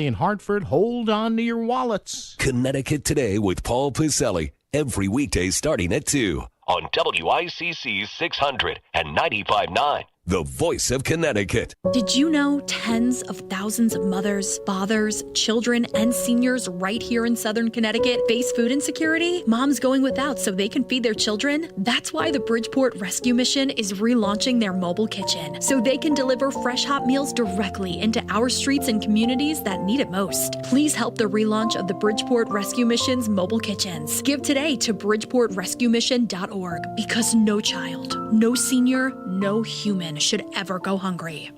In Hartford, hold on to your wallets. Connecticut Today with Paul Piselli. Every weekday starting at 2 on WICC 600 and 95.9. The voice of Connecticut. Did you know tens of thousands of mothers, fathers, children, and seniors right here in Southern Connecticut face food insecurity? Moms going without so they can feed their children? That's why the Bridgeport Rescue Mission is relaunching their mobile kitchen, so they can deliver fresh hot meals directly into our streets and communities that need it most. Please help the relaunch of the Bridgeport Rescue Mission's mobile kitchens. Give today to bridgeportrescuemission.org, because no child, no senior, no human should ever go hungry.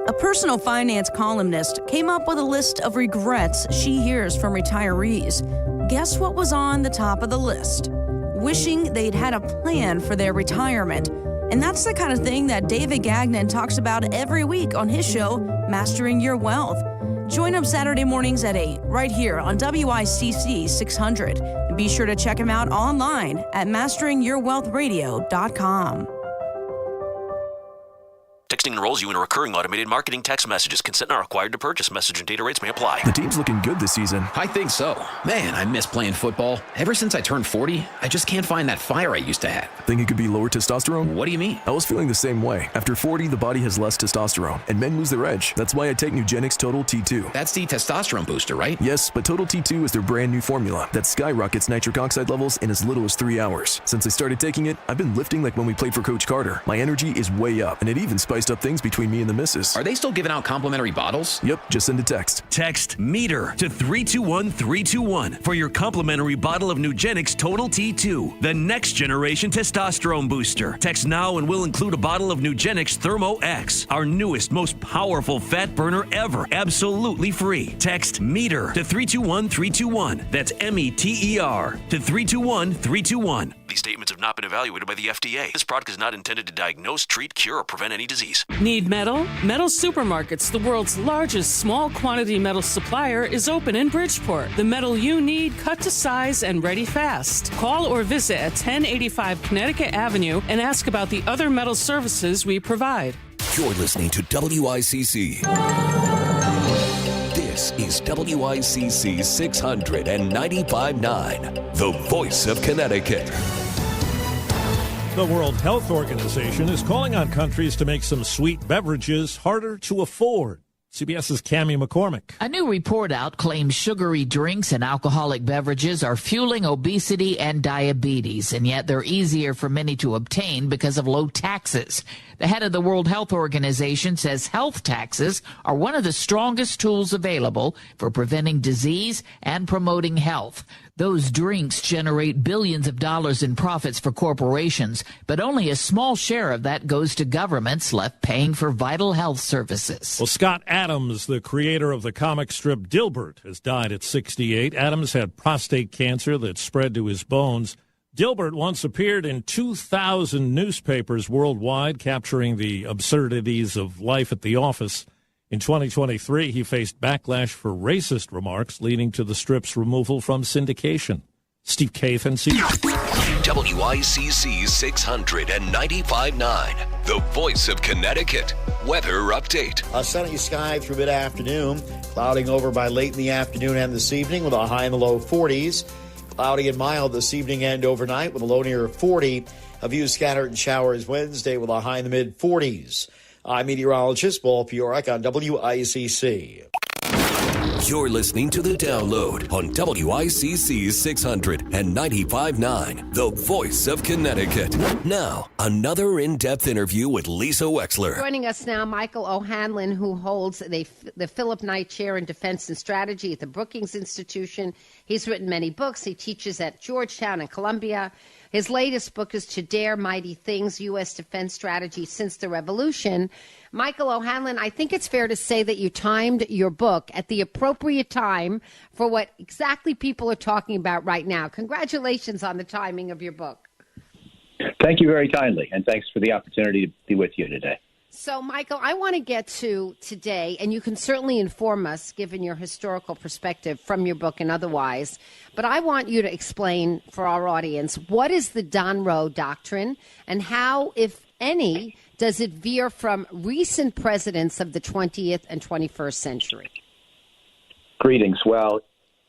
A personal finance columnist came up with a list of regrets she hears from retirees. Guess what was on the top of the list? Wishing they'd had a plan for their retirement. And that's the kind of thing that David Gagnon talks about every week on his show, Mastering Your Wealth. Join him Saturday mornings at 8, right here on WICC 600. And be sure to check him out online at masteringyourwealthradio.com. Texting enrolls you in a recurring automated marketing text messages. Consent are required to purchase. Message and data rates may apply. The team's looking good this season. I think so. Man, I miss playing football. Ever since I turned 40, I just can't find that fire I used to have. Think it could be lower testosterone? What do you mean? I was feeling the same way. After 40, the body has less testosterone, and men lose their edge. That's why I take Nugenix Total T2. That's the testosterone booster, right? Yes, but Total T2 is their brand new formula that skyrockets nitric oxide levels in as little as 3 hours. Since I started taking it, I've been lifting like when we played for Coach Carter. My energy is way up, and it even spiced up things between me and the missus. Are they still giving out complimentary bottles? Yep, just send a text. Text METER to 321-321 for your complimentary bottle of Nugenix Total T2, the next generation testosterone booster. Text now and we'll include a bottle of Nugenix Thermo X, our newest, most powerful fat burner ever, absolutely free. Text METER to 321-321. That's METER to 321-321. These statements have not been evaluated by the FDA. This product is not intended to diagnose, treat, cure, or prevent any disease. Need metal? Metal Supermarkets, the world's largest small quantity metal supplier, is open in Bridgeport. The metal you need, cut to size and ready fast. Call or visit at 1085 Connecticut Avenue and ask about the other metal services we provide. You're listening to WICC. This is WICC 695.9, the voice of Connecticut. The World Health Organization is calling on countries to make some sweet beverages harder to afford. CBS's Cammie McCormick. A new report out claims sugary drinks and alcoholic beverages are fueling obesity and diabetes, and yet they're easier for many to obtain because of low taxes. The head of the World Health Organization says health taxes are one of the strongest tools available for preventing disease and promoting health. Those drinks generate billions of dollars in profits for corporations, but only a small share of that goes to governments left paying for vital health services. Well, Scott Adams, the creator of the comic strip Dilbert, has died at 68. Adams had prostate cancer that spread to his bones. Dilbert once appeared in 2,000 newspapers worldwide, capturing the absurdities of life at the office. In 2023, he faced backlash for racist remarks, leading to the strip's removal from syndication. Steve Kathan, WICC 695.9, the voice of Connecticut. Weather update. A sunny sky through mid-afternoon, clouding over by late in the afternoon and this evening with a high in the low 40s. Cloudy and mild this evening and overnight with a low near 40. A few scattered showers Wednesday with a high in the mid-40s. I'm meteorologist Paul Piorek on WICC. You're listening to The Download on WICC 695.9, the voice of Connecticut. Now, another in-depth interview with Lisa Wexler. Joining us now, Michael O'Hanlon, who holds the Philip Knight Chair in Defense and Strategy at the Brookings Institution. He's written many books. He teaches at Georgetown and Columbia. His latest book is To Dare Mighty Things, U.S. Defense Strategy Since the Revolution. Michael O'Hanlon, I think it's fair to say that you timed your book at the appropriate time for what exactly people are talking about right now. Congratulations on the timing of your book. Thank you very kindly, and thanks for the opportunity to be with you today. So, Michael, I want to get to today, and you can certainly inform us, given your historical perspective from your book and otherwise, but I want you to explain for our audience, what is the Donroe Doctrine, and how, if any, does it veer from recent presidents of the 20th and 21st century? Greetings. Well,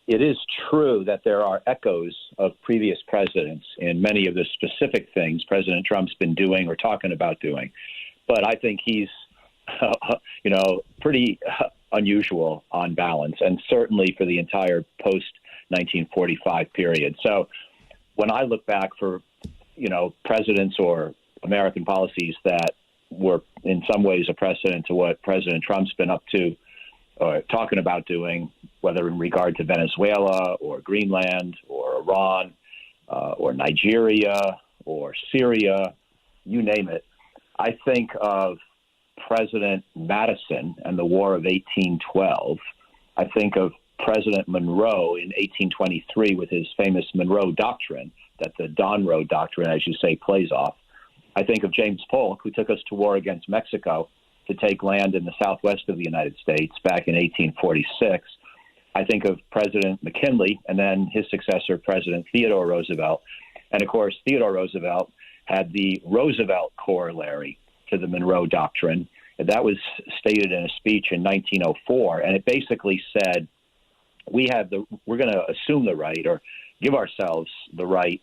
it is true that there are echoes of previous presidents in many of the specific things President Trump's been doing or talking about doing. But I think he's, pretty unusual on balance, and certainly for the entire post-1945 period. So when I look back for, presidents or American policies that were in some ways a precedent to what President Trump's been up to or talking about doing, whether in regard to Venezuela or Greenland or Iran or Nigeria or Syria, you name it. I think of President Madison and the War of 1812. I think of President Monroe in 1823 with his famous Monroe Doctrine, that the Donroe Doctrine, as you say, plays off. I think of James Polk, who took us to war against Mexico to take land in the southwest of the United States back in 1846. I think of President McKinley and then his successor, President Theodore Roosevelt. And, of course, Theodore Roosevelt had the Roosevelt corollary to the Monroe Doctrine. That was stated in a speech in 1904, and it basically said, we're going to assume the right or give ourselves the right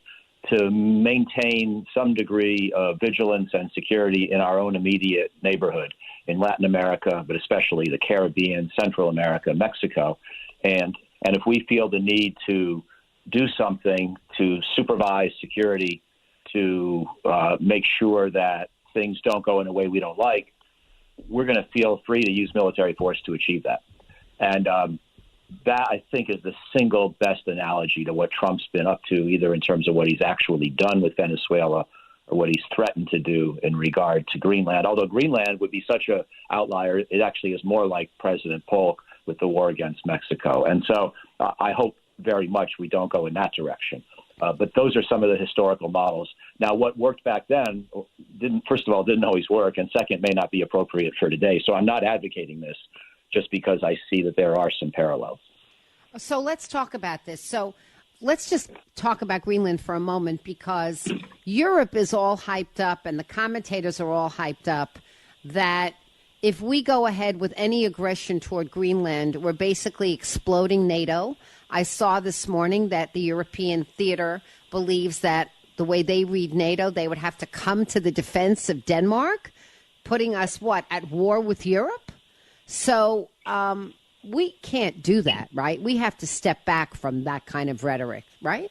to maintain some degree of vigilance and security in our own immediate neighborhood in Latin America, but especially the Caribbean, Central America, Mexico. And if we feel the need to do something to supervise security, to make sure that things don't go in a way we don't like, we're going to feel free to use military force to achieve that. And that, I think, is the single best analogy to what Trump's been up to, either in terms of what he's actually done with Venezuela or what he's threatened to do in regard to Greenland. Although Greenland would be such an outlier, it actually is more like President Polk with the war against Mexico. And so I hope very much we don't go in that direction. But those are some of the historical models. Now, what worked back then didn't always work, and second, may not be appropriate for today. So I'm not advocating this just because I see that there are some parallels. So let's talk about this. So let's just talk about Greenland for a moment, because Europe is all hyped up and the commentators are all hyped up that if we go ahead with any aggression toward Greenland, we're basically exploding NATO. I saw this morning that the European theater believes that the way they read NATO, they would have to come to the defense of Denmark, putting us, at war with Europe? So we can't do that, right? We have to step back from that kind of rhetoric, right?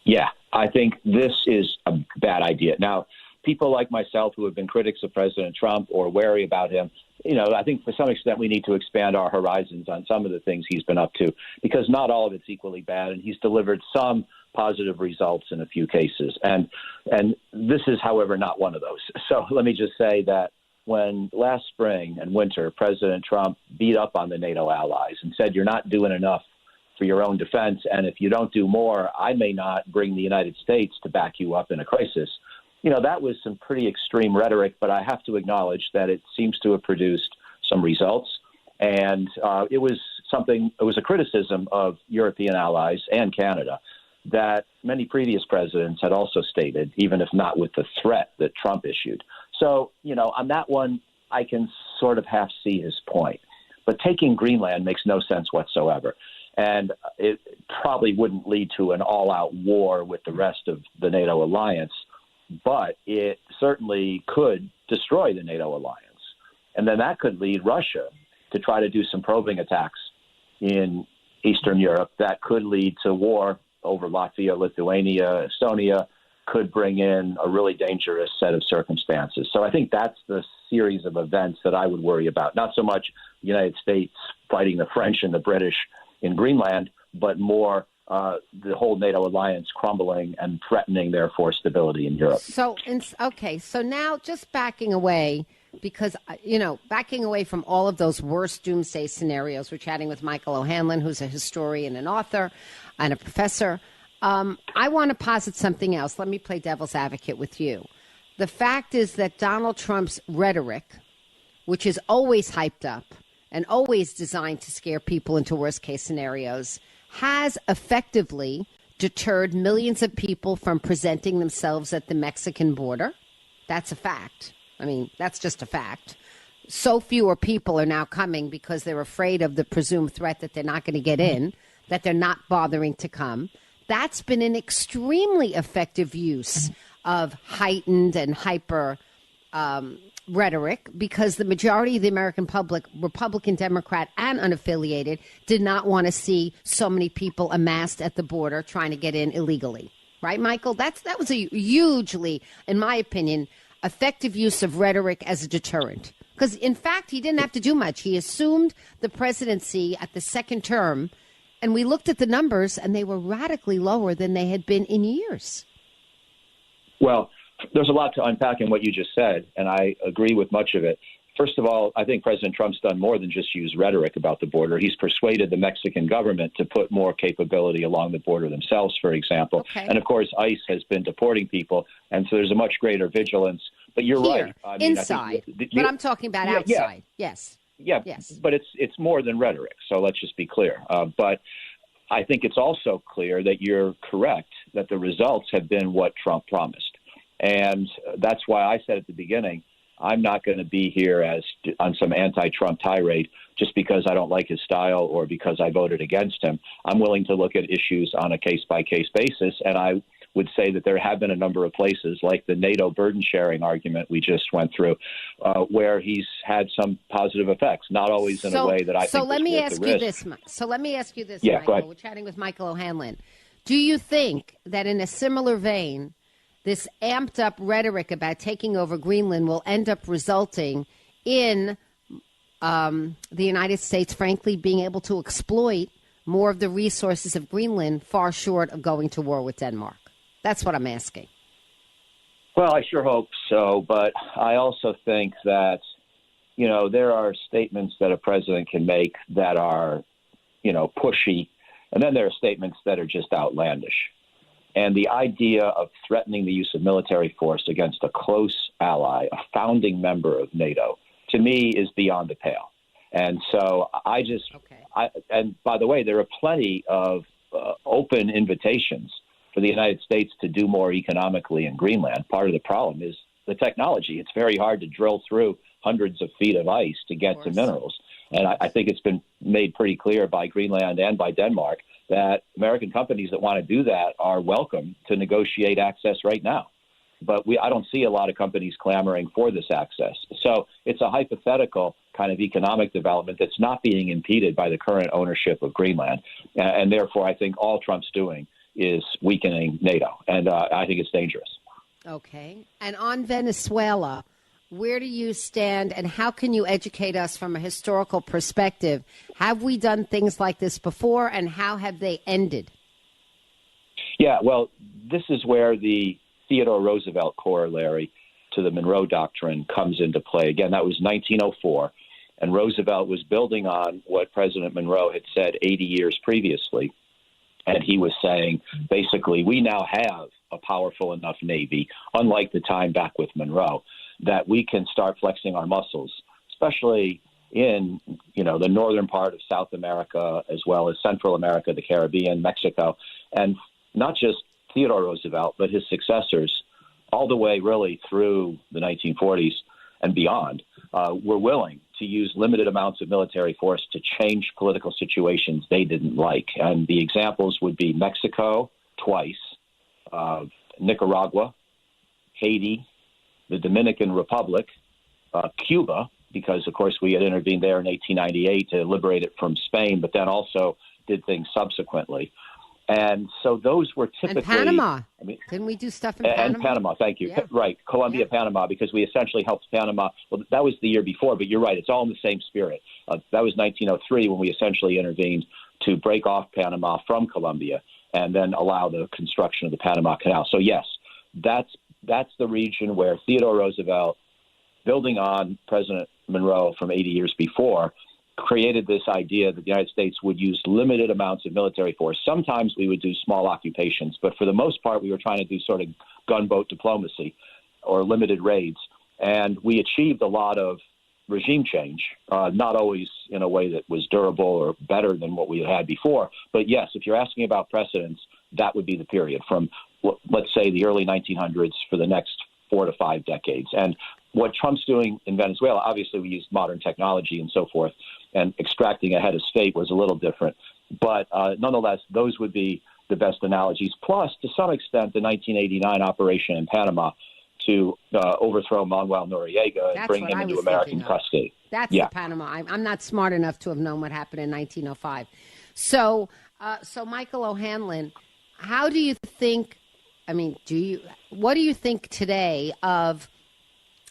Yeah, I think this is a bad idea. Now, people like myself who have been critics of President Trump or wary about him, I think to some extent we need to expand our horizons on some of the things he's been up to, because not all of it's equally bad, and he's delivered some positive results in a few cases. And this is, however, not one of those. So let me just say that when last spring and winter, President Trump beat up on the NATO allies and said, you're not doing enough for your own defense, and if you don't do more, I may not bring the United States to back you up in a crisis. That was some pretty extreme rhetoric, but I have to acknowledge that it seems to have produced some results. And it was a criticism of European allies and Canada that many previous presidents had also stated, even if not with the threat that Trump issued. So, on that one, I can sort of half see his point. But taking Greenland makes no sense whatsoever. And it probably wouldn't lead to an all-out war with the rest of the NATO alliance, but it certainly could destroy the NATO alliance. And then that could lead Russia to try to do some probing attacks in Eastern Europe that could lead to war over Latvia, Lithuania, Estonia, could bring in a really dangerous set of circumstances. So I think that's the series of events that I would worry about. Not so much the United States fighting the French and the British in Greenland, but more the whole NATO alliance crumbling and threatening, therefore, stability in Europe. So now just backing away, because, backing away from all of those worst doomsday scenarios. We're chatting with Michael O'Hanlon, who's a historian and author and a professor. I want to posit something else. Let me play devil's advocate with you. The fact is that Donald Trump's rhetoric, which is always hyped up and always designed to scare people into worst-case scenarios, has effectively deterred millions of people from presenting themselves at the Mexican border. That's a fact. I mean, that's just a fact. So fewer people are now coming because they're afraid of the presumed threat that they're not going to get in, that they're not bothering to come. That's been an extremely effective use of heightened and hyper rhetoric, because the majority of the American public, Republican, Democrat, and unaffiliated, did not want to see so many people amassed at the border trying to get in illegally. Right, Michael? That was a hugely, in my opinion, effective use of rhetoric as a deterrent. Because, in fact, he didn't have to do much. He assumed the presidency at the second term, and we looked at the numbers, and they were radically lower than they had been in years. Well, there's a lot to unpack in what you just said, and I agree with much of it. First of all, I think President Trump's done more than just use rhetoric about the border. He's persuaded the Mexican government to put more capability along the border themselves, for example. Okay. And, of course, ICE has been deporting people, and so there's a much greater vigilance. But you're Here, right. I mean, inside. But I'm talking about outside. Yes. Yeah, yes. But it's more than rhetoric, so let's just be clear. But I think it's also clear that you're correct, that the results have been what Trump promised. And that's why I said at the beginning, I'm not going to be here on some anti-Trump tirade just because I don't like his style or because I voted against him. I'm willing to look at issues on a case-by-case basis, and I would say that there have been a number of places, like the NATO burden-sharing argument we just went through, where he's had some positive effects, not always in a way that I think So was let me worth ask the you risk. this. So let me ask you this, Yeah, go Michael. ahead. We're chatting with Michael O'Hanlon. Do you think that in a similar vein, this amped up rhetoric about taking over Greenland will end up resulting in the United States, frankly, being able to exploit more of the resources of Greenland far short of going to war with Denmark? That's what I'm asking. Well, I sure hope so, but I also think that, there are statements that a president can make that are, pushy, and then there are statements that are just outlandish. And the idea of threatening the use of military force against a close ally, a founding member of NATO, to me is beyond the pale. And so and by the way, there are plenty of open invitations for the United States to do more economically in Greenland. Part of the problem is the technology. It's very hard to drill through hundreds of feet of ice to get to minerals. And I think it's been made pretty clear by Greenland and by Denmark that American companies that want to do that are welcome to negotiate access right now. But I don't see a lot of companies clamoring for this access. So it's a hypothetical kind of economic development that's not being impeded by the current ownership of Greenland. And therefore, I think all Trump's doing is weakening NATO. And I think it's dangerous. Okay. And on Venezuela, where do you stand, and how can you educate us from a historical perspective? Have we done things like this before, and how have they ended? Yeah, well, this is where the Theodore Roosevelt corollary to the Monroe Doctrine comes into play. Again, that was 1904, and Roosevelt was building on what President Monroe had said 80 years previously. And he was saying, basically, we now have a powerful enough Navy, unlike the time back with Monroe, that we can start flexing our muscles, especially in, the northern part of South America, as well as Central America, the Caribbean, Mexico. And not just Theodore Roosevelt, but his successors, all the way really through the 1940s and beyond, were willing to use limited amounts of military force to change political situations they didn't like. And the examples would be Mexico twice, Nicaragua, Haiti, the Dominican Republic, Cuba, because, of course, we had intervened there in 1898 to liberate it from Spain, but then also did things subsequently. And so those were typically... And Panama. Didn't we do stuff in Panama? And Panama, thank you. Yeah. Right, Colombia, Panama, because we essentially helped Panama. Well, that was the year before, but you're right. It's all in the same spirit. That was 1903 when we essentially intervened to break off Panama from Colombia and then allow the construction of the Panama Canal. So, yes, that's the region where Theodore Roosevelt, building on President Monroe from 80 years before, created this idea that the United States would use limited amounts of military force. Sometimes we would do small occupations, but for the most part, we were trying to do sort of gunboat diplomacy or limited raids. And we achieved a lot of regime change, not always in a way that was durable or better than what we had before. But yes, if you're asking about precedents, that would be the period from, let's say, the early 1900s for the next 4 to 5 decades. And what Trump's doing in Venezuela, obviously we used modern technology and so forth, and extracting a head of state was a little different. But nonetheless, those would be the best analogies. Plus, to some extent, the 1989 operation in Panama to overthrow Manuel Noriega and bring him into American custody. That's the Panama. I'm not smart enough to have known what happened in 1905. So Michael O'Hanlon, how do you think? I mean, what do you think today of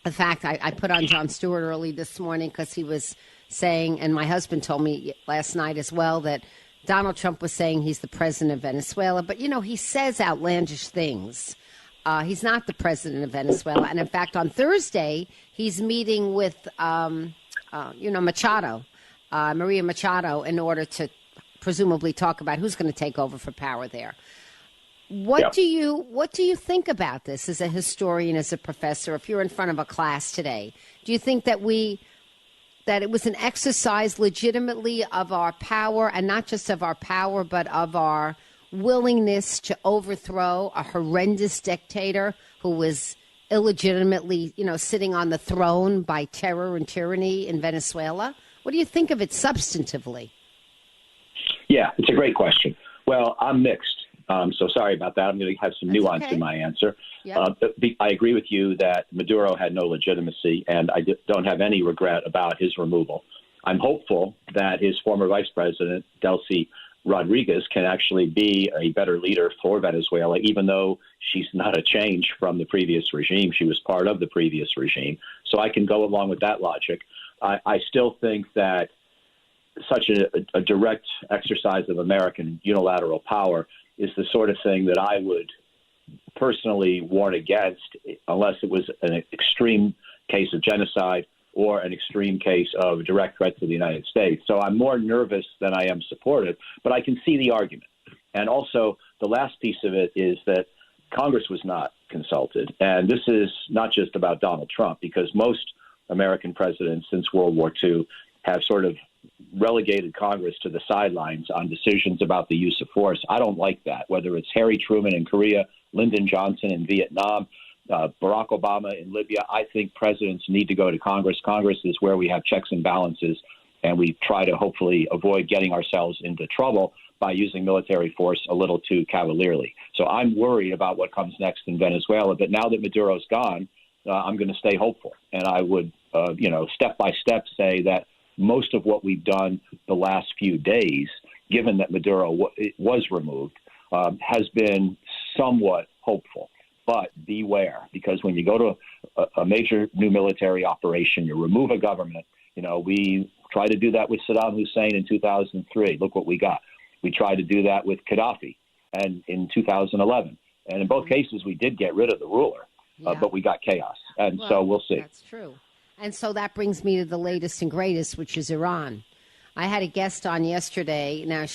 the fact I put on Jon Stewart early this morning because he was saying, and my husband told me last night as well, that Donald Trump was saying he's the president of Venezuela. But, he says outlandish things. He's not the president of Venezuela. And, in fact, on Thursday, he's meeting with, Machado, Maria Machado, in order to presumably talk about who's going to take over for power there. What do you think about this as a historian, as a professor? If you're in front of a class today, do you think that it was an exercise legitimately of our power, and not just of our power, but of our willingness to overthrow a horrendous dictator who was illegitimately, sitting on the throne by terror and tyranny in Venezuela? What do you think of it substantively? Yeah, it's a great question. Well, I'm mixed. So sorry about that. I'm going to have some nuance in my answer. Yep. I agree with you that Maduro had no legitimacy, and I don't have any regret about his removal. I'm hopeful that his former vice president, Delcy Rodriguez, can actually be a better leader for Venezuela, even though she's not a change from the previous regime. She was part of the previous regime. So I can go along with that logic. I still think that such a direct exercise of American unilateral power is the sort of thing that I would personally warn against, unless it was an extreme case of genocide or an extreme case of direct threat to the United States. So I'm more nervous than I am supportive, but I can see the argument. And also, the last piece of it is that Congress was not consulted. And this is not just about Donald Trump, because most American presidents since World War II have sort of relegated Congress to the sidelines on decisions about the use of force. I don't like that, whether it's Harry Truman in Korea, Lyndon Johnson in Vietnam, Barack Obama in Libya. I think presidents need to go to Congress. Congress is where we have checks and balances, and we try to hopefully avoid getting ourselves into trouble by using military force a little too cavalierly. So I'm worried about what comes next in Venezuela. But now that Maduro's gone, I'm going to stay hopeful. And I would, step by step say that most of what we've done the last few days, given that Maduro was removed, has been somewhat hopeful. But beware, because when you go to a major new military operation, you remove a government. We tried to do that with Saddam Hussein in 2003. Look what we got. We tried to do that with Gaddafi and in 2011. And in both cases, we did get rid of the ruler, but we got chaos. And so we'll see. That's true. And so that brings me to the latest and greatest, which is Iran. I had a guest on yesterday. Now,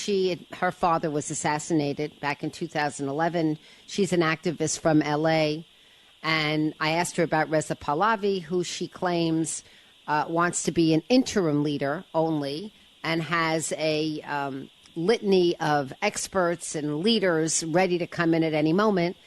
her father was assassinated back in 2011. She's an activist from L.A., and I asked her about Reza Pahlavi, who she claims wants to be an interim leader only, and has a litany of experts and leaders ready to come in at any moment.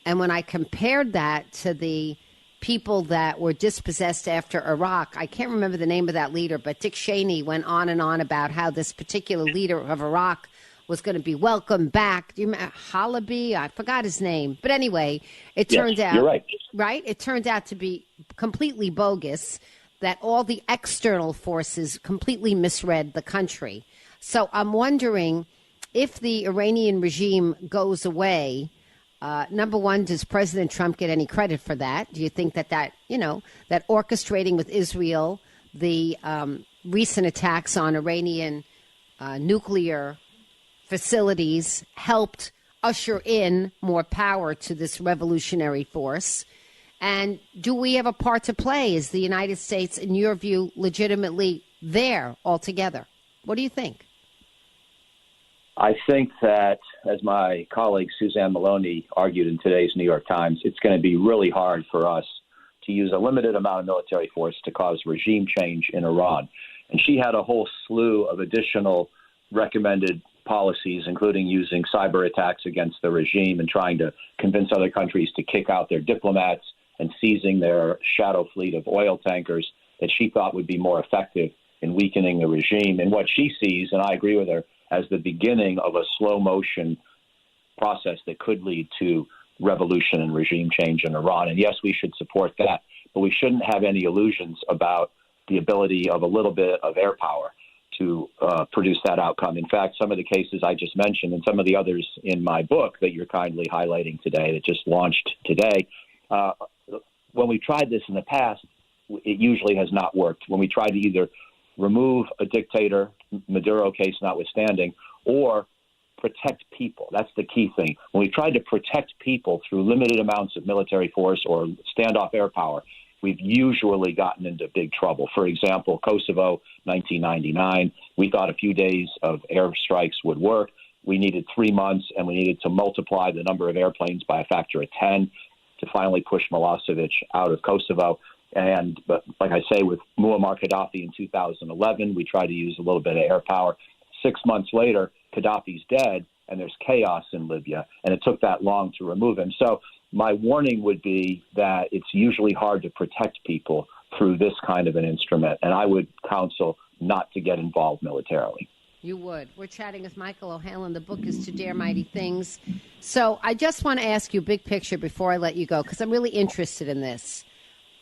And when I compared that to the people that were dispossessed after Iraq, I can't remember the name of that leader, but Dick Cheney went on and on about how this particular leader of Iraq was going to be welcomed back. Do you remember Halabi? I forgot his name. But anyway, it turned out, you're right. Right? It turned out to be completely bogus, that all the external forces completely misread the country. So I'm wondering if the Iranian regime goes away, number one, does President Trump get any credit for that? Do you think that orchestrating with Israel the recent attacks on Iranian nuclear facilities helped usher in more power to this revolutionary force? And do we have a part to play? Is the United States, in your view, legitimately there altogether? What do you think? I think that, as my colleague Suzanne Maloney argued in today's New York Times, it's going to be really hard for us to use a limited amount of military force to cause regime change in Iran. And she had a whole slew of additional recommended policies, including using cyber attacks against the regime and trying to convince other countries to kick out their diplomats and seizing their shadow fleet of oil tankers that she thought would be more effective in weakening the regime. And what she sees, and I agree with her, as the beginning of a slow motion process that could lead to revolution and regime change in Iran. And yes, we should support that, but we shouldn't have any illusions about the ability of a little bit of air power to produce that outcome. In fact, some of the cases I just mentioned and some of the others in my book that you're kindly highlighting today, that just launched today, when we tried this in the past, it usually has not worked. When we tried to either remove a dictator, Maduro case notwithstanding, or protect people. That's the key thing. When we tried to protect people through limited amounts of military force or standoff air power, we've usually gotten into big trouble. For example, Kosovo, 1999, we thought a few days of airstrikes would work. We needed 3 months, and we needed to multiply the number of airplanes by a factor of 10 to finally push Milosevic out of Kosovo. But like I say, with Muammar Gaddafi in 2011, we tried to use a little bit of air power. 6 months later, Gaddafi's dead, and there's chaos in Libya, and it took that long to remove him. So my warning would be that it's usually hard to protect people through this kind of an instrument, and I would counsel not to get involved militarily. You would. We're chatting with Michael O'Hanlon. The book is To Dare Mighty Things. So I just want to ask you big picture before I let you go, because I'm really interested in this.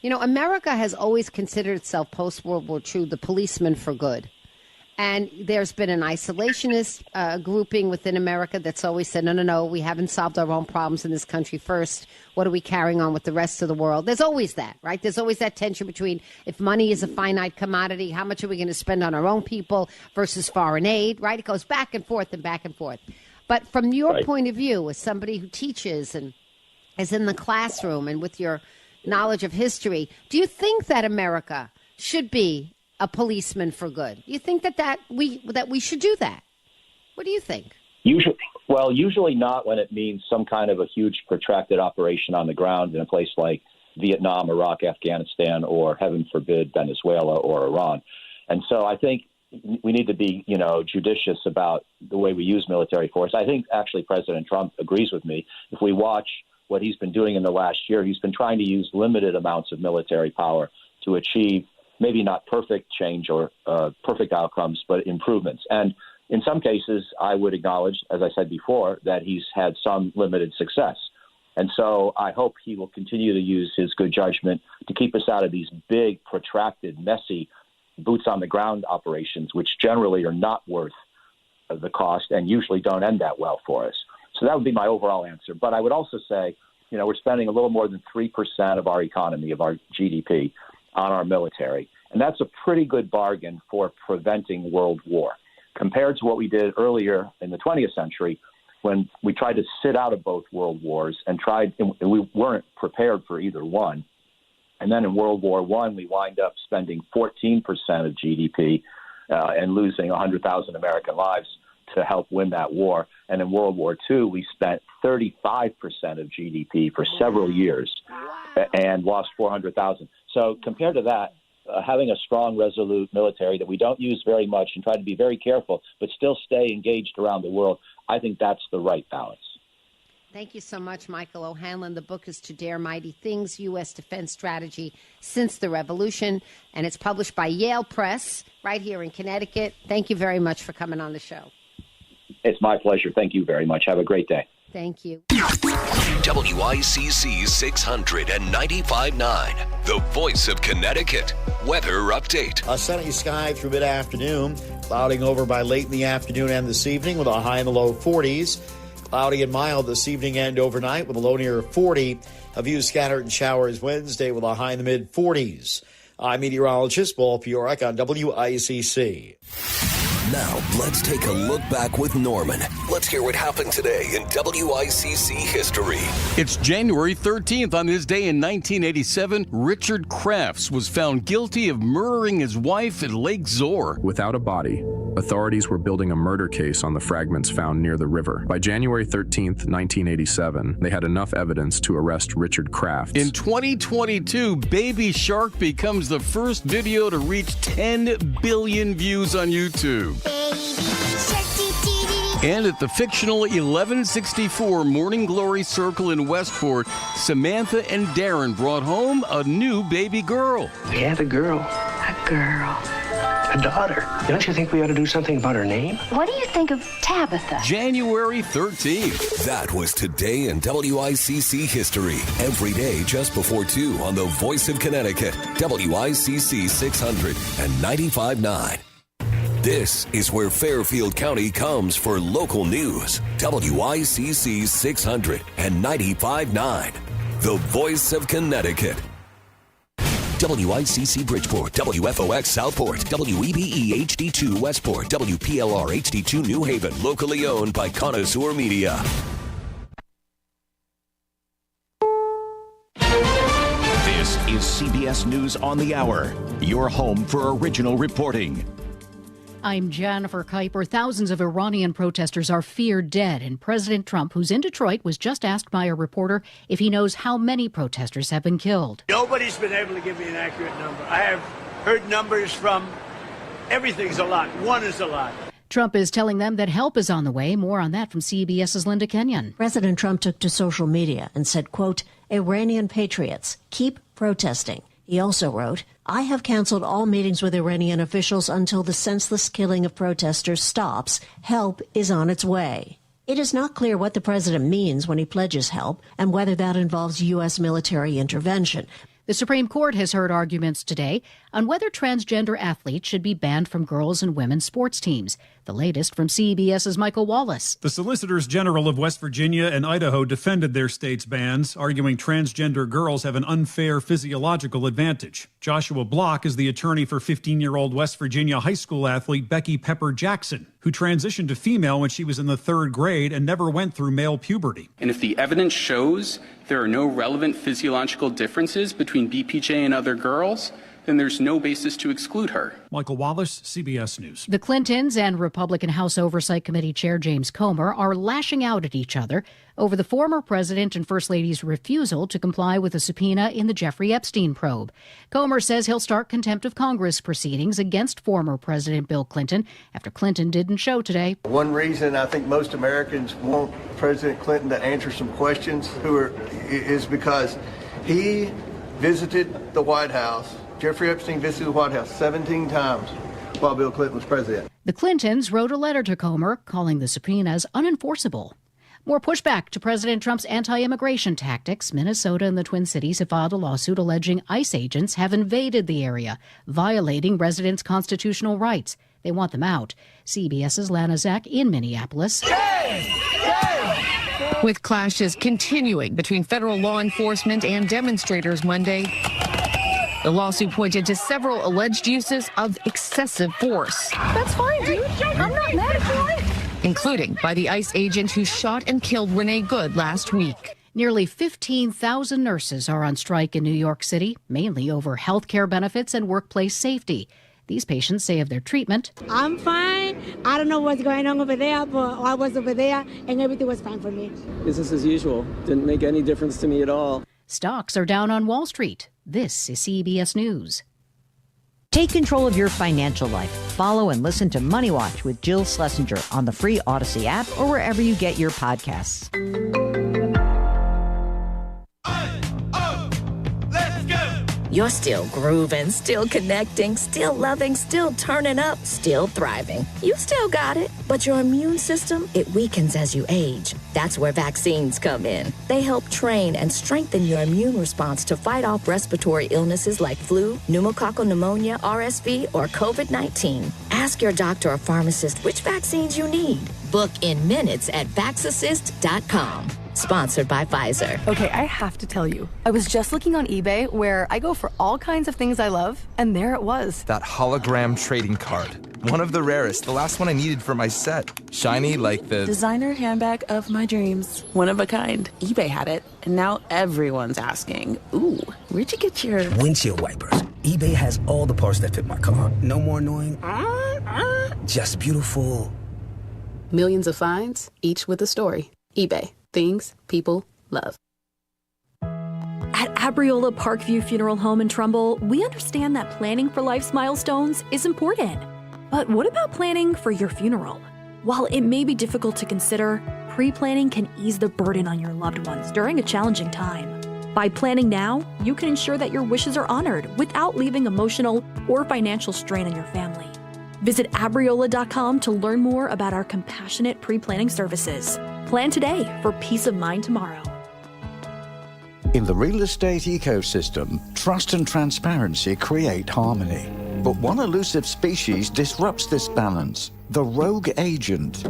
You know, America has always considered itself post-World War II the policeman for good. And there's been an isolationist grouping within America that's always said, no, we haven't solved our own problems in this country first. What are we carrying on with the rest of the world? There's always that, right? There's always that tension between if money is a finite commodity, how much are we going to spend on our own people versus foreign aid, right? It goes back and forth and back and forth. But from your point of view, as somebody who teaches and is in the classroom and with your knowledge of history, do you think that America should be a policeman for good? You think that we should do that? What do you think? Usually not when it means some kind of a huge protracted operation on the ground in a place like Vietnam, Iraq, Afghanistan, or heaven forbid, Venezuela or Iran. And so I think we need to be, judicious about the way we use military force. I think actually President Trump agrees with me. If we watch what he's been doing in the last year, he's been trying to use limited amounts of military power to achieve maybe not perfect change or perfect outcomes, but improvements. And in some cases, I would acknowledge, as I said before, that he's had some limited success. And so I hope he will continue to use his good judgment to keep us out of these big, protracted, messy, boots-on-the-ground operations, which generally are not worth the cost and usually don't end that well for us. So that would be my overall answer. But I would also say, we're spending a little more than 3% of our economy, of our GDP, on our military. And that's a pretty good bargain for preventing world war compared to what we did earlier in the 20th century when we tried to sit out of both world wars and we weren't prepared for either one. And then in World War I, we wind up spending 14% of GDP and losing 100,000 American lives to help win that war. And in World War II, we spent 35% of GDP for several years and lost 400,000. So compared to that, having a strong, resolute military that we don't use very much and try to be very careful, but still stay engaged around the world, I think that's the right balance. Thank you so much, Michael O'Hanlon. The book is To Dare Mighty Things, U.S. Defense Strategy Since the Revolution, and it's published by Yale Press right here in Connecticut. Thank you very much for coming on the show. It's my pleasure. Thank you very much. Have a great day. Thank you. WICC 695.9, the voice of Connecticut. Weather update. A sunny sky through mid-afternoon, clouding over by late in the afternoon and this evening with a high in the low 40s. Cloudy and mild this evening and overnight with a low near 40. A few scattered showers Wednesday with a high in the mid-40s. I'm meteorologist Paul Piorek on WICC. Now, let's take a look back with Norman. Let's hear what happened today in WICC history. It's January 13th. On this day in 1987, Richard Crafts was found guilty of murdering his wife at Lake Zor. Without a body, authorities were building a murder case on the fragments found near the river. By January 13th, 1987, they had enough evidence to arrest Richard Crafts. In 2022, Baby Shark becomes the first video to reach 10 billion views on YouTube. And at the fictional 1164 Morning Glory Circle in Westport, Samantha and Darren brought home a new baby girl. We have a girl. A daughter. Don't you think we ought to do something about her name? What do you think of Tabitha? January 13th. That was Today in WICC history. Every day just before 2 on the Voice of Connecticut, WICC 600 and 95.9. This is where Fairfield County comes for local news. WICC 600 and 95.9. The Voice of Connecticut. WICC Bridgeport, WFOX Southport, WEBE HD2 Westport, WPLR HD2 New Haven, locally owned by Connoisseur Media. This is CBS News on the Hour, your home for original reporting. I'm Jennifer Kuiper. Thousands of Iranian protesters are feared dead, and President Trump, who's in Detroit, was just asked by a reporter if he knows how many protesters have been killed. Nobody's been able to give me an accurate number. I have heard numbers from everything's a lot. One is a lot. Trump is telling them that help is on the way. More on that from CBS's Linda Kenyon. President Trump took to social media and said, quote, Iranian patriots, keep protesting. He also wrote, I have canceled all meetings with Iranian officials until the senseless killing of protesters stops. Help is on its way. It is not clear what the president means when he pledges help and whether that involves U.S. military intervention. The Supreme Court has heard arguments today on whether transgender athletes should be banned from girls' and women's sports teams. The latest from CBS's Michael Wallace. The Solicitors General of West Virginia and Idaho defended their state's bans, arguing transgender girls have an unfair physiological advantage. Joshua Block is the attorney for 15-year-old West Virginia high school athlete Becky Pepper Jackson, who transitioned to female when she was in the 3rd grade and never went through male puberty. And if the evidence shows there are no relevant physiological differences between BPJ and other girls, then there's no basis to exclude her. Michael Wallace, CBS News. The Clintons and Republican House Oversight Committee Chair James Comer are lashing out at each other over the former president and first lady's refusal to comply with a subpoena in the Jeffrey Epstein probe. Comer says he'll start contempt of Congress proceedings against former President Bill Clinton after Clinton didn't show today. One reason I think most Americans want President Clinton to answer some questions is because he visited the White House. Jeffrey Epstein visited the White House 17 times while Bill Clinton was president. The Clintons wrote a letter to Comer calling the subpoenas unenforceable. More pushback to President Trump's anti-immigration tactics. Minnesota and the Twin Cities have filed a lawsuit alleging ICE agents have invaded the area, violating residents' constitutional rights. They want them out. CBS's Lana Zach in Minneapolis. With clashes continuing between federal law enforcement and demonstrators Monday, the lawsuit pointed to several alleged uses of excessive force. That's fine, dude. I'm not mad at you. Including by the ICE agent who shot and killed Renee Good last week. Nearly 15,000 nurses are on strike in New York City, mainly over health care benefits and workplace safety. These patients say of their treatment, I'm fine. I don't know what's going on over there, but I was over there and everything was fine for me. Business as usual. Didn't make any difference to me at all. Stocks are down on Wall Street. This is CBS News. Take control of your financial life. Follow and listen to Money Watch with Jill Schlesinger on the free Odyssey app or wherever you get your podcasts. You're still grooving, still connecting, still loving, still turning up, still thriving. You still got it, but your immune system, it weakens as you age. That's where vaccines come in. They help train and strengthen your immune response to fight off respiratory illnesses like flu, pneumococcal pneumonia, RSV, or COVID-19. Ask your doctor or pharmacist which vaccines you need. Book in minutes at vaxassist.com. Sponsored by Pfizer. Okay, I have to tell you, I was just looking on eBay where I go for all kinds of things I love, and there it was. That hologram trading card. One of the rarest, the last one I needed for my set. Shiny like the designer handbag of my dreams. One of a kind. eBay had it, and now everyone's asking, ooh, where'd you get your windshield wipers? eBay has all the parts that fit my car. No more annoying. Just beautiful. Millions of finds, each with a story. eBay. Things people love. At Abriola Parkview Funeral Home in Trumbull, we understand that planning for life's milestones is important. But what about planning for your funeral? While it may be difficult to consider, pre-planning can ease the burden on your loved ones during a challenging time. By planning now, you can ensure that your wishes are honored without leaving emotional or financial strain on your family. Visit Abriola.com to learn more about our compassionate pre-planning services. Plan today for peace of mind tomorrow. In the real estate ecosystem, trust and transparency create harmony. But one elusive species disrupts this balance: the rogue agent.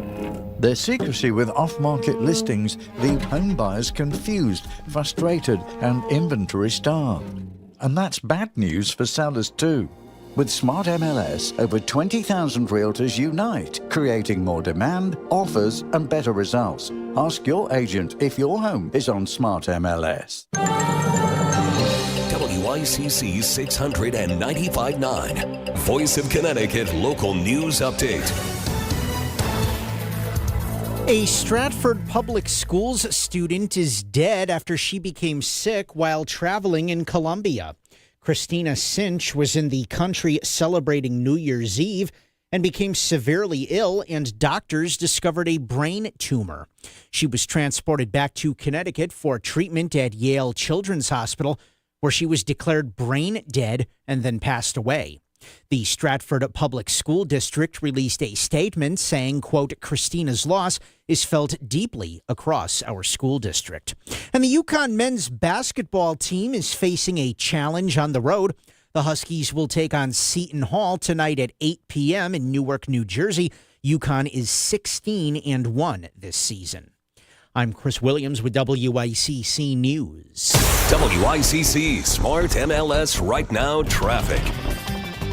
Their secrecy with off-market listings leave home buyers confused, frustrated, and inventory-starved. And that's bad news for sellers too. With Smart MLS, over 20,000 realtors unite, creating more demand, offers, and better results. Ask your agent if your home is on Smart MLS. WICC 695.9, Voice of Connecticut Local News Update. A Stratford Public Schools student is dead after she became sick while traveling in Colombia. Christina Cinch was in the country celebrating New Year's Eve and became severely ill, and doctors discovered a brain tumor. She was transported back to Connecticut for treatment at Yale Children's Hospital, where she was declared brain dead and then passed away. The Stratford Public School District released a statement saying, quote, Christina's loss is felt deeply across our school district. And the Yukon men's basketball team is facing a challenge on the road. The Huskies will take on Seton Hall tonight at 8 p.m. in Newark, New Jersey. Yukon is 16-1 this season. I'm Chris Williams with WICC News. WICC Smart MLS Right Now traffic.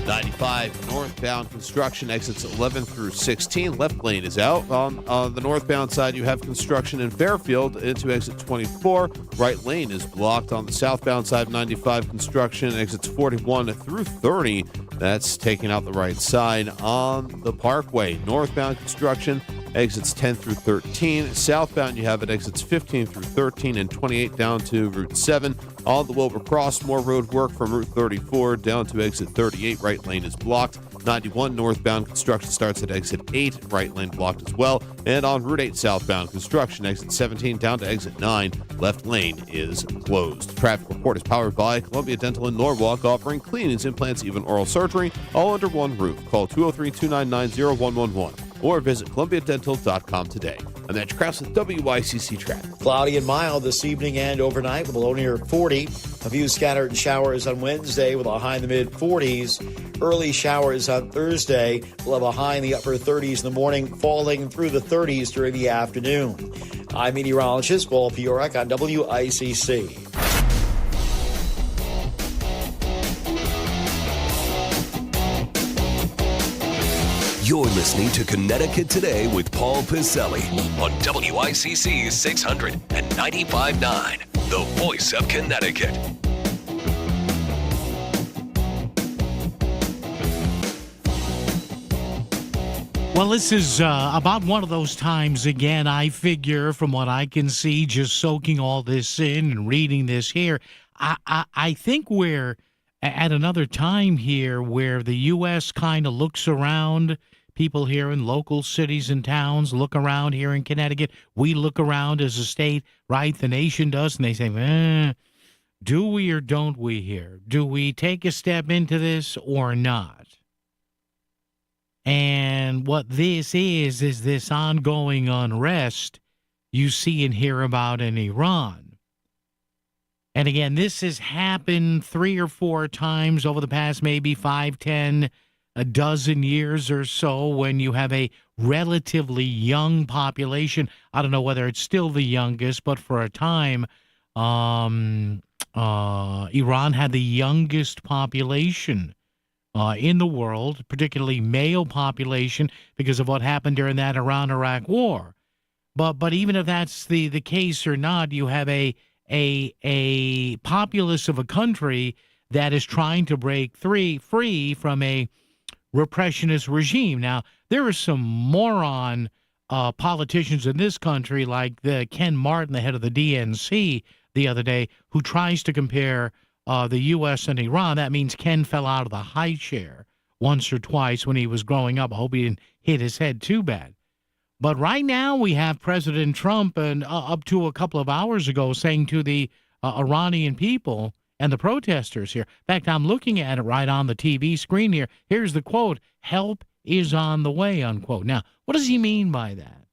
95 northbound construction exits 11 through 16. Left lane is out. On the northbound side, you have construction in Fairfield into exit 24. Right lane is blocked. On the southbound side, 95 construction exits 41 through 30. That's taking out the right side. On the Parkway, northbound construction exits 10 through 13. Southbound, you have it exits 15 through 13 and 28 down to Route 7. On the Wilbur Cross, more road work from Route 34 down to exit 38. Right lane is blocked. 91 northbound construction starts at exit 8. Right lane blocked as well. And on Route 8 southbound construction, exit 17 down to exit 9. Left lane is closed. Traffic report is powered by Columbia Dental in Norwalk, offering cleanings, implants, even oral surgery, all under one roof. Call 203-299-0111 or visit columbiadental.com today. I'm Andrew Krause with WICC Traffic. Cloudy and mild this evening and overnight with a low near 40. A few scattered showers on Wednesday with a high in the mid-40s. Early showers on Thursday. We'll have a high in the upper 30s in the morning, falling through the 30s during the afternoon. I'm meteorologist Paul Fiorek on WICC. You're listening to Connecticut Today with Paul Piselli on WICC 695.9, the voice of Connecticut. Well, this is about one of those times, again, I figure, from what I can see, just soaking all this in and reading this here, I think we're at another time here where the U.S. kind of looks around. People here in local cities and towns look around here in Connecticut. We look around as a state, right? The nation does, and they say, do we or don't we here? Do we take a step into this or not? And what this is this ongoing unrest you see and hear about in Iran. And again, this has happened 3 or 4 times over the past maybe 5, 10, a dozen years or so, when you have a relatively young population. I don't know whether it's still the youngest, but for a time, Iran had the youngest population in the world, particularly male population, because of what happened during that Iran-Iraq war. But even if that's the case or not, you have a populace of a country that is trying to break free from a repressionist regime. Now, there are some moron politicians in this country, like Ken Martin, the head of the DNC, the other day, who tries to compare the U.S. and Iran. That means Ken fell out of the high chair once or twice when he was growing up. I hope he didn't hit his head too bad. But right now we have President Trump, and up to a couple of hours ago, saying to the Iranian people and the protesters here. In fact, I'm looking at it right on the TV screen here. Here's the quote, "Help is on the way," unquote. Now, what does he mean by that?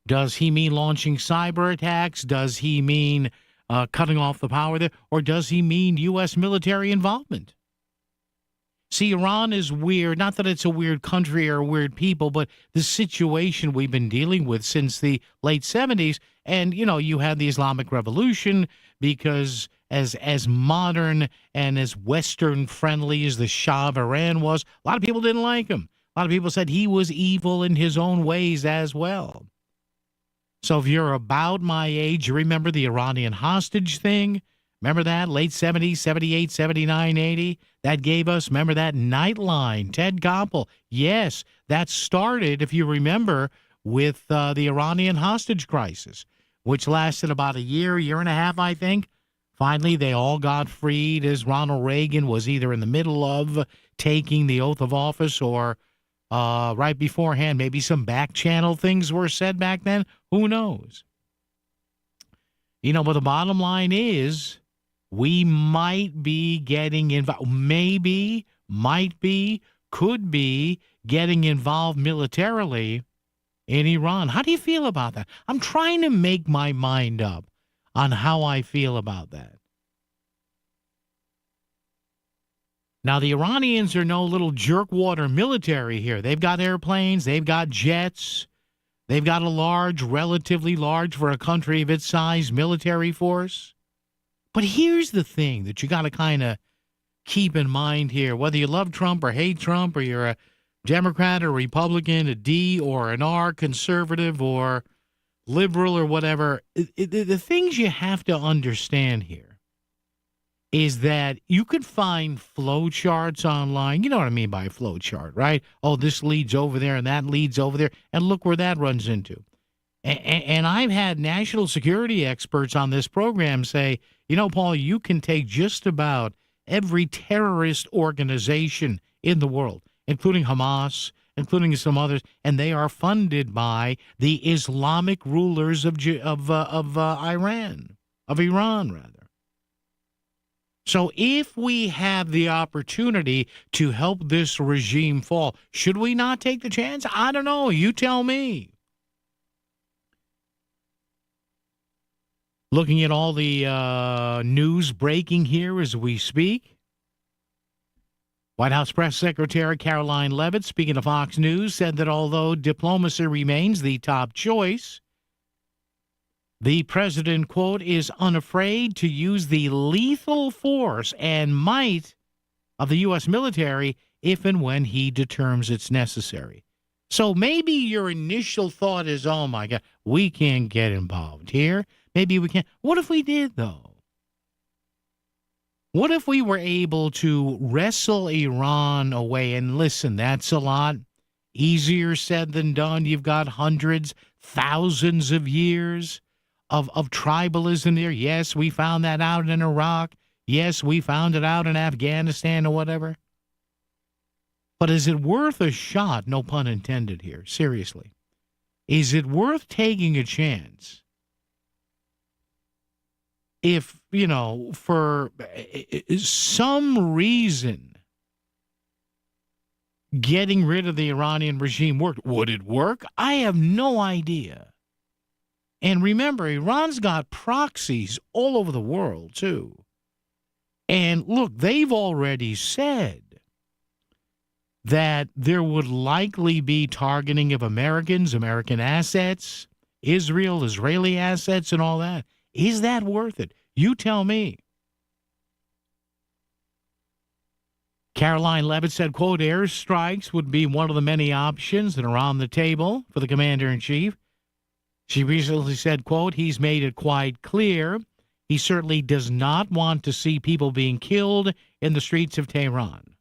Does he mean launching cyber attacks? Does he mean cutting off the power there? Or does he mean U.S. military involvement? See, Iran is weird. Not that it's a weird country or weird people, but the situation we've been dealing with since the late 70s. And, you know, you had the Islamic Revolution because as modern and as Western-friendly as the Shah of Iran was, a lot of people didn't like him. A lot of people said he was evil in his own ways as well. So if you're about my age, you remember the Iranian hostage thing? Remember that? Late 70s, 78, 79, 80? That gave us, remember that Nightline, Ted Koppel. Yes, that started, if you remember, with the Iranian hostage crisis, which lasted about a year and a half, I think. Finally, they all got freed as Ronald Reagan was either in the middle of taking the oath of office or right beforehand. Maybe some back channel things were said back then. Who knows? You know, but the bottom line is we might be getting involved, maybe, might be, could be getting involved militarily in Iran. How do you feel about that? I'm trying to make my mind up on how I feel about that. Now, the Iranians are no little jerkwater military here. They've got airplanes, they've got jets, they've got a large, relatively large for a country of its size, military force. But here's the thing that you got to kind of keep in mind here. Whether you love Trump or hate Trump, or you're a Democrat or Republican, a D or an R, conservative or liberal or whatever, the things you have to understand here is that you could find flow charts online. You know what I mean by flow chart, right? Oh, this leads over there and that leads over there, and look where that runs into. And I've had national security experts on this program say, you know, Paul, you can take just about every terrorist organization in the world, including Hamas, including some others, and they are funded by the Islamic rulers of Iran, of Iran, rather. So if we have the opportunity to help this regime fall, should we not take the chance? I don't know. You tell me. Looking at all the news breaking here as we speak. White House Press Secretary Caroline Leavitt, speaking to Fox News, said that although diplomacy remains the top choice, the president, quote, is unafraid to use the lethal force and might of the U.S. military if and when he determines it's necessary. So maybe your initial thought is, oh, my God, we can't get involved here. Maybe we can't. What if we did, though? What if we were able to wrestle Iran away? And listen, that's a lot easier said than done. You've got hundreds, thousands of years of tribalism there. Yes, we found that out in Iraq. Yes, we found it out in Afghanistan or whatever. But is it worth a shot? No pun intended here. Seriously. Is it worth taking a chance if, you know, for some reason getting rid of the Iranian regime worked? Would it work? I have no idea. And remember, Iran's got proxies all over the world, too. And look, they've already said that there would likely be targeting of Americans, American assets, Israel, Israeli assets, and all that. Is that worth it? You tell me. Caroline Leavitt said, quote, airstrikes would be one of the many options that are on the table for the commander-in-chief. She recently said, quote, he's made it quite clear he certainly does not want to see people being killed in the streets of Tehran.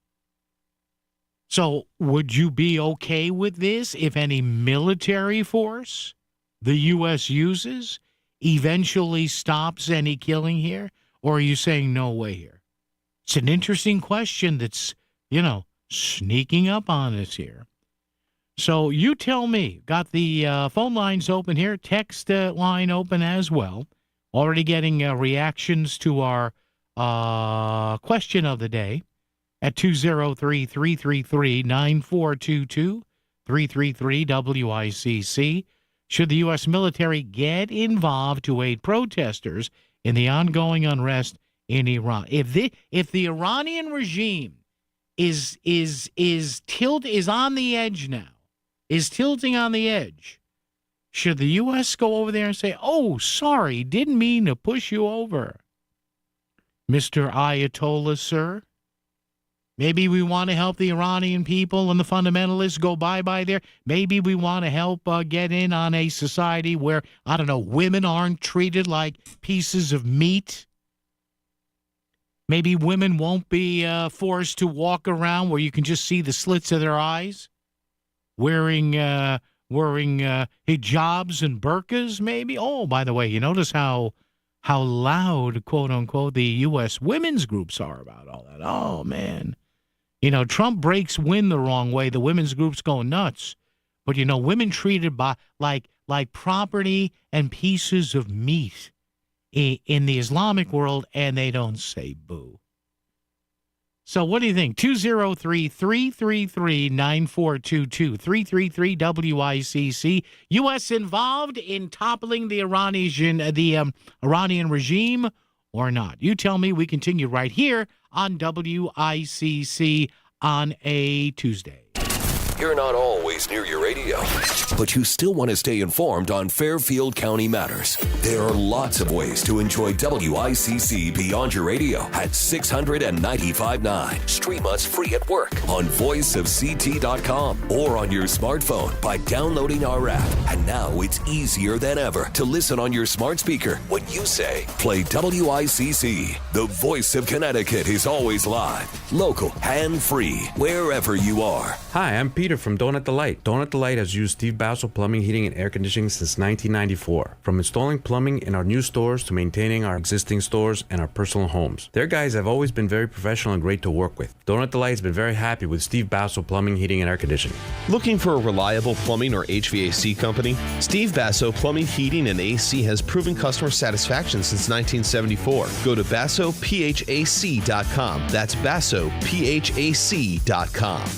So would you be okay with this if any military force the U.S. uses eventually stops any killing here? Or are you saying no way here? It's an interesting question that's, you know, sneaking up on us here. So you tell me. Got the phone lines open here, text line open as well. Already getting reactions to our question of the day at 203-333-9422, 333-WICC. Should the U.S. military get involved to aid protesters in the ongoing unrest in Iran? If the Iranian regime is on the edge now, is tilting on the edge, should the U.S. go over there and say, "Oh, sorry, didn't mean to push you over, Mr. Ayatollah, sir"? Maybe we want to help the Iranian people and the fundamentalists go bye-bye there. Maybe we want to help get in on a society where, I don't know, women aren't treated like pieces of meat. Maybe women won't be forced to walk around where you can just see the slits of their eyes, wearing hijabs and burqas, maybe. Oh, by the way, you notice how loud, quote-unquote, the U.S. women's groups are about all that. Oh, man. You know, Trump breaks wind the wrong way. The women's groups go nuts. But, you know, women treated by like property and pieces of meat in the Islamic world, and they don't say boo. So what do you think? 203-333-9422, 333-WICC. U.S. involved in toppling the Iranian regime or not? You tell me. We continue right here on WICC on a Tuesday. You're not always near your radio, but you still want to stay informed on Fairfield County matters. There are lots of ways to enjoy WICC beyond your radio at 695.9. Stream us free at work on voiceofct.com or on your smartphone by downloading our app. And now it's easier than ever to listen on your smart speaker when you say, play WICC. The voice of Connecticut is always live, local, and free, wherever you are. Hi, I'm Peter from Donut Delight. Donut Delight has used Steve Basso Plumbing, Heating, and Air Conditioning since 1994. From installing plumbing in our new stores to maintaining our existing stores and our personal homes. Their guys have always been very professional and great to work with. Donut Delight has been very happy with Steve Basso Plumbing, Heating, and Air Conditioning. Looking for a reliable plumbing or HVAC company? Steve Basso Plumbing, Heating, and AC has proven customer satisfaction since 1974. Go to BassoPHAC.com. That's BassoPHAC.com.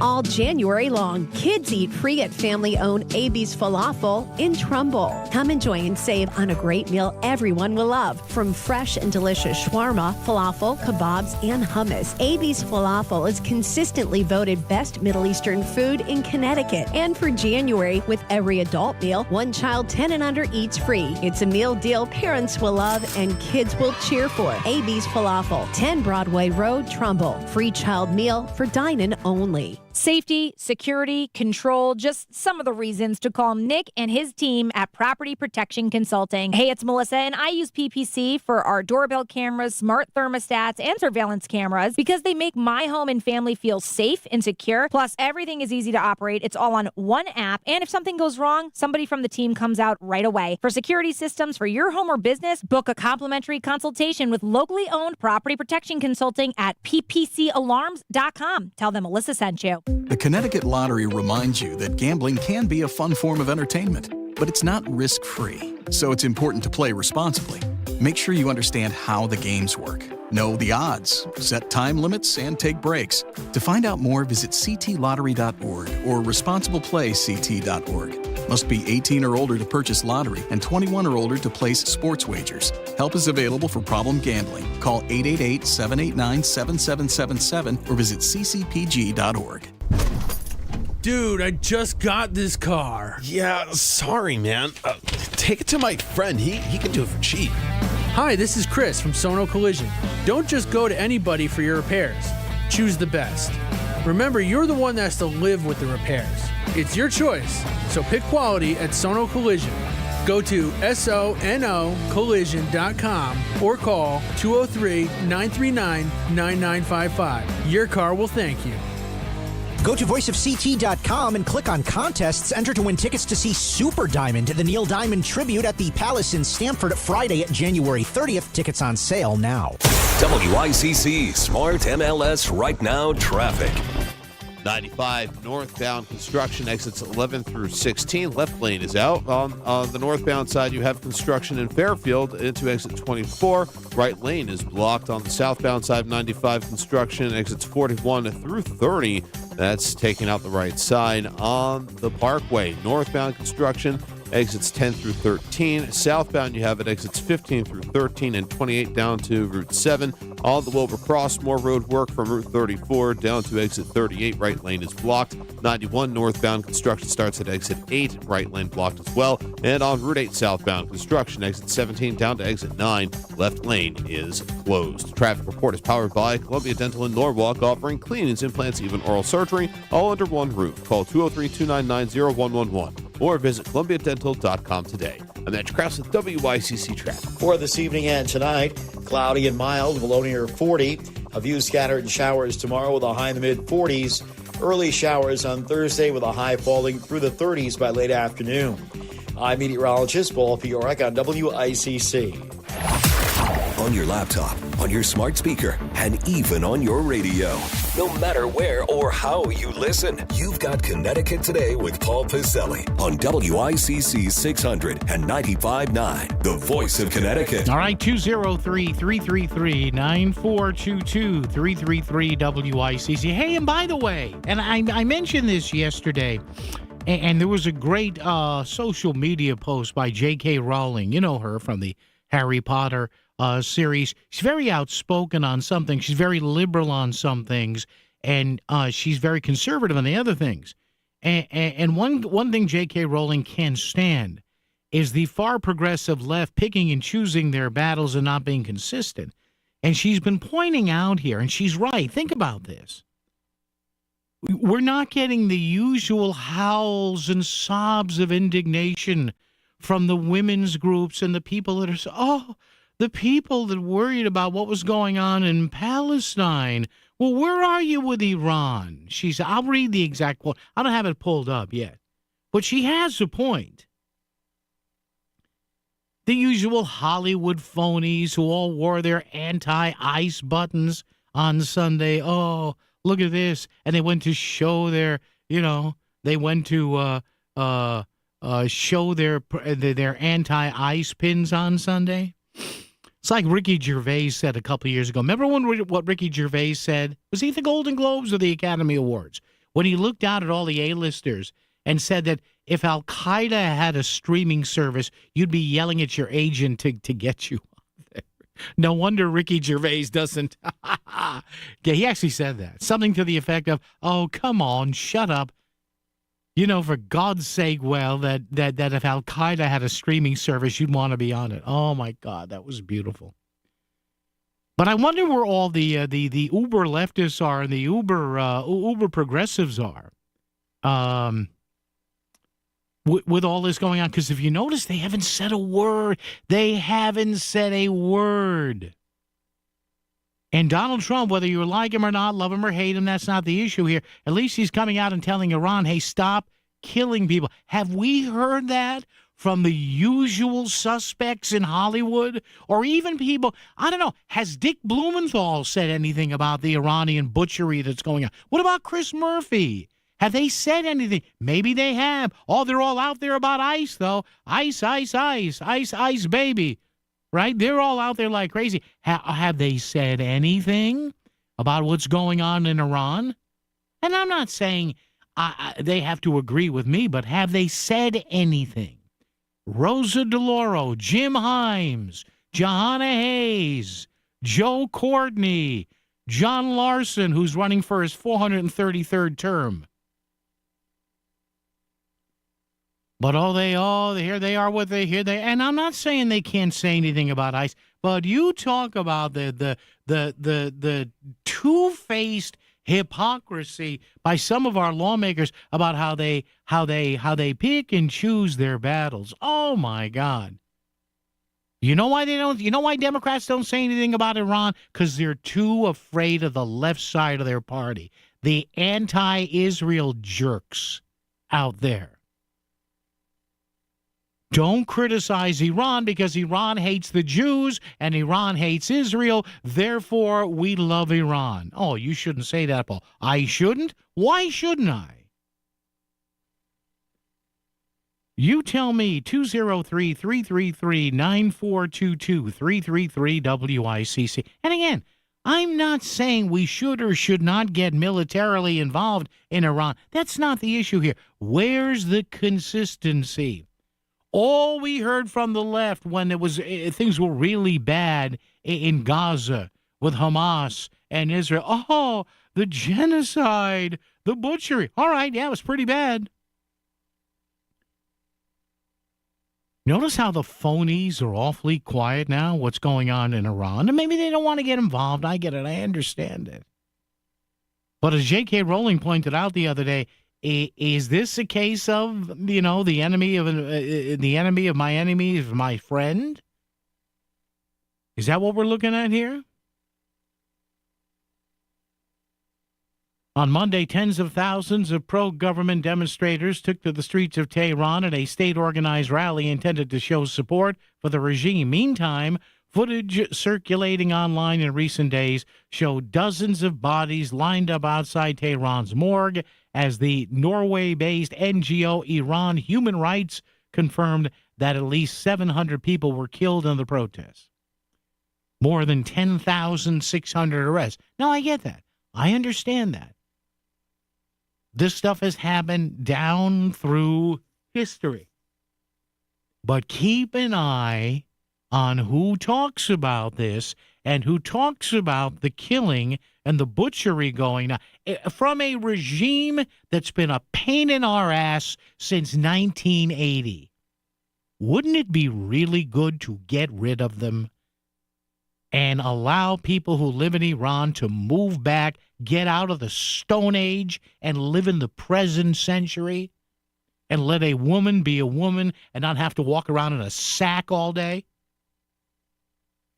All January long, kids eat free at family-owned AB's Falafel in Trumbull. Come enjoy and save on a great meal everyone will love. From fresh and delicious shawarma, falafel, kebabs, and hummus, AB's Falafel is consistently voted best Middle Eastern food in Connecticut. And for January, with every adult meal, one child 10 and under eats free. It's a meal deal parents will love and kids will cheer for. AB's Falafel, 10 Broadway Road, Trumbull. Free child meal for dine-in only. Safety, security, control, just some of the reasons to call Nick and his team at Property Protection Consulting. Hey, it's Melissa, and I use PPC for our doorbell cameras, smart thermostats, and surveillance cameras because they make my home and family feel safe and secure. Plus, everything is easy to operate. It's all on one app, and if something goes wrong, somebody from the team comes out right away. For security systems for your home or business, book a complimentary consultation with locally owned Property Protection Consulting at ppcalarms.com. Tell them Melissa sent you. The Connecticut Lottery reminds you that gambling can be a fun form of entertainment, but it's not risk-free, so it's important to play responsibly. Make sure you understand how the games work. Know the odds, set time limits, and take breaks. To find out more, visit ctlottery.org or responsibleplayct.org. Must be 18 or older to purchase lottery and 21 or older to place sports wagers. Help is available for problem gambling. Call 888-789-7777 or visit ccpg.org. Dude, I just got this car. Yeah, sorry, man. Take it to my friend. He can do it for cheap. Hi, this is Chris from Sono Collision. Don't just go to anybody for your repairs. Choose the best. Remember, you're the one that has to live with the repairs. It's your choice, so pick quality at Sono Collision. Go to sonocollision.com or call 203-939-9955. Your car will thank you. Go to voiceofct.com and click on contests. Enter to win tickets to see Super Diamond, the Neil Diamond tribute at the Palace in Stamford Friday, January 30th. Tickets on sale now. WICC Smart MLS Right Now Traffic. 95 northbound construction exits 11 through 16. Left lane is out. On the northbound side, you have construction in Fairfield into exit 24. Right lane is blocked. On the southbound side of 95, construction exits 41 through 30. That's taking out the right side. On the Parkway, northbound construction exits 10 through 13. Southbound, you have it exits 15 through 13 and 28 down to Route 7. On the Wilbur Crossmore road work from Route 34 down to exit 38. Right lane is blocked. 91 northbound construction starts at exit 8. Right lane blocked as well. And on Route 8 southbound construction, exit 17 down to exit 9. Left lane is closed. Traffic report is powered by Columbia Dental in Norwalk, offering cleanings, implants, even oral surgery, all under one roof. Call 203-299-0111 or visit columbiadental.com today. I'm Matt Krause with WICC Traffic. For this evening and tonight, cloudy and mild, below near 40. A few scattered showers tomorrow with a high in the mid-40s. Early showers on Thursday with a high falling through the 30s by late afternoon. I'm meteorologist Paul Fiorek on WICC. On your laptop, on your smart speaker, and even on your radio. No matter where or how you listen, you've got Connecticut Today with Paul Pacelli on WICC 600 and 95.9, the voice of Connecticut. All right, 203-333-9422, 333-WICC. Hey, and by the way, and I mentioned this yesterday, and there was a great social media post by J.K. Rowling. You know her from the Harry Potter series. She's very outspoken on some things. She's very liberal on some things, and she's very conservative on the other things. And one thing J.K. Rowling can't stand is the far progressive left picking and choosing their battles and not being consistent. And she's been pointing out here, and she's right. Think about this. We're not getting the usual howls and sobs of indignation from the women's groups and the people that are the people that worried about what was going on in Palestine. Well, where are you with Iran? I'll read the exact quote. I don't have it pulled up yet, but she has a point. The usual Hollywood phonies who all wore their anti-ICE buttons on Sunday. Oh, look at this. And they went to show their, they went to show their anti-ICE pins on Sunday. It's like Ricky Gervais said a couple years ago. Remember what Ricky Gervais said? Was he the Golden Globes or the Academy Awards? When he looked out at all the A-listers and said that if Al-Qaeda had a streaming service, you'd be yelling at your agent to get you on there. No wonder Ricky Gervais doesn't. Yeah, he actually said that. Something to the effect of, oh, come on, shut up. For God's sake, that if Al-Qaeda had a streaming service, you'd want to be on it. Oh, my God, that was beautiful. But I wonder where all the uber leftists are and the uber progressives are with all this going on. Because if you notice, they haven't said a word. They haven't said a word. And Donald Trump, whether you like him or not, love him or hate him, that's not the issue here. At least he's coming out and telling Iran, hey, stop killing people. Have we heard that from the usual suspects in Hollywood? Or even people, I don't know, has Dick Blumenthal said anything about the Iranian butchery that's going on? What about Chris Murphy? Have they said anything? Maybe they have. Oh, they're all out there about ICE, though. ICE, ICE, ICE, ICE, ICE, baby. Right? They're all out there like crazy. Have they said anything about what's going on in Iran? And I'm not saying they have to agree with me, but have they said anything? Rosa DeLauro, Jim Himes, Johanna Hayes, Joe Courtney, John Larson, who's running for his 433rd term. But here they are and I'm not saying they can't say anything about ICE, but you talk about the two-faced hypocrisy by some of our lawmakers about how they pick and choose their battles. Oh my God. You know why Democrats don't say anything about Iran? Because they're too afraid of the left side of their party, the anti-Israel jerks out there. Don't criticize Iran because Iran hates the Jews and Iran hates Israel. Therefore, we love Iran. Oh, you shouldn't say that, Paul. I shouldn't? Why shouldn't I? You tell me, 203-333-9422, 333-WICC. And again, I'm not saying we should or should not get militarily involved in Iran. That's not the issue here. Where's the consistency? All we heard from the left when it was things were really bad in Gaza with Hamas and Israel. Oh, the genocide, the butchery. All right, yeah, it was pretty bad. Notice how the phonies are awfully quiet now, what's going on in Iran. And maybe they don't want to get involved. I get it. I understand it. But as J.K. Rowling pointed out the other day, is this a case of, the enemy of my enemy is my friend? Is that what we're looking at here? On Monday, tens of thousands of pro-government demonstrators took to the streets of Tehran at a state-organized rally intended to show support for the regime. Meantime, footage circulating online in recent days showed dozens of bodies lined up outside Tehran's morgue as the Norway-based NGO Iran Human Rights confirmed that at least 700 people were killed in the protests. More than 10,600 arrests. Now, I get that. I understand that. This stuff has happened down through history. But keep an eye on who talks about this and who talks about the killing and the butchery going on from a regime that's been a pain in our ass since 1980. Wouldn't it be really good to get rid of them and allow people who live in Iran to move back, get out of the Stone Age and live in the present century, and let a woman be a woman and not have to walk around in a sack all day?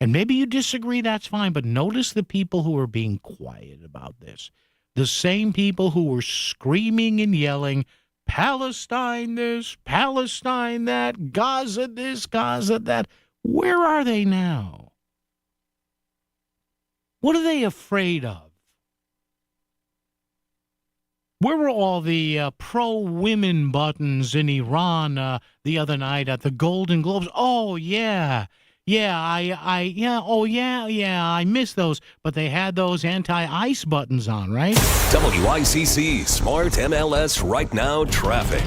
And maybe you disagree, that's fine, but notice the people who are being quiet about this. The same people who were screaming and yelling, Palestine this, Palestine that, Gaza this, Gaza that. Where are they now? What are they afraid of? Where were all the pro-women buttons in Iran the other night at the Golden Globes? Oh, yeah. I missed those. But they had those anti-ice buttons on, right? WICC Smart MLS Right Now Traffic.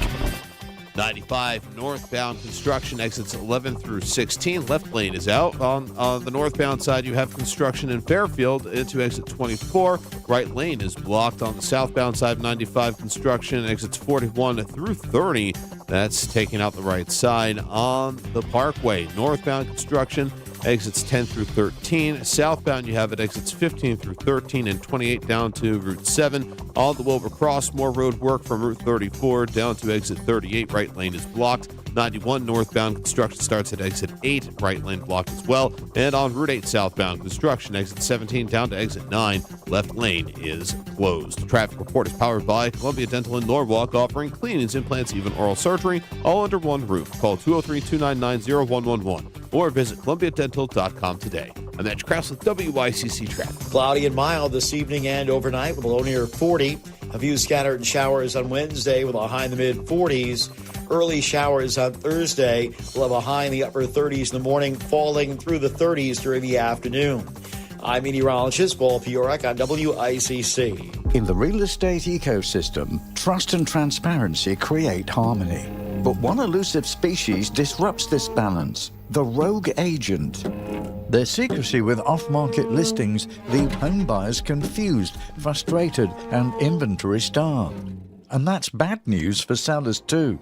95 northbound construction exits 11 through 16. Left lane is out. On the northbound side, you have construction in Fairfield into exit 24. Right lane is blocked. On the southbound side, 95 construction exits 41 through 30. That's taking out the right side. On the Parkway, northbound construction exits 10 through 13. Southbound, you have it exits 15 through 13 and 28 down to Route 7. On the Wilbur Crossmore road work from Route 34 down to exit 38. Right lane is blocked. 91 northbound construction starts at exit 8. Right lane blocked as well. And on Route 8 southbound construction, exit 17 down to exit 9. Left lane is closed. The traffic report is powered by Columbia Dental in Norwalk, offering cleanings, implants, even oral surgery, all under one roof. Call 203-299-0111 or visit columbiadental.com today. I'm Edge Krause with WICC Traffic. Cloudy and mild this evening and overnight with a low near 40. A few scattered showers on Wednesday with a high in the mid-40s. Early showers on Thursday. We'll have a high in the upper 30s in the morning, falling through the 30s during the afternoon. I'm meteorologist Paul Fiorek on WICC. In the real estate ecosystem, trust and transparency create harmony. But one elusive species disrupts this balance: the rogue agent. Their secrecy with off-market listings leave home buyers confused, frustrated, and inventory-starved. And that's bad news for sellers too.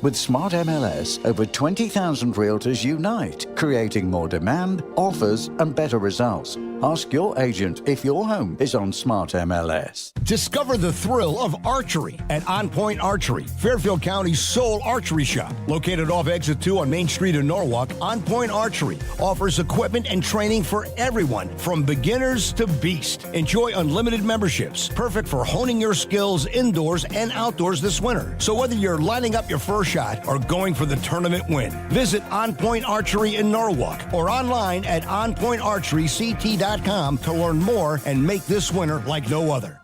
With Smart MLS, over 20,000 realtors unite, creating more demand, offers, and better results. Ask your agent if your home is on Smart MLS. Discover the thrill of archery at On Point Archery, Fairfield County's sole archery shop. Located off Exit 2 on Main Street in Norwalk, On Point Archery offers equipment and training for everyone, from beginners to beast. Enjoy unlimited memberships, perfect for honing your skills indoors and outdoors this winter. So whether you're lining up your first shot or going for the tournament win, visit On Point Archery in Norwalk or online at onpointarcheryct.com to learn more and make this winter like no other.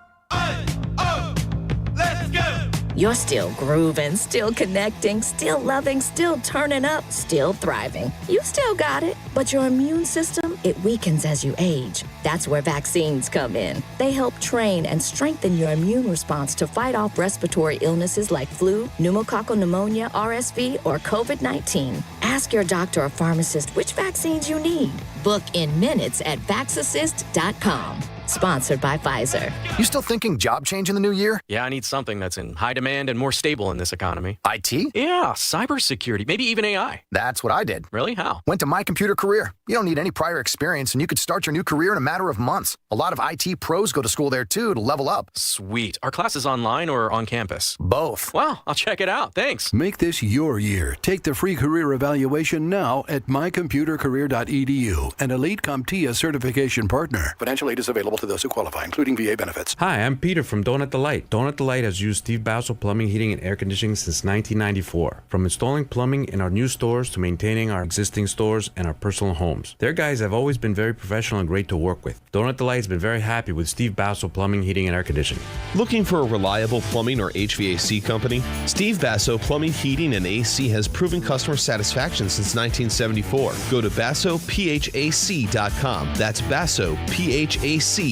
You're still grooving, still connecting, still loving, still turning up, still thriving. You still got it, but your immune system, it weakens as you age. That's where vaccines come in. They help train and strengthen your immune response to fight off respiratory illnesses like flu, pneumococcal pneumonia, RSV, or COVID-19. Ask your doctor or pharmacist which vaccines you need. Book in minutes at vaxassist.com. Sponsored by Pfizer. You still thinking job change in the new year? Yeah, I need something that's in high demand and more stable in this economy. IT? Yeah, cybersecurity, maybe even AI. That's what I did. Really? How? Went to My Computer Career. You don't need any prior experience, and you could start your new career in a matter of months. A lot of IT pros go to school there, too, to level up. Sweet. Are classes online or on campus? Both. Wow, I'll check it out. Thanks. Make this your year. Take the free career evaluation now at mycomputercareer.edu, an Elite CompTIA certification partner. Financial aid is available to those who qualify, including VA benefits. Hi, I'm Peter from Donut Delight. Donut Delight has used Steve Bassel Plumbing, Heating, and Air Conditioning since 1994. From installing plumbing in our new stores to maintaining our existing stores and our personal homes. Their guys have always been very professional and great to work with. Donut Delight has been very happy with Steve Bassel Plumbing, Heating, and Air Conditioning. Looking for a reliable plumbing or HVAC company? Steve Basso Plumbing, Heating, and AC has proven customer satisfaction since 1974. Go to BassoPHAC.com. That's BassoPHAC.com.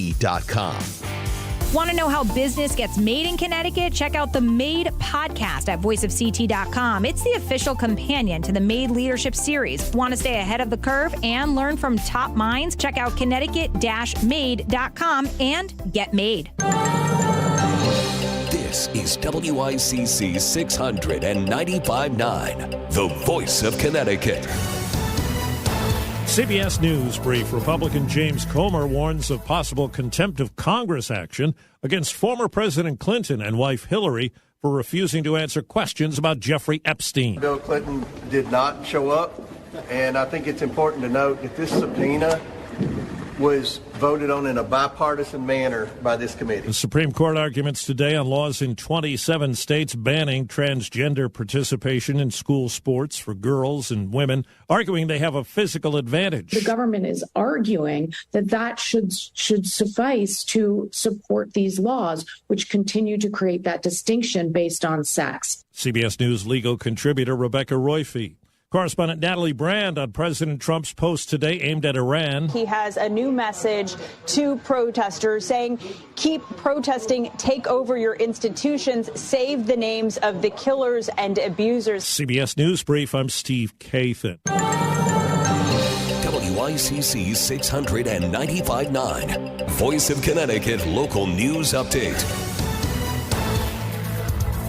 Want to know how business gets made in Connecticut? Check out the Made podcast at voiceofct.com. It's the official companion to the Made Leadership Series. Want to stay ahead of the curve and learn from top minds? Check out Connecticut-made.com and get made. This is WICC 695.9, the voice of Connecticut. CBS News brief. Republican James Comer warns of possible contempt of Congress action against former President Clinton and wife Hillary for refusing to answer questions about Jeffrey Epstein. Bill Clinton did not show up, and I think it's important to note that this subpoena was voted on in a bipartisan manner by this committee. The Supreme Court arguments today on laws in 27 states banning transgender participation in school sports for girls and women, arguing they have a physical advantage. The government is arguing that that should suffice to support these laws, which continue to create that distinction based on sex. CBS News legal contributor Rebecca Royfee. Correspondent Natalie Brand on President Trump's post today aimed at Iran. He has a new message to protesters saying, keep protesting, take over your institutions, save the names of the killers and abusers. CBS News Brief, I'm Steve Kathan. WICC 695.9, Voice of Connecticut Local News Update.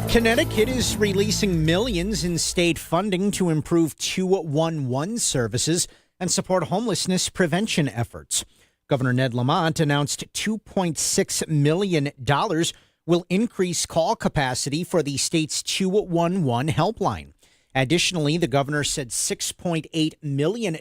Connecticut is releasing millions in state funding to improve 211 services and support homelessness prevention efforts. Governor Ned Lamont announced $2.6 million will increase call capacity for the state's 211 helpline. Additionally, the governor said $6.8 million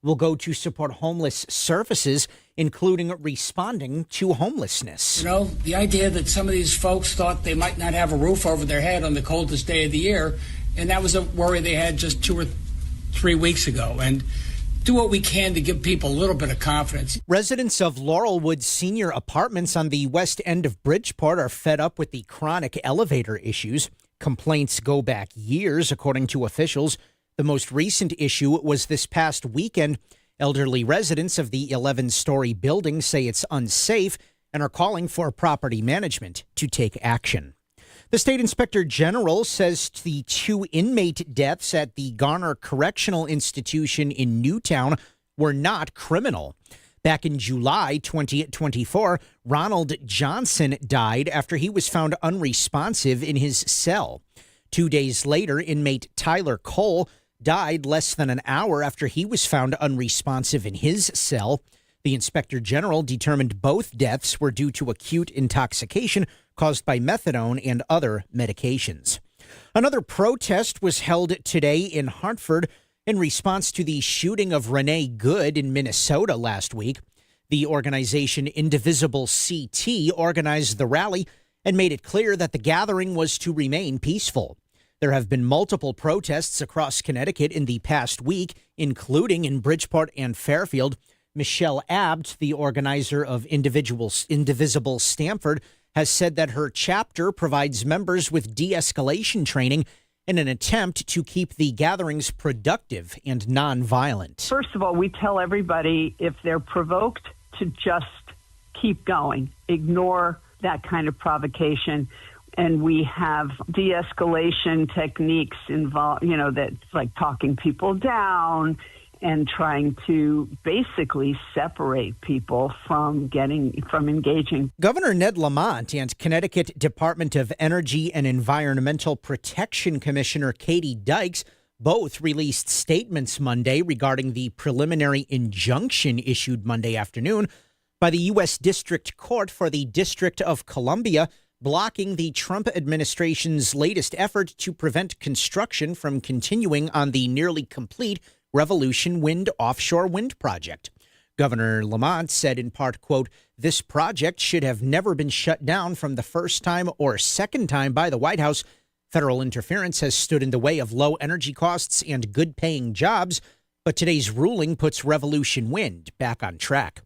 will go to support homeless services, including responding to homelessness. You know, the idea that some of these folks thought they might not have a roof over their head on the coldest day of the year, and that was a worry they had just 2 or 3 weeks ago. And do what we can to give people a little bit of confidence. Residents of Laurelwood Senior Apartments on the west end of Bridgeport are fed up with the chronic elevator issues. Complaints go back years, according to officials. The most recent issue was this past weekend. Elderly residents of the 11-story building say it's unsafe and are calling for property management to take action. The state inspector general says the 2 inmate deaths at the Garner Correctional Institution in Newtown were not criminal. Back in July 2024, Ronald Johnson died after he was found unresponsive in his cell. 2 days later, inmate Tyler Cole died less than an hour after he was found unresponsive in his cell. The inspector general determined both deaths were due to acute intoxication caused by methadone and other medications. Another protest was held today in Hartford in response to the shooting of Renee Good in Minnesota last week. The organization Indivisible CT organized the rally and made it clear that the gathering was to remain peaceful. There have been multiple protests across Connecticut in the past week, including in Bridgeport and Fairfield. Michelle Abt, the organizer of Indivisible Stamford, has said that her chapter provides members with de-escalation training in an attempt to keep the gatherings productive and nonviolent. First of all, we tell everybody if they're provoked to just keep going, ignore that kind of provocation. And we have de-escalation techniques involved, that's like talking people down and trying to basically separate people from engaging. Governor Ned Lamont and Connecticut Department of Energy and Environmental Protection Commissioner Katie Dykes both released statements Monday regarding the preliminary injunction issued Monday afternoon by the U.S. District Court for the District of Columbia, blocking the Trump administration's latest effort to prevent construction from continuing on the nearly complete Revolution Wind offshore wind project. Governor Lamont said in part, quote, "This project should have never been shut down from the first time or second time by the White House. Federal interference has stood in the way of low energy costs and good-paying jobs, but today's ruling puts Revolution Wind back on track."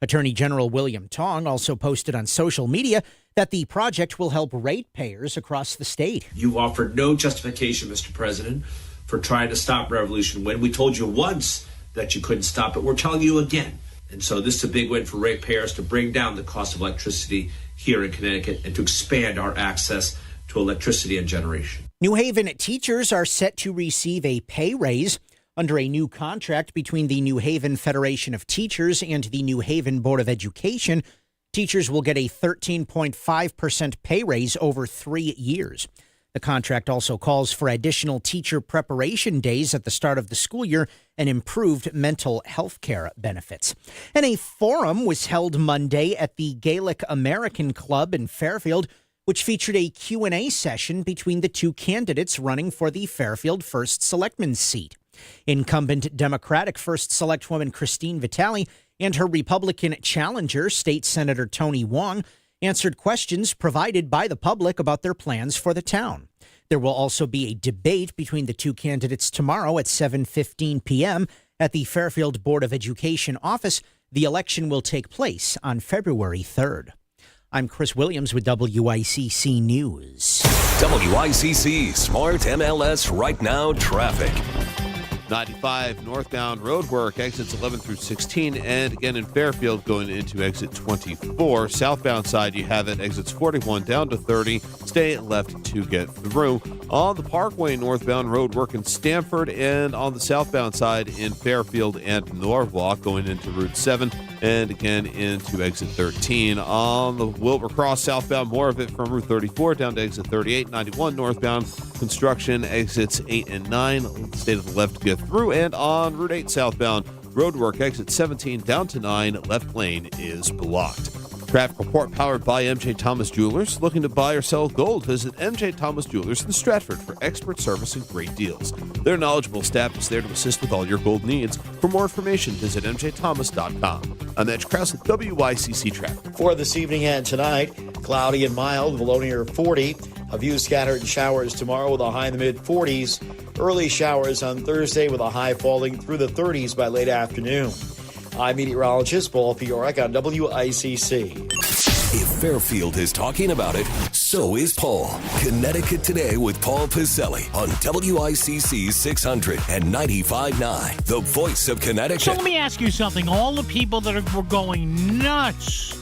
Attorney General William Tong also posted on social media that the project will help ratepayers across the state. You offered no justification, Mr. President, for trying to stop Revolution Wind. We told you once that you couldn't stop it. We're telling you again. And so this is a big win for ratepayers to bring down the cost of electricity here in Connecticut and to expand our access to electricity and generation. New Haven teachers are set to receive a pay raise. Under a new contract between the New Haven Federation of Teachers and the New Haven Board of Education, teachers will get a 13.5% pay raise over 3 years. The contract also calls for additional teacher preparation days at the start of the school year and improved mental health care benefits. And a forum was held Monday at the Gaelic American Club in Fairfield, which featured a Q&A session between the two candidates running for the Fairfield 1st Selectman's seat. Incumbent Democratic 1st Selectwoman Christine Vitale and her Republican challenger, State Senator Tony Wong, answered questions provided by the public about their plans for the town. There will also be a debate between the two candidates tomorrow at 7:15 p.m. at the Fairfield Board of Education office. The election will take place on February 3rd. I'm Chris Williams with WICC News. WICC Smart MLS Right Now Traffic. 95 northbound roadwork, exits 11 through 16, and again in Fairfield going into exit 24. Southbound side, you have it, exits 41 down to 30. Stay left to get through. On the Parkway northbound roadwork in Stamford, and on the southbound side in Fairfield and Norwalk going into Route 7, and again into exit 13. On the Wilbur Cross southbound, more of it from Route 34 down to exit 38. 91 northbound, construction, exits 8 and 9. Stay to the left to get through. And on Route 8 southbound, roadwork, exit 17 down to 9. Left lane is blocked. Traffic report powered by MJ Thomas Jewelers. Looking to buy or sell gold? Visit MJ Thomas Jewelers in Stratford for expert service and great deals. Their knowledgeable staff is there to assist with all your gold needs. For more information, visit mjthomas.com. I'm Edge Krause with WICC Traffic. For this evening and tonight, cloudy and mild, below near 40. A few scattered showers tomorrow with a high in the mid-40s. Early showers on Thursday with a high falling through the 30s by late afternoon. I'm meteorologist Paul Fiorek on WICC. If Fairfield is talking about it, so is Paul. Connecticut Today with Paul Piselli on WICC 600 and 95.9, the voice of Connecticut. So let me ask you something. All the people that were going nuts,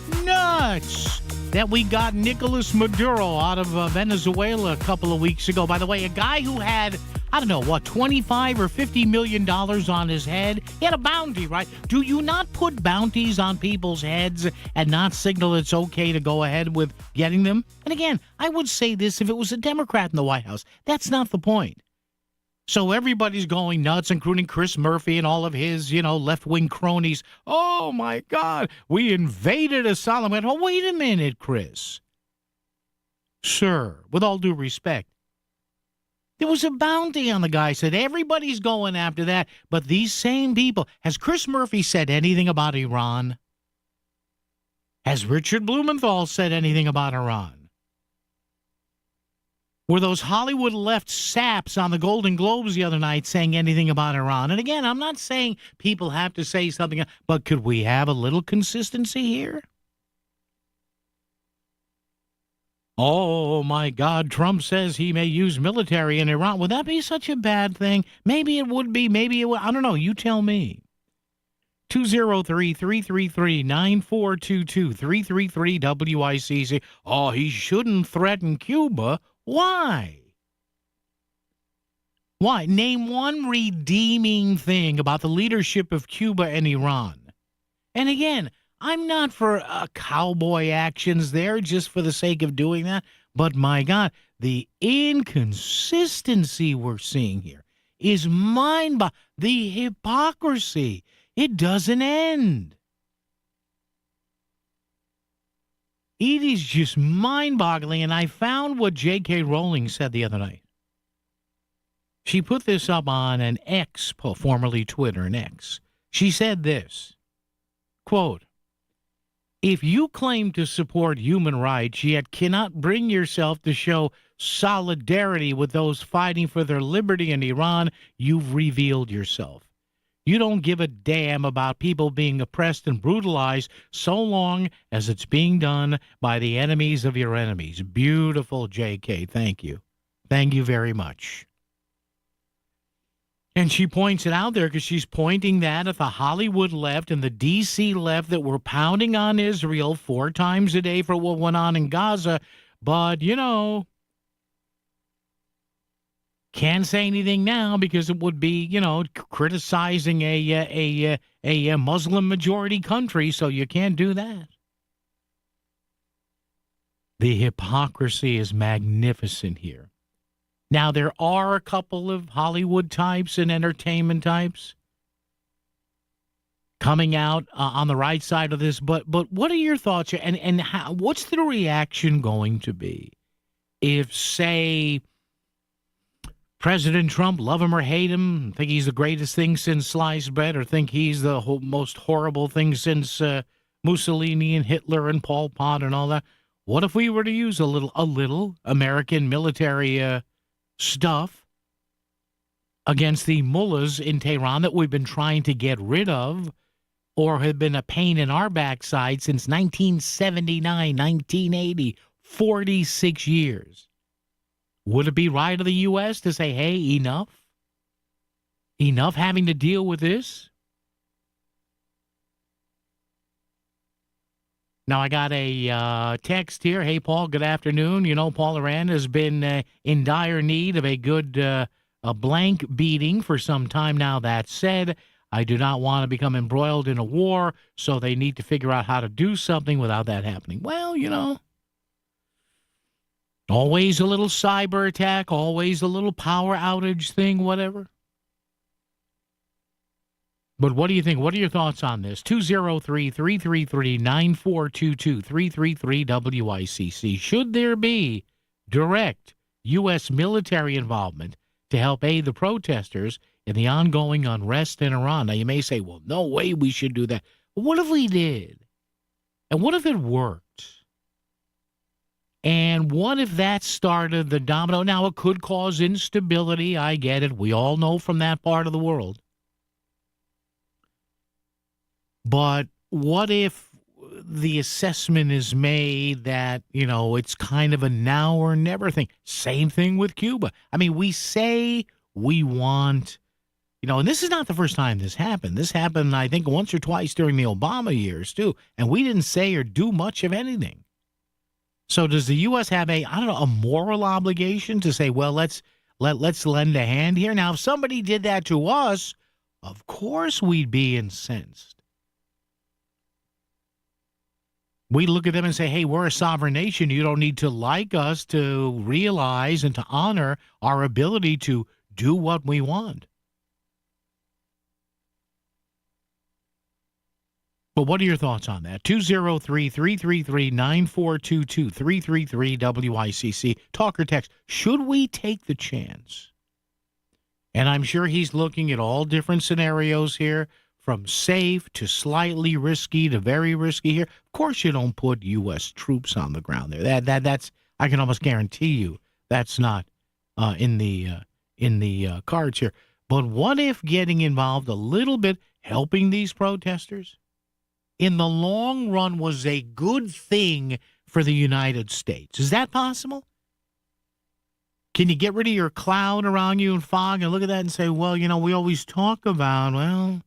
that we got Nicolas Maduro out of Venezuela a couple of weeks ago. By the way, a guy who had, I don't know, what, $25 or $50 million on his head? He had a bounty, right? Do you not put bounties on people's heads and not signal it's okay to go ahead with getting them? And again, I would say this if it was a Democrat in the White House. That's not the point. So everybody's going nuts, including Chris Murphy and all of his, left-wing cronies. Oh, my God, we invaded asylum. Oh, wait a minute, Chris. Sir, with all due respect, there was a bounty on the guy. Said everybody's going after that. But these same people, has Chris Murphy said anything about Iran? Has Richard Blumenthal said anything about Iran? Were those Hollywood left saps on the Golden Globes the other night saying anything about Iran? And again, I'm not saying people have to say something, but could we have a little consistency here? Oh, my God, Trump says he may use military in Iran. Would that be such a bad thing? Maybe it would be. Maybe it would. I don't know. You tell me. 203-333-9422, 333-WICC. Oh, he shouldn't threaten Cuba. Why? Why? Name one redeeming thing about the leadership of Cuba and Iran. And again, I'm not for cowboy actions there just for the sake of doing that. But my God, the inconsistency we're seeing here is mind-boggling. The hypocrisy, it doesn't end. It is just mind-boggling, and I found what J.K. Rowling said the other night. She put this up on an X, formerly Twitter, an X. She said this, quote, "If you claim to support human rights, yet cannot bring yourself to show solidarity with those fighting for their liberty in Iran, you've revealed yourself. You don't give a damn about people being oppressed and brutalized so long as it's being done by the enemies of your enemies." Beautiful, J.K. Thank you. Thank you very much. And she points it out there because she's pointing that at the Hollywood left and the D.C. left that were pounding on Israel 4 times a day for what went on in Gaza. But, can't say anything now because it would be, criticizing a Muslim majority country, so you can't do that. The hypocrisy is magnificent here. Now, there are a couple of Hollywood types and entertainment types coming out on the right side of this, but what are your thoughts here? And what's the reaction going to be if, say, President Trump, love him or hate him, think he's the greatest thing since sliced bread, or think he's the most horrible thing since Mussolini and Hitler and Pol Pot and all that? What if we were to use a little American military stuff against the mullahs in Tehran that we've been trying to get rid of or have been a pain in our backside since 1979, 1980, 46 years? Would it be right of the U.S. to say, hey, enough? Enough having to deal with this? Now, I got a text here. Hey, Paul, good afternoon. Paul Iran has been in dire need of a good a blank beating for some time now. That said, I do not want to become embroiled in a war, so they need to figure out how to do something without that happening. Well, always a little cyber attack, always a little power outage thing, whatever. But what do you think? What are your thoughts on this? 203-333-9422, 333-WICC. Should there be direct U.S. military involvement to help aid the protesters in the ongoing unrest in Iran? Now, you may say, well, no way we should do that. But what if we did? And what if it worked? And what if that started the domino? Now, it could cause instability. I get it. We all know from that part of the world. But what if the assessment is made that, it's kind of a now or never thing? Same thing with Cuba. I mean, we say we want, and this is not the first time this happened. This happened, I think, once or twice during the Obama years, too. And we didn't say or do much of anything. So does the U.S. have a moral obligation to say, well, let's lend a hand here? Now, if somebody did that to us, of course we'd be incensed. We look at them and say, hey, we're a sovereign nation. You don't need to like us to realize and to honor our ability to do what we want. But what are your thoughts on that? 203-333-9422, 333-WICC. Talk or text. Should we take the chance? And I'm sure he's looking at all different scenarios here, from safe to slightly risky to very risky here. Of course you don't put U.S. troops on the ground there. That's I can almost guarantee you that's not in the cards here. But what if getting involved a little bit, helping these protesters, in the long run was a good thing for the United States? Is that possible? Can you get rid of your cloud around you and fog and look at that and say, well, we always talk about, well,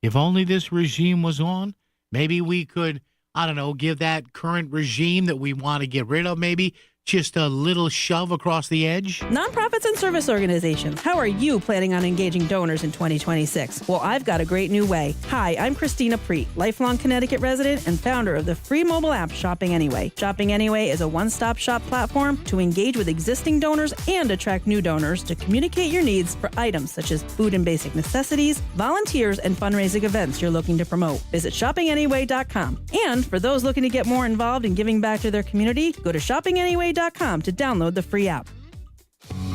if only this regime was on, maybe we could, I don't know, give that current regime that we want to get rid of maybe just a little shove across the edge? Nonprofits and service organizations, how are you planning on engaging donors in 2026? Well, I've got a great new way. Hi, I'm Christina Preet, lifelong Connecticut resident and founder of the free mobile app Shopping Anyway. Shopping Anyway is a one-stop shop platform to engage with existing donors and attract new donors to communicate your needs for items such as food and basic necessities, volunteers, and fundraising events you're looking to promote. Visit shoppinganyway.com. And for those looking to get more involved in giving back to their community, go to shoppinganyway.com to download the free app.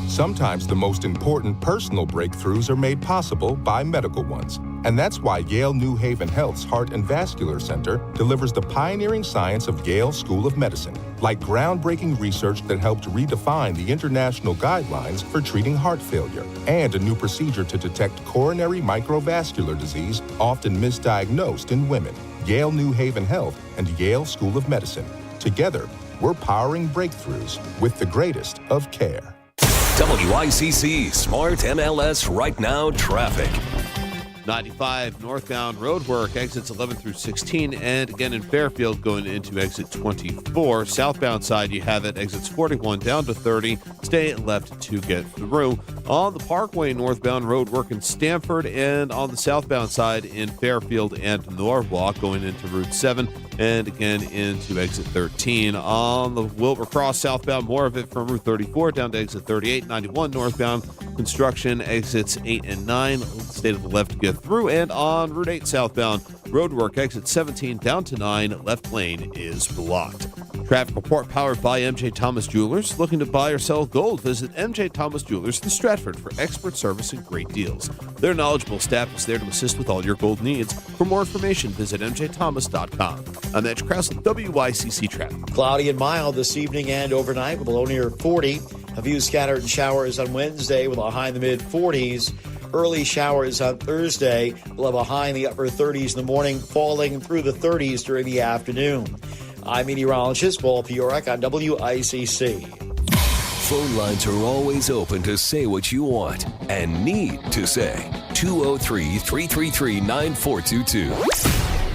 Sometimes the most important personal breakthroughs are made possible by medical ones. And that's why Yale New Haven Health's Heart and Vascular Center delivers the pioneering science of Yale School of Medicine, like groundbreaking research that helped redefine the international guidelines for treating heart failure, and a new procedure to detect coronary microvascular disease, often misdiagnosed in women. Yale New Haven Health and Yale School of Medicine. Together, we're powering breakthroughs with the greatest of care. WICC Smart MLS Right Now Traffic. 95 northbound roadwork, exits 11 through 16, and again in Fairfield going into exit 24. Southbound side, you have it, exits 41 down to 30. Stay left to get through. On the Parkway, northbound roadwork in Stamford, and on the southbound side in Fairfield and Norwalk going into Route 7, and again into exit 13. On the Wilbur Cross southbound, more of it from Route 34 down to exit 38. 91 northbound, construction, exits 8 and 9. Stay to the left to get through. And on Route 8 southbound, roadwork, exit 17 down to 9. Left lane is blocked. Traffic report powered by MJ Thomas Jewelers. Looking to buy or sell gold? Visit MJ Thomas Jewelers in Stratford for expert service and great deals. Their knowledgeable staff is there to assist with all your gold needs. For more information, visit mjthomas.com. I'm Edge Krause with WICC Traffic. Cloudy and mild this evening and overnight with a low near 40. A few scattered showers on Wednesday with a high in the mid-40s. Early showers on Thursday. We'll have a high in the upper 30s in the morning, falling through the 30s during the afternoon. I'm meteorologist Paul Piorek on WICC. Phone lines are always open to say what you want and need to say. 203-333-9422.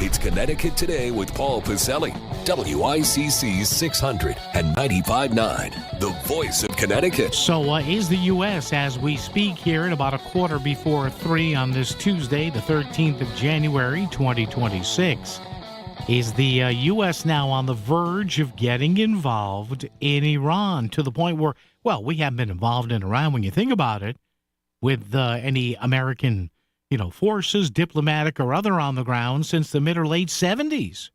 It's Connecticut Today with Paul Pacelli. WICC 600 and 95.9, the voice of Connecticut. So is the U.S., as we speak here at about 3:15 on this Tuesday, the 13th of January, 2026, is the U.S. now on the verge of getting involved in Iran to the point where, well, we haven't been involved in Iran when you think about it, with any American, forces, diplomatic or other, on the ground since the mid or late 70s.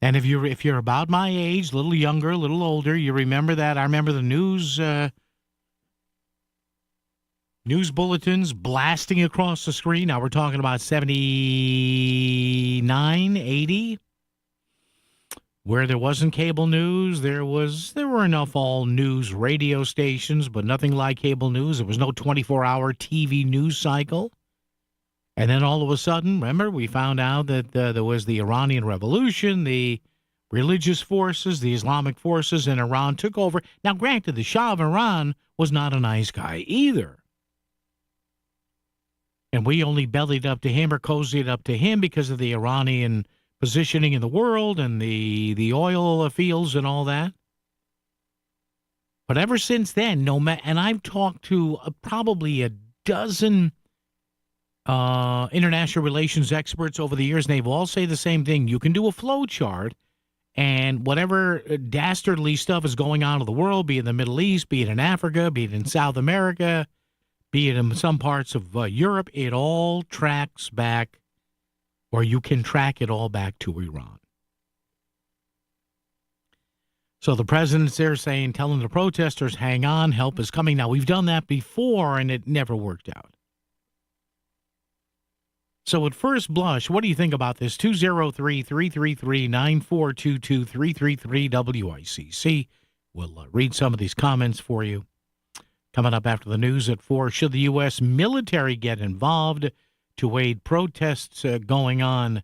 And if you're about my age, a little younger, a little older, you remember that. I remember the news bulletins blasting across the screen. Now we're talking about 79, 80, where there wasn't cable news. There were enough all news radio stations, but nothing like cable news. There was no 24-hour TV news cycle. And then all of a sudden, remember, we found out that there was the Iranian Revolution, the religious forces, the Islamic forces in Iran took over. Now, granted, the Shah of Iran was not a nice guy either. And we only bellied up to him or cozied up to him because of the Iranian positioning in the world and the oil fields and all that. But ever since then, and I've talked to probably a dozen international relations experts over the years, and they've all say the same thing. You can do a flow chart, And whatever dastardly stuff is going on in the world, be it in the Middle East, be it in Africa, be it in South America, be it in some parts of Europe, it all tracks back, or you can track it all back to Iran. So the president's there saying, telling the protesters, hang on, help is coming. Now, we've done that before, and it never worked out. So at first blush, what do you think about this? 203-333-9422, 333-WICC. We'll read some of these comments for you. Coming up after the news at 4, should the U.S. military get involved to aid protests going on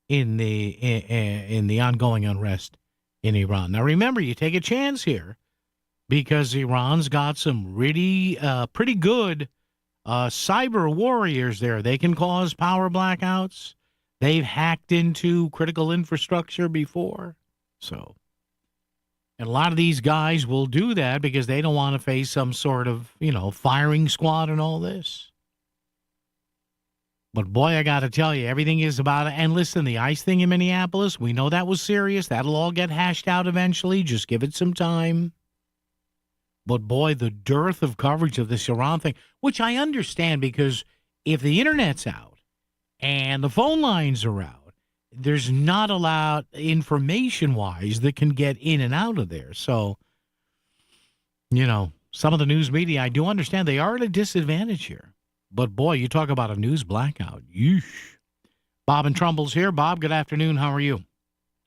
in the ongoing unrest in Iran? Now, remember, you take a chance here because Iran's got some really pretty good cyber warriors there. They can cause power blackouts. They've hacked into critical infrastructure before. So, and a lot of these guys will do that because they don't want to face some sort of, firing squad and all this. But boy, I got to tell you, everything is about it. And listen, the ICE thing in Minneapolis, we know that was serious. That'll all get hashed out eventually. Just give it some time. But boy, the dearth of coverage of this Iran thing, which I understand because if the internet's out and the phone lines are out, there's not a lot information-wise that can get in and out of there. So, some of the news media, I do understand they are at a disadvantage here. But boy, you talk about a news blackout. Yeesh. Bob and Trumbull's here. Bob, good afternoon. How are you?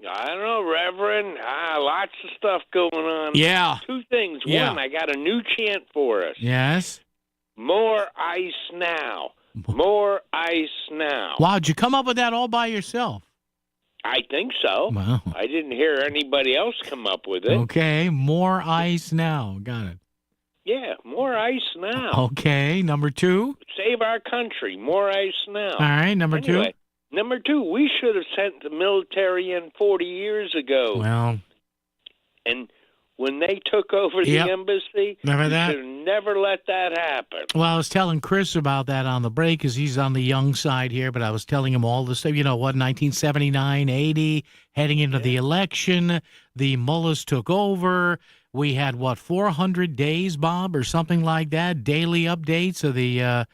I don't know, Reverend. Lots of stuff going on. Yeah. Two things. Yeah. One, I got a new chant for us. Yes? More ice now. More ice now. Wow, did you come up with that all by yourself? I think so. Wow. I didn't hear anybody else come up with it. Okay, more ice now. Got it. Yeah, more ice now. Okay, number 2. Save our country. More ice now. All right, number 2. Number 2, we should have sent the military in 40 years ago. Well. And when they took over the embassy, Remember we that? should have never let that happen. Well, I was telling Chris about that on the break because he's on the young side here, but I was telling him all the stuff, 1979, 80, heading into the election, the mullahs took over. We had, 400 days, Bob, or something like that, daily updates of the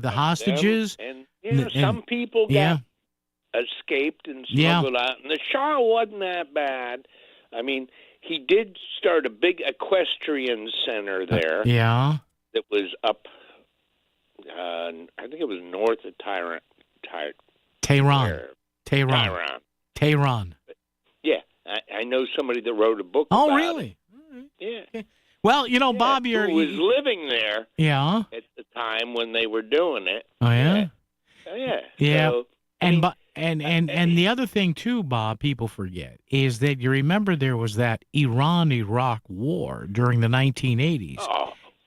hostages. And some people got escaped and smuggled out. And the Shah wasn't that bad. I mean, he did start a big equestrian center there. That was up, I think it was north of Tehran. Yeah, I know somebody that wrote a book about really? it. Yeah. Okay. Well, Bob, who was living there at the time when they were doing it. Oh, yeah? Yeah. So, and the other thing, too, Bob, people forget, is that you remember there was that Iran-Iraq war during the 1980s.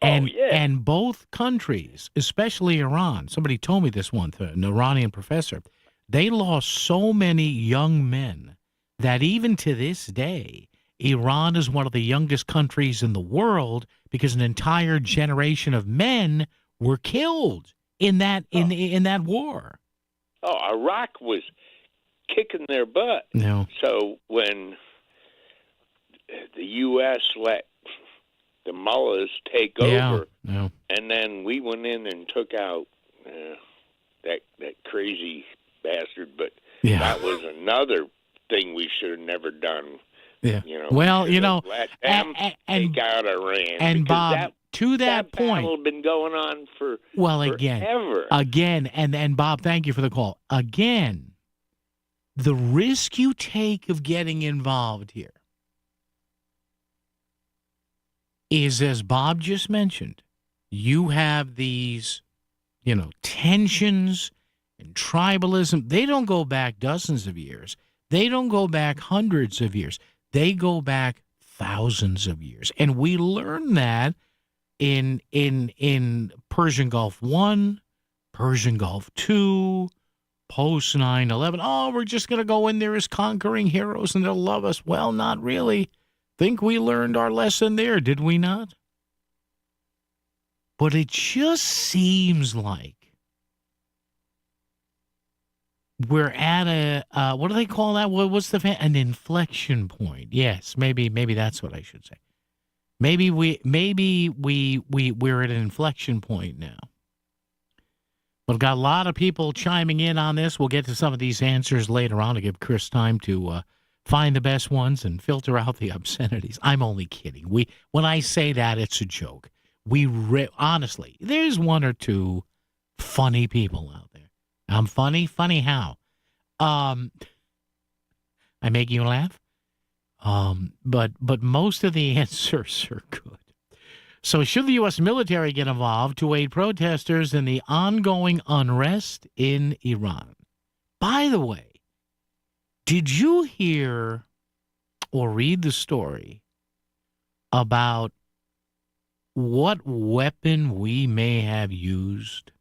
And both countries, especially Iran, somebody told me this once, an Iranian professor, they lost so many young men that even to this day, Iran is one of the youngest countries in the world because an entire generation of men were killed in that in that war. Oh, Iraq was kicking their butt. No. So when the U.S. let the mullahs take over, and then we went in and took out that crazy bastard, but that was another thing we should have never done. Yeah. Well, let them take out Iran. And Bob, to that point, battle had been going on for forever. Again, and Bob, thank you for the call. Again, the risk you take of getting involved here is, as Bob just mentioned, you have these, tensions and tribalism. They don't go back dozens of years. They don't go back hundreds of years. They go back thousands of years. And we learn that in Persian Gulf I, Persian Gulf II, post 9/11. Oh, we're just going to go in there as conquering heroes and they'll love us. Well, not really. Think we learned our lesson there, did we not? But it just seems like we're at a what do they call that? What's an inflection point? Yes, maybe that's what I should say. Maybe we're at an inflection point now. We've got a lot of people chiming in on this. We'll get to some of these answers later on to give Chris time to find the best ones and filter out the obscenities. I'm only kidding. When I say that, it's a joke. Honestly, there's one or two funny people out there. I'm funny? Funny how? I make you laugh? But most of the answers are good. So should the U.S. military get involved to aid protesters in the ongoing unrest in Iran? By the way, did you hear or read the story about what weapon we may have used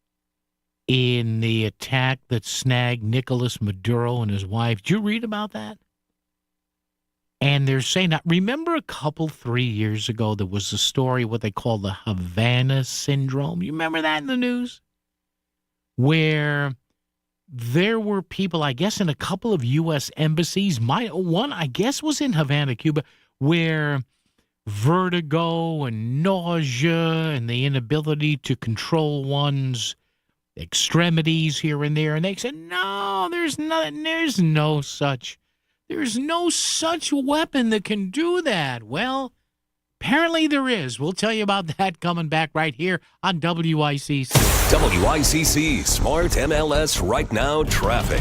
in the attack that snagged Nicolas Maduro and his wife? Did you read about that? And they're saying that, remember 3 years ago, there was a story, what they call the Havana syndrome. You remember that in the news? Where there were people, I guess, in a couple of U.S. embassies. One, I guess, was in Havana, Cuba, where vertigo and nausea and the inability to control one's extremities here and there. And they said, no, there's no such weapon that can do that. Well, apparently there is. We'll tell you about that coming back right here on WICC. WICC Smart MLS Right Now Traffic.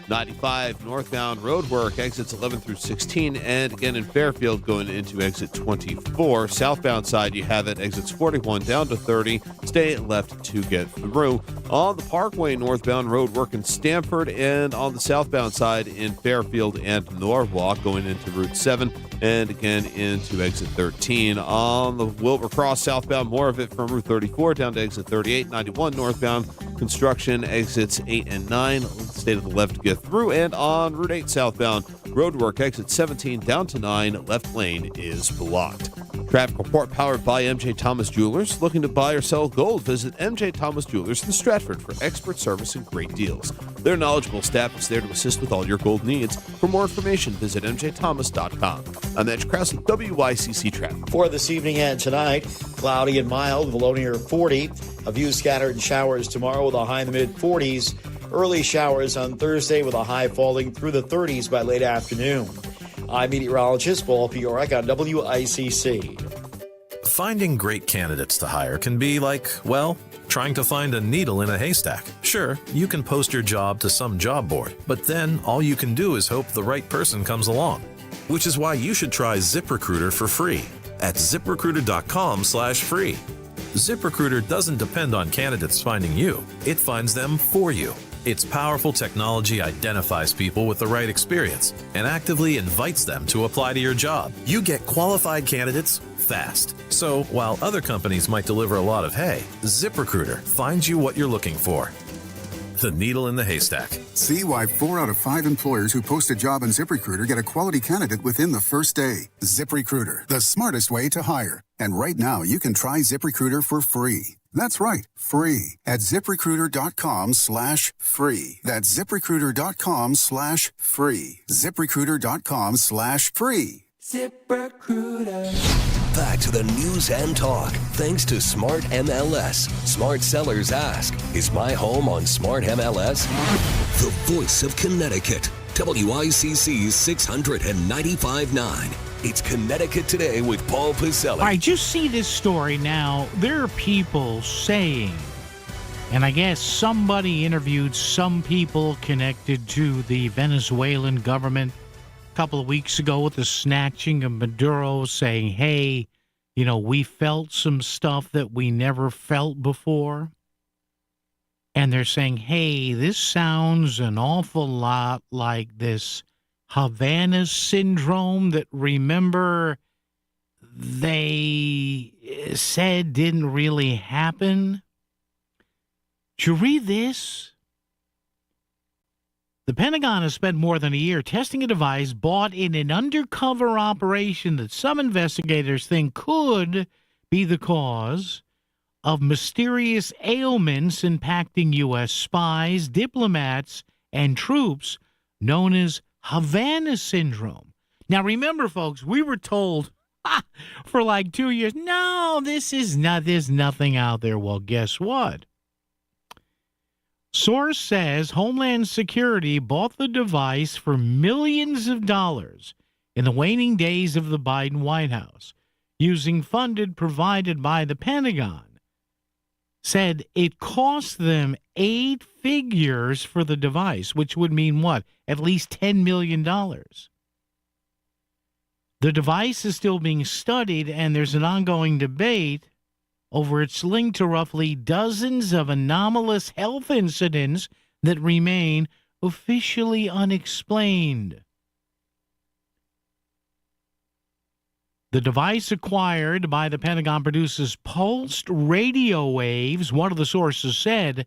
95 northbound roadwork, exits 11 through 16, and again in Fairfield going into exit 24. Southbound side, you have it, exits 41 down to 30. Stay left to get through. On the Parkway, northbound roadwork in Stamford, and on the southbound side in Fairfield and Norwalk going into Route 7, and again into exit 13. On the Wilbur Cross southbound, more of it from Route 34 down to exit 38. 91 northbound, construction, exits 8 and 9. Stay to the left to get through. And on Route 8 southbound, roadwork, exit 17 down to 9. Left lane is blocked. Traffic report powered by MJ Thomas Jewelers. Looking to buy or sell gold? Visit MJ Thomas Jewelers in Stratford for expert service and great deals. Their knowledgeable staff is there to assist with all your gold needs. For more information, visit mjthomas.com. I'm Edge Krause with WICC Traffic. For this evening and tonight, cloudy and mild, below near 40. A few scattered showers tomorrow with a high in the mid-40s. Early showers on Thursday with a high falling through the 30s by late afternoon. I'm meteorologist Paul Fiorek on WICC. Finding great candidates to hire can be like, well, trying to find a needle in a haystack. Sure, you can post your job to some job board, but then all you can do is hope the right person comes along. Which is why you should try ZipRecruiter for free at ZipRecruiter.com/free. ZipRecruiter doesn't depend on candidates finding you. It finds them for you. Its powerful technology identifies people with the right experience and actively invites them to apply to your job. You get qualified candidates fast. So while other companies might deliver a lot of hay, ZipRecruiter finds you what you're looking for. The needle in the haystack. See why 4 out of 5 employers who post a job on ZipRecruiter get a quality candidate within the first day. ZipRecruiter, the smartest way to hire. And right now, you can try ZipRecruiter for free. That's right, free at ZipRecruiter.com/free. That's ZipRecruiter.com/free. ZipRecruiter.com/free. ZipRecruiter. Back to the news and talk. Thanks to Smart MLS. Smart sellers ask, is my home on Smart MLS? The voice of Connecticut. WICC 695.9. It's Connecticut Today with Paul Piselli. All right, you see this story now. There are people saying, and I guess somebody interviewed some people connected to the Venezuelan government a couple of weeks ago with the snatching of Maduro, saying, hey, we felt some stuff that we never felt before. And they're saying, hey, this sounds an awful lot like this Havana syndrome that, remember, they said didn't really happen. Did you read this? The Pentagon has spent more than a year testing a device bought in an undercover operation that some investigators think could be the cause of mysterious ailments impacting U.S. spies, diplomats, and troops, known as Havana syndrome. Now, remember, folks, we were told for like 2 years, no, there's nothing out there. Well, guess what? Source says Homeland Security bought the device for millions of dollars in the waning days of the Biden White House, using provided by the Pentagon. Said it cost them 8 figures for the device, which would mean what? At least $10 million. The device is still being studied, and there's an ongoing debate over its link to roughly dozens of anomalous health incidents that remain officially unexplained. The device acquired by the Pentagon produces pulsed radio waves. One of the sources said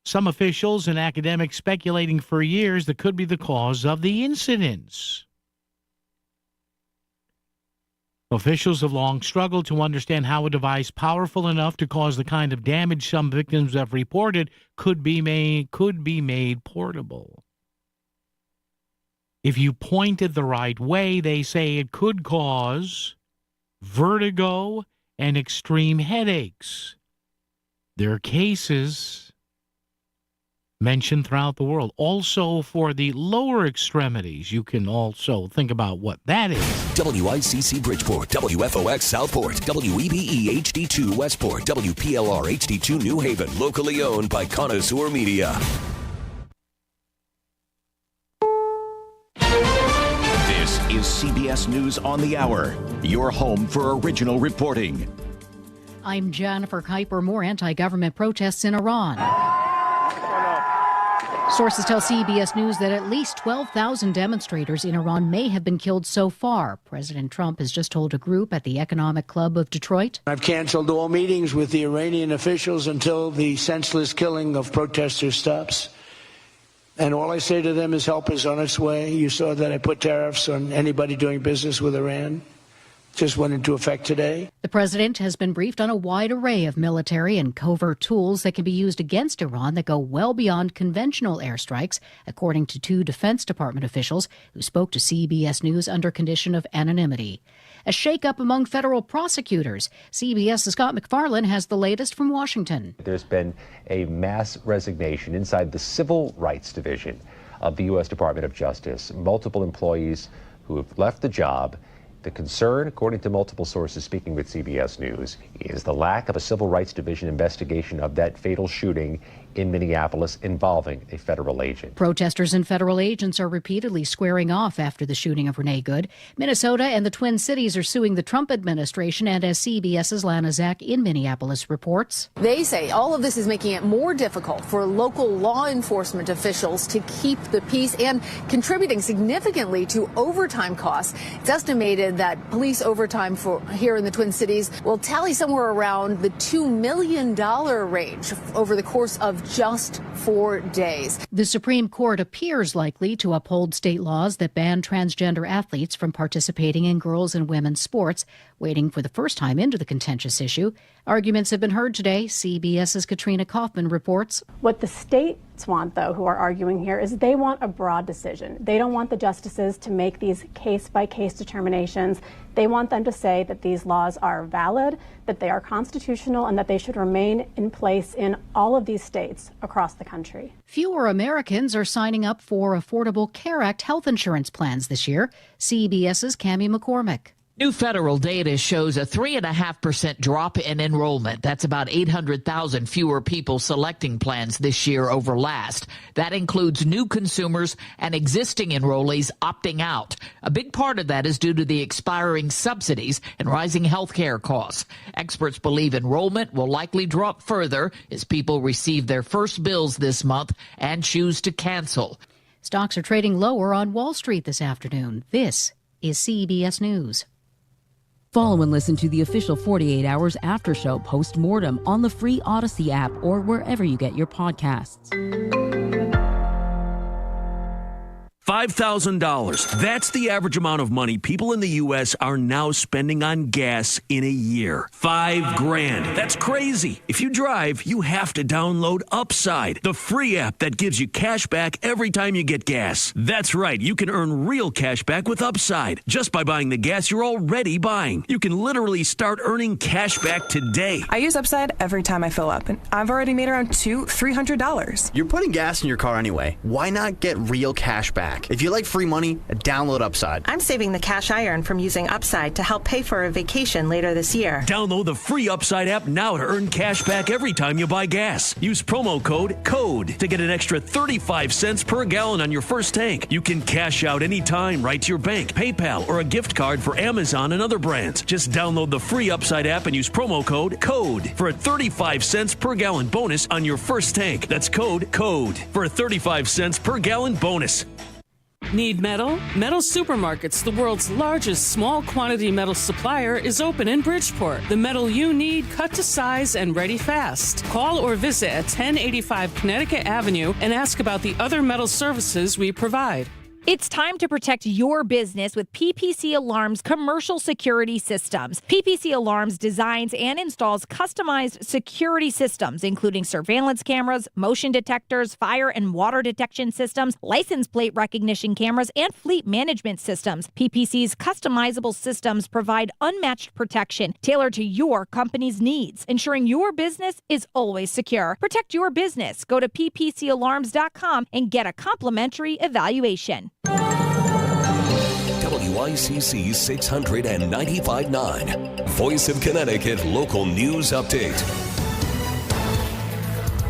some officials and academics speculating for years that could be the cause of the incidents. Officials have long struggled to understand how a device powerful enough to cause the kind of damage some victims have reported could be made portable. If you point it the right way, they say it could cause vertigo and extreme headaches. There are cases mentioned throughout the world. Also, for the lower extremities, you can also think about what that is. WICC Bridgeport, WFOX Southport, WEBE HD2 Westport, WPLR HD2 New Haven, locally owned by Connoisseur Media. This is CBS News on the Hour, your home for original reporting. I'm Jennifer Kuiper. More anti-government protests in Iran. Sources tell CBS News that at least 12,000 demonstrators in Iran may have been killed so far. President Trump has just told a group at the Economic Club of Detroit. I've canceled all meetings with the Iranian officials until the senseless killing of protesters stops. And all I say to them is help is on its way. You saw that I put tariffs on anybody doing business with Iran. Just went into effect today. The president has been briefed on a wide array of military and covert tools that can be used against Iran that go well beyond conventional airstrikes, according to 2 Defense Department officials who spoke to CBS News under condition of anonymity. A shakeup among federal prosecutors. CBS's Scott McFarlane has the latest from Washington. There's been a mass resignation inside the Civil Rights Division of the U.S. Department of Justice. Multiple employees who have left the job. The concern, according to multiple sources speaking with CBS News, is the lack of a Civil Rights Division investigation of that fatal shooting in Minneapolis involving a federal agent. Protesters and federal agents are repeatedly squaring off after the shooting of Renee Good. Minnesota and the Twin Cities are suing the Trump administration, and as CBS's Lana Zach in Minneapolis reports. They say all of this is making it more difficult for local law enforcement officials to keep the peace and contributing significantly to overtime costs. It's estimated that police overtime for here in the Twin Cities will tally somewhere around the $2 million range over the course of just 4 days. The Supreme Court appears likely to uphold state laws that ban transgender athletes from participating in girls' and women's sports, wading for the first time into the contentious issue. Arguments have been heard today. CBS's Katrina Kaufman reports. What the states want, though, who are arguing here, is they want a broad decision. They don't want the justices to make these case-by-case determinations. They want them to say that these laws are valid, that they are constitutional, and that they should remain in place in all of these states across the country. Fewer Americans are signing up for Affordable Care Act health insurance plans this year. CBS's Cammie McCormick. New federal data shows a 3.5% drop in enrollment. That's about 800,000 fewer people selecting plans this year over last. That includes new consumers and existing enrollees opting out. A big part of that is due to the expiring subsidies and rising health care costs. Experts believe enrollment will likely drop further as people receive their first bills this month and choose to cancel. Stocks are trading lower on Wall Street this afternoon. This is CBS News. Follow and listen to the official 48 Hours After Show post-mortem on the free Odyssey app or wherever you get your podcasts. $5,000. That's the average amount of money people in the U.S. are now spending on gas in a year. $5,000. That's crazy. If you drive, you have to download Upside, the free app that gives you cash back every time you get gas. That's right. You can earn real cash back with Upside just by buying the gas you're already buying. You can literally start earning cash back today. I use Upside every time I fill up, and I've already made around $300. You're putting gas in your car anyway. Why not get real cash back? If you like free money, download Upside. I'm saving the cash I earn from using Upside to help pay for a vacation later this year. Download the free Upside app now to earn cash back every time you buy gas. Use promo code CODE to get an extra 35 cents per gallon on your first tank. You can cash out anytime right to your bank, PayPal, or a gift card for Amazon and other brands. Just download the free Upside app and use promo code CODE for a 35 cents per gallon bonus on your first tank. That's code CODE for a 35 cents per gallon bonus. Need metal? Metal Supermarkets, the world's largest small quantity metal supplier, is open in Bridgeport. The metal you need, cut to size and ready fast. Call or visit at 1085 Connecticut Avenue and ask about the other metal services we provide. It's time to protect your business with PPC Alarms Commercial Security Systems. PPC Alarms designs and installs customized security systems, including surveillance cameras, motion detectors, fire and water detection systems, license plate recognition cameras, and fleet management systems. PPC's customizable systems provide unmatched protection tailored to your company's needs, ensuring your business is always secure. Protect your business. Go to ppcalarms.com and get a complimentary evaluation. WICC 695.9, Voice of Connecticut Local News Update.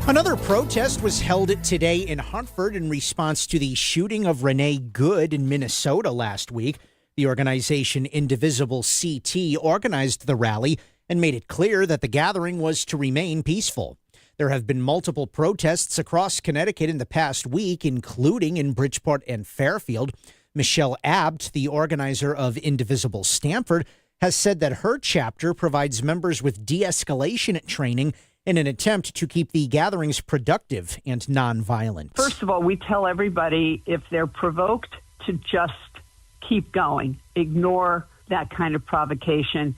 Another protest was held today in Hartford in response to the shooting of Renee Good in Minnesota last week. The organization Indivisible CT organized the rally and made it clear that the gathering was to remain peaceful. There have been multiple protests across Connecticut in the past week, including in Bridgeport and Fairfield. Michelle Abt, the organizer of Indivisible Stamford, has said that her chapter provides members with de-escalation training in an attempt to keep the gatherings productive and nonviolent. First of all, we tell everybody if they're provoked to just keep going, ignore that kind of provocation.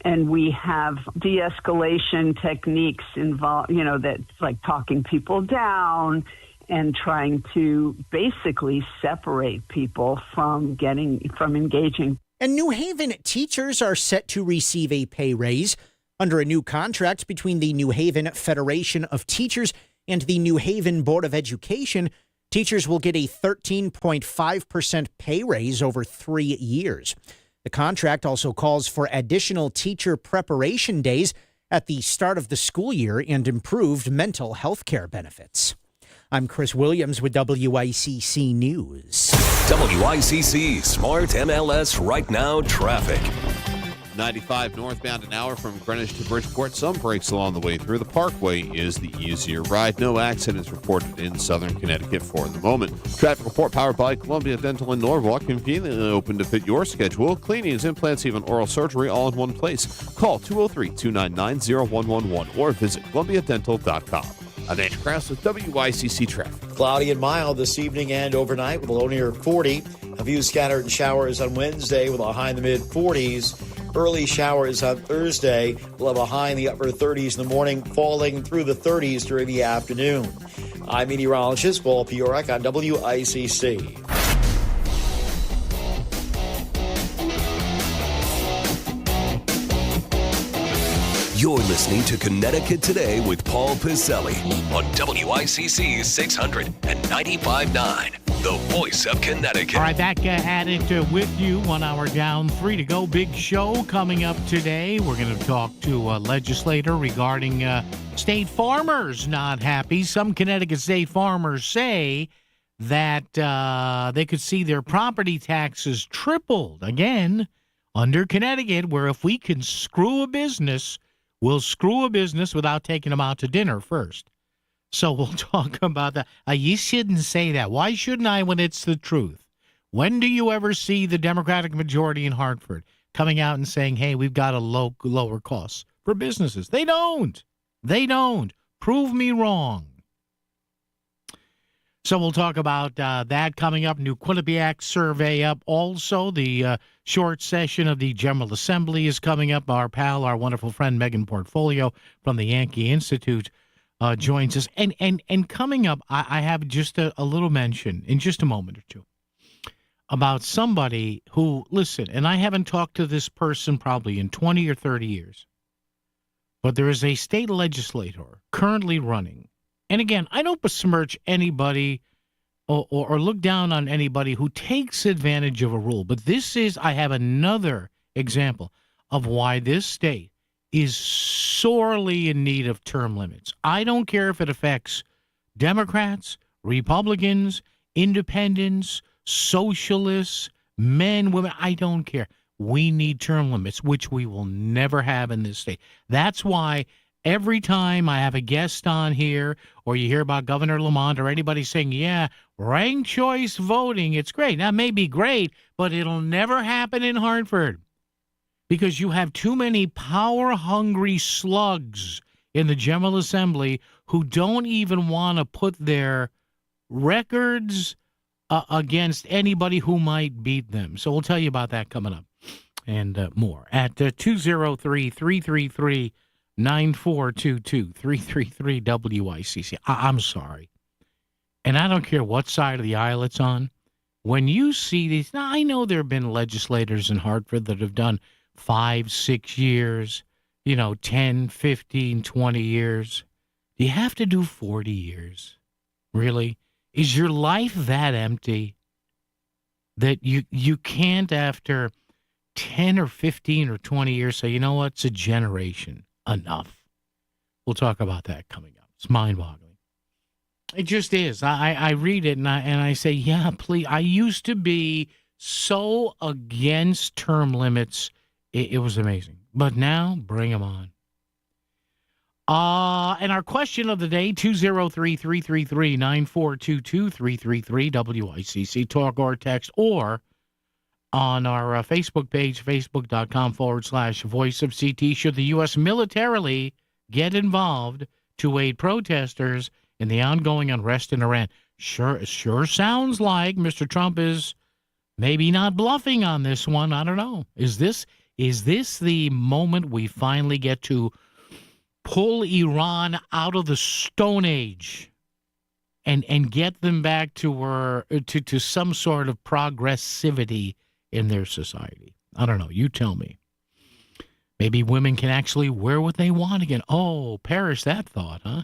And we have de-escalation techniques involved, that's like talking people down and trying to basically separate people from engaging. And New Haven teachers are set to receive a pay raise. Under a new contract between the New Haven Federation of Teachers and the New Haven Board of Education, teachers will get a 13.5% pay raise over 3 years. The contract also calls for additional teacher preparation days at the start of the school year and improved mental health care benefits. I'm Chris Williams with WICC News. WICC Smart MLS Right Now Traffic. 95 northbound an hour from Greenwich to Bridgeport. Some breaks along the way through. The Parkway is the easier ride. No accidents reported in southern Connecticut for the moment. Traffic report powered by Columbia Dental in Norwalk. Conveniently open to fit your schedule. Cleanings, implants, even oral surgery all in one place. Call 203-299-0111 or visit columbiadental.com. I'm Andrew Krause with WICC Traffic. Cloudy and mild this evening and overnight with a low near 40. A few scattered showers on Wednesday with a high in the mid-40s. Early showers on Thursday. We'll have a high in the upper 30s in the morning, falling through the 30s during the afternoon. I'm meteorologist Paul Piorek on WICC. You're listening to Connecticut Today with Paul Piselli on WICC 695.9, the voice of Connecticut. All right, back at it with you. 1 hour down, 3 to go. Big show coming up today. We're going to talk to a legislator regarding state farmers not happy. Some Connecticut state farmers say that they could see their property taxes tripled again under Connecticut, where if we can screw a business, we'll screw a business without taking them out to dinner first. So we'll talk about that. You shouldn't say that. Why shouldn't I when it's the truth? When do you ever see the Democratic majority in Hartford coming out and saying, hey, we've got to lower costs for businesses? They don't. They don't. Prove me wrong. So we'll talk about that coming up. New Quinnipiac survey up. Also, the short session of the General Assembly is coming up. Our wonderful friend Megan Portfolio from the Yankee Institute joins us. And coming up, I have just a little mention in just a moment or two about somebody who, listen, and I haven't talked to this person probably in 20 or 30 years, but there is a state legislator currently running. And again, I don't besmirch anybody or look down on anybody who takes advantage of a rule. But I have another example of why this state is sorely in need of term limits. I don't care if it affects Democrats, Republicans, independents, socialists, men, women. I don't care. We need term limits, which we will never have in this state. That's why every time I have a guest on here or you hear about Governor Lamont or anybody saying, yeah, ranked choice voting, it's great. That may be great, but it'll never happen in Hartford because you have too many power-hungry slugs in the General Assembly who don't even want to put their records against anybody who might beat them. So we'll tell you about that coming up and more at 203-333 9422 333 WICC. I'm sorry. And I don't care what side of the aisle it's on. When you see these, now I know there have been legislators in Hartford that have done 5, 6 years, 10, 15, 20 years. Do you have to do 40 years? Really? Is your life that empty that you can't after 10 or 15 or 20 years say, you know what, it's a generation. Enough. We'll talk about that coming up. It's mind-boggling. It just is. I read it and I say, yeah, please. I used to be so against term limits. It was amazing. But now, bring them on. And our question of the day, 203-333-9422, 333-WICC, talk or text, or on our Facebook page, facebook.com/Voice of CT. Should the U.S. militarily get involved to aid protesters in the ongoing unrest in Iran? Sure sounds like Mr. Trump is maybe not bluffing on this one. I don't know. Is this the moment we finally get to pull Iran out of the Stone Age and get them back to some sort of progressivity in their society? I don't know. You tell me. Maybe women can actually wear what they want again. Oh, perish that thought, huh?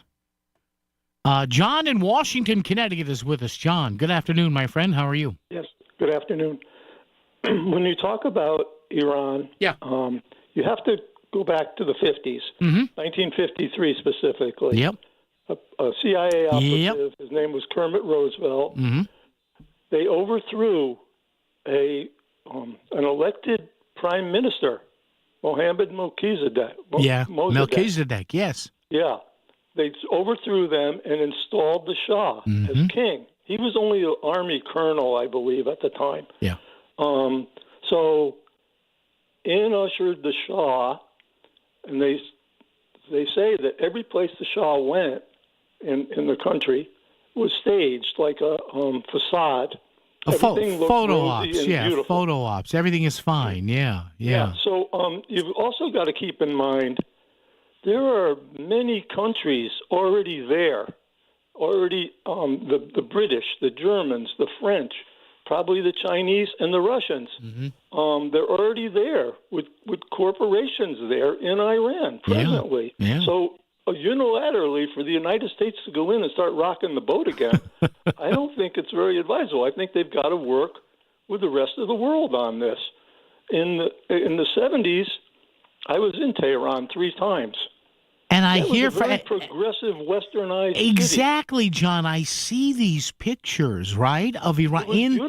John in Washington, Connecticut is with us. John, good afternoon, my friend. How are you? Yes, good afternoon. When you talk about Iran, you have to go back to the 50s, 1953 specifically. Yep. A CIA operative, his name was Kermit Roosevelt. They overthrew an elected prime minister, Mohammed Melchizedek. Melchizedek, yes. Yeah. They overthrew them and installed the Shah as king. He was only an army colonel, I believe, at the time. Yeah. So in ushered the Shah, and they say that every place the Shah went in the country was staged like a facade. Photo ops, beautiful. Photo ops. Everything is fine, yeah. So you've also got to keep in mind there are many countries already there, the British, the Germans, the French, probably the Chinese and the Russians. They're already there with corporations there in Iran presently. Yeah. So unilaterally for the United States to go in and start rocking the boat again, I don't think it's very advisable. I think they've got to work with the rest of the world on this. In the 70s, I was in Tehran 3 times. And I hear from very progressive, westernized exactly, city. John. I see these pictures, right, of Iran in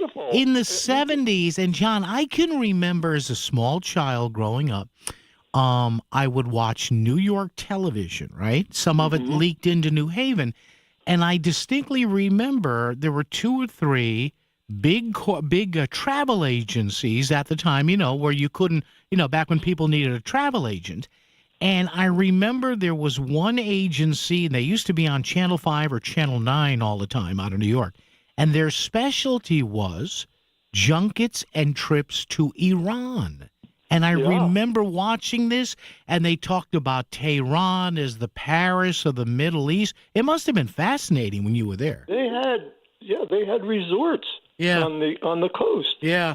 the 70s. And John, I can remember as a small child growing up, I would watch New York television, right? Some of it leaked into New Haven, and I distinctly remember there were 2 or 3 big travel agencies at the time, where you couldn't, back when people needed a travel agent. And I remember there was one agency, and they used to be on Channel 5 or Channel 9 all the time out of New York, and their specialty was junkets and trips to Iran. And I remember watching this, and they talked about Tehran as the Paris of the Middle East. It must have been fascinating when you were there. They had resorts on the coast. Yeah.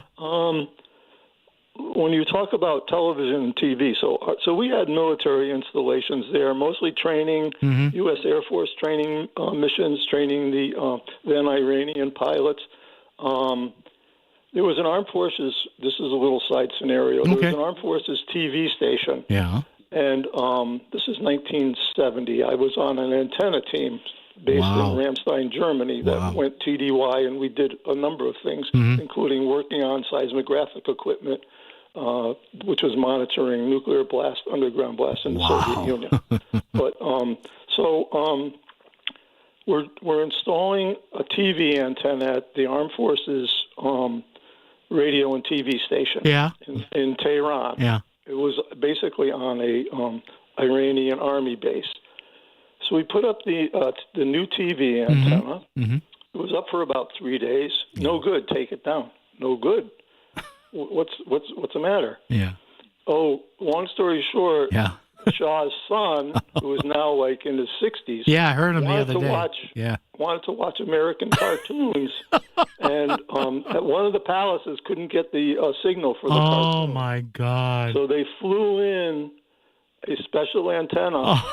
When you talk about television and TV, so we had military installations there, mostly training, U.S. Air Force training missions, training the then Iranian pilots. There was an Armed Forces, this is a little side scenario, there was an Armed Forces TV station. Yeah. And this is 1970. I was on an antenna team based in Ramstein, Germany, that went TDY, and we did a number of things, including working on seismographic equipment, which was monitoring nuclear blast, underground blasts in the Soviet Union. But we're installing a TV antenna at the Armed Forces radio and TV station in Tehran. Yeah. It was basically on a Iranian army base. So we put up the new TV antenna. It was up for about 3 days. No good. Take it down. No good. What's the matter? Yeah. Oh, long story short, Shah's son, who is now like in his 60s. Yeah, I heard him the other day. Wanted to watch American cartoons, and at one of the palaces couldn't get the signal for the cartoon. Oh my God! So they flew in a special antenna,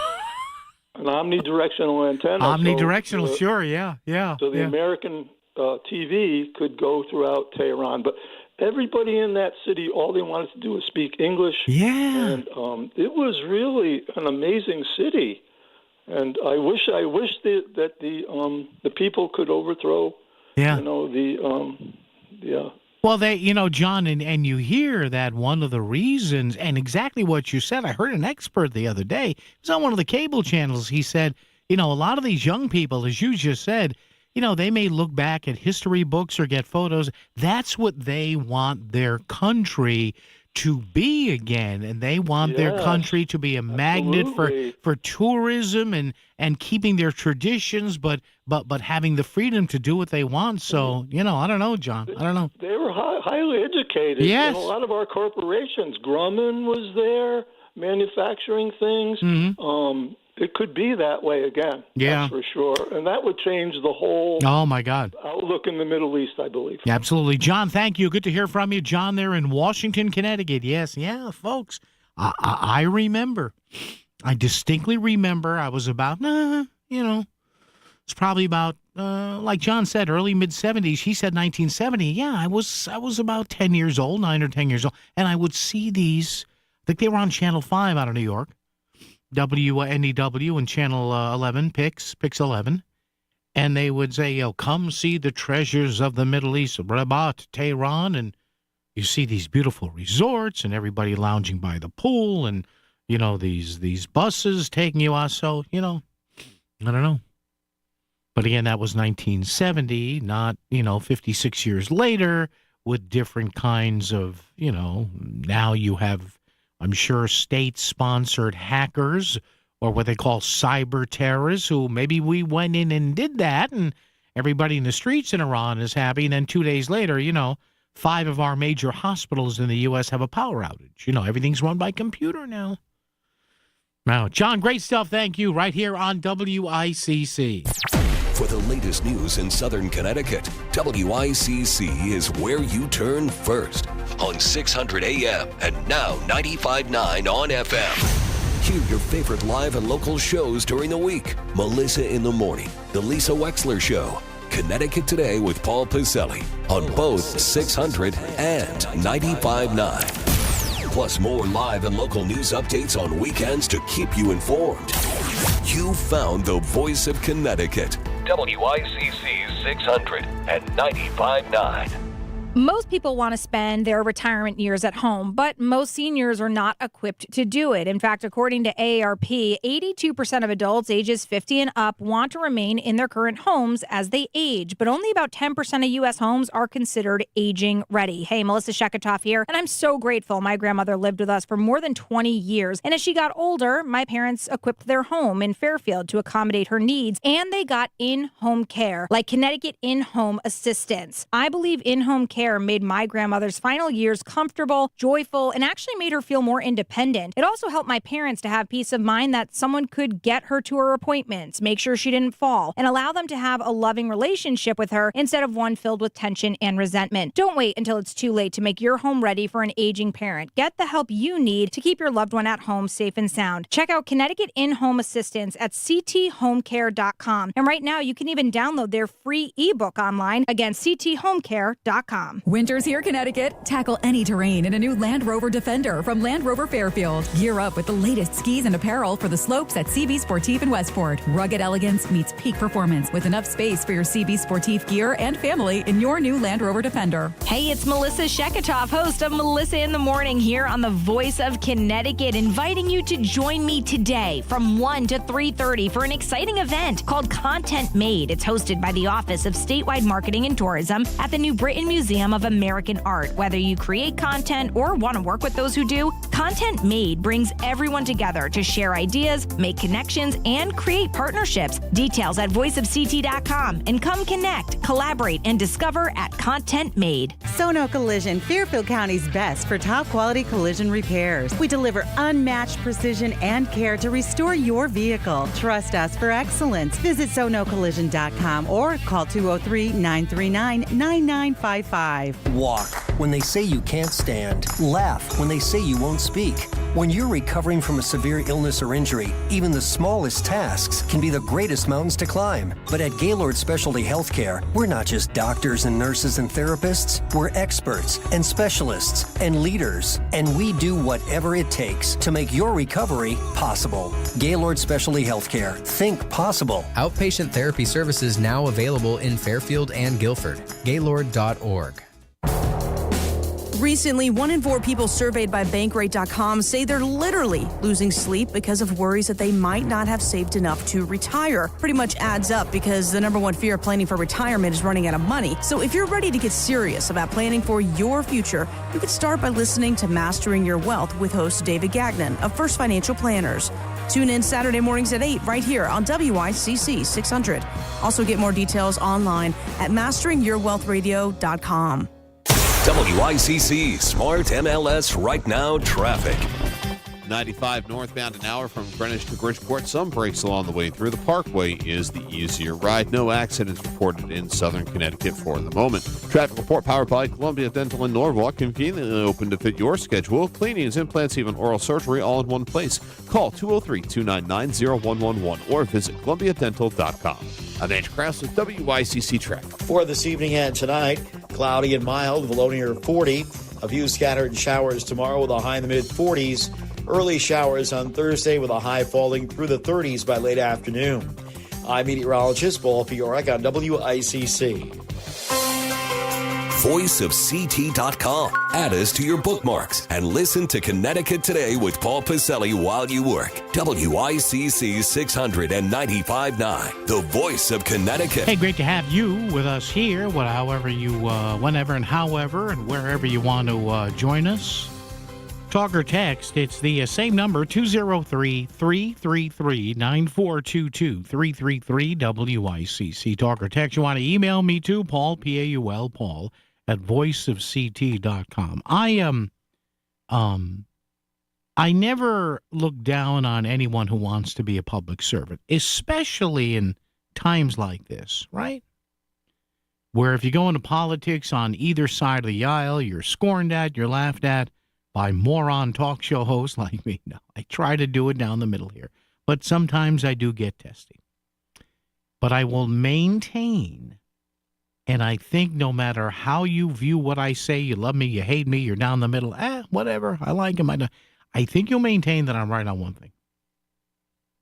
an omnidirectional antenna. Omnidirectional, sure, yeah. So the American TV could go throughout Tehran, but everybody in that city, all they wanted to do was speak English. Yeah. And it was really an amazing city. And I wish that the people could overthrow, Well, John, and you hear that one of the reasons, and exactly what you said, I heard an expert the other day, it was on one of the cable channels, he said, a lot of these young people, as you just said, they may look back at history books or get photos. That's what they want their country to be again, and they want their country to be a magnet for tourism and keeping their traditions, but having the freedom to do what they want. So, I don't know, John. I don't know. They were highly educated. Yes. And a lot of our corporations, Grumman was there, manufacturing things. It could be that way again. Yeah. That's for sure. And that would change the whole outlook in the Middle East, I believe. Absolutely. John, thank you. Good to hear from you. John there in Washington, Connecticut. Yes. Yeah, folks. I remember. I distinctly remember I was about, it's probably about, like John said, early mid-'70s. He said 1970. Yeah, I was about 10 years old, 9 or 10 years old. And I would see these, I think they were on Channel 5 out of New York. WNEW and Channel 11, PIX 11, and they would say, come see the treasures of the Middle East, Rabat, Tehran, and you see these beautiful resorts and everybody lounging by the pool and, these buses taking you out. So, I don't know. But again, that was 1970, not, 56 years later with different kinds of, now you have, I'm sure, state-sponsored hackers or what they call cyber terrorists who maybe we went in and did that and everybody in the streets in Iran is happy. And then 2 days later, 5 of our major hospitals in the U.S. have a power outage. Everything's run by computer now. Now, John, great stuff. Thank you. Right here on WICC. For the latest news in Southern Connecticut, WICC is where you turn first on 600 AM and now 95.9 on FM. Hear your favorite live and local shows during the week. Melissa in the Morning, The Lisa Wexler Show, Connecticut Today with Paul Piselli on both 600 and 95.9. Plus more live and local news updates on weekends to keep you informed. You found the voice of Connecticut. WICC 600 and 95.9. Most people want to spend their retirement years at home, but most seniors are not equipped to do it. In fact, according to AARP, 82% of adults ages 50 and up want to remain in their current homes as they age, but only about 10% of U.S. homes are considered aging ready. Hey, Melissa Sheketoff here, and I'm so grateful my grandmother lived with us for more than 20 years. And as she got older, my parents equipped their home in Fairfield to accommodate her needs, and they got in-home care, like Connecticut In-Home Assistance. I believe in-home care made my grandmother's final years comfortable, joyful, and actually made her feel more independent. It also helped my parents to have peace of mind that someone could get her to her appointments, make sure she didn't fall, and allow them to have a loving relationship with her instead of one filled with tension and resentment. Don't wait until it's too late to make your home ready for an aging parent. Get the help you need to keep your loved one at home safe and sound. Check out Connecticut In-Home Assistance at cthomecare.com. And right now, you can even download their free ebook online. Again, cthomecare.com. Winter's here, Connecticut. Tackle any terrain in a new Land Rover Defender from Land Rover Fairfield. Gear up with the latest skis and apparel for the slopes at CB Sportif in Westport. Rugged elegance meets peak performance with enough space for your CB Sportif gear and family in your new Land Rover Defender. Hey, it's Melissa Sheketoff, host of Melissa in the Morning here on the Voice of Connecticut, inviting you to join me today from 1 to 3:30 for an exciting event called Content Made. It's hosted by the Office of Statewide Marketing and Tourism at the New Britain Museum of American Art. Whether you create content or want to work with those who do, Content Made brings everyone together to share ideas, make connections, and create partnerships. Details at voiceofct.com, and come connect, collaborate, and discover at Content Made. Sono Collision, Fairfield County's best for top quality collision repairs. We deliver unmatched precision and care to restore your vehicle. Trust us for excellence. Visit sonocollision.com or call 203-939-9955. Walk when they say you can't stand. Laugh when they say you won't speak. When you're recovering from a severe illness or injury, even the smallest tasks can be the greatest mountains to climb. But at Gaylord Specialty Healthcare, we're not just doctors and nurses and therapists. We're experts and specialists and leaders. And we do whatever it takes to make your recovery possible. Gaylord Specialty Healthcare. Think possible. Outpatient therapy services now available in Fairfield and Guilford. Gaylord.org. Recently, 1 in 4 people surveyed by Bankrate.com say they're literally losing sleep because of worries that they might not have saved enough to retire. Pretty much adds up because the number one fear of planning for retirement is running out of money. So if you're ready to get serious about planning for your future, you could start by listening to Mastering Your Wealth with host David Gagnon of First Financial Planners. Tune in Saturday mornings at 8 right here on WICC 600. Also get more details online at masteringyourwealthradio.com. WICC Smart MLS Right Now Traffic. 95 northbound an hour from Greenwich to Bridgeport. Some breaks along the way through. The Parkway is the easier ride. No accidents reported in southern Connecticut for the moment. Traffic report powered by Columbia Dental in Norwalk. Conveniently open to fit your schedule. Cleanings, implants, even oral surgery all in one place. Call 203-299-0111 or visit columbiadental.com. I'm Andrew Krause with WICC Traffic. For this evening and tonight, cloudy and mild with a low near 40. A few scattered showers tomorrow with a high in the mid-40s. Early showers on Thursday with a high falling through the 30s by late afternoon. I'm meteorologist Paul Fiorek on WICC. VoiceOfCT.com. Add us to your bookmarks and listen to Connecticut Today with Paul Pacelli while you work. WICC 695.9, the voice of Connecticut. Hey, great to have you with us here, whenever and however and wherever you want to join us. Talk or text, it's the same number, 203-333-9422, 333-WICC. Talk or text, you want to email me too, Paul, P-A-U-L, Paul, at voiceofct.com. I never look down on anyone who wants to be a public servant, especially in times like this, right? Where if you go into politics on either side of the aisle, you're scorned at, you're laughed at by moron talk show hosts like me. No, I try to do it down the middle here, but sometimes I do get testy. But I will maintain, and I think no matter how you view what I say, you love me, you hate me, you're down the middle, whatever, I like him, I think you'll maintain that I'm right on one thing.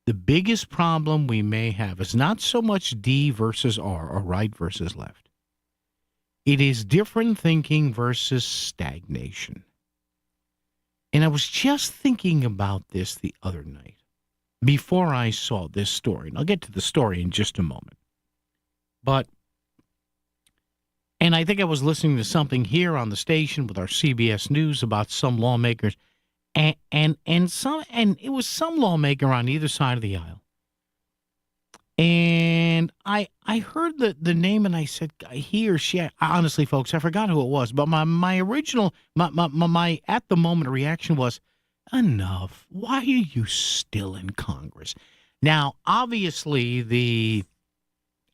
The biggest problem we may have is not so much D versus R or right versus left. It is different thinking versus stagnation. And I was just thinking about this the other night before I saw this story. And I'll get to the story in just a moment. And I think I was listening to something here on the station with our CBS News about some lawmakers, and it was some lawmaker on either side of the aisle. And I heard the name, and I said, he or she, honestly, folks, I forgot who it was, but my original, my at the moment reaction was, enough. Why are you still in Congress? Now, obviously, the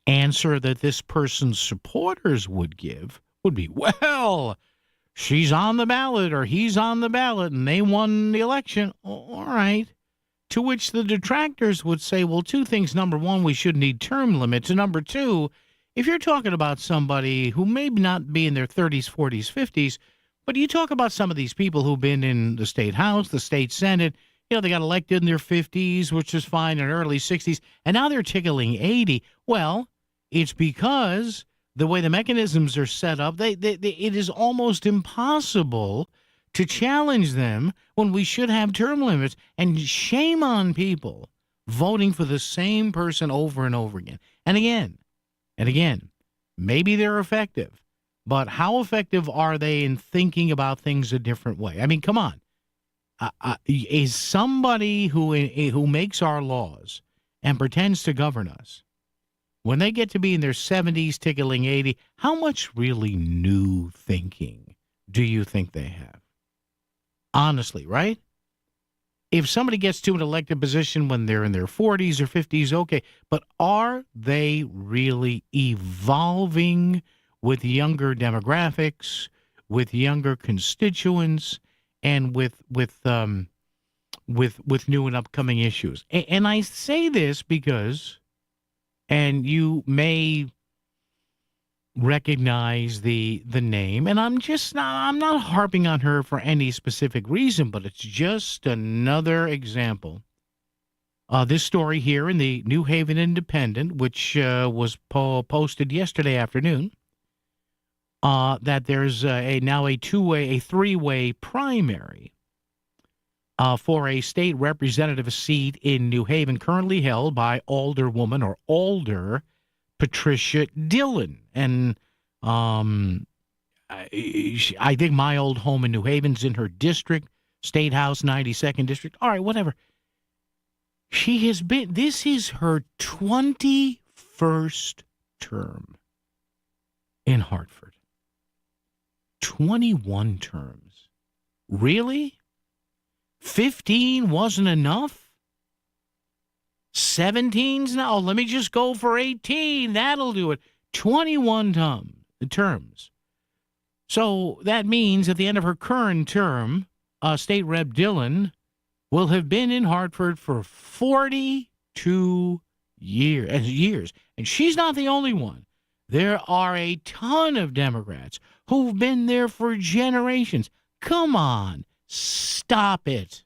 answer that this person's supporters would give would be, well, she's on the ballot or he's on the ballot and they won the election. All right. To which the detractors would say, well, two things. Number one, we should need term limits. And number two, if you're talking about somebody who may not be in their 30s, 40s, 50s, but you talk about some of these people who've been in the state house, the state senate, they got elected in their 50s, which is fine, in early 60s, and now they're tickling 80. Well, it's because the way the mechanisms are set up, it is almost impossible to challenge them when we should have term limits. And shame on people voting for the same person over and over again. And again, maybe they're effective, but how effective are they in thinking about things a different way? I mean, come on. Is somebody who makes our laws and pretends to govern us, when they get to be in their 70s, tickling 80, how much really new thinking do you think they have? Honestly, right? If somebody gets to an elected position when they're in their 40s or 50s, okay, but are they really evolving with younger demographics, with younger constituents, and with new and upcoming issues? And I say this because, and you may recognize the name, and I'm not harping on her for any specific reason, but it's just another example. This story here in the New Haven Independent, which was posted yesterday afternoon, that there's now a three-way primary for a state representative seat in New Haven, currently held by Alderwoman or Alder Patricia Dillon. And I think my old home in New Haven's in her district, State House, 92nd District. All right, whatever. This is her 21st term in Hartford. 21 terms. Really? 15 wasn't enough? 17's now. Let me just go for 18. That'll do it. 21 terms. So that means at the end of her current term, State Rep Dillon will have been in Hartford for 42 years. And she's not the only one. There are a ton of Democrats who've been there for generations. Come on, stop it.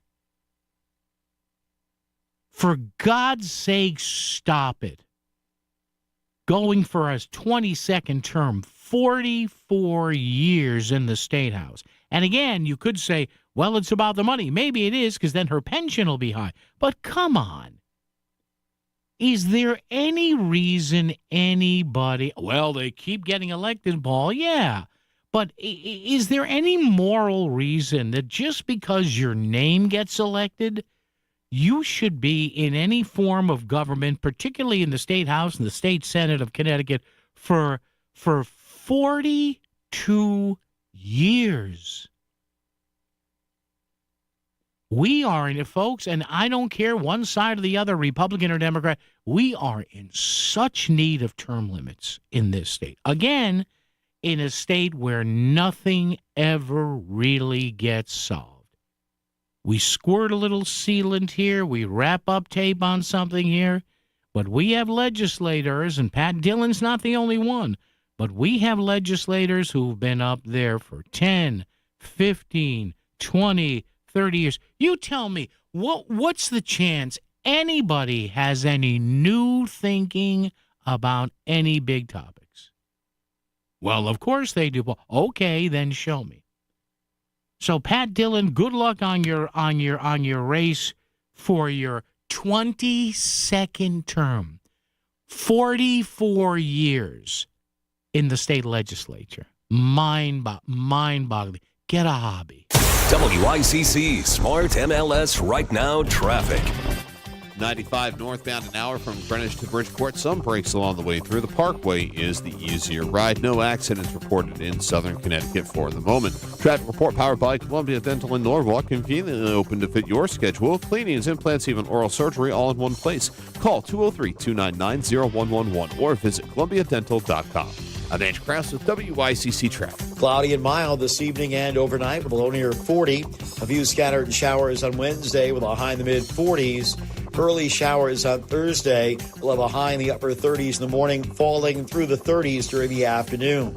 For God's sake, stop it. Going for a 22nd term, 44 years in the State House. And again, you could say, well, it's about the money. Maybe it is, because then her pension will be high. But come on. Is there any reason anybody, well, they keep getting elected, Paul? Yeah. But is there any moral reason that just because your name gets elected, you should be in any form of government, particularly in the State House and the State Senate of Connecticut, for 42 years? We are in it, folks, and I don't care one side or the other, Republican or Democrat, we are in such need of term limits in this state. Again, in a state where nothing ever really gets solved. We squirt a little sealant here, we wrap up tape on something here, but we have legislators, and Pat Dillon's not the only one, but we have legislators who've been up there for 10, 15, 20, 30 years. You tell me, what's the chance anybody has any new thinking about any big topics? Well, of course they do. Well, okay, then show me. So, Pat Dillon, good luck on your race for your 22nd term. 44 years in the state legislature. Mind-boggling. Get a hobby. WICC Smart MLS Right Now Traffic. 95 northbound an hour from Greenwich to Bridgeport. Some breaks along the way through. The Parkway is the easier ride. No accidents reported in southern Connecticut for the moment. Traffic report powered by Columbia Dental in Norwalk. Conveniently open to fit your schedule. Cleanings, implants, even oral surgery all in one place. Call 203-299-0111 or visit columbiadental.com. I'm Andrew Krause with WICC Traffic. Cloudy and mild this evening and overnight. We'll below near 40. A few scattered showers on Wednesday with a high in the mid-40s. Early showers on Thursday. We'll have a high in the upper 30s in the morning, falling through the 30s during the afternoon.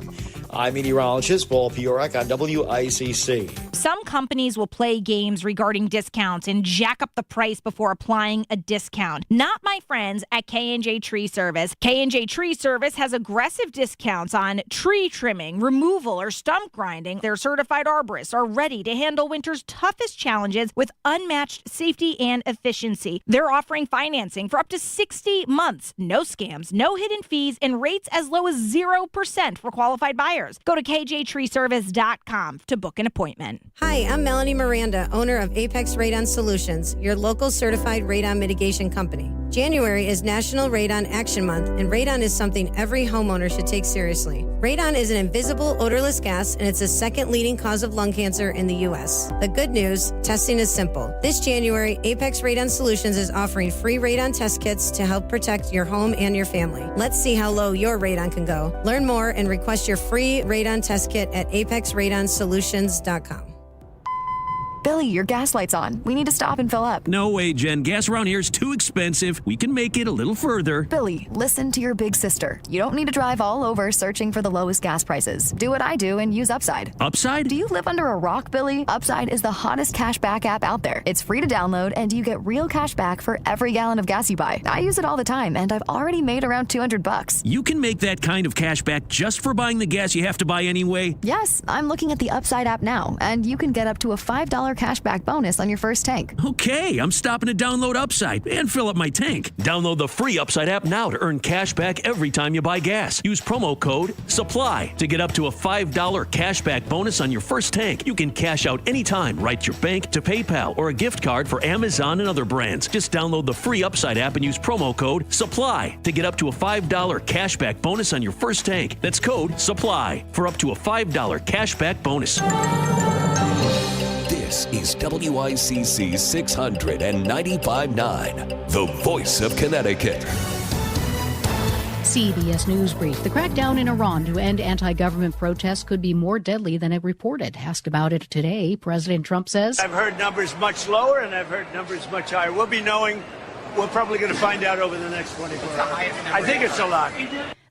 I'm meteorologist Paul Piorek on WICC. Some companies will play games regarding discounts and jack up the price before applying a discount. Not my friends at K&J Tree Service. K&J Tree Service has aggressive discounts on tree trimming, removal, or stump grinding. Their certified arborists are ready to handle winter's toughest challenges with unmatched safety and efficiency. They're offering financing for up to 60 months. No scams, no hidden fees, and rates as low as 0% for qualified buyers. Go to kjtreeservice.com to book an appointment. Hi, I'm Melanie Miranda, owner of Apex Radon Solutions, your local certified radon mitigation company. January is National Radon Action Month, and radon is something every homeowner should take seriously. Radon is an invisible, odorless gas, and it's the second leading cause of lung cancer in the U.S. The good news, testing is simple. This January, Apex Radon Solutions is offering free radon test kits to help protect your home and your family. Let's see how low your radon can go. Learn more and request your free radon test kit at apexradonsolutions.com. Billy, your gas light's on. We need to stop and fill up. No way, Jen. Gas around here is too expensive. We can make it a little further. Billy, listen to your big sister. You don't need to drive all over searching for the lowest gas prices. Do what I do and use Upside. Upside? Do you live under a rock, Billy? Upside is the hottest cash back app out there. It's free to download, and you get real cash back for every gallon of gas you buy. I use it all the time, and I've already made around $200. You can make that kind of cash back just for buying the gas you have to buy anyway? Yes, I'm looking at the Upside app now, and you can get up to a $5 cashback bonus on your first tank. Okay, I'm stopping to download Upside and fill up my tank. Download the free Upside app now to earn cash back every time you buy gas. Use promo code SUPPLY to get up to a $5 cashback bonus on your first tank. You can cash out anytime right to your bank, to PayPal, or a gift card for Amazon and other brands. Just download the free Upside app and use promo code SUPPLY to get up to a $5 cashback bonus on your first tank. That's code SUPPLY for up to a $5 cashback bonus. This is WICC 695.9, the voice of Connecticut. CBS News Brief. The crackdown in Iran to end anti-government protests could be more deadly than it reported. Asked about it today, President Trump says, I've heard numbers much lower and I've heard numbers much higher. We'll be knowing. We're probably going to find out over the next 24 hours. I think it's a lot.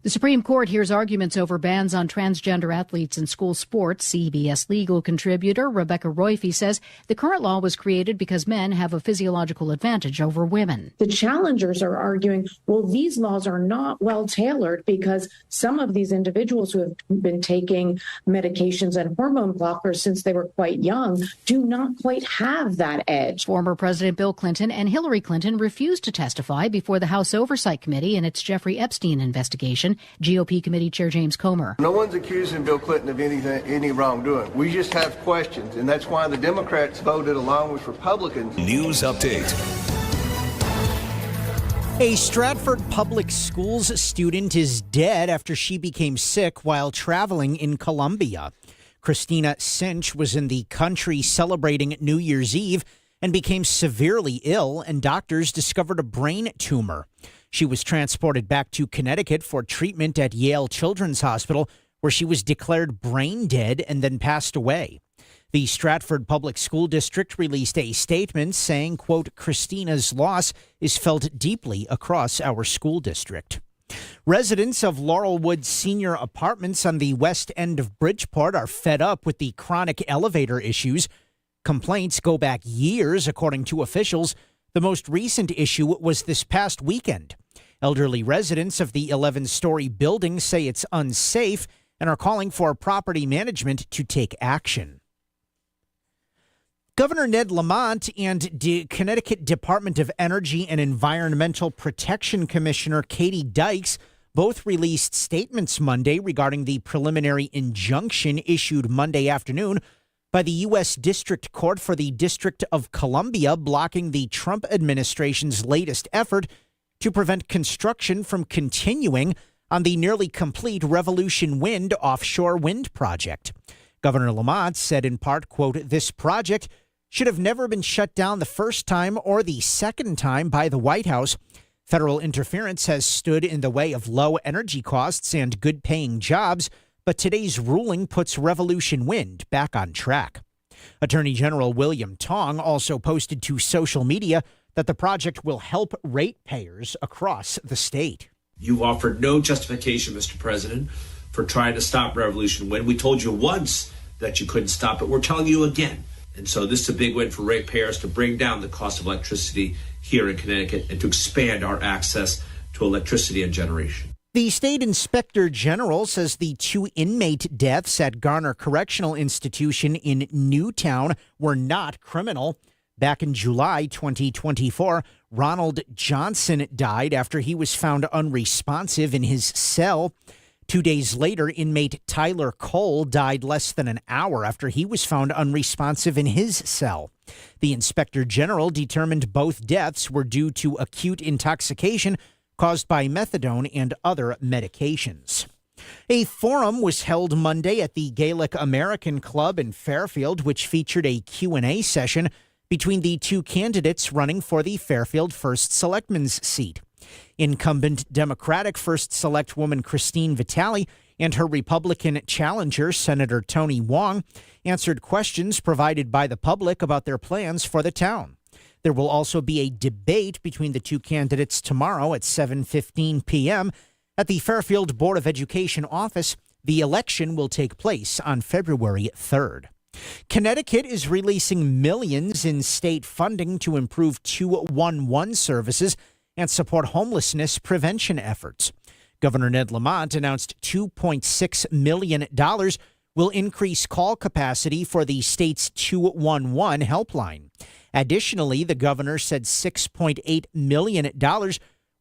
The Supreme Court hears arguments over bans on transgender athletes in school sports. CBS legal contributor Rebecca Roife says the current law was created because men have a physiological advantage over women. The challengers are arguing, well, these laws are not well tailored because some of these individuals who have been taking medications and hormone blockers since they were quite young do not quite have that edge. Former President Bill Clinton and Hillary Clinton refused to testify before the House Oversight Committee in its Jeffrey Epstein investigation. GOP Committee Chair James Comer. No one's accusing Bill Clinton of any wrongdoing. We just have questions, and that's why the Democrats voted along with Republicans. News update. A Stratford Public Schools student is dead after she became sick while traveling in Colombia. Christina Cinch was in the country celebrating New Year's Eve and became severely ill, and doctors discovered a brain tumor. She was transported back to Connecticut for treatment at Yale Children's Hospital, where she was declared brain dead and then passed away. The Stratford Public School District released a statement saying, quote, Christina's loss is felt deeply across our school district. Residents of Laurelwood Senior Apartments on the west end of Bridgeport are fed up with the chronic elevator issues. Complaints go back years, according to officials. The most recent issue was this past weekend. Elderly residents of the 11-story building say it's unsafe and are calling for property management to take action. Governor Ned Lamont and the Connecticut Department of Energy and Environmental Protection Commissioner Katie Dykes both released statements Monday regarding the preliminary injunction issued Monday afternoon by the U.S. District Court for the District of Columbia, blocking the Trump administration's latest effort to prevent construction from continuing on the nearly complete Revolution Wind offshore wind project. Governor Lamont said in part, quote, "This project should have never been shut down the first time or the second time by the White House. Federal interference has stood in the way of low energy costs and good-paying jobs, but today's ruling puts Revolution Wind back on track." Attorney General William Tong also posted to social media that the project will help ratepayers across the state. You offered no justification, Mr. President, for trying to stop Revolution Wind. We told you once that you couldn't stop it. We're telling you again. And so this is a big win for ratepayers to bring down the cost of electricity here in Connecticut and to expand our access to electricity and generation. The state inspector general says the 2 inmate deaths at Garner Correctional Institution in Newtown were not criminal. Back in July 2024, Ronald Johnson died after he was found unresponsive in his cell. 2 days later, inmate Tyler Cole died less than an hour after he was found unresponsive in his cell. The inspector general determined both deaths were due to acute intoxication caused by methadone and other medications. A forum was held Monday at the Gaelic American Club in Fairfield, which featured a Q&A session between the 2 candidates running for the Fairfield 1st Selectman's seat. Incumbent Democratic First Select Woman Christine Vitale and her Republican challenger, Senator Tony Wong, answered questions provided by the public about their plans for the town. There will also be a debate between the 2 candidates tomorrow at 7:15 p.m. at the Fairfield Board of Education office. The election will take place on February 3rd. Connecticut is releasing millions in state funding to improve 211 services and support homelessness prevention efforts. Governor Ned Lamont announced $2.6 million will increase call capacity for the state's 211 helpline. Additionally, the governor said $6.8 million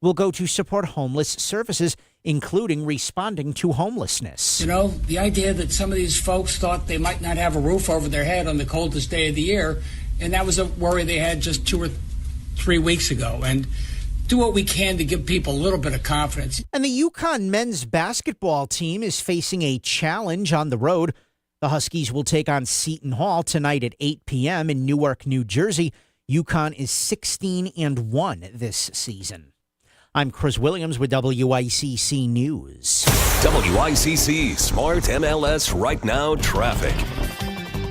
will go to support homeless services, including responding to homelessness. You know, the idea that some of these folks thought they might not have a roof over their head on the coldest day of the year, and that was a worry they had just 2 or 3 weeks ago. And do what we can to give people a little bit of confidence. And the UConn men's basketball team is facing a challenge on the road. The Huskies will take on Seton Hall tonight at 8 p.m. in Newark, New Jersey. UConn is 16-1 this season. I'm Chris Williams with WICC News. WICC Smart MLS Right Now traffic.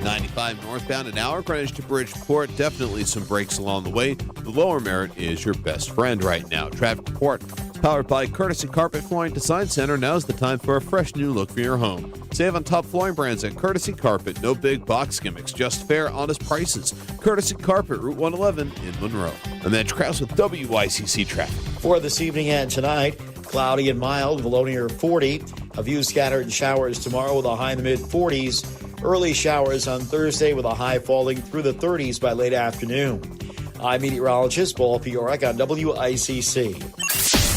95 northbound an hour, Greenwich to Bridgeport. Definitely some breaks along the way. The Lower Merritt is your best friend right now. Traffic report is powered by Courtesy Carpet Flooring Design Center. Now's the time for a fresh new look for your home. Save on top flooring brands at Courtesy Carpet. No big box gimmicks, just fair, honest prices. Courtesy Carpet, Route 111 in Monroe. I'm Edge Krause with WICC traffic. For this evening and tonight, cloudy and mild, below near 40. A few scattered showers tomorrow with a high in the mid-40s. Early showers on Thursday with a high falling through the 30s by late afternoon. I'm meteorologist Paul Fiorek on WICC.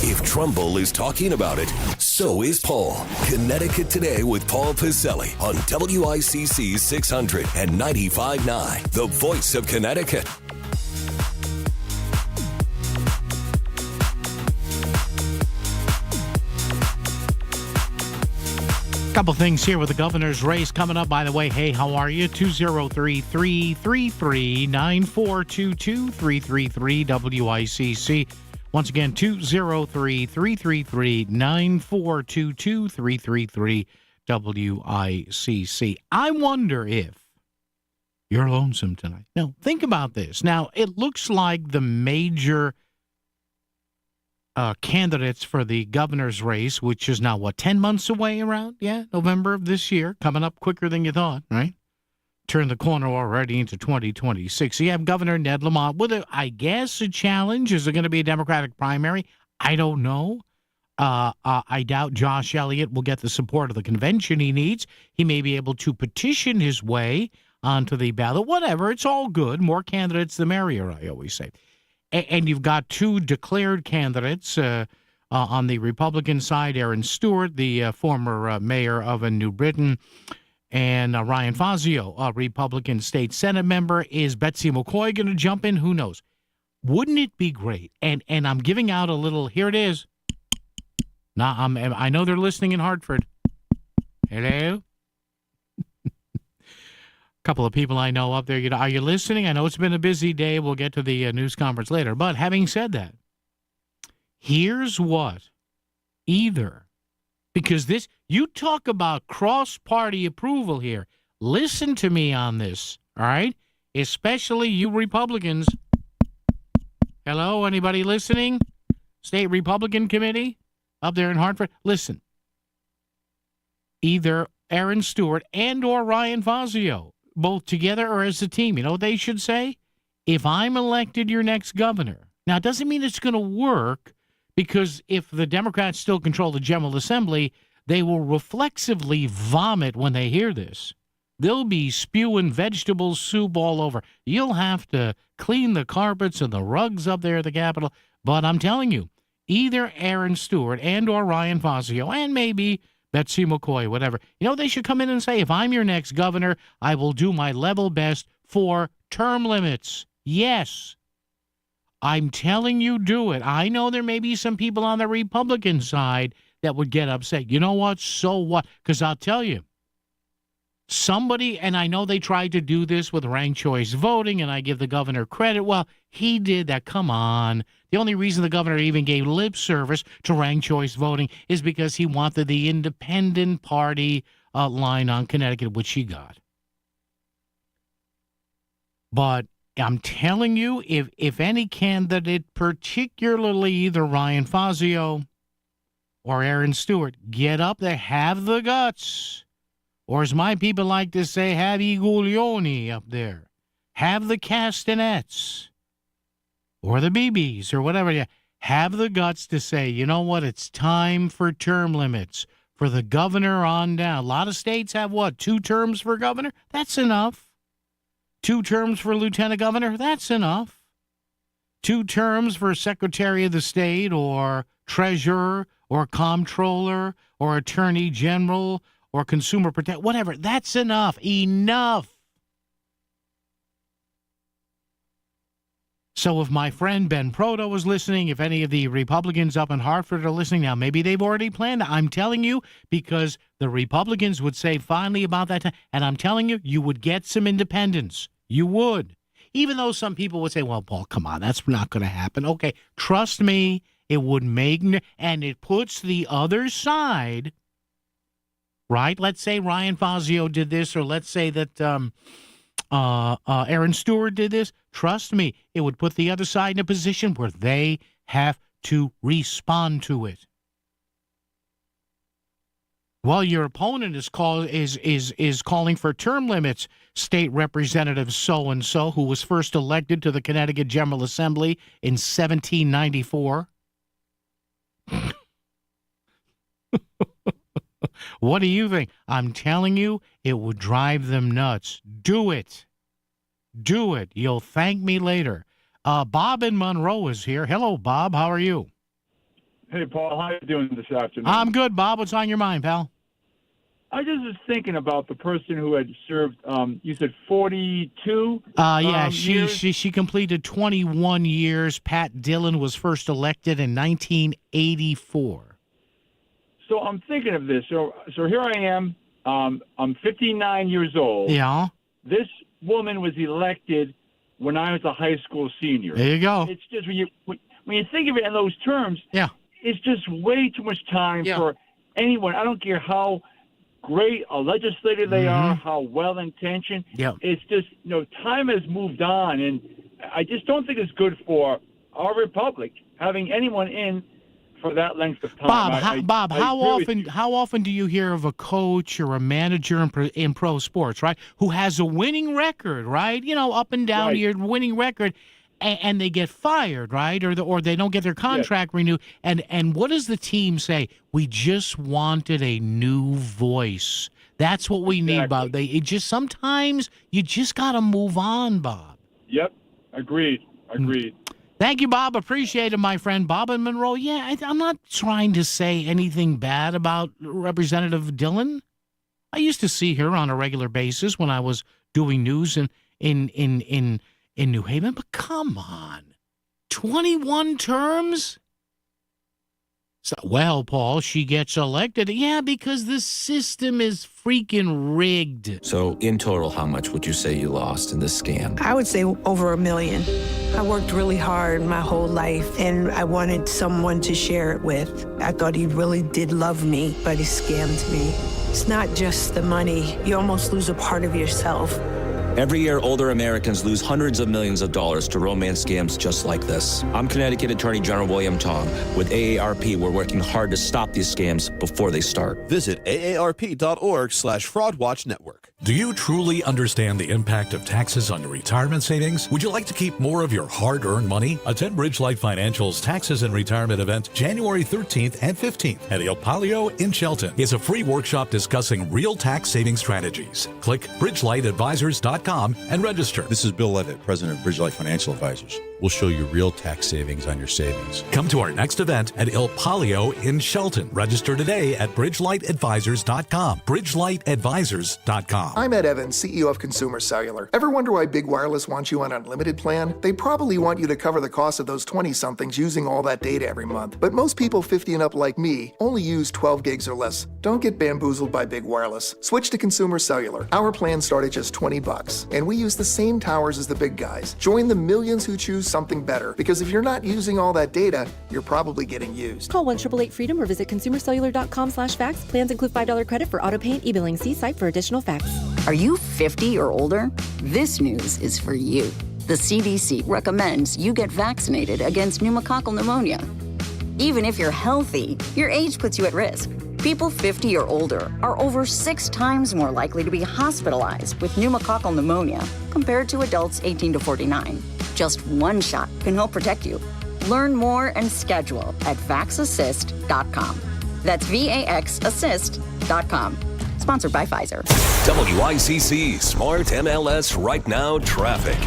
If Trumbull is talking about it, so is Paul. Connecticut Today with Paul Piselli on WICC 600 and 95.9, the voice of Connecticut. Couple things here with the governor's race coming up, by the way. Hey, how are you? 203-333-9422-333-WICC. Once again, 203-333-9422-333-WICC. I wonder if you're lonesome tonight. Now, think about this. Now, it looks like the major candidates for the governor's race, which is now, 10 months away around? Yeah, November of this year. Coming up quicker than you thought, right? Turn the corner already into 2026. So you have Governor Ned Lamont with, I guess, a challenge. Is it going to be a Democratic primary? I don't know. I doubt Josh Elliott will get the support of the convention he needs. He may be able to petition his way onto the ballot. Whatever, it's all good. More candidates, the merrier, I always say. And you've got two declared candidates on the Republican side, Aaron Stewart, the former mayor of New Britain, and Ryan Fazio, a Republican state Senate member. Is Betsy McCoy going to jump in? Who knows? Wouldn't it be great? And I'm giving out a little, here it is. Now, I know they're listening in Hartford. Hello? Couple of people I know up there. Are you listening? I know it's been a busy day. We'll get to the news conference later. But having said that, here's what either, because this, you talk about cross-party approval here. Listen to me on this, all right? Especially you Republicans. Hello, anybody listening? State Republican Committee up there in Hartford? Listen. Either Aaron Stewart and or Ryan Fazio, both together or as a team. You know what they should say? If I'm elected your next governor. Now, it doesn't mean it's going to work, because if the Democrats still control the General Assembly, they will reflexively vomit when they hear this. They'll be spewing vegetable soup all over. You'll have to clean the carpets and the rugs up there at the Capitol. But I'm telling you, either Aaron Stewart and or Ryan Fazio, and maybe Betsy McCoy, whatever. You know, they should come in and say, if I'm your next governor, I will do my level best for term limits. Yes. I'm telling you, do it. I know there may be some people on the Republican side that would get upset. You know what? So what? Because I'll tell you, somebody, and I know they tried to do this with ranked choice voting, and I give the governor credit. Well, he did that. Come on. The only reason the governor even gave lip service to ranked choice voting is because he wanted the independent party line on Connecticut, which he got. But I'm telling you, if any candidate, particularly either Ryan Fazio or Aaron Stewart, get up there, have the guts, or as my people like to say, have i Guglioni up there, have the castanets, or the BBs, or whatever, have the guts to say, you know what, it's time for term limits for the governor on down. A lot of states have, 2 terms for governor? That's enough. 2 terms for lieutenant governor? That's enough. 2 terms for secretary of the state or treasurer or comptroller or attorney general or consumer protect, whatever. That's enough. Enough. So if my friend Ben Proto was listening, if any of the Republicans up in Hartford are listening now, maybe they've already planned it. I'm telling you, because the Republicans would say finally about that time, and I'm telling you, you would get some independence. You would. Even though some people would say, well, Paul, come on, that's not going to happen. Okay, trust me, it would make, and it puts the other side, right? Let's say Ryan Fazio did this, or let's say that Aaron Stewart did this. Trust me, it would put the other side in a position where they have to respond to it. Well, your opponent is calling for term limits. State Representative so-and-so, who was first elected to the Connecticut General Assembly in 1794. What do you think? I'm telling you, it would drive them nuts. Do it. Do it. You'll thank me later. Bob in Monroe is here. Hello, Bob. How are you? Hey, Paul. How are you doing this afternoon? I'm good, Bob. What's on your mind, pal? I just was thinking about the person who had served, you said 42? Yeah, years? she completed 21 years. Pat Dillon was first elected in 1984. So I'm thinking of this. So here I am. I'm 59 years old. Yeah. This woman was elected when I was a high school senior. There you go. It's just when you think of it in those terms, yeah, it's just way too much time for anyone. I don't care how great a legislator they are, how well-intentioned. Yeah. It's just, time has moved on, and I just don't think it's good for our republic having anyone in for that length of time. Bob, how often do you hear of a coach or a manager in pro sports, right, who has a winning record, right? Up and down your winning record, and they get fired, right? Or they don't get their contract renewed. And what does the team say? We just wanted a new voice. That's what we need, Bob. Sometimes you just got to move on, Bob. Yep. Agreed. Thank you, Bob. Appreciate it, my friend. Bob in Monroe. Yeah, I'm not trying to say anything bad about Representative Dillon. I used to see her on a regular basis when I was doing news in New Haven, but come on. 21 terms? So, well, Paul, she gets elected. Yeah, because the system is freaking rigged. So, in total, how much would you say you lost in this scam? I would say over $1 million. I worked really hard my whole life, and I wanted someone to share it with. I thought he really did love me, but he scammed me. It's not just the money. You almost lose a part of yourself. Every year, older Americans lose hundreds of millions of dollars to romance scams just like this. I'm Connecticut Attorney General William Tong. With AARP, we're working hard to stop these scams before they start. Visit aarp.org/FraudWatchNetwork. Do you truly understand the impact of taxes on your retirement savings? Would you like to keep more of your hard-earned money? Attend Bridgelight Financial's Taxes and Retirement event January 13th and 15th at Il Palio in Shelton. It's a free workshop discussing real tax saving strategies. Click BridgelightAdvisors.com and register. This is Bill Levitt, President of Bridgelight Financial Advisors. We'll show you real tax savings on your savings. Come to our next event at Il Palio in Shelton. Register today at BridgelightAdvisors.com. BridgelightAdvisors.com. I'm Ed Evans, CEO of Consumer Cellular. Ever wonder why Big Wireless wants you on an unlimited plan? They probably want you to cover the cost of those 20-somethings using all that data every month. But most people 50 and up like me only use 12 gigs or less. Don't get bamboozled by Big Wireless. Switch to Consumer Cellular. Our plans start at just $20, and we use the same towers as the big guys. Join the millions who choose something better, because if you're not using all that data, you're probably getting used. Call 1-888-FREEDOM or visit consumercellular.com/facts. Plans include $5 credit for auto pay and e-billing. See site for additional facts. Are you 50 or older? This news is for you. The CDC recommends you get vaccinated against pneumococcal pneumonia. Even if you're healthy, your age puts you at risk. People 50 or older are over 6 times more likely to be hospitalized with pneumococcal pneumonia compared to adults 18 to 49. Just one shot can help protect you. Learn more and schedule at vaxassist.com. That's VAXassist.com. Sponsored by Pfizer. WICC Smart MLS Right Now Traffic.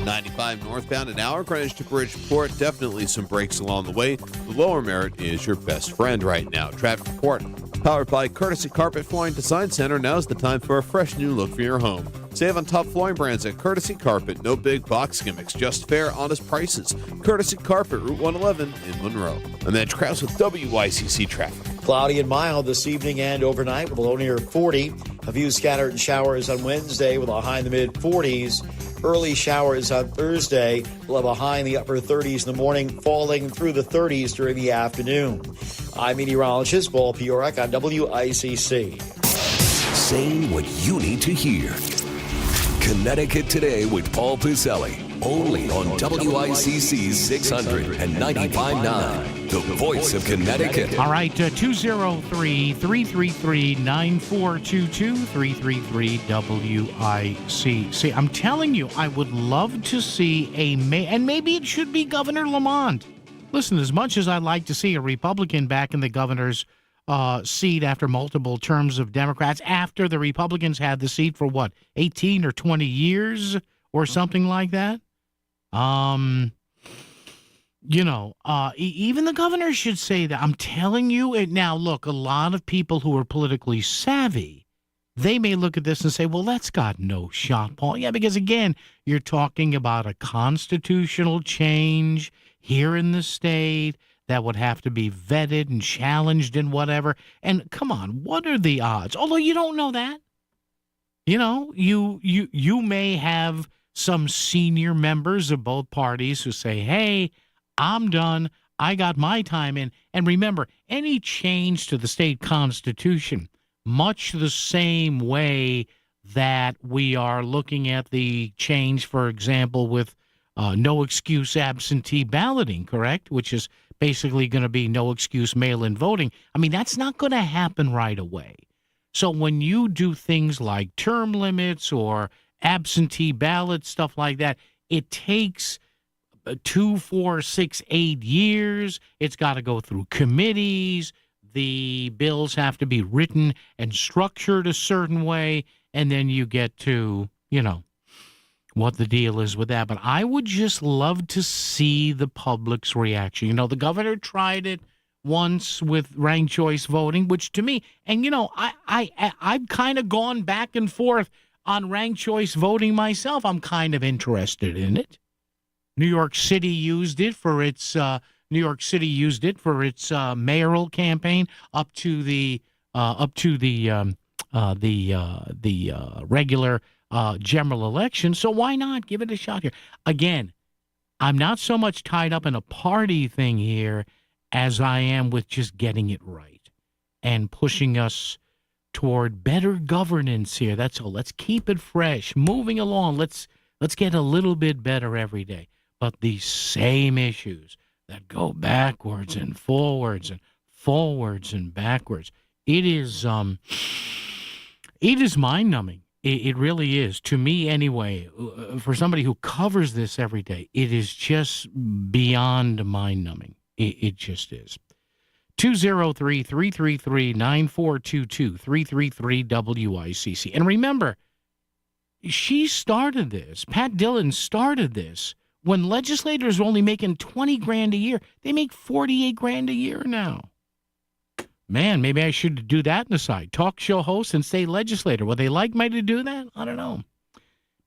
95 northbound an hour, Greenwich to Bridgeport. Definitely some breaks along the way. The Lower Merritt is your best friend right now. Traffic report powered by Courtesy Carpet Flooring Design Center. Now's the time for a fresh new look for your home. Save on top flooring brands at Courtesy Carpet. No big box gimmicks, just fair, honest prices. Courtesy Carpet, Route 111 in Monroe. And then Krause with WICC traffic. Cloudy and mild this evening and overnight with a low near 40. A few scattered showers on Wednesday with a high in the mid-40s. Early showers on Thursday. We'll have a high in the upper 30s in the morning, falling through the 30s during the afternoon. I'm meteorologist Paul Piorek on WICC. Saying what you need to hear. Connecticut Today with Paul Piselli. Only on WICC 600 and 95.9, the voice of Connecticut. All right, 203-333-9422, 333-WICC. I'm telling you, I would love to see and maybe it should be Governor Lamont. Listen, as much as I'd like to see a Republican back in the governor's seat after multiple terms of Democrats, after the Republicans had the seat for 18 or 20 years or something like that? Even the governor should say that. I'm telling you. Now, look, a lot of people who are politically savvy, they may look at this and say, well, that's got no shot, Paul. Yeah, because, again, you're talking about a constitutional change here in the state that would have to be vetted and challenged and whatever. And come on, what are the odds? Although you don't know that. You may have some senior members of both parties who say, hey, I'm done. I got my time in. And remember, any change to the state constitution, much the same way that we are looking at the change, for example, with no excuse absentee balloting, correct? Which is basically going to be no excuse mail-in voting. I mean, that's not going to happen right away. So when you do things like term limits or absentee ballots, stuff like that, it takes 2, 4, 6, 8 years. It's got to go through committees. The bills have to be written and structured a certain way, and then you get to, what the deal is with that. But I would just love to see the public's reaction. The governor tried it once with ranked choice voting, which to me, and I've kind of gone back and forth on ranked choice voting myself. I'm kind of interested in it. New York City used it for its mayoral campaign up to the regular general election. So why not give it a shot here? Again, I'm not so much tied up in a party thing here as I am with just getting it right and pushing us toward better governance here. That's all. Let's keep it fresh, moving along. Let's get a little bit better every day. But these same issues that go backwards and forwards and backwards, it is mind-numbing. It really is. To me, anyway, for somebody who covers this every day, it is just beyond mind-numbing. It just is. 203-333-9422, 333-WICC. And remember, she started this. Pat Dillon started this when legislators were only making $20,000 a year. They make $48,000 a year now. Man, maybe I should do that on the side. Talk show host and state legislator. Would they like me to do that? I don't know.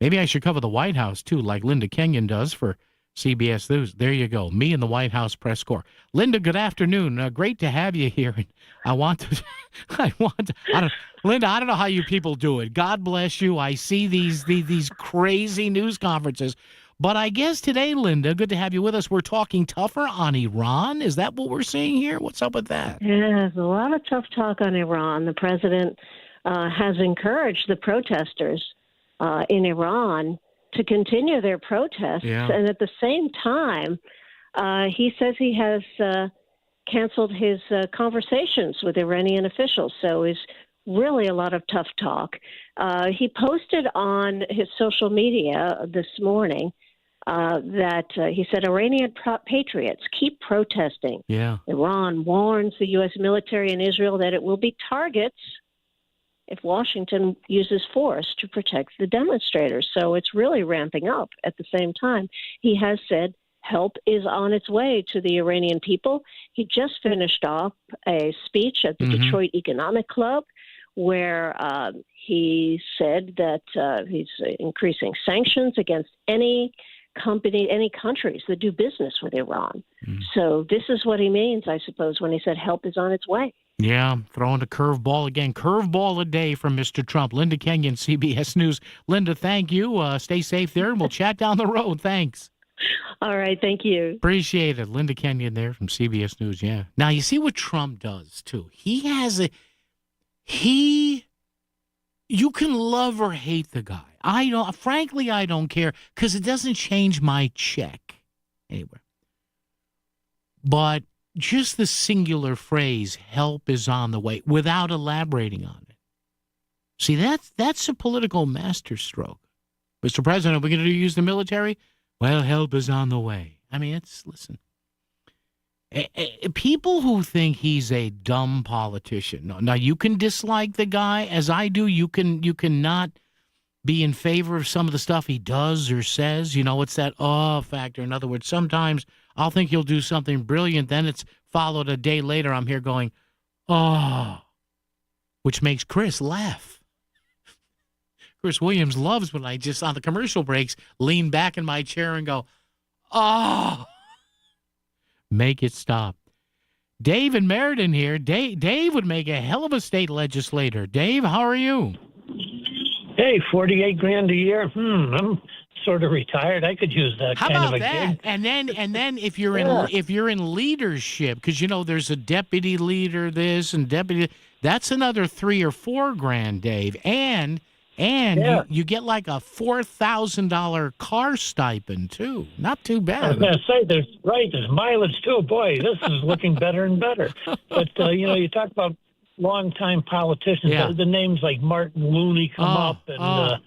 Maybe I should cover the White House, too, like Linda Kenyon does for CBS News. There you go. Me and the White House press corps. Linda, good afternoon. Great to have you here. And Linda, I don't know how you people do it. God bless you. I see these crazy news conferences. But I guess today, Linda, good to have you with us. We're talking tougher on Iran. Is that what we're seeing here? What's up with that? Yeah, there's a lot of tough talk on Iran. The president has encouraged the protesters in Iran to continue their protests. Yeah. And at the same time, he says he has canceled his conversations with Iranian officials. So it's really a lot of tough talk. He posted on his social media this morning that he said Iranian patriots keep protesting. Yeah. Iran warns the U.S. military and Israel that it will be targets if Washington uses force to protect the demonstrators. So it's really ramping up at the same time. He has said help is on its way to the Iranian people. He just finished off a speech at the Detroit Economic Club where he said that he's increasing sanctions against any countries that do business with Iran. So this is what he means, I suppose, when he said help is on its way. Yeah, throwing a curveball again. Curveball a day from Mr. Trump. Linda Kenyon, CBS News. Linda, thank you. Stay safe there, and we'll chat down the road. Thanks. All right, thank you. Appreciate it. Linda Kenyon there from CBS News, yeah. Now, you see what Trump does, too. You can love or hate the guy. Frankly, I don't care because it doesn't change my check anywhere. But just the singular phrase, help is on the way, without elaborating on it. See, that's a political masterstroke. Mr. President, are we going to use the military? Well, help is on the way. I mean, listen. People who think he's a dumb politician. Now, you can dislike the guy, as I do. You cannot be in favor of some of the stuff he does or says. It's that factor. In other words, sometimes I'll think he'll do something brilliant, then it's followed a day later. I'm here going, which makes Chris laugh. Chris Williams loves when I just, on the commercial breaks, lean back in my chair and go, make it stop. Dave and Meriden here. Dave would make a hell of a state legislator. Dave, how are you? Hey, $48,000 a year. I'm sort of retired. I could use that kind of a gig. And then if you're in leadership, because there's a deputy leader, this and deputy, that's another $3,000 or $4,000, Dave. And you get like a $4,000 car stipend too. Not too bad. I was going to say there's mileage too. Boy, this is looking better and better. But you talk about longtime politicians. Yeah. The names like Martin Looney come up, and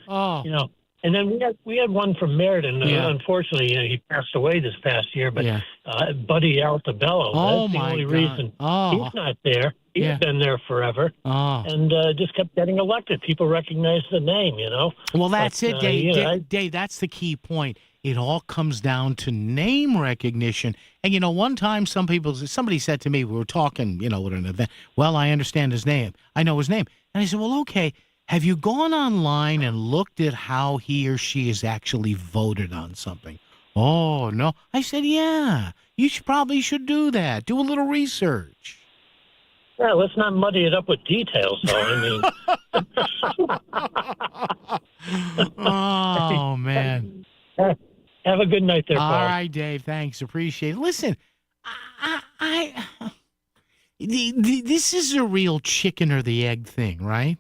And then we had one from Meriden. Unfortunately, he passed away this past year. But Buddy Altabello, that's the only reason he's not there. He's been there forever, and just kept getting elected. People recognize the name, Well, that's it, Dave. Dave, that's the key point. It all comes down to name recognition. And, one time somebody said to me, we were talking, at an event, well, I understand his name. I know his name. And I said, well, okay. Have you gone online and looked at how he or she has actually voted on something? Oh, no. I said, yeah, you probably should do that. Do a little research. Yeah, let's not muddy it up with details, though. Oh, man. Have a good night there, Paul. All right, Dave. Thanks. Appreciate it. Listen, this is a real chicken or the egg thing, right?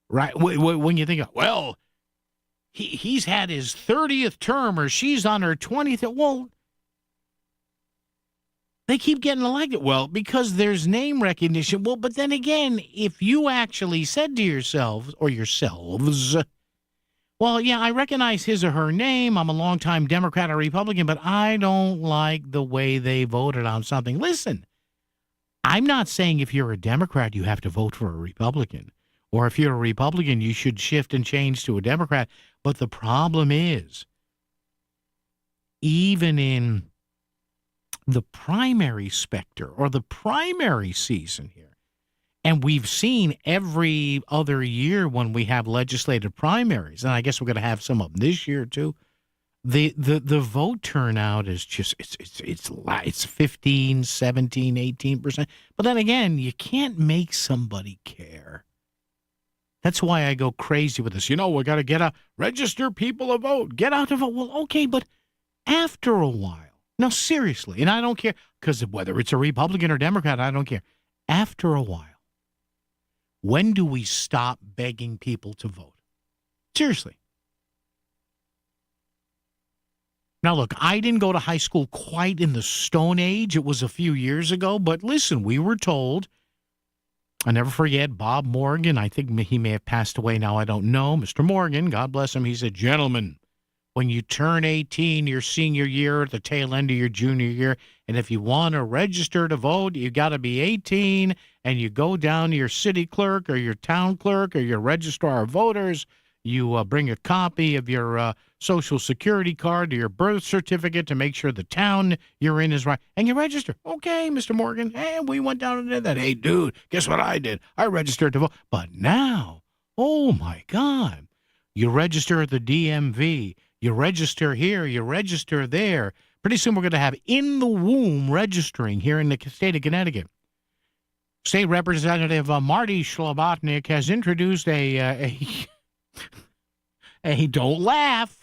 Right. When you think of, well, he's had his 30th term or she's on her 20th. Well, they keep getting elected. Well, because there's name recognition. Well, but then again, if you actually said to yourselves or yourselves, well, yeah, I recognize his or her name. I'm a longtime Democrat or Republican, but I don't like the way they voted on something. Listen, I'm not saying if you're a Democrat, you have to vote for a Republican. Or if you're a Republican, you should shift and change to a Democrat. But the problem is, even in the primary specter or the primary season here, and we've seen every other year when we have legislative primaries, and I guess we're going to have some of them this year too, the vote turnout is just, it's 15, 17, 18%. But then again, you can't make somebody care. That's why I go crazy with this. We got to register people to vote. Get out to vote. Well, okay, but after a while. No, seriously. And I don't care, because whether it's a Republican or Democrat, I don't care. After a while, when do we stop begging people to vote? Seriously. Now, look, I didn't go to high school quite in the Stone Age. It was a few years ago. But listen, we were told, I never forget Bob Morgan. I think he may have passed away now. I don't know. Mr. Morgan, God bless him. He said, gentlemen, when you turn 18, your senior year, at the tail end of your junior year, and if you want to register to vote, you got to be 18, and you go down to your city clerk or your town clerk or your registrar of voters. You bring a copy of your Social Security card or your birth certificate to make sure the town you're in is right. And you register. Okay, Mr. Morgan. Hey, we went down and did that. Hey, dude, guess what I did? I registered to vote. But now, oh, my God, you register at the DMV. You register here. You register there. Pretty soon we're going to have in the womb registering here in the state of Connecticut. State Representative Marty Schlabotnik has introduced a don't laugh,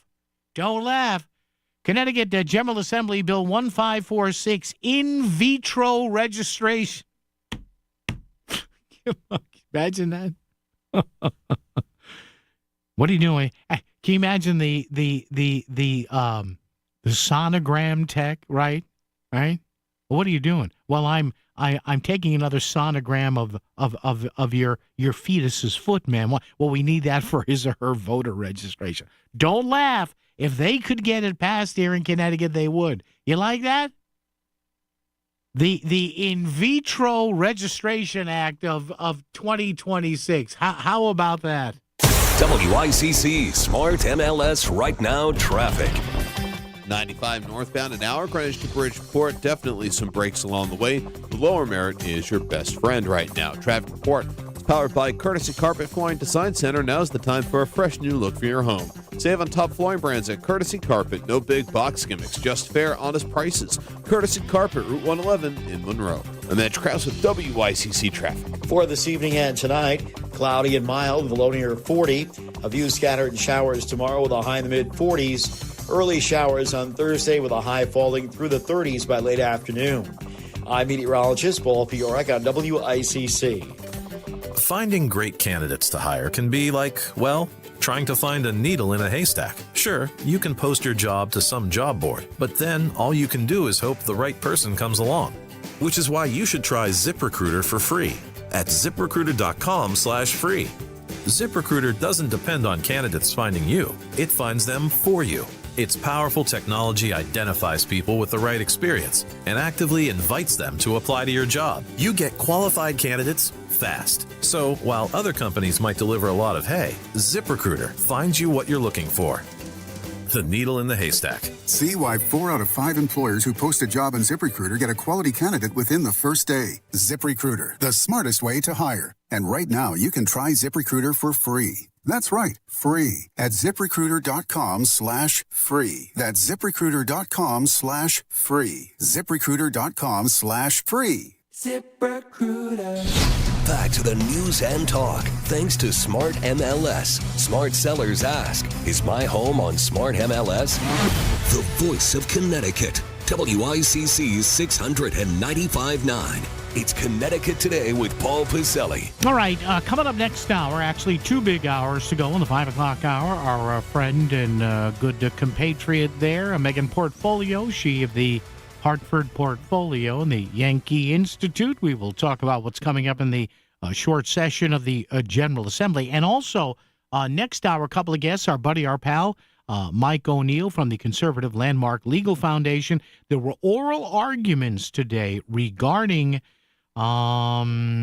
Connecticut General Assembly Bill 1546, in vitro registration. Imagine that. What are you doing? Can you imagine the sonogram tech, right? Right? Well, what are you doing? Well, I'm taking another sonogram of your fetus's foot, man. Well, we need that for his or her voter registration. Don't laugh. If they could get it passed here in Connecticut, they would. You like that? The In Vitro Registration Act of 2026. How about that? WICC Smart MLS Right Now traffic. 95 northbound an hour, Greenwich to Bridgeport. Definitely some breaks along the way. The Lower Merritt is your best friend right now. Traffic report is powered by Courtesy Carpet Flooring Design Center. Now's the time for a fresh new look for your home. Save on top flooring brands at Courtesy Carpet. No big box gimmicks, just fair, honest prices. Courtesy Carpet, Route 111 in Monroe. I'm Edge Krause with WICC traffic. For this evening and tonight, cloudy and mild with a low near 40. A few scattered showers tomorrow with a high in the mid-40s. Early showers on Thursday with a high falling through the 30s by late afternoon. I'm meteorologist Paul Fiorek on WICC. Finding great candidates to hire can be like, well, trying to find a needle in a haystack. Sure, you can post your job to some job board, but then all you can do is hope the right person comes along. Which is why you should try ZipRecruiter for free at ziprecruiter.com/free. ZipRecruiter doesn't depend on candidates finding you. It finds them for you. Its powerful technology identifies people with the right experience and actively invites them to apply to your job. You get qualified candidates fast. So while other companies might deliver a lot of hay, ZipRecruiter finds you what you're looking for. The needle in the haystack. See why 4 out of 5 employers who post a job on ZipRecruiter get a quality candidate within the first day. ZipRecruiter, the smartest way to hire. And right now, you can try ZipRecruiter for free. That's right, free at ZipRecruiter.com/free. That's ZipRecruiter.com/free. ZipRecruiter.com/free. ZipRecruiter. Back to the news and talk. Thanks to Smart MLS. Smart sellers ask, is my home on Smart MLS? The voice of Connecticut. WICC 695.9. It's Connecticut Today with Paul Piselli. All right, coming up next hour, actually 2 big hours to go in the 5 o'clock hour, our friend and good compatriot there, Megan Portfolio, she of the Hartford Portfolio and the Yankee Institute. We will talk about what's coming up in the short session of the General Assembly. And also, next hour, a couple of guests, our buddy, our pal, Mike O'Neill from the Conservative Landmark Legal Foundation. There were oral arguments today regarding the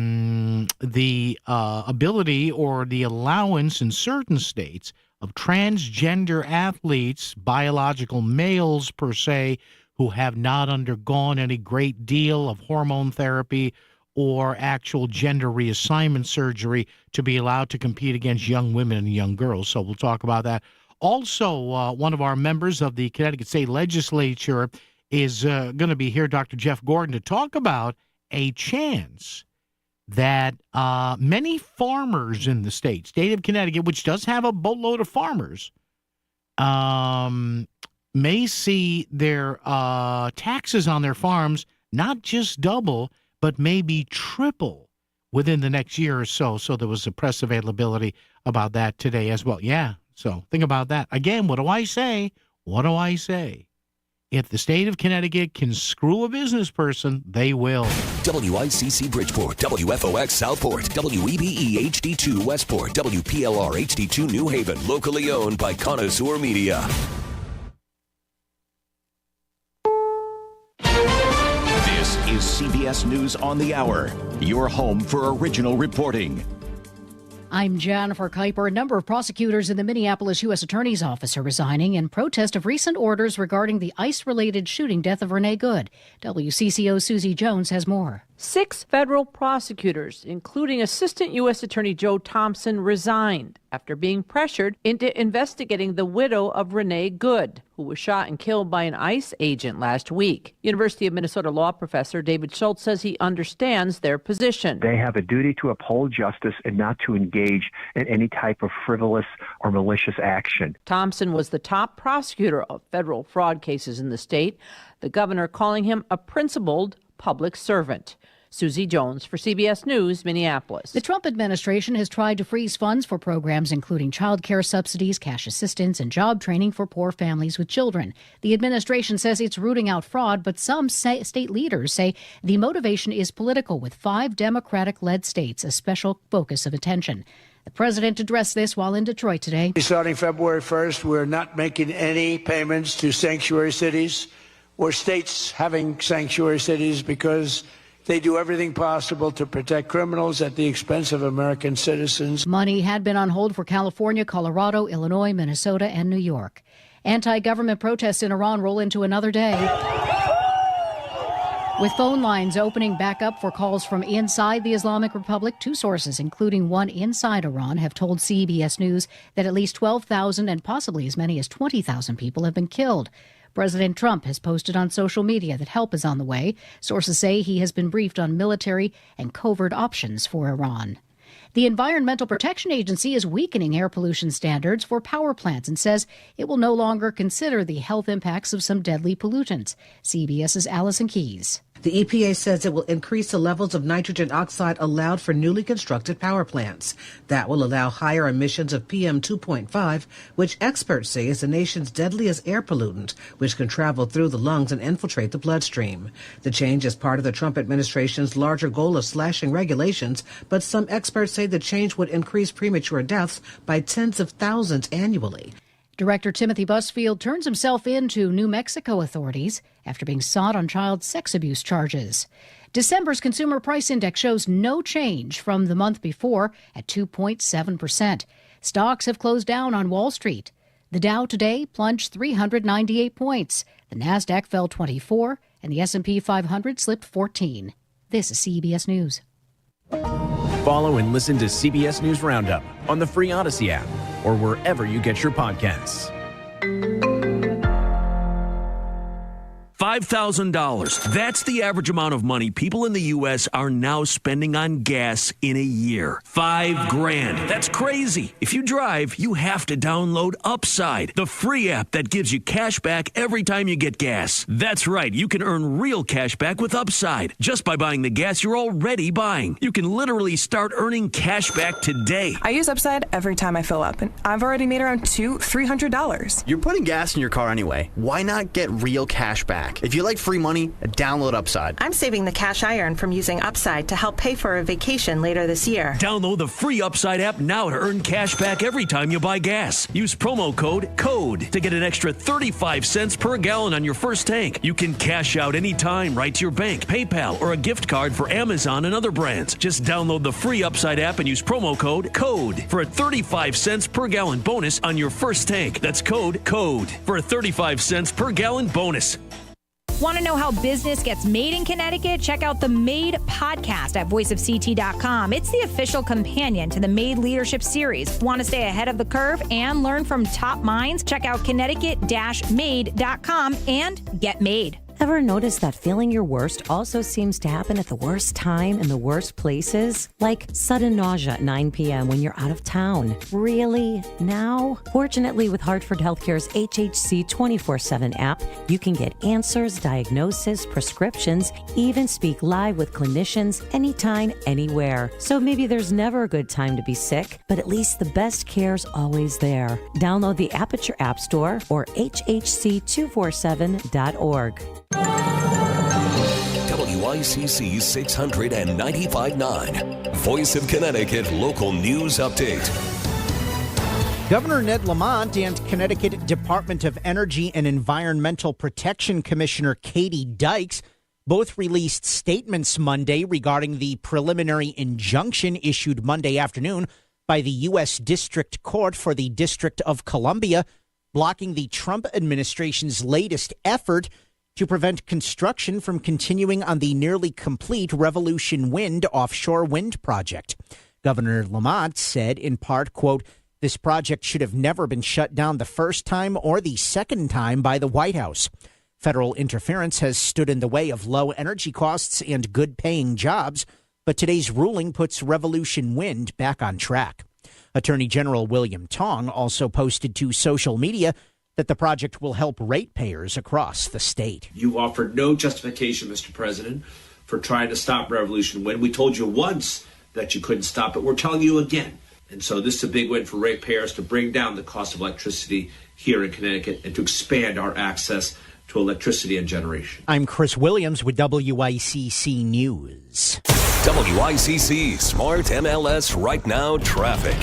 ability or the allowance in certain states of transgender athletes, biological males per se, who have not undergone any great deal of hormone therapy or actual gender reassignment surgery to be allowed to compete against young women and young girls. So we'll talk about that. Also, one of our members of the Connecticut State Legislature is going to be here, Dr. Jeff Gordon, to talk about a chance that many farmers in the state of Connecticut, which does have a boatload of farmers, may see their taxes on their farms not just double, but maybe triple within the next year or so. So there was a press availability about that today as well. Yeah, so think about that. Again, what do I say? What do I say? If the state of Connecticut can screw a business person, they will. WICC Bridgeport, WFOX Southport, WEBE HD2 Westport, WPLR HD2 New Haven, locally owned by Connoisseur Media. This is CBS News on the Hour, your home for original reporting. I'm Jennifer Kuiper. A number of prosecutors in the Minneapolis U.S. Attorney's Office are resigning in protest of recent orders regarding the ICE-related shooting death of Renee Good. WCCO's Susie Jones has more. 6 federal prosecutors, including Assistant U.S. Attorney Joe Thompson, resigned after being pressured into investigating the widow of Renee Good, who was shot and killed by an ICE agent last week. University of Minnesota law professor David Schultz says he understands their position. They have a duty to uphold justice and not to engage in any type of frivolous or malicious action. Thompson was the top prosecutor of federal fraud cases in the state, the governor calling him a principled public servant. Susie Jones for CBS News, Minneapolis. The Trump administration has tried to freeze funds for programs including child care subsidies, cash assistance, and job training for poor families with children. The administration says it's rooting out fraud, but some state leaders say the motivation is political, with 5 Democratic-led states a special focus of attention. The president addressed this while in Detroit today. Starting February 1st, we're not making any payments to sanctuary cities or states having sanctuary cities because they do everything possible to protect criminals at the expense of American citizens. Money had been on hold for California, Colorado, Illinois, Minnesota, and New York. Anti-government protests in Iran roll into another day, with phone lines opening back up for calls from inside the Islamic Republic. 2 sources, including one inside Iran, have told CBS News that at least 12,000 and possibly as many as 20,000 people have been killed. President Trump has posted on social media that help is on the way. Sources say he has been briefed on military and covert options for Iran. The Environmental Protection Agency is weakening air pollution standards for power plants and says it will no longer consider the health impacts of some deadly pollutants. CBS's Allison Keyes. The EPA says it will increase the levels of nitrogen oxide allowed for newly constructed power plants. That will allow higher emissions of PM 2.5, which experts say is the nation's deadliest air pollutant, which can travel through the lungs and infiltrate the bloodstream. The change is part of the Trump administration's larger goal of slashing regulations, but some experts say the change would increase premature deaths by tens of thousands annually. Director Timothy Busfield turns himself in to New Mexico authorities after being sought on child sex abuse charges. December's Consumer Price Index shows no change from the month before at 2.7%. Stocks have closed down on Wall Street. The Dow today plunged 398 points. The Nasdaq fell 24, and the S&P 500 slipped 14. This is CBS News. Follow and listen to CBS News Roundup on the free Odyssey app or wherever you get your podcasts. $5,000. That's the average amount of money people in the U.S. are now spending on gas in a year. $5,000. That's crazy. If you drive, you have to download Upside, the free app that gives you cash back every time you get gas. That's right. You can earn real cash back with Upside just by buying the gas you're already buying. You can literally start earning cash back today. I use Upside every time I fill up, and I've already made around $200-$300. You're putting gas in your car anyway. Why not get real cash back? If you like free money, download Upside. I'm saving the cash I earn from using Upside to help pay for a vacation later this year. Download the free Upside app now to earn cash back every time you buy gas. Use promo code CODE to get an extra 35 cents per gallon on your first tank. You can cash out anytime right to your bank, PayPal, or a gift card for Amazon and other brands. Just download the free Upside app and use promo code CODE for a 35 cents per gallon bonus on your first tank. That's code CODE for a 35 cents per gallon bonus. Want to know how business gets made in Connecticut? Check out the Made podcast at voiceofct.com. It's the official companion to the Made Leadership Series. Want to stay ahead of the curve and learn from top minds? Check out Connecticut-made.com and get made. Ever notice that feeling your worst also seems to happen at the worst time in the worst places? Like sudden nausea at 9 p.m. when you're out of town. Really? Now? Fortunately, with Hartford Healthcare's HHC 24/7 app, you can get answers, diagnosis, prescriptions, even speak live with clinicians anytime, anywhere. So maybe there's never a good time to be sick, but at least the best care's always there. Download the app at your app store or hhc247.org. WICC 695.9, Voice of Connecticut Local News Update. Governor Ned Lamont and Connecticut Department of Energy and Environmental Protection Commissioner Katie Dykes both released statements Monday regarding the preliminary injunction issued Monday afternoon by the U.S. District Court for the District of Columbia, blocking the Trump administration's latest effort to prevent construction from continuing on the nearly complete Revolution Wind offshore wind project. Governor Lamont said, in part, quote, "This project should have never been shut down the first time or the second time by the White House. Federal interference has stood in the way of low energy costs and good-paying jobs, but today's ruling puts Revolution Wind back on track." Attorney General William Tong also posted to social media that the project will help ratepayers across the state. You offered no justification, Mr. President, for trying to stop Revolution Wind. We told you once that you couldn't stop it. We're telling you again. And so this is a big win for ratepayers to bring down the cost of electricity here in Connecticut and to expand our access to electricity and generation. I'm Chris Williams with WICC News. WICC Smart MLS Right Now Traffic.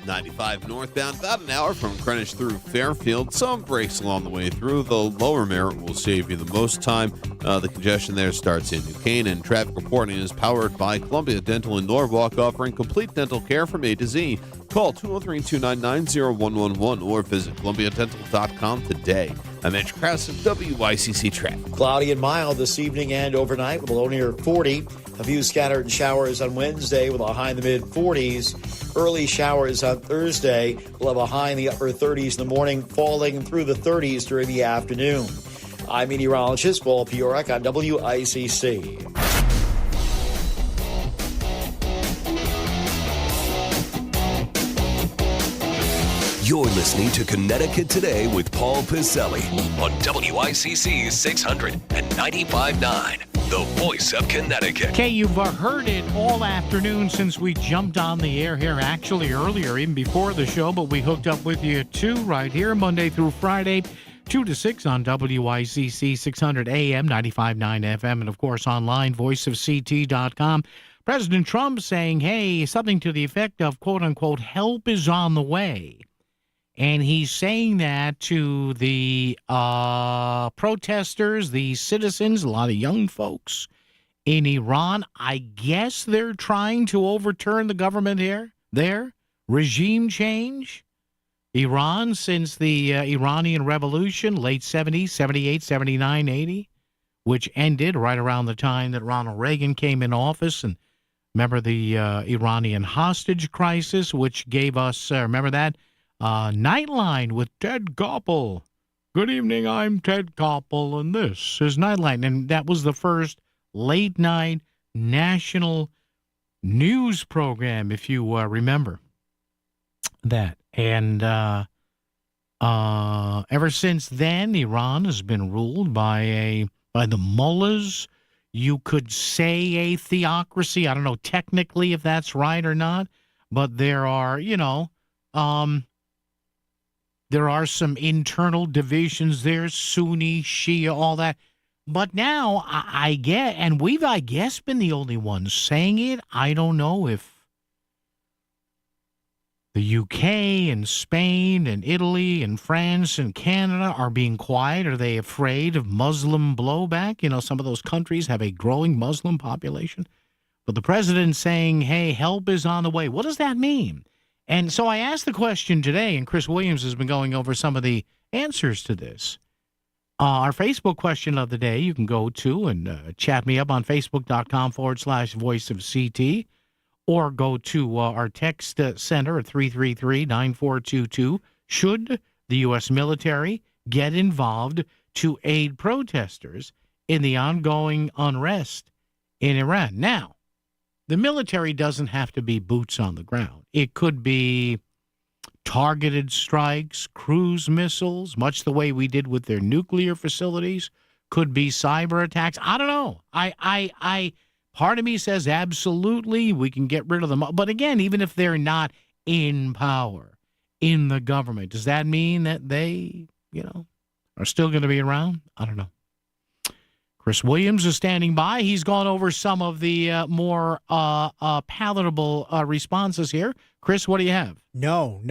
95 northbound, about an hour from Greenwich through Fairfield. Some breaks along the way through. The lower Merritt will save you the most time. The congestion there starts in New Canaan. Traffic reporting is powered by Columbia Dental in Norwalk, offering complete dental care from A to Z. Call 203-299-0111 or visit columbiadental.com today. I'm Andrew Krause of WICC Traffic. Cloudy and mild this evening and overnight with a low near 40. A few scattered showers on Wednesday with a high in the mid-40s. Early showers on Thursday. We'll have a high in the upper 30s in the morning, falling through the 30s during the afternoon. I'm meteorologist Paul Piorek on WICC. You're listening to Connecticut Today with Paul Piselli on WICC 695.9, the voice of Connecticut. Okay, you've heard it all afternoon since we jumped on the air here, actually earlier, even before the show, but we hooked up with you too right here, Monday through Friday, 2 to 6 on WICC 600 AM, 95.9 FM, and of course online, voiceofct.com. President Trump saying, hey, something to the effect of, quote unquote, help is on the way. And he's saying that to the protesters, the citizens, a lot of young folks in Iran. I guess they're trying to overturn the government there, regime change. Iran, since the Iranian Revolution, late 70s, 78, 79, 80, which ended right around the time that Ronald Reagan came in office. And remember the Iranian hostage crisis, which gave us, remember that? Nightline with Ted Koppel. Good evening, I'm Ted Koppel, and this is Nightline. And that was the first late-night national news program, if you remember that. And ever since then, Iran has been ruled by the mullahs. You could say a theocracy. I don't know technically if that's right or not, but there are, there are some internal divisions there, Sunni, Shia, all that. But now I get, and we've, I guess, been the only ones saying it. I don't know if the UK and Spain and Italy and France and Canada are being quiet. Are they afraid of Muslim blowback? Some of those countries have a growing Muslim population. But the president's saying, hey, help is on the way. What does that mean? And so I asked the question today, and Chris Williams has been going over some of the answers to this. Our Facebook question of the day, you can go to and chat me up on facebook.com/voiceofct, or go to our text center at 333-9422. Should the U.S. military get involved to aid protesters in the ongoing unrest in Iran? Now, the military doesn't have to be boots on the ground. It could be targeted strikes, cruise missiles, much the way we did with their nuclear facilities. Could be cyber attacks. I don't know. Part of me says absolutely we can get rid of them. But again, even if they're not in power, in the government, does that mean that they, are still going to be around? I don't know. Chris Williams is standing by. He's gone over some of the more palatable responses here. Chris, what do you have? No.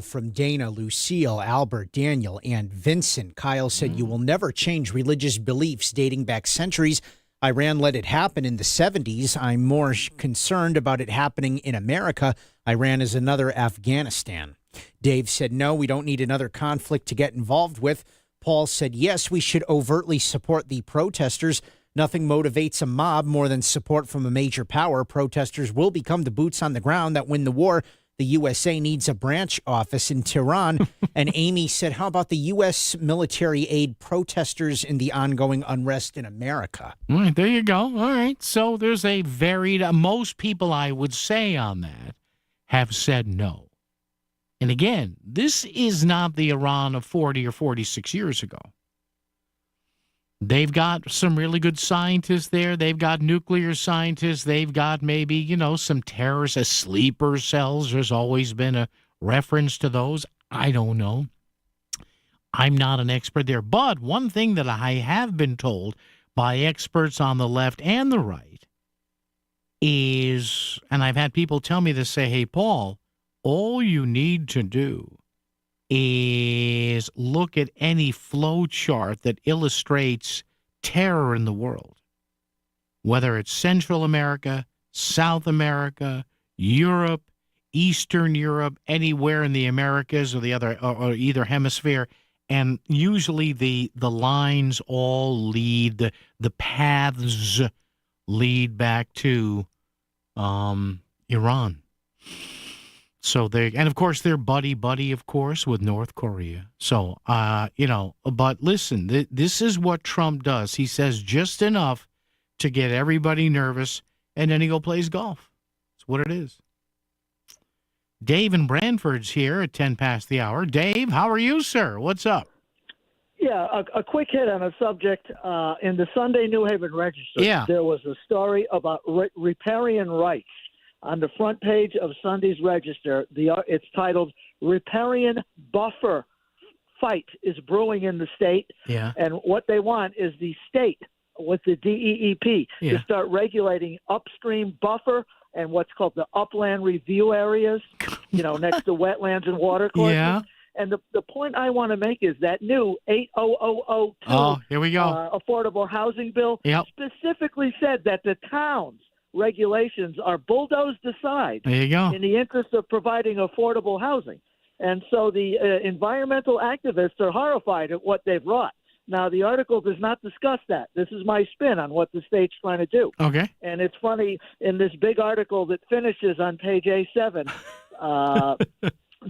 From Dana, Lucille, Albert, Daniel, and Vincent. Kyle said, you will never change religious beliefs dating back centuries. Iran let it happen in the 70s. I'm more concerned about it happening in America. Iran is another Afghanistan. Dave said, no, we don't need another conflict to get involved with. Paul said, yes, we should overtly support the protesters. Nothing motivates a mob more than support from a major power. Protesters will become the boots on the ground that win the war. The USA needs a branch office in Tehran. And Amy said, how about the U.S. military aid protesters in the ongoing unrest in America? All right, there you go. All right. So there's a varied, most people I would say on that have said no. And again, this is not the Iran of 40 or 46 years ago. They've got some really good scientists there. They've got nuclear scientists. They've got maybe, some terrorist sleeper cells. There's always been a reference to those. I don't know. I'm not an expert there. But one thing that I have been told by experts on the left and the right is, and I've had people tell me this, say, hey, Paul, all you need to do is look at any flow chart that illustrates terror in the world, whether it's Central America, South America, Europe, Eastern Europe, anywhere in the Americas or the other or either hemisphere, and usually the lines all lead, the paths lead back to Iran. So and of course they're buddy, of course, with North Korea. So, but listen, this is what Trump does. He says just enough to get everybody nervous, and then he plays golf. That's what it is. Dave in Brantford's here at 10 past the hour. Dave, how are you, sir? What's up? Yeah, a quick hit on a subject. In the Sunday New Haven Register, there was a story about riparian rights. On the front page of Sunday's Register, it's titled "Riparian Buffer Fight is Brewing in the State." Yeah. And what they want is the state, with the DEEP, to start regulating upstream buffer and what's called the upland review areas, next to wetlands and watercourses. Yeah. And the point I want to make is that new 80002 here we go. Affordable Housing Bill specifically said that the town's regulations are bulldozed aside There you go. in the interest of providing affordable housing. And so the environmental activists are horrified at what they've wrought. Now, the article does not discuss that. This is my spin on what the state's trying to do. Okay. And it's funny, in this big article that finishes on page A7,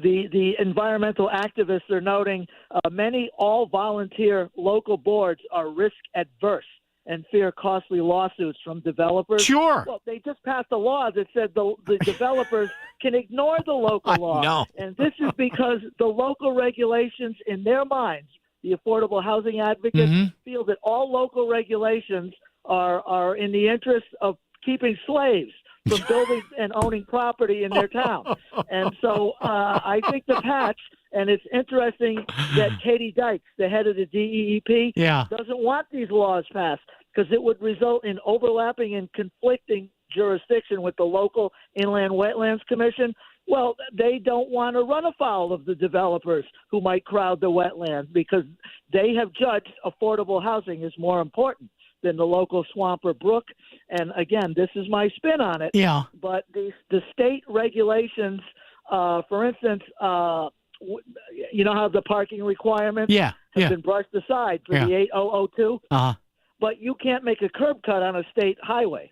the environmental activists are noting many all-volunteer local boards are risk-adverse and fear costly lawsuits from developers. Sure. Well, they just passed a law that said the developers can ignore the local law. know. And this is because the local regulations, in their minds, the affordable housing advocates feel that all local regulations are in the interest of keeping slaves from building and owning property in their town. And so I think the patch, and it's interesting that Katie Dykes, the head of the DEEP, doesn't want these laws passed because it would result in overlapping and conflicting jurisdiction with the local Inland Wetlands Commission. Well, they don't want to run afoul of the developers who might crowd the wetlands because they have judged affordable housing is more important than the local swamp or brook. And again, this is my spin on it. Yeah. But the state regulations, for instance, you know how the parking requirements have been brushed aside for the 8002? But you can't make a curb cut on a state highway.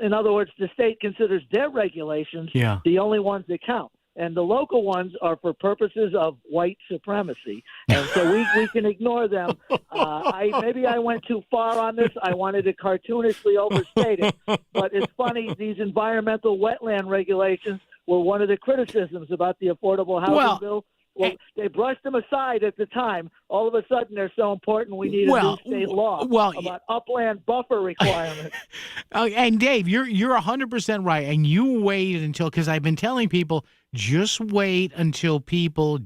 In other words, the state considers their regulations the only ones that count. And the local ones are for purposes of white supremacy. And so we can ignore them. Maybe I went too far on this. I wanted to cartoonishly overstate it. But it's funny, these environmental wetland regulations were one of the criticisms about the Affordable Housing Bill. Well, they brushed them aside at the time. All of a sudden, they're so important, we need a new state law about upland buffer requirements. And Dave, you're 100% right. And you wait until, because I've been telling people, just wait until people,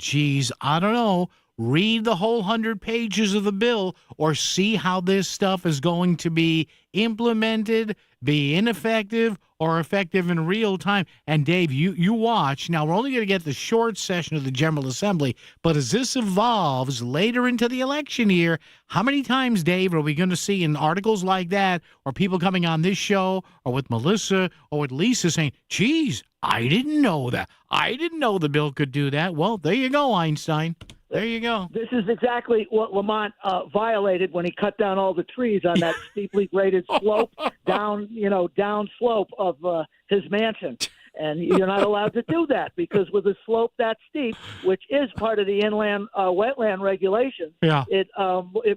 I don't know, read the whole 100 pages of the bill or see how this stuff is going to be implemented, be ineffective or effective in real time. And Dave, you watch. Now, we're only going to get the short session of the General Assembly, but as this evolves later into the election year, how many times, Dave, are we going to see in articles like that or people coming on this show or with Melissa or with Lisa saying, geez, I didn't know that. I didn't know the bill could do that. Well, there you go, Einstein. There you go. This is exactly what Lamont violated when he cut down all the trees on that steeply graded slope down slope of his mansion. And you're not allowed to do that because with a slope that steep, which is part of the inland wetland regulations, it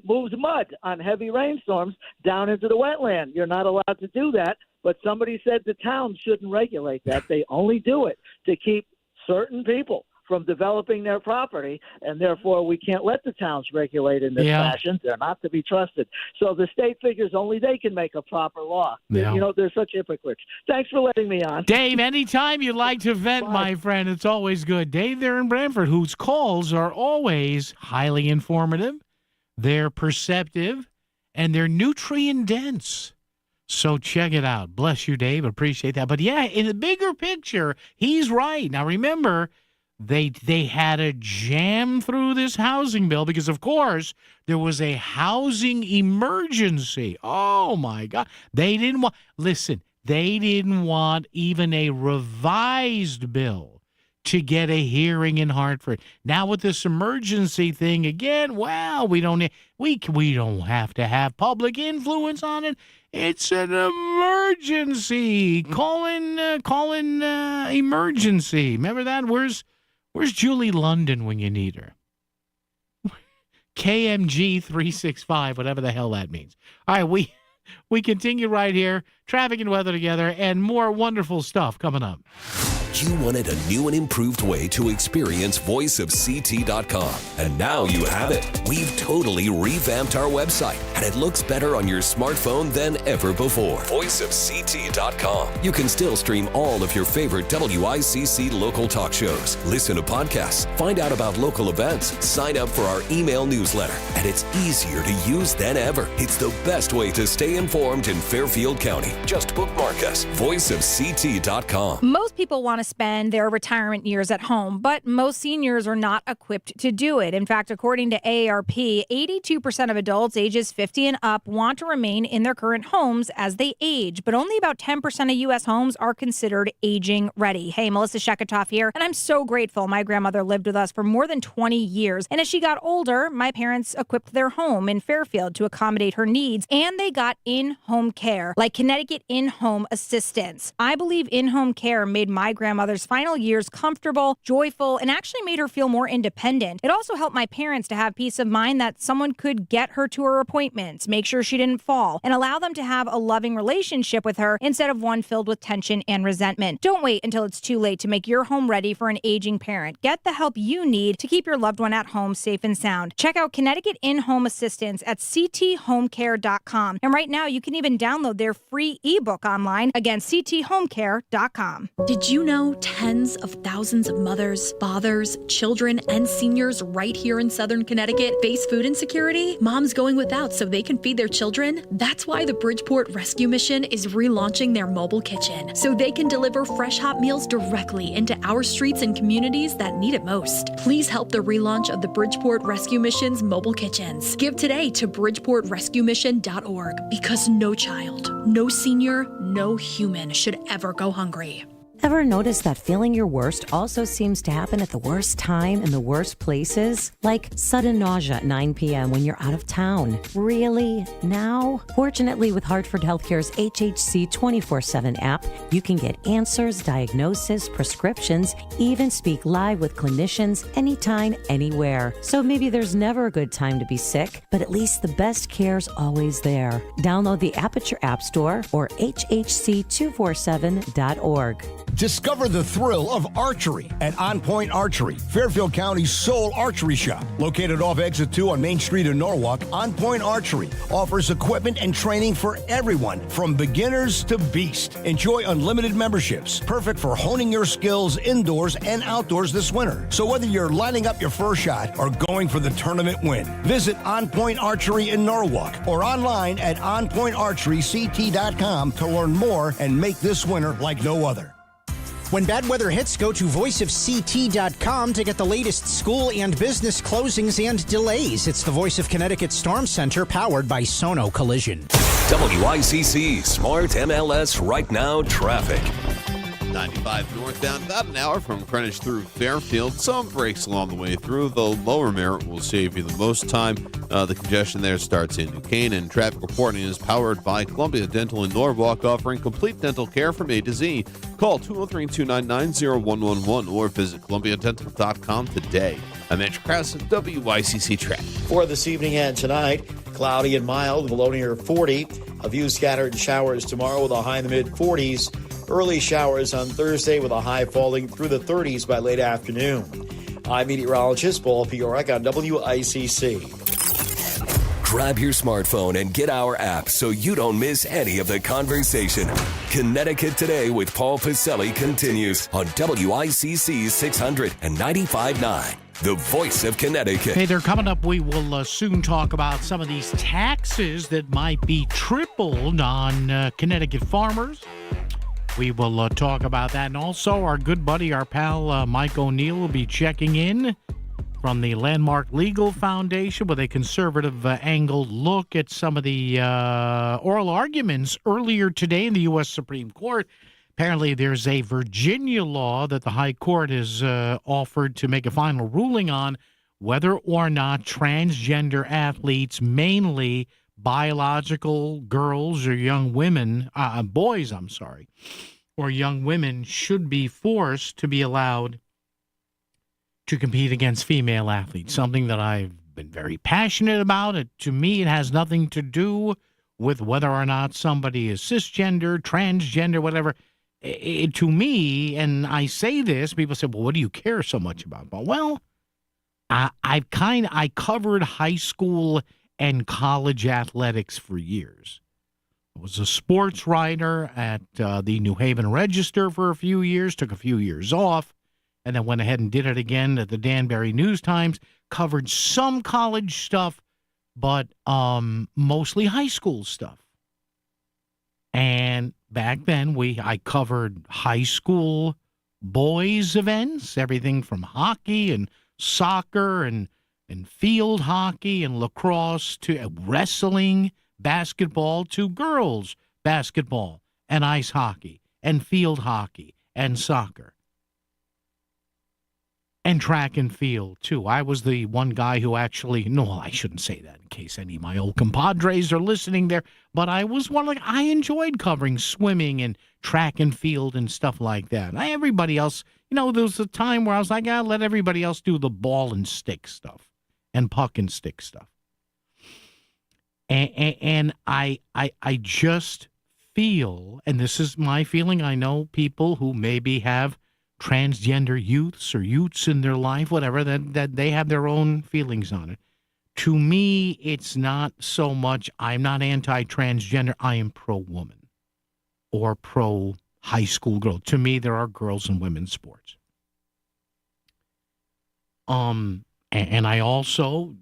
moves mud on heavy rainstorms down into the wetland. You're not allowed to do that. But somebody said the town shouldn't regulate that. They only do it to keep certain people from developing their property, and therefore we can't let the towns regulate in this fashion. They're not to be trusted. So the state figures only they can make a proper law. Yeah. They're such hypocrites. Thanks for letting me on. Dave, anytime you'd like to vent, my friend, it's always good. Dave there in Brantford, whose calls are always highly informative, they're perceptive, and they're nutrient-dense. So check it out. Bless you, Dave. Appreciate that. But yeah, in the bigger picture, he's right. Now remember, They had to jam through this housing bill because, of course, there was a housing emergency. Oh, my God. They didn't want even a revised bill to get a hearing in Hartford. Now with this emergency thing again, well, we don't have to have public influence on it. It's an emergency. Call in emergency. Remember that? Where's Julie London when you need her? KMG 365, whatever the hell that means. All right, we continue right here. Traffic and weather together and more wonderful stuff coming up. You wanted a new and improved way to experience voiceofct.com. And now you have it. We've totally revamped our website, and it looks better on your smartphone than ever before. Voiceofct.com. You can still stream all of your favorite WICC local talk shows, listen to podcasts, find out about local events, sign up for our email newsletter, and it's easier to use than ever. It's the best way to stay informed in Fairfield County. Just bookmark us. Voiceofct.com. Most people want to spend their retirement years at home, but most seniors are not equipped to do it. In fact, according to AARP, 82% of adults ages 50 and up want to remain in their current homes as they age, but only about 10% of U.S. homes are considered aging ready. Hey, Melissa Sheketoff here, and I'm so grateful. My grandmother lived with us for more than 20 years, and as she got older, my parents equipped their home in Fairfield to accommodate her needs, and they got in-home care, like Connecticut In-Home Assistance. I believe in-home care made my grandmother's final years comfortable, joyful, and actually made her feel more independent. It also helped my parents to have peace of mind that someone could get her to her appointments, make sure she didn't fall, and allow them to have a loving relationship with her instead of one filled with tension and resentment. Don't wait until it's too late to make your home ready for an aging parent. Get the help you need to keep your loved one at home safe and sound. Check out Connecticut In-Home Assistance at cthomecare.com. And right now, you can even download their free ebook online. Again, cthomecare.com. Did you know tens of thousands of mothers, fathers, children, and seniors right here in Southern Connecticut face food insecurity? Moms going without so they can feed their children? That's why the Bridgeport Rescue Mission is relaunching their mobile kitchen so they can deliver fresh hot meals directly into our streets and communities that need it most. Please help the relaunch of the Bridgeport Rescue Mission's mobile kitchens. Give today to bridgeportrescuemission.org because no child, no senior, no human should ever go hungry. Ever notice that feeling your worst also seems to happen at the worst time in the worst places? Like sudden nausea at 9 p.m. when you're out of town. Really? Now? Fortunately, with Hartford Healthcare's HHC 24/7 app, you can get answers, diagnosis, prescriptions, even speak live with clinicians anytime, anywhere. So maybe there's never a good time to be sick, but at least the best care's always there. Download the app at your app store or hhc247.org. Discover the thrill of archery at On Point Archery, Fairfield County's sole archery shop. Located off Exit 2 on Main Street in Norwalk, On Point Archery offers equipment and training for everyone, from beginners to beast. Enjoy unlimited memberships, perfect for honing your skills indoors and outdoors this winter. So whether you're lining up your first shot or going for the tournament win, visit On Point Archery in Norwalk or online at onpointarcheryct.com to learn more and make this winter like no other. When bad weather hits, go to voiceofct.com to get the latest school and business closings and delays. It's the Voice of Connecticut Storm Center, powered by Sono Collision. WICC Smart MLS Right Now Traffic. 95 northbound, about an hour from Greenwich through Fairfield. Some breaks along the way through. The lower Merritt will save you the most time. The congestion there starts in New Canaan. Traffic reporting is powered by Columbia Dental in Norwalk, offering complete dental care from A to Z. Call 203-299-0111 or visit columbiadental.com today. I'm Andrew Krause at WICC Traffic. For this evening and tonight, cloudy and mild with a low near 40. A few scattered showers tomorrow with a high in the mid-40s. Early showers on Thursday with a high falling through the 30s by late afternoon. I'm meteorologist Paul Fiorek on WICC. Grab your smartphone and get our app so you don't miss any of the conversation. Connecticut Today with Paul Pacelli continues on WICC 600 and 95.9. The Voice of Connecticut. Hey, they're coming up. We will soon talk about some of these taxes that might be tripled on Connecticut farmers. We will talk about that. And also, our good buddy, our pal, Mike O'Neill, will be checking in from the Landmark Legal Foundation with a conservative angled look at some of the oral arguments earlier today in the U.S. Supreme Court. Apparently, there's a Virginia law that the High Court has offered to make a final ruling on whether or not transgender athletes, mainly biological girls or young women, boys, or young women, should be forced to be allowed to compete against female athletes, something that I've been very passionate about. To me, it has nothing to do with whether or not somebody is cisgender, transgender, whatever. to me, and I say this, people say, well, what do you care so much about? Well, I covered high school and college athletics for years. I was a sports writer at the New Haven Register for a few years, took a few years off, and then went ahead and did it again at the Danbury News-Times, covered some college stuff, but mostly high school stuff. And back then, I covered high school boys events, everything from hockey and soccer and field hockey and lacrosse to wrestling, basketball to girls basketball and ice hockey and field hockey and soccer. And track and field, too. I was the one guy who I shouldn't say that in case any of my old compadres are listening there, but I was I enjoyed covering swimming and track and field and stuff like that. Everybody else, there was a time where I was like, let everybody else do the ball and stick stuff and puck and stick stuff. And I just feel, and this is my feeling, I know people who maybe have transgender youths or youths in their life, whatever, that they have their own feelings on it. To me, it's not so much, I'm not anti-transgender, I am pro-woman or pro-high school girl. To me, there are girls in women's sports. And I also,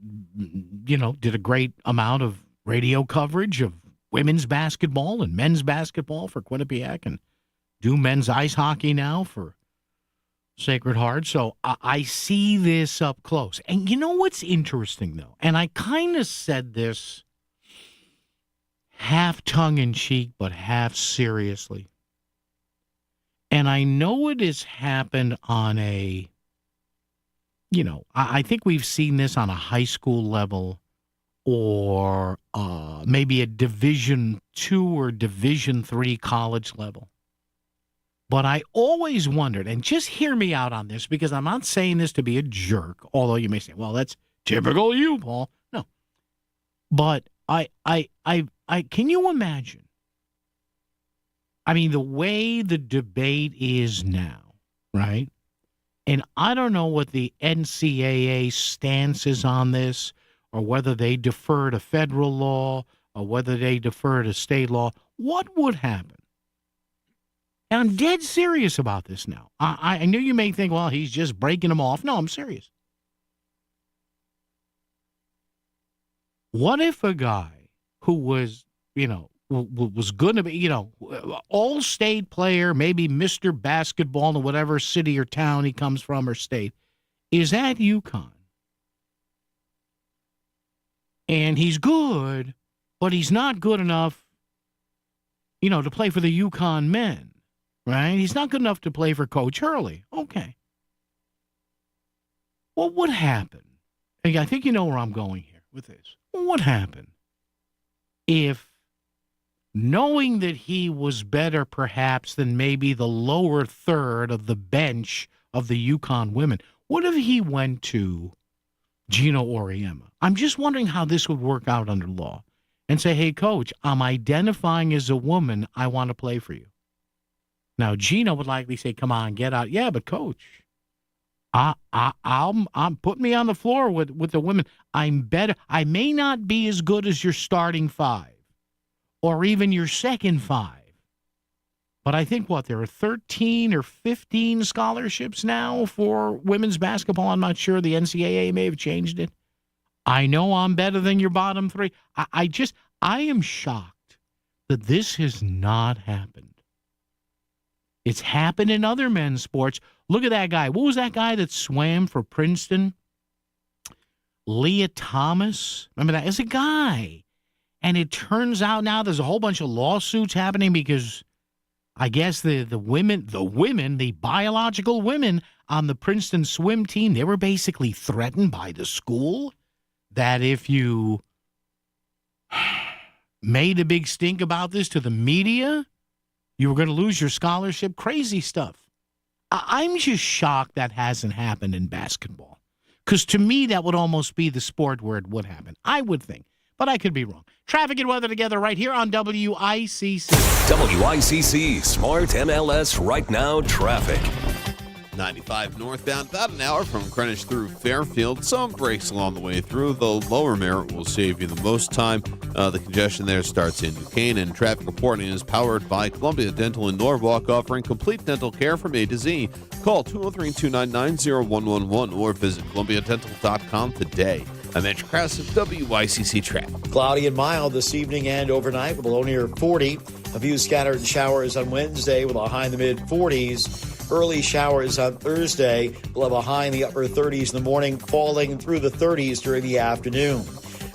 did a great amount of radio coverage of women's basketball and men's basketball for Quinnipiac and do men's ice hockey now for Sacred Heart. So I see this up close. And you know what's interesting, though? And I kind of said this half tongue-in-cheek, but half seriously. And I know it has happened on a, I think we've seen this on a high school level or maybe a Division II or Division III college level. But I always wondered, and just hear me out on this, because I'm not saying this to be a jerk, although you may say, well, that's typical you, Paul. No. But I can you imagine? I mean, the way the debate is now, right? And I don't know what the NCAA stance is on this, or whether they defer to federal law, or whether they defer to state law. What would happen? And I'm dead serious about this now. I know you may think, well, he's just breaking them off. No, I'm serious. What if a guy who was, was going to be, all-state player, maybe Mr. Basketball in whatever city or town he comes from or state, is at UConn. And he's good, but he's not good enough, to play for the UConn men. Right? He's not good enough to play for Coach Hurley. Okay. What would happen? I think you know where I'm going here with this. What would happen if, knowing that he was better perhaps than maybe the lower third of the bench of the UConn women, what if he went to Gino Auriemma? I'm just wondering how this would work out under law. And say, hey, Coach, I'm identifying as a woman. I want to play for you. Now, Gino would likely say, come on, get out. Yeah, but Coach, I'm putting me on the floor with the women. I'm better. I may not be as good as your starting five or even your second five. But I think, there are 13 or 15 scholarships now for women's basketball. I'm not sure. The NCAA may have changed it. I know I'm better than your bottom three. I am shocked that this has not happened. It's happened in other men's sports. Look at that guy. What was that guy that swam for Princeton? Leah Thomas. Remember that? It's a guy. And it turns out now there's a whole bunch of lawsuits happening because I guess the women, the biological women on the Princeton swim team, they were basically threatened by the school that if you made a big stink about this to the media, you were going to lose your scholarship. Crazy stuff. I'm just shocked that hasn't happened in basketball. Because to me, that would almost be the sport where it would happen. I would think. but I could be wrong. Traffic and weather together right here on WICC. WICC Smart MLS Right Now Traffic. 95 northbound, about an hour from Greenwich through Fairfield. Some breaks along the way through. The lower Merritt will save you the most time. The congestion there starts in New Canaan. Traffic reporting is powered by Columbia Dental in Norwalk, offering complete dental care from A to Z. Call 203-299-0111 or visit columbiadental.com today. I'm Andrew Krause of WICC Traffic. Cloudy and mild this evening and overnight with a low near 40. A few scattered showers on Wednesday with a high in the mid-40s. Early showers on Thursday. We'll have a high in the upper 30s in the morning, falling through the 30s during the afternoon.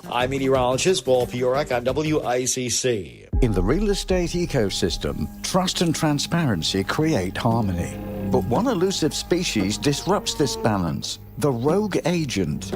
I'm meteorologist Paul Fiorek on WICC. In the real estate ecosystem, trust and transparency create harmony. But one elusive species disrupts this balance: the rogue agent.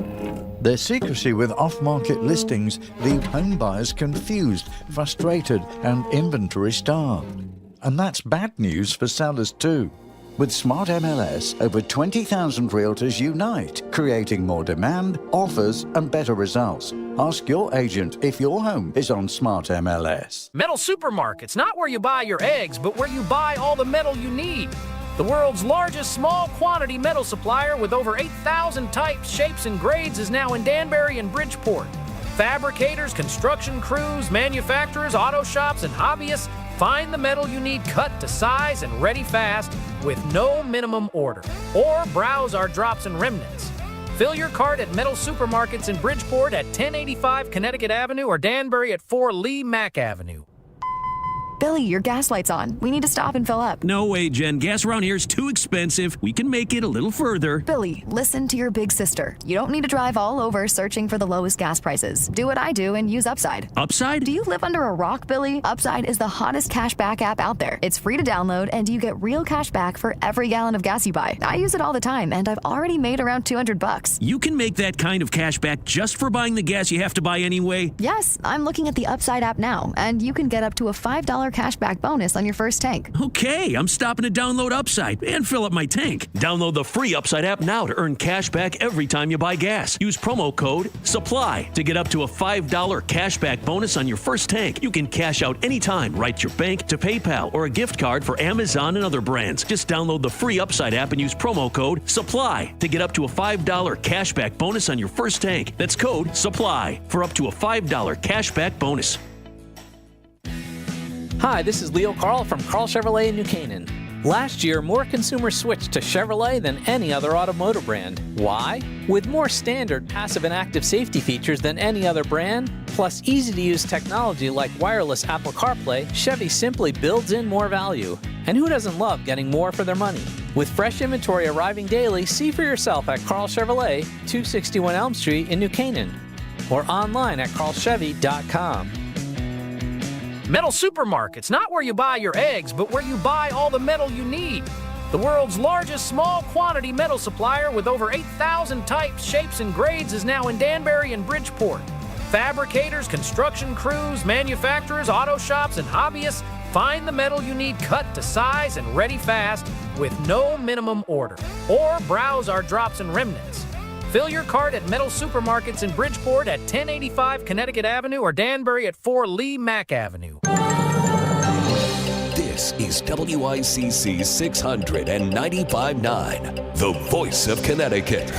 Their secrecy with off-market listings leave home buyers confused, frustrated, and inventory starved. And that's bad news for sellers too. With Smart MLS, over 20,000 realtors unite, creating more demand, offers, and better results. Ask your agent if your home is on Smart MLS. Metal Supermarket's not where you buy your eggs, but where you buy all the metal you need. The world's largest small quantity metal supplier with over 8,000 types, shapes, and grades is now in Danbury and Bridgeport. Fabricators, construction crews, manufacturers, auto shops, and hobbyists find the metal you need cut to size and ready fast with no minimum order. Or browse our drops and remnants. Fill your cart at Metal Supermarkets in Bridgeport at 1085 Connecticut Avenue or Danbury at 4 Lee Mack Avenue. Billy, your gas light's on. We need to stop and fill up. No way, Jen. Gas around here is too expensive. We can make it a little further. Billy, listen to your big sister. You don't need to drive all over searching for the lowest gas prices. Do what I do and use Upside. Upside? Do you live under a rock, Billy? Upside is the hottest cashback app out there. It's free to download, and you get real cash back for every gallon of gas you buy. I use it all the time, and I've already made around $200. You can make that kind of cash back just for buying the gas you have to buy anyway? Yes, I'm looking at the Upside app now, and you can get up to a $5 cashback bonus on your first tank. Okay, I'm stopping to download Upside and fill up my tank. Download the free Upside app now to earn cash back every time you buy gas. Use promo code SUPPLY to get up to a $5 cashback bonus on your first tank. You can cash out anytime right to your bank, to PayPal, or a gift card for Amazon and other brands. Just download the free Upside app and use promo code SUPPLY to get up to a $5 cashback bonus on your first tank. That's code SUPPLY for up to a $5 cashback bonus. Hi, this is Leo Carl from Carl Chevrolet in New Canaan. Last year, more consumers switched to Chevrolet than any other automotive brand. Why? With more standard passive and active safety features than any other brand, plus easy-to-use technology like wireless Apple CarPlay, Chevy simply builds in more value. And who doesn't love getting more for their money? With fresh inventory arriving daily, see for yourself at Carl Chevrolet, 261 Elm Street in New Canaan, or online at carlchevy.com. Metal Supermarket's not where you buy your eggs, but where you buy all the metal you need. The world's largest small quantity metal supplier with over 8,000 types, shapes, and grades is now in Danbury and Bridgeport. Fabricators, construction crews, manufacturers, auto shops, and hobbyists find the metal you need cut to size and ready fast with no minimum order. Or browse our drops and remnants. Fill your cart at Metal Supermarkets in Bridgeport at 1085 Connecticut Avenue or Danbury at 4 Lee Mack Avenue. This is WICC 695.9, the voice of Connecticut.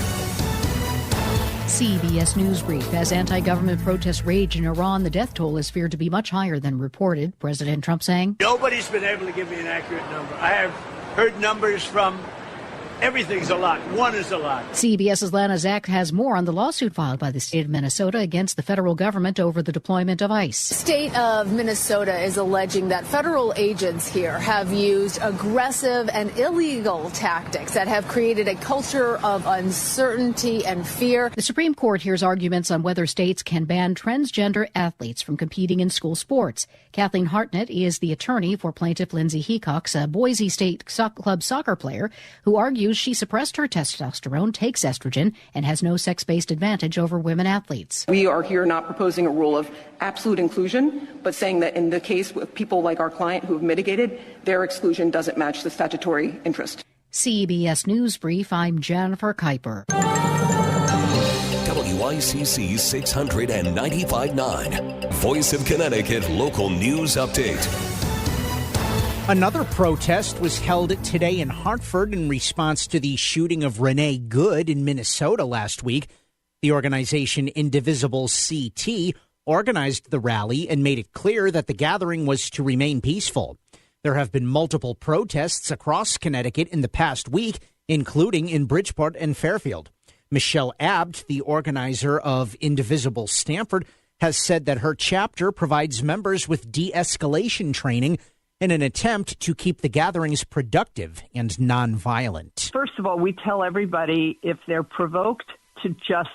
CBS News Brief. As anti-government protests rage in Iran, the death toll is feared to be much higher than reported. President Trump saying, "Nobody's been able to give me an accurate number. I have heard numbers from everything's a lot. One is a lot." CBS's Lana Zach has more on the lawsuit filed by the state of Minnesota against the federal government over the deployment of ICE. The state of Minnesota is alleging that federal agents here have used aggressive and illegal tactics that have created a culture of uncertainty and fear. The Supreme Court hears arguments on whether states can ban transgender athletes from competing in school sports. Kathleen Hartnett is the attorney for plaintiff Lindsay Hecox, a Boise State Club soccer player who argues she suppressed her testosterone, takes estrogen, and has no sex-based advantage over women athletes. We are here not proposing a rule of absolute inclusion, but saying that in the case with people like our client who have mitigated, their exclusion doesn't match the statutory interest. CBS News Brief, I'm Jennifer Kuiper. WICC 695.9. Voice of Connecticut Local News Update. Another protest was held today in Hartford in response to the shooting of Renee Good in Minnesota last week. The organization Indivisible CT organized the rally and made it clear that the gathering was to remain peaceful. There have been multiple protests across Connecticut in the past week, including in Bridgeport and Fairfield. Michelle Abt, the organizer of Indivisible Stamford, has said that her chapter provides members with de-escalation training in an attempt to keep the gatherings productive and nonviolent. First of all, we tell everybody if they're provoked to just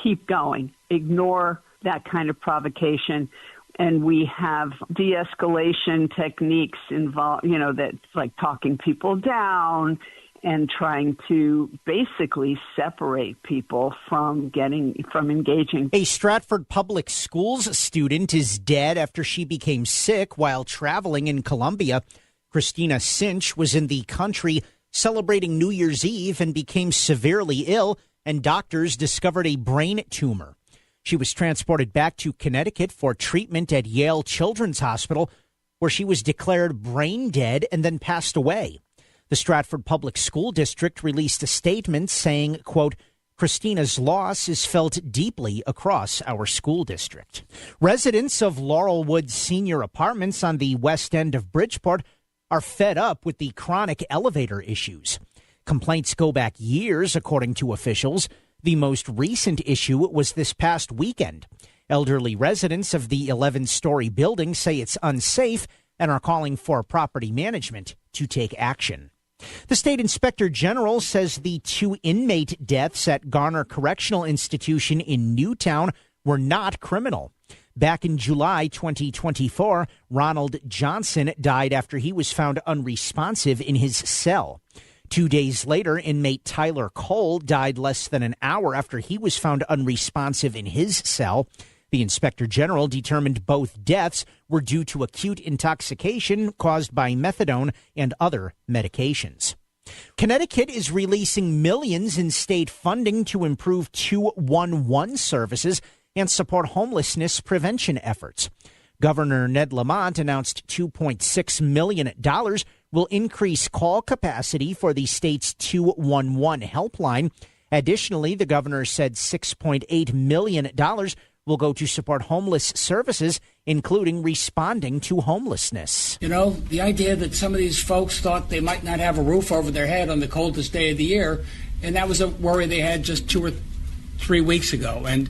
keep going, ignore that kind of provocation. And we have de-escalation techniques involved, that's like talking people down and trying to basically separate people from engaging. A Stratford Public Schools student is dead after she became sick while traveling in Colombia. Christina Cinch was in the country celebrating New Year's Eve and became severely ill, and doctors discovered a brain tumor. She was transported back to Connecticut for treatment at Yale Children's Hospital, where she was declared brain dead and then passed away. The Stratford Public School District released a statement saying, quote, Christina's loss is felt deeply across our school district. Residents of Laurelwood Senior Apartments on the west end of Bridgeport are fed up with the chronic elevator issues. Complaints go back years, according to officials. The most recent issue was this past weekend. Elderly residents of the 11-story building say it's unsafe and are calling for property management to take action. The state inspector general says the 2 inmate deaths at Garner Correctional Institution in Newtown were not criminal. Back in July 2024, Ronald Johnson died after he was found unresponsive in his cell. 2 days later, inmate Tyler Cole died less than an hour after he was found unresponsive in his cell. The inspector general determined both deaths were due to acute intoxication caused by methadone and other medications. Connecticut is releasing millions in state funding to improve 211 services and support homelessness prevention efforts. Governor Ned Lamont announced $2.6 million will increase call capacity for the state's 211 helpline. Additionally, the governor said $6.8 million will go to support homeless services, including responding to homelessness. You know, the idea that some of these folks thought they might not have a roof over their head on the coldest day of the year, and that was a worry they had just 2 or 3 weeks ago. And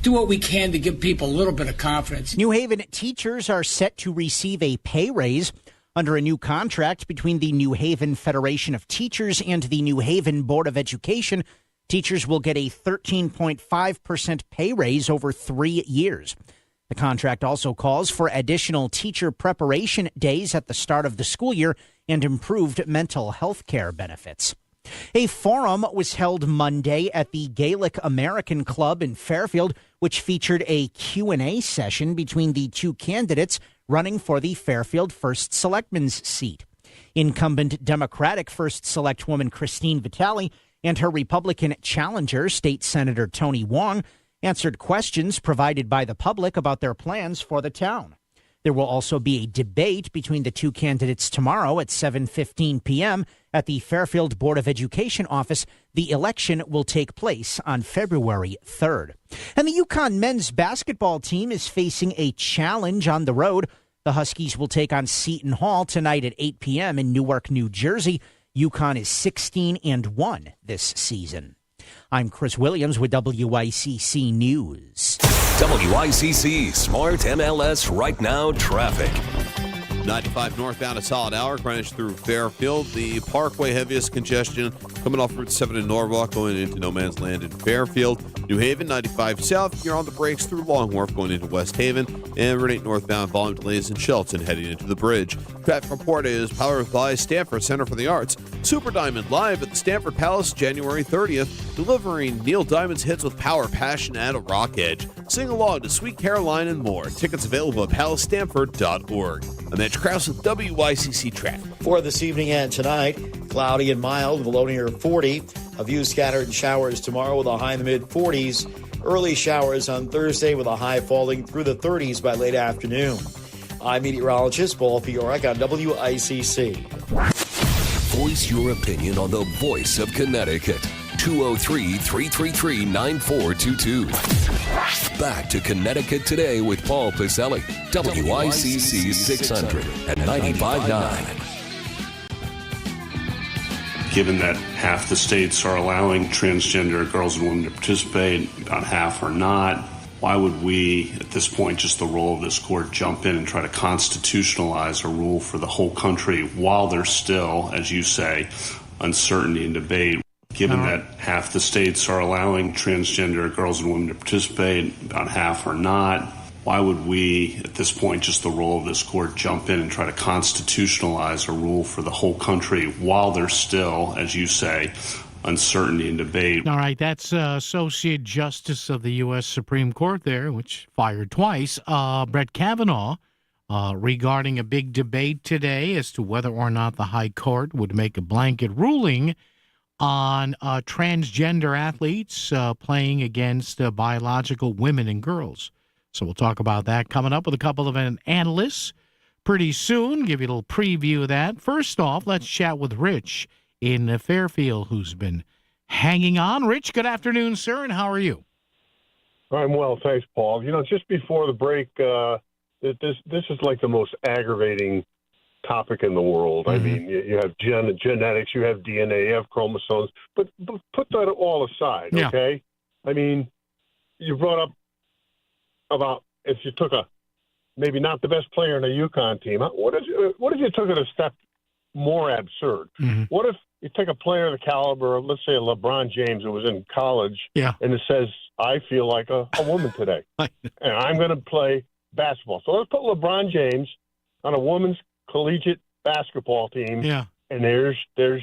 do what we can to give people a little bit of confidence. New Haven teachers are set to receive a pay raise under a new contract between the New Haven Federation of Teachers and the New Haven Board of Education. Teachers will get a 13.5% pay raise over 3 years. The contract also calls for additional teacher preparation days at the start of the school year and improved mental health care benefits. A forum was held Monday at the Gaelic American Club in Fairfield, which featured a Q&A session between the 2 candidates running for the Fairfield 1st Selectman's seat. Incumbent Democratic 1st Selectwoman Christine Vitale and her Republican challenger, State Senator Tony Wong, answered questions provided by the public about their plans for the town. There will also be a debate between the 2 candidates tomorrow at 7:15 p.m. at the Fairfield Board of Education office. The election will take place on February 3rd. And the UConn men's basketball team is facing a challenge on the road. The Huskies will take on Seton Hall tonight at 8 p.m. in Newark, New Jersey. UConn is 16-1 this season. I'm Chris Williams with WICC News. WICC Smart MLS Right Now traffic. 95 northbound, a solid hour. Greenwich through Fairfield. The Parkway, heaviest congestion coming off Route 7 in Norwalk, going into No Man's Land in Fairfield. New Haven, 95 south. You're on the brakes through Long Wharf, going into West Haven. And Route 8 northbound, volume delays in Shelton, heading into the bridge. Traffic report is powered by Stanford Center for the Arts. Super Diamond live at the Stanford Palace, January 30th, delivering Neil Diamond's hits with power, passion, and a rock edge. Sing along to Sweet Caroline and more. Tickets available at palacestanford.org. I'm Mitch Krause with WICC Traffic. For this evening and tonight, cloudy and mild with a low near 40. A few scattered showers tomorrow with a high in the mid-40s. Early showers on Thursday with a high falling through the 30s by late afternoon. I'm meteorologist Paul Fiorek on WICC. Voice your opinion on the voice of Connecticut. 203-333-9422. Back to Connecticut Today with Paul Pacelli. WICC 600 and 95.9. Given that half the states are allowing transgender girls and women to participate, about half are not, why would we, at this point, just the role of this court, jump in and try to constitutionalize a rule for the whole country while there's still, as you say, uncertainty and debate? Given that half the states are allowing transgender girls and women to participate, about half are not, why would we, at this point, just the role of this court, jump in and try to constitutionalize a rule for the whole country while there's still, as you say, uncertainty and debate? All right, that's Associate Justice of the U.S. Supreme Court there, which fired twice, Brett Kavanaugh, regarding a big debate today as to whether or not the High Court would make a blanket ruling on transgender athletes playing against biological women and girls. So we'll talk about that coming up with a couple of analysts pretty soon. Give you a little preview of that. First off, let's chat with Rich in Fairfield, who's been hanging on. Rich, good afternoon, sir, and how are you? I'm well, thanks, Paul. You know, just before the break, this is like the most aggravating topic in the world. Mm-hmm. I mean, you have genetics, you have DNA, you have chromosomes, but put that all aside, okay? I mean, you brought up about if you took maybe not the best player in a UConn team. What if you took it a step more absurd? Mm-hmm. What if you take a player of the caliber of, let's say, LeBron James, who was in college, and it says, I feel like a woman today, and I'm going to play basketball. So let's put LeBron James on a woman's collegiate basketball team, and there's your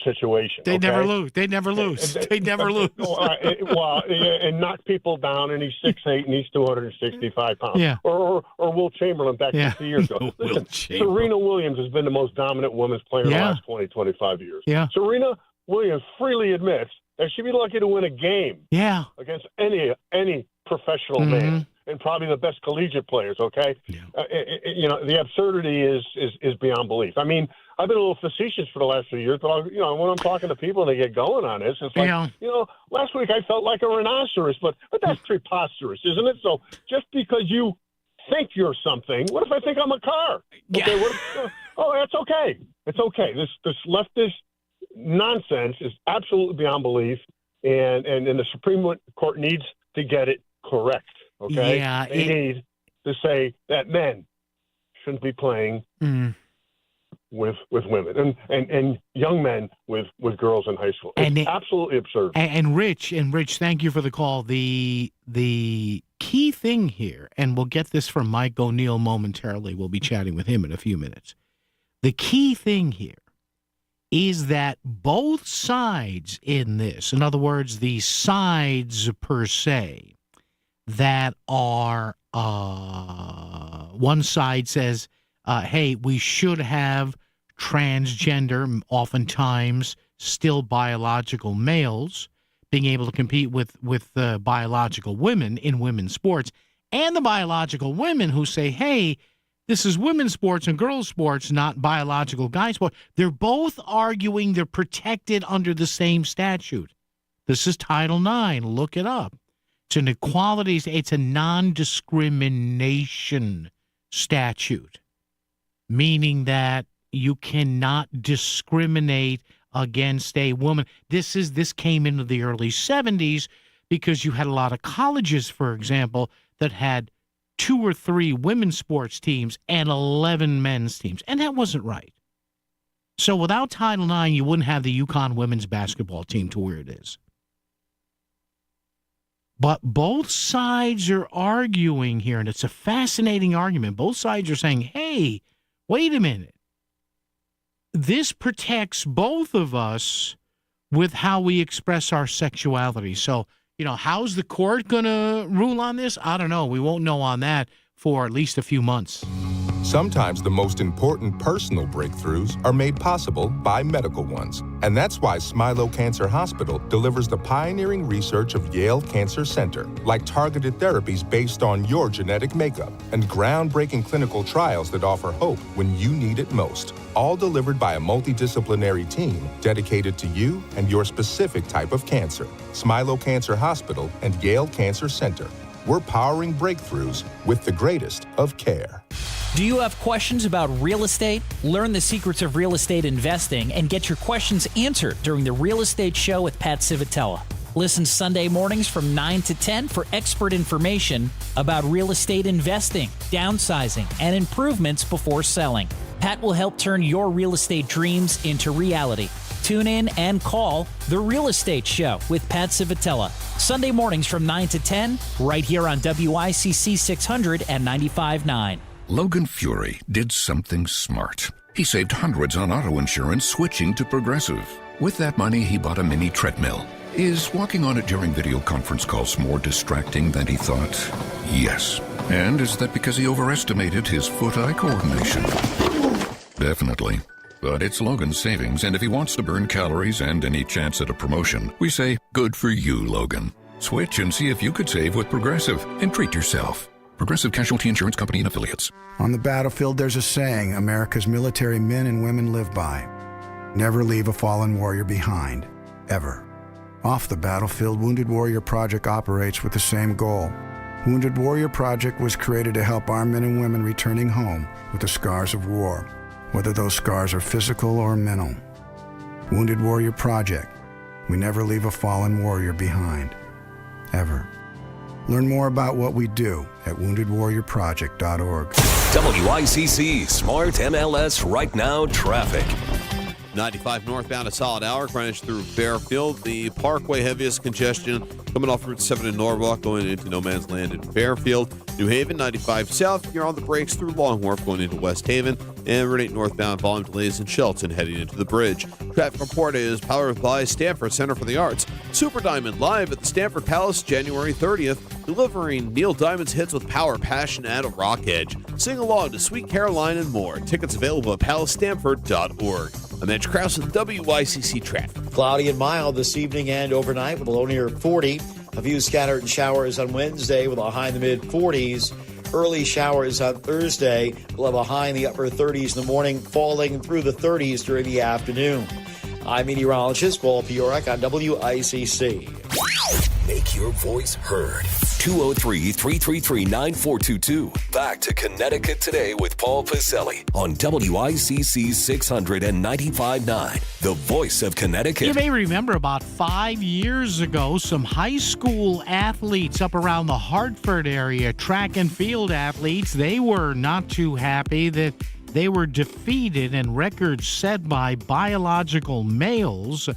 situation. They never lose. They never lose. They never lose. And knock people down, and he's 6'8", and he's 265 pounds. Yeah. Or Will Chamberlain back 50 years ago. Listen, Serena Williams has been the most dominant women's player in the last 20, 25 years. Yeah. Serena Williams freely admits that she'd be lucky to win a game against any professional man. And probably the best collegiate players, okay? Yeah. You know, the absurdity is beyond belief. I mean, I've been a little facetious for the last few years, but, when I'm talking to people and they get going on this, it's like, last week I felt like a rhinoceros, but that's preposterous, isn't it? So just because you think you're something, what if I think I'm a car? Okay, that's okay. It's okay. This leftist nonsense is absolutely beyond belief, and the Supreme Court needs to get it correct. Okay, they need to say that men shouldn't be playing with women and young men with girls in high school. It's absolutely absurd. And Rich, thank you for the call. The key thing here, and we'll get this from Mike O'Neill momentarily. We'll be chatting with him in a few minutes. The key thing here is that both sides in this, in other words, the sides per se, that are one side says, hey, we should have transgender, oftentimes still biological males, being able to compete with biological women in women's sports, and the biological women who say, hey, this is women's sports and girls' sports, not biological guy sports. They're both arguing they're protected under the same statute. This is Title IX. Look it up. It's an equality, it's a non-discrimination statute, meaning that you cannot discriminate against a woman. This came into the early 70s because you had a lot of colleges, for example, that had 2 or 3 women's sports teams and 11 men's teams, and that wasn't right. So without Title IX, you wouldn't have the UConn women's basketball team to where it is. But both sides are arguing here, and it's a fascinating argument. Both sides are saying, hey, wait a minute. This protects both of us with how we express our sexuality. So, how's the court going to rule on this? I don't know. We won't know on that for at least a few months. Sometimes the most important personal breakthroughs are made possible by medical ones. And that's why Smilow Cancer Hospital delivers the pioneering research of Yale Cancer Center, like targeted therapies based on your genetic makeup and groundbreaking clinical trials that offer hope when you need it most. All delivered by a multidisciplinary team dedicated to you and your specific type of cancer. Smilow Cancer Hospital and Yale Cancer Center. We're powering breakthroughs with the greatest of care. Do you have questions about real estate? Learn the secrets of real estate investing and get your questions answered during the Real Estate Show with Pat Civitella. Listen Sunday mornings from 9 to 10 for expert information about real estate investing, downsizing, and improvements before selling. Pat will help turn your real estate dreams into reality. Tune in and call The Real Estate Show with Pat Civitella. Sunday mornings from 9 to 10, right here on WICC 600 and 95.9. Logan Fury did something smart. He saved hundreds on auto insurance switching to Progressive. With that money, he bought a mini treadmill. Is walking on it during video conference calls more distracting than he thought? Yes. And is that because he overestimated his foot-eye coordination? Definitely. But it's Logan's savings, and if he wants to burn calories and any chance at a promotion, we say, good for you, Logan. Switch and see if you could save with Progressive and treat yourself. Progressive Casualty Insurance Company and Affiliates. On the battlefield, there's a saying America's military men and women live by. Never leave a fallen warrior behind, ever. Off the battlefield, Wounded Warrior Project operates with the same goal. Wounded Warrior Project was created to help our men and women returning home with the scars of war, whether those scars are physical or mental. Wounded Warrior Project. We never leave a fallen warrior behind, ever. Learn more about what we do at woundedwarriorproject.org. WICC Smart MLS Right Now Traffic. 95 northbound, a solid hour. Greenwich through Fairfield. The Parkway, heaviest congestion coming off Route 7 in Norwalk, going into No Man's Land in Fairfield. New Haven, 95 south. You're on the brakes through Long Wharf going into West Haven. And Route 8 northbound, volume delays in Shelton heading into the bridge. Traffic report is powered by Stanford Center for the Arts. Super Diamond live at the Stanford Palace January 30th, delivering Neil Diamond's hits with power, passion, and a rock edge. Sing along to Sweet Caroline and more. Tickets available at palacestanford.org. I'm Edge Krause with WICC Traffic. Cloudy and mild this evening and overnight with a low near 40. A few scattered showers on Wednesday with a high in the mid-40s. Early showers on Thursday. We'll have a high in the upper 30s in the morning, falling through the 30s during the afternoon. I'm meteorologist Paul Piorek on WICC. Make your voice heard. 203-333-9422. Back to Connecticut Today with Paul Pacelli on WICC 695.9, the voice of Connecticut. You may remember about 5 years ago, some high school athletes up around the Hartford area, track and field athletes, they were not too happy that they were defeated and records set by biological males.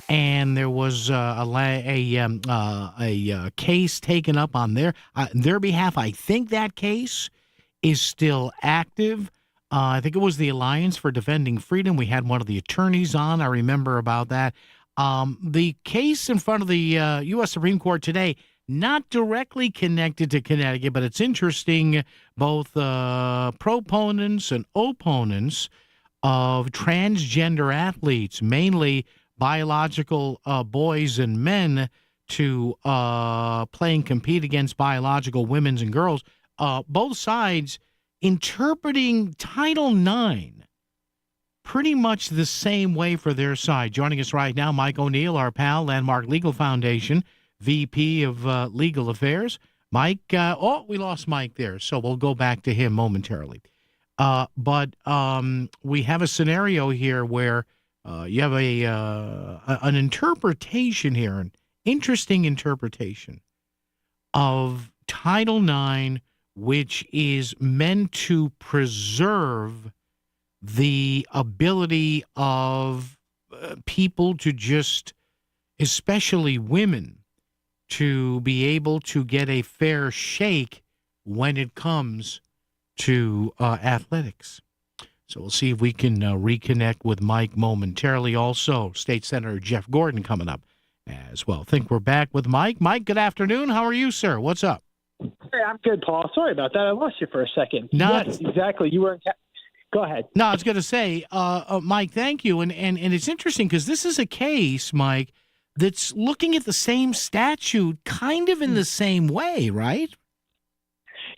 And there was a case taken up on their behalf. I think that case is still active. I think it was the Alliance for Defending Freedom. We had one of the attorneys on. I remember about that. The case in front of the U.S. Supreme Court today, not directly connected to Connecticut, but it's interesting. Both proponents and opponents of transgender athletes, mainly biological boys and men, to play and compete against biological women and girls, both sides interpreting Title IX pretty much the same way for their side. Joining us right now, Mike O'Neill, our pal, Landmark Legal Foundation, VP of Legal Affairs. Mike, we lost Mike there, so we'll go back to him momentarily. But we have a scenario here where you have an interpretation here, an interesting interpretation of Title IX, which is meant to preserve the ability of people to just, especially women, to be able to get a fair shake when it comes to athletics. So we'll see if we can reconnect with Mike momentarily. Also, State Senator Jeff Gordon coming up as well. I think we're back with Mike. Mike, good afternoon. How are you, sir? What's up? Hey, I'm good, Paul. Sorry about that. I lost you for a second. Yes, exactly. You were in Go ahead. No, I was going to say, Mike, thank you. And it's interesting because this is a case, Mike, that's looking at the same statute kind of in the same way, right?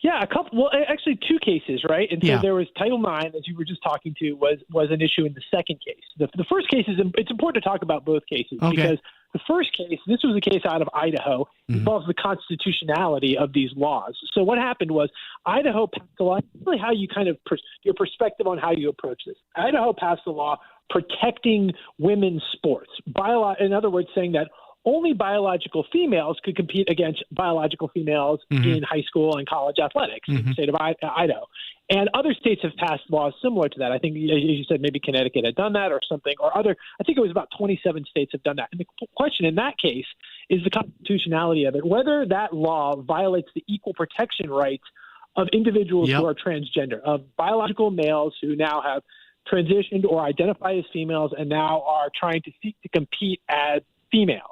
Yeah, a couple. Well, actually, two cases, right? And so there was Title IX, as you were just talking to, was an issue in the second case. The first case it's important to talk about both cases because the first case, this was a case out of Idaho, involves the constitutionality of these laws. So what happened was Idaho passed a law. Really, how you kind of your perspective on how you approach this. Idaho passed a law protecting women's sports. In other words, saying that only biological females could compete against biological females in high school and college athletics in the state of Idaho. And other states have passed laws similar to that. I think, as you said, maybe Connecticut had done that or something, or other. I think it was about 27 states have done that. And the question in that case is the constitutionality of it, whether that law violates the equal protection rights of individuals who are transgender, of biological males who now have transitioned or identify as females and now are trying to seek to compete as females.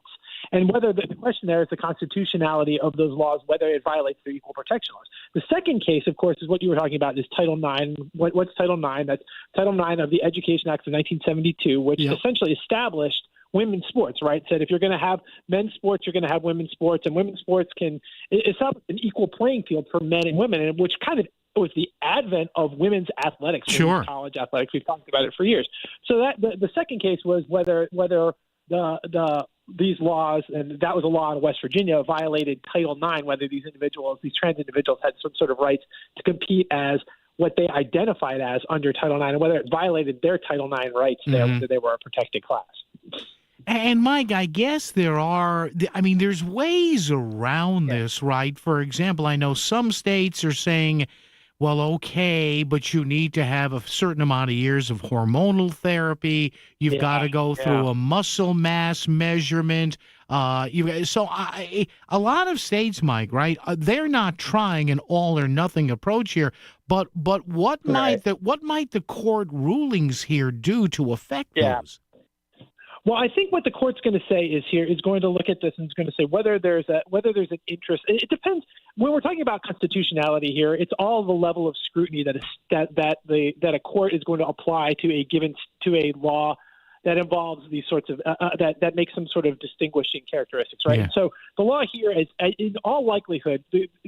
And whether the question there is the constitutionality of those laws, whether it violates the equal protection laws. The second case, of course, is what you were talking about, is Title IX. What's Title IX? That's Title IX of the Education Act of 1972, which essentially established women's sports, right? Said if you're going to have men's sports, you're going to have women's sports, and women's sports establish an equal playing field for men and women, and which kind of was the advent of women's athletics, women's college athletics. We've talked about it for years. So that the second case was whether these laws, and that was a law in West Virginia, violated Title IX, whether these trans individuals had some sort of rights to compete as what they identified as under Title IX, and whether it violated their Title IX rights there, whether they were a protected class. And Mike, I guess there's ways around this, right? For example, I know some states are saying, well, okay, but you need to have a certain amount of years of hormonal therapy. You've got to go through a muscle mass measurement. A lot of states, Mike, right? They're not trying an all or nothing approach here. But what might the court rulings here do to affect those? Well, I think what the court's going to say is going to look at this and is going to say whether there's an interest. It depends. When we're talking about constitutionality here, it's all the level of scrutiny that a court is going to apply to a law that involves these sorts of that makes some sort of distinguishing characteristics, right? And so the law here is, in all likelihood,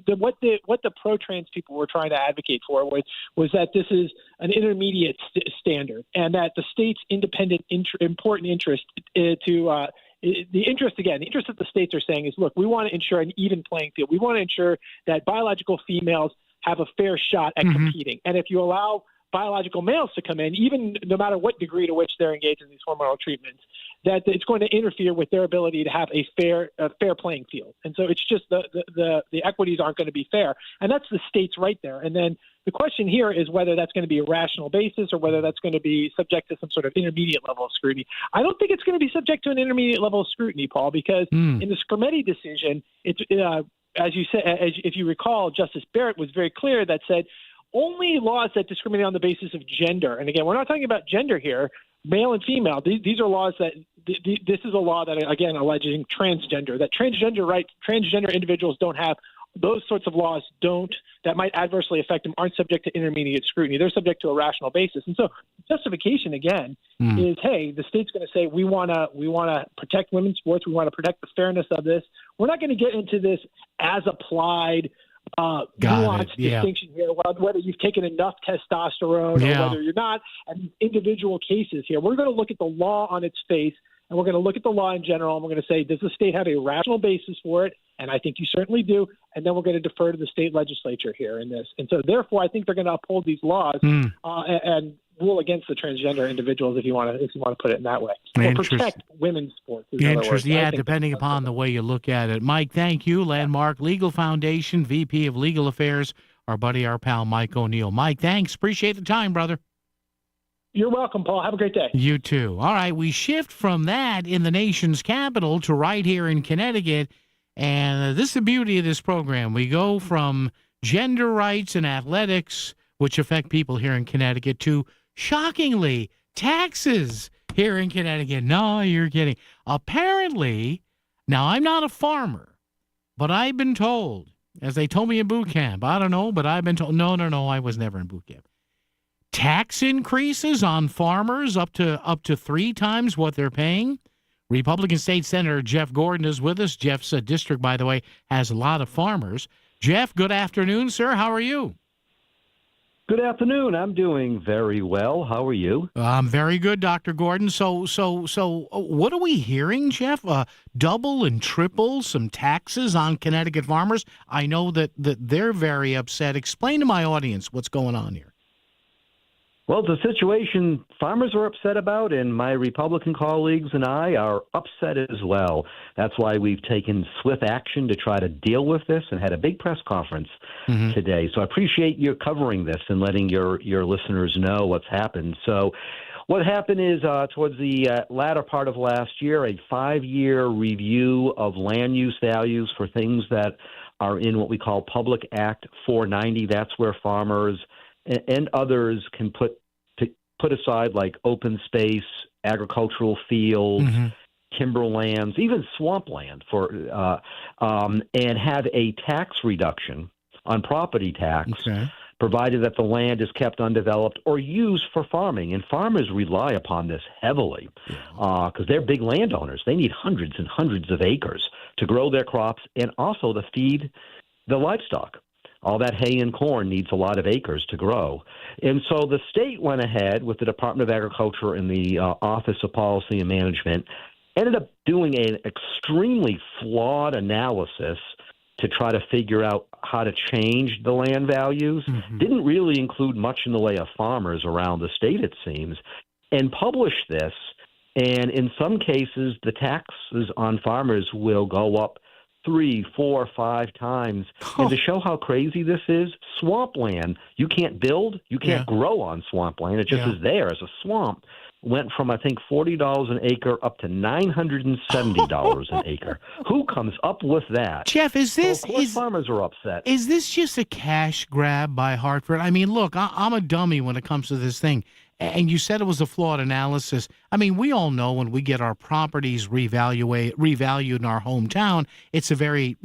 what the pro-trans people were trying to advocate for was that this is an intermediate standard, and that the state's independent important interest the interest that the states are saying is, look, we want to ensure an even playing field. We want to ensure that biological females have a fair shot at competing, and if you allow biological males to come in, even no matter what degree to which they're engaged in these hormonal treatments, that it's going to interfere with their ability to have a fair playing field. And so it's just the equities aren't going to be fair. And that's the state's right there. And then the question here is whether that's going to be a rational basis or whether that's going to be subject to some sort of intermediate level of scrutiny. I don't think it's going to be subject to an intermediate level of scrutiny, Paul, because in the Scarametti decision, as you said, if you recall, Justice Barrett was very clear that said, only laws that discriminate on the basis of gender, and again, we're not talking about gender here, male and female. These are laws that this is a law that, again, alleging transgender, that transgender individuals don't have those sorts of laws that might adversely affect them aren't subject to intermediate scrutiny. They're subject to a rational basis. And so justification, again, is, hey, the state's going to say, we want to protect women's sports. We want to protect the fairness of this. We're not going to get into this as applied nuanced distinction here, whether you've taken enough testosterone or whether you're not, and individual cases here. We're going to look at the law on its face, and we're going to look at the law in general, and we're going to say, does the state have a rational basis for it? And I think you certainly do. And then we're going to defer to the state legislature here in this. And so therefore, I think they're going to uphold these laws and rule against the transgender individuals, if you want to put it in that way, or protect women's sports. Depending upon the way you look at it. Mike, thank you. Landmark Legal Foundation, VP of Legal Affairs, our pal Mike O'Neill. Mike, thanks. Appreciate the time, brother. You're welcome, Paul. Have a great day. You too. All right, we shift from that in the nation's capital to right here in Connecticut, and this is the beauty of this program. We go from gender rights and athletics, which affect people here in Connecticut, to shockingly, taxes here in Connecticut. No, you're kidding. Apparently, now I'm not a farmer, but I've been told As they told me in boot camp. I don't know, but I've been told. No, I was never in boot camp. Tax increases on farmers up to 3 times what they're paying. Republican State Senator Jeff Gordon is with us. Jeff's district, by the way, has a lot of farmers. Jeff, good afternoon, sir. How are you? Good afternoon. I'm doing very well. How are you? I'm very good, Dr. Gordon. So, what are we hearing, Jeff? Double and triple some taxes on Connecticut farmers. I know that they're very upset. Explain to my audience what's going on here. Well, the situation farmers are upset about, and my Republican colleagues and I are upset as well. That's why we've taken swift action to try to deal with this and had a big press conference today. So I appreciate you covering this and letting your listeners know what's happened. So what happened is towards the latter part of last year, a 5-year review of land use values for things that are in what we call Public Act 490. That's where farmers and others can put aside like open space, agricultural fields, timberlands, even swampland and have a tax reduction on property tax, provided that the land is kept undeveloped or used for farming. And farmers rely upon this heavily because they're big landowners. They need hundreds and hundreds of acres to grow their crops and also to feed the livestock. All that hay and corn needs a lot of acres to grow. And so the state went ahead with the Department of Agriculture and the Office of Policy and Management, ended up doing an extremely flawed analysis to try to figure out how to change the land values. Didn't really include much in the way of farmers around the state, it seems, and published this. And in some cases, the taxes on farmers will go up 3, 4, 5 times. And to show how crazy this is, swampland, you can't build, you can't grow on swampland. It just is there as a swamp. Went from, I think, $40 an acre up to $970 an acre. Who comes up with that? Jeff, is this... So of course farmers are upset. Is this just a cash grab by Hartford? I mean, look, I'm a dummy when it comes to this thing. And you said it was a flawed analysis. I mean, we all know when we get our properties revalued in our hometown, it's a very,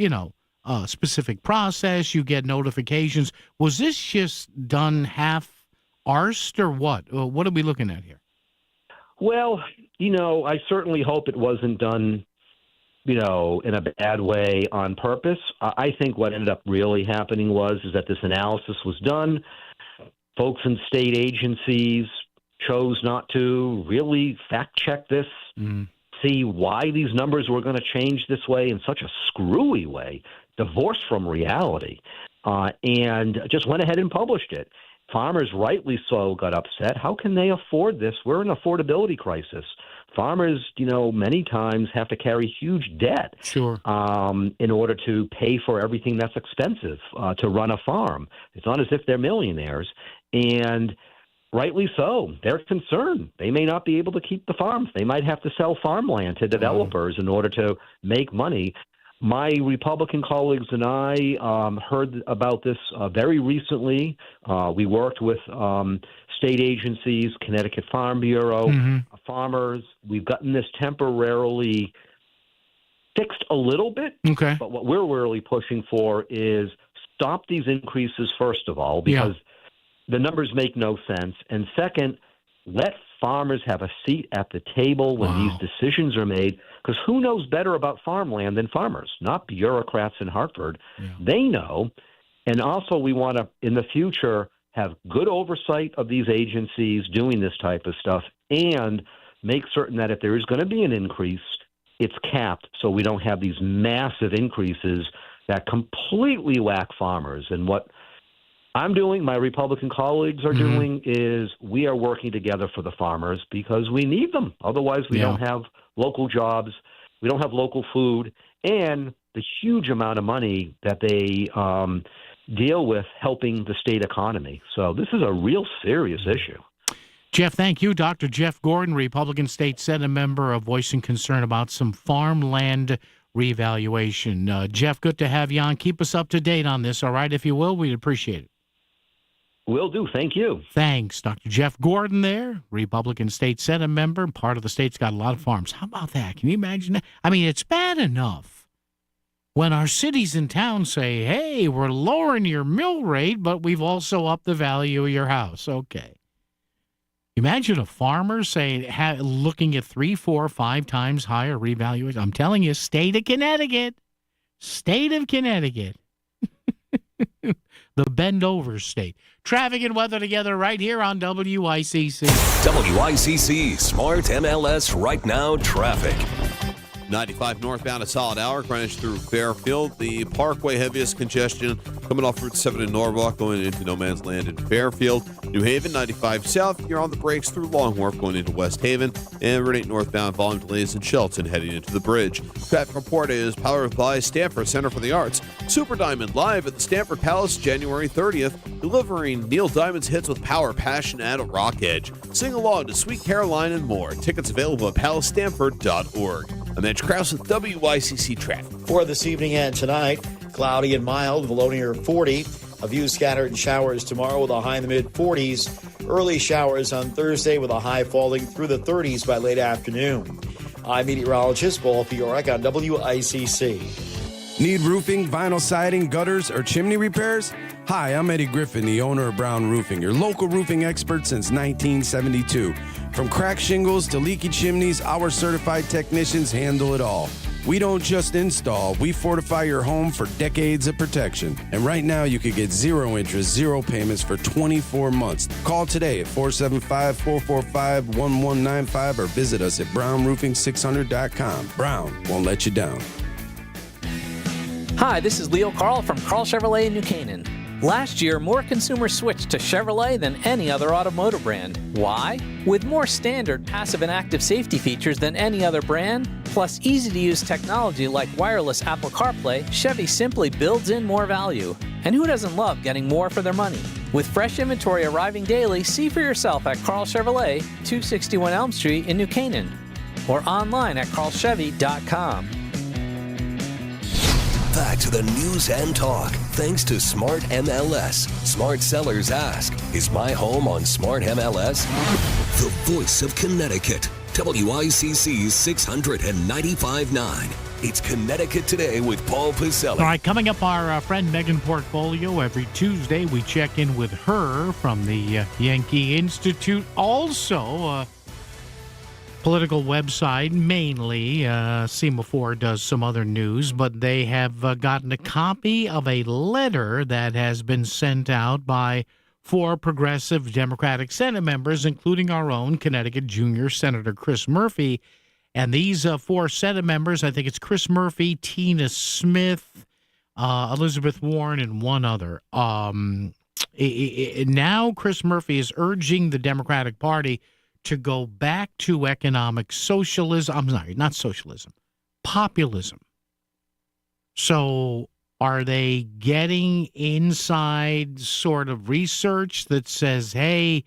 specific process. You get notifications. Was this just done half-arsed or what? What are we looking at here? Well, I certainly hope it wasn't done, in a bad way on purpose. I think what ended up really happening is that this analysis was done. Folks in state agencies chose not to really fact-check this, see why these numbers were going to change this way in such a screwy way, divorced from reality, and just went ahead and published it. Farmers, rightly so, got upset. How can they afford this? We're in an affordability crisis. Farmers, many times have to carry huge debt in order to pay for everything that's expensive to run a farm. It's not as if they're millionaires. And rightly so, they're concerned. They may not be able to keep the farms. They might have to sell farmland to developers in order to make money. My Republican colleagues and I heard about this very recently. We worked with state agencies, Connecticut Farm Bureau, farmers. We've gotten this temporarily fixed a little bit. But what we're really pushing for is stop these increases, first of all, because the numbers make no sense. And second, let farmers have a seat at the table when these decisions are made, because who knows better about farmland than farmers, not bureaucrats in Hartford. They know. And also we want to, in the future, have good oversight of these agencies doing this type of stuff and make certain that if there is going to be an increase, it's capped so we don't have these massive increases that completely whack farmers. And what I'm doing, my Republican colleagues are doing, is we are working together for the farmers because we need them. Otherwise, we don't have local jobs, we don't have local food, and the huge amount of money that they deal with helping the state economy. So this is a real serious issue. Jeff, thank you. Dr. Jeff Gordon, Republican State Senate member, voicing concern about some farmland revaluation. Jeff, good to have you on. Keep us up to date on this, all right? If you will, we'd appreciate it. Will do. Thank you. Thanks. Dr. Jeff Gordon there, Republican State Senate member. Part of the state's got a lot of farms. How about that? Can you imagine that? I mean, it's bad enough when our cities and towns say, hey, we're lowering your mill rate, but we've also upped the value of your house. Okay. Imagine a farmer saying, looking at 3, 4, 5 times higher revaluation. I'm telling you, state of Connecticut. The bend-over state. Traffic and weather together right here on WICC. WICC Smart MLS Right Now Traffic. 95 northbound, a solid hour. Greenwich through Fairfield. The Parkway, heaviest congestion coming off Route 7 in Norwalk, going into No Man's Land in Fairfield. New Haven, 95 south. You're on the brakes through Long Wharf going into West Haven. And Route 8 northbound, volume delays in Shelton heading into the bridge. Traffic report is powered by Stanford Center for the Arts. Super Diamond live at the Stanford Palace January 30th, delivering Neil Diamond's hits with power, passion, and a rock edge. Sing along to Sweet Caroline and more. Tickets available at palacestanford.org. I'm Edge Krause with WICC Traffic. For this evening and tonight, cloudy and mild with a low near 40. A few scattered showers tomorrow with a high in the mid-40s. Early showers on Thursday with a high falling through the 30s by late afternoon. I'm meteorologist Paul Fiorek on WICC. Need roofing, vinyl siding, gutters, or chimney repairs? Hi, I'm Eddie Griffin, the owner of Brown Roofing, your local roofing expert since 1972. From cracked shingles to leaky chimneys, our certified technicians handle it all. We don't just install, we fortify your home for decades of protection. And right now you could get 0 interest, 0 payments for 24 months. Call today at 475-445-1195 or visit us at brownroofing600.com. Brown won't let you down. Hi, this is Leo Carl from Carl Chevrolet in New Canaan. Last year, more consumers switched to Chevrolet than any other automotive brand. Why? With more standard passive and active safety features than any other brand, plus easy-to-use technology like wireless Apple CarPlay, Chevy simply builds in more value. And who doesn't love getting more for their money? With fresh inventory arriving daily, see for yourself at Carl Chevrolet, 261 Elm Street in New Canaan, or online at carlchevy.com. Back to the news and talk, thanks to Smart MLS. Smart sellers ask, is my home on Smart MLS? The voice of Connecticut, WICC's 695.9. It's Connecticut Today with Paul Pacelli. All right, coming up, our friend Megan Portfolio. Every Tuesday, we check in with her from the Yankee Institute. Also, political website, mainly. Semaphore does some other news, but they have gotten a copy of a letter that has been sent out by 4 progressive Democratic Senate members, including our own Connecticut Junior Senator Chris Murphy. And these 4 Senate members, I think it's Chris Murphy, Tina Smith, Elizabeth Warren, and one other. Now Chris Murphy is urging the Democratic Party to go back to economic socialism. I'm sorry, not socialism, populism. So are they getting inside sort of research that says, hey,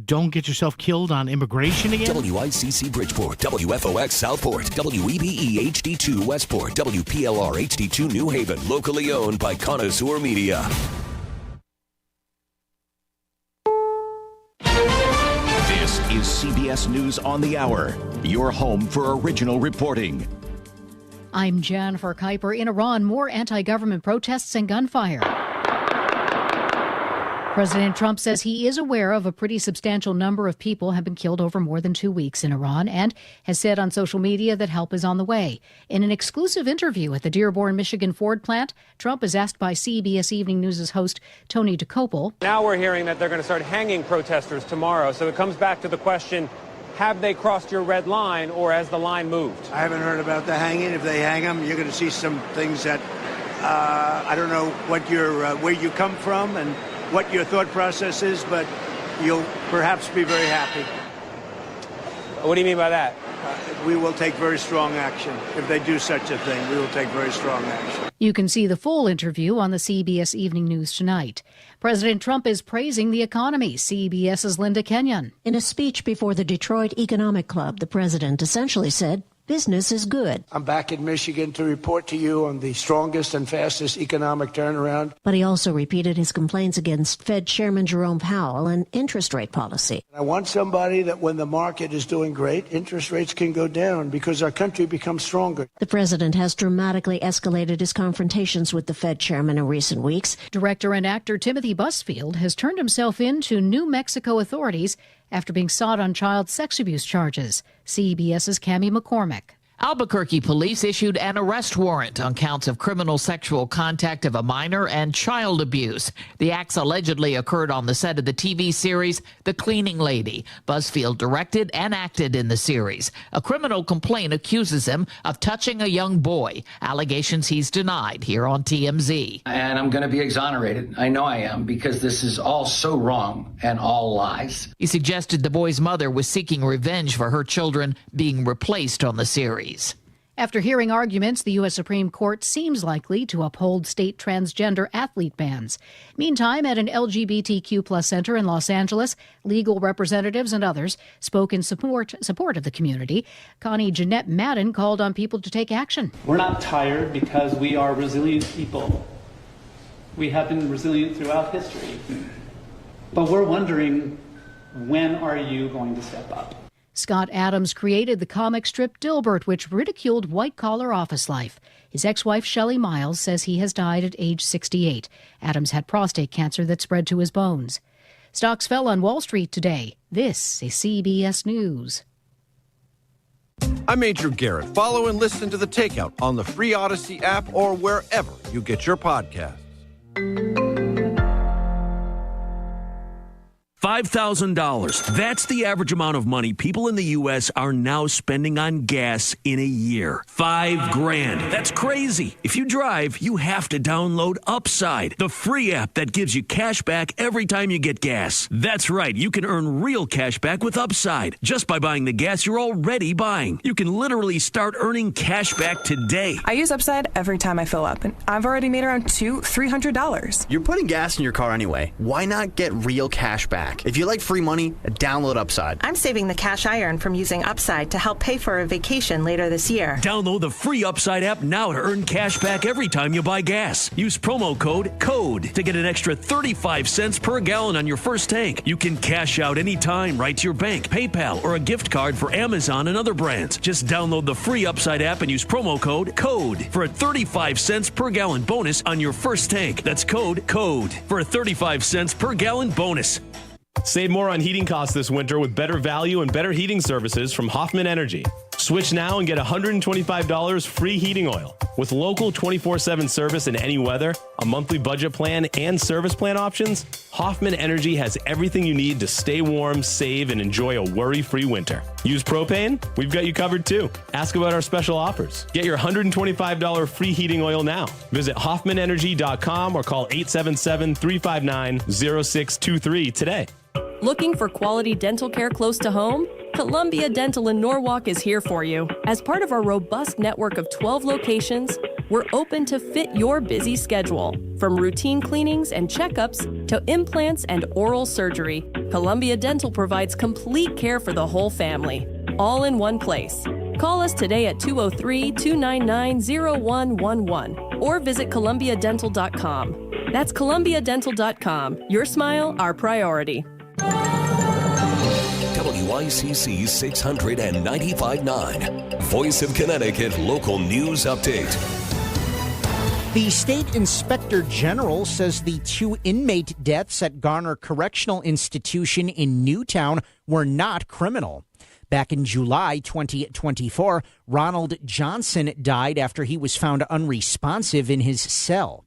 don't get yourself killed on immigration again? WICC Bridgeport, WFOX Southport, WEBE HD2 Westport, WPLR HD2 New Haven, locally owned by Connoisseur Media. This is CBS News on the Hour, your home for original reporting. I'm Jennifer Kuiper. In Iran, more anti-government protests and gunfire. President Trump says he is aware of a pretty substantial number of people have been killed over more than 2 weeks in Iran and has said on social media that help is on the way. In an exclusive interview at the Dearborn, Michigan Ford plant, Trump is asked by CBS Evening News' host Tony DeCopel. Now we're hearing that they're going to start hanging protesters tomorrow. So it comes back to the question, have they crossed your red line or has the line moved? I haven't heard about the hanging. If they hang them, you're going to see some things that I don't know what where you come from and what your thought process is, but you'll perhaps be very happy. What do you mean by that? We will take very strong action. If they do such a thing, we will take very strong action. You can see the full interview on the CBS Evening News tonight. President Trump is praising the economy. CBS's Linda Kenyon. In a speech before the Detroit Economic Club, the president essentially said business is good. I'm back in Michigan to report to you on the strongest and fastest economic turnaround. But he also repeated his complaints against Fed Chairman Jerome Powell and interest rate policy. I want somebody that when the market is doing great, interest rates can go down because our country becomes stronger. The president has dramatically escalated his confrontations with the Fed chairman in recent weeks. Director and actor Timothy Busfield has turned himself in to New Mexico authorities after being sought on child sex abuse charges. CBS's Cammie McCormick. Albuquerque police issued an arrest warrant on counts of criminal sexual contact of a minor and child abuse. The acts allegedly occurred on the set of the TV series The Cleaning Lady. Busfield directed and acted in the series. A criminal complaint accuses him of touching a young boy, allegations he's denied here on TMZ. And I'm going to be exonerated. I know I am, because this is all so wrong and all lies. He suggested the boy's mother was seeking revenge for her children being replaced on the series. After hearing arguments, the U.S. Supreme Court seems likely to uphold state transgender athlete bans. Meantime, at an LGBTQ plus center in Los Angeles, legal representatives and others spoke in support of the community. Connie Jeanette Madden called on people to take action. We're not tired because we are resilient people. We have been resilient throughout history. But we're wondering, when are you going to step up? Scott Adams created the comic strip Dilbert, which ridiculed white-collar office life. His ex-wife, Shelley Miles, says he has died at age 68. Adams had prostate cancer that spread to his bones. Stocks fell on Wall Street today. This is CBS News. I'm Major Garrett. Follow and listen to The Takeout on the free Odyssey app or wherever you get your podcasts. $5,000. That's the average amount of money people in the U.S. are now spending on gas in a year. $5,000. That's crazy. If you drive, you have to download Upside, the free app that gives you cash back every time you get gas. That's right. You can earn real cash back with Upside just by buying the gas you're already buying. You can literally start earning cash back today. I use Upside every time I fill up, and I've already made around $200-$300. You're putting gas in your car anyway. Why not get real cash back? If you like free money, download Upside. I'm saving the cash I earn from using Upside to help pay for a vacation later this year. Download the free Upside app now to earn cash back every time you buy gas. Use promo code CODE to get an extra 35 cents per gallon on your first tank. You can cash out anytime right to your bank, PayPal, or a gift card for Amazon and other brands. Just download the free Upside app and use promo code CODE for a 35 cents per gallon bonus on your first tank. That's code CODE for a 35 cents per gallon bonus. Save more on heating costs this winter with better value and better heating services from Hoffman Energy. Switch now and get $125 free heating oil. With local 24/7 service in any weather, a monthly budget plan, and service plan options, Hoffman Energy has everything you need to stay warm, save, and enjoy a worry-free winter. Use propane? We've got you covered too. Ask about our special offers. Get your $125 free heating oil now. Visit HoffmanEnergy.com or call 877-359-0623 today. Looking for quality dental care close to home? Columbia Dental in Norwalk is here for you. As part of our robust network of 12 locations, we're open to fit your busy schedule. From routine cleanings and checkups to implants and oral surgery, Columbia Dental provides complete care for the whole family, all in one place. Call us today at 203-299-0111 or visit columbiadental.com. That's columbiadental.com. Your smile, our priority. WICC 695.9, Voice of Connecticut Local News Update. The state inspector general says the 2 inmate deaths at Garner Correctional Institution in Newtown were not criminal. Back in July 2024, Ronald Johnson died after he was found unresponsive in his cell.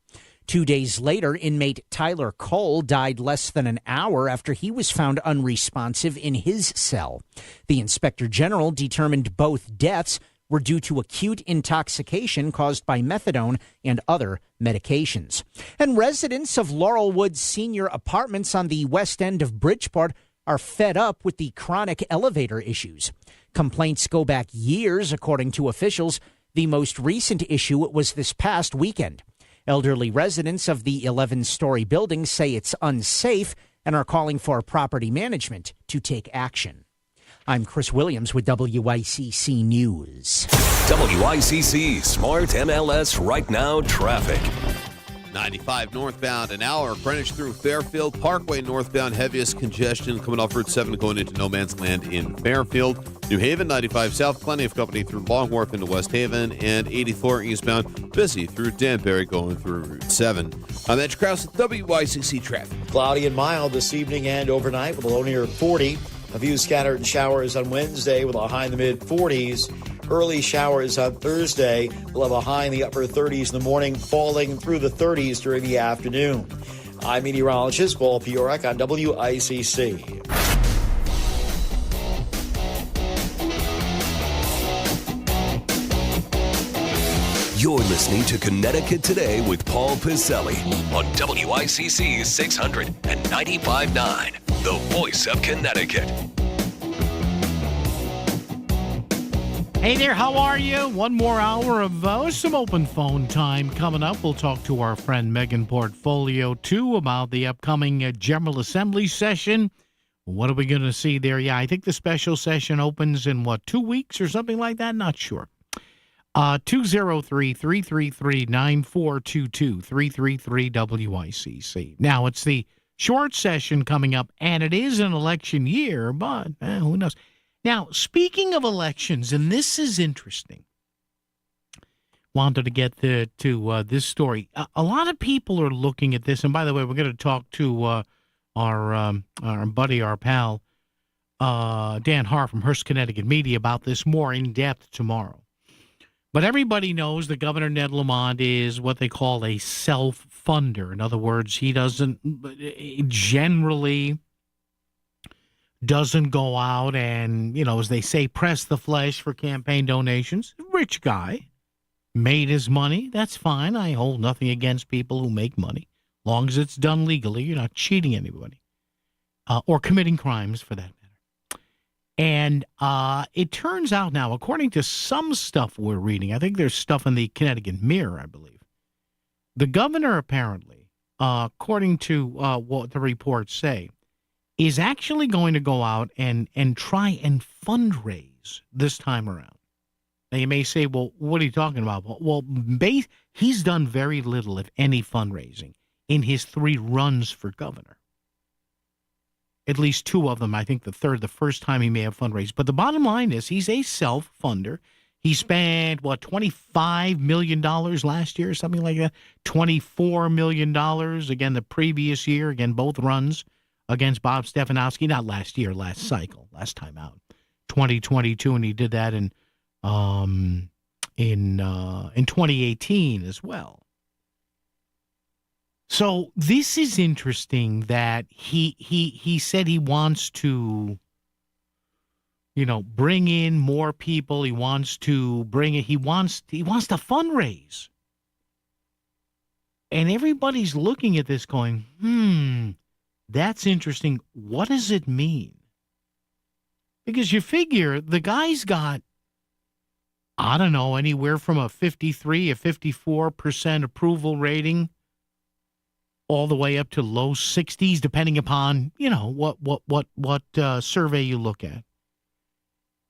2 days later, inmate Tyler Cole died less than an hour after he was found unresponsive in his cell. The inspector general determined both deaths were due to acute intoxication caused by methadone and other medications. And residents of Laurelwood Senior Apartments on the west end of Bridgeport are fed up with the chronic elevator issues. Complaints go back years, according to officials. The most recent issue was this past weekend. Elderly residents of the 11-story building say it's unsafe and are calling for property management to take action. I'm Chris Williams with WICC News. WICC Smart MLS Right Now traffic. 95 northbound an hour. Greenwich through Fairfield. Parkway northbound heaviest congestion coming off Route 7 going into no man's land in Fairfield. New Haven 95 south. Plenty of company through Long Wharf into West Haven. And 84 eastbound. Busy through Danbury going through Route 7. I'm Edge Krause with WICC traffic. Cloudy and mild this evening and overnight with a low near 40. A few scattered showers on Wednesday with a high in the mid-40s. Early showers on Thursday. We'll have a high in the upper 30s in the morning, falling through the 30s during the afternoon. I'm meteorologist Paul Piorek on WICC. You're listening to Connecticut Today with Paul Piselli on WICC 600 and 95.9, the voice of Connecticut. Hey there, how are you? One more hour of some open phone time coming up. We'll talk to our friend Megan Portfolio, too, about the upcoming General Assembly session. What are we going to see there? Yeah, I think the special session opens in, 2 weeks or something like that? Not sure. 203-333-9422, 333-WICC. Now, it's the short session coming up, and it is an election year, but who knows? Now, speaking of elections, and this is interesting, wanted to get to this story. A lot of people are looking at this, and by the way, we're going to talk to our buddy, our pal, Dan Haar from Hearst, Connecticut Media about this more in depth tomorrow. But everybody knows that Governor Ned Lamont is what they call a self-funder. In other words, he generally doesn't go out and, as they say, press the flesh for campaign donations. Rich guy, made his money. That's fine. I hold nothing against people who make money. As long as it's done legally, you're not cheating anybody or committing crimes for that matter. And it turns out now, according to some stuff we're reading, I think there's stuff in the Connecticut Mirror, I believe. The governor apparently, according to what the reports say, is actually going to go out and try and fundraise this time around. Now, you may say, well, what are you talking about? Well, he's done very little, if any, fundraising in his 3 runs for governor. At least 2 of them. I think the first time he may have fundraised. But the bottom line is he's a self-funder. He spent, $25 million last year, something like that. $24 million, again, the previous year, again, both runs against Bob Stefanowski, not last year, last cycle, last time out, 2022, and he did that in 2018 as well. So this is interesting that he said he wants to, bring in more people. He wants to he wants to fundraise, and everybody's looking at this going, that's interesting. What does it mean? Because you figure the guy's got, I don't know, anywhere from a 53, a 54% approval rating, all the way up to low 60s, depending upon, what survey you look at.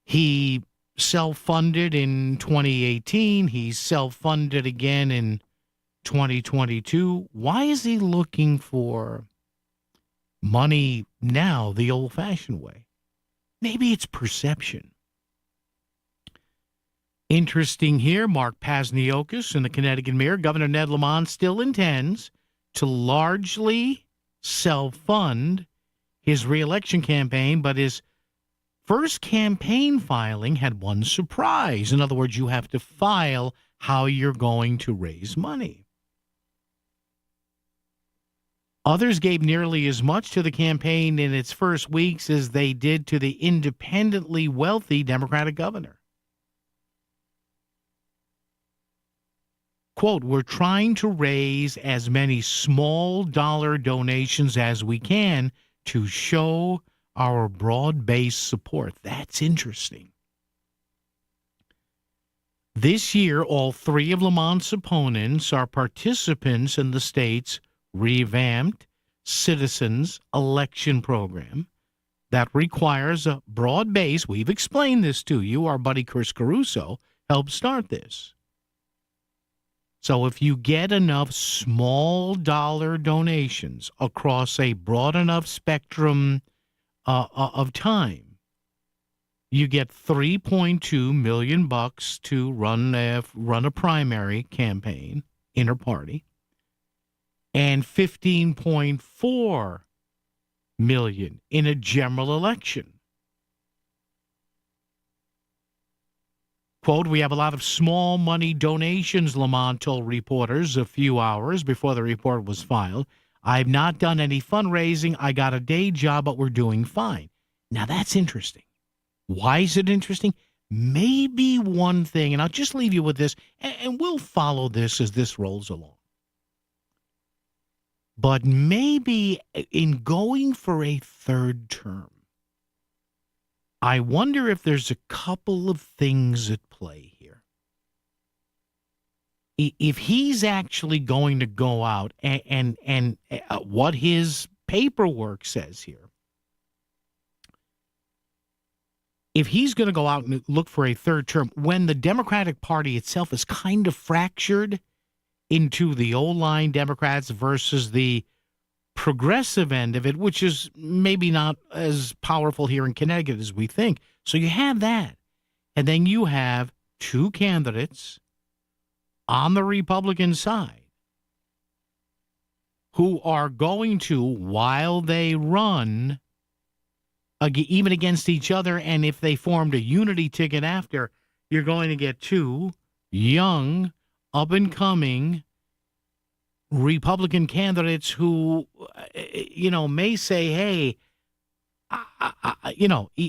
He self-funded in 2018. He's self-funded again in 2022. Why is he looking for money now the old-fashioned way? Maybe it's perception. Interesting here, Mark Pasniokis in the Connecticut Mirror. Governor Ned Lamont still intends to largely self-fund his reelection campaign, but his first campaign filing had one surprise. In other words, you have to file how you're going to raise money. Others gave nearly as much to the campaign in its first weeks as they did to the independently wealthy Democratic governor. Quote, we're trying to raise as many small dollar donations as we can to show our broad-based support. That's interesting. This year, all 3 of Lamont's opponents are participants in the state's revamped Citizens Election Program, that requires a broad base. We've explained this to you. Our buddy Chris Caruso helped start this. So if you get enough small dollar donations across a broad enough spectrum of time, you get $3.2 million to run a primary campaign, inter-party, and $15.4 million in a general election. Quote, we have a lot of small money donations, Lamont told reporters a few hours before the report was filed. I've not done any fundraising. I got a day job, but we're doing fine. Now, that's interesting. Why is it interesting? Maybe one thing, and I'll just leave you with this, and we'll follow this as this rolls along. But maybe in going for a third term, I wonder if there's a couple of things at play here. If he's actually going to go out and what his paperwork says here, if he's going to go out and look for a third term, when the Democratic Party itself is kind of fractured into the old-line Democrats versus the progressive end of it, which is maybe not as powerful here in Connecticut as we think. So you have that. And then you have two candidates on the Republican side who are going to, while they run, even against each other, and if they formed a unity ticket after, you're going to get two young, up-and-coming Republican candidates who, may say, hey,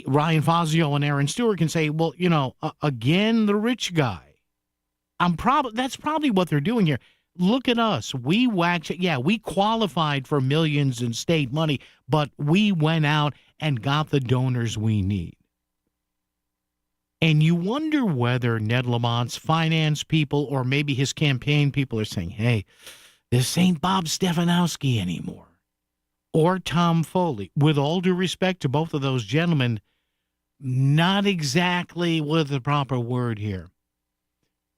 Ryan Fazio and Aaron Stewart can say, well, again, the rich guy. That's probably what they're doing here. Look at us. We qualified for millions in state money, but we went out and got the donors we need. And you wonder whether Ned Lamont's finance people or maybe his campaign people are saying, hey, this ain't Bob Stefanowski anymore, or Tom Foley. With all due respect to both of those gentlemen, not exactly with the proper word here.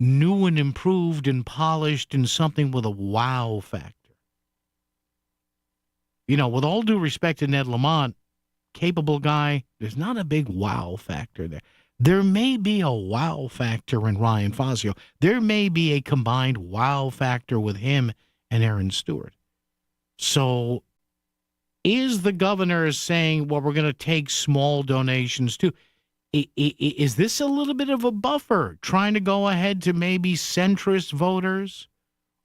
New and improved and polished and something with a wow factor. With all due respect to Ned Lamont, capable guy, there's not a big wow factor there. There may be a wow factor in Ryan Fazio. There may be a combined wow factor with him and Aaron Stewart. So is the governor saying, well, we're going to take small donations too? Is this a little bit of a buffer trying to go ahead to maybe centrist voters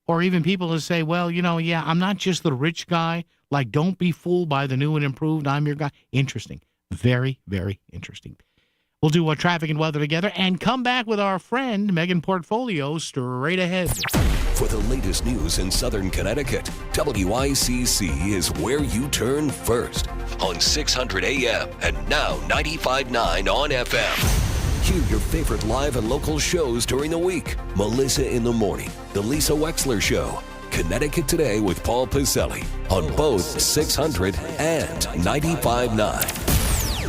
or even people who say, well, I'm not just the rich guy. Like, don't be fooled by the new and improved. I'm your guy. Interesting. Very, very interesting. We'll do our traffic and weather together and come back with our friend Megan Portfolio straight ahead. For the latest news in Southern Connecticut, WICC is where you turn first on 600 AM and now 95.9 on FM. Hear your favorite live and local shows during the week. Melissa in the Morning, The Lisa Wexler Show, Connecticut Today with Paul Piselli on both 600 and 95.9.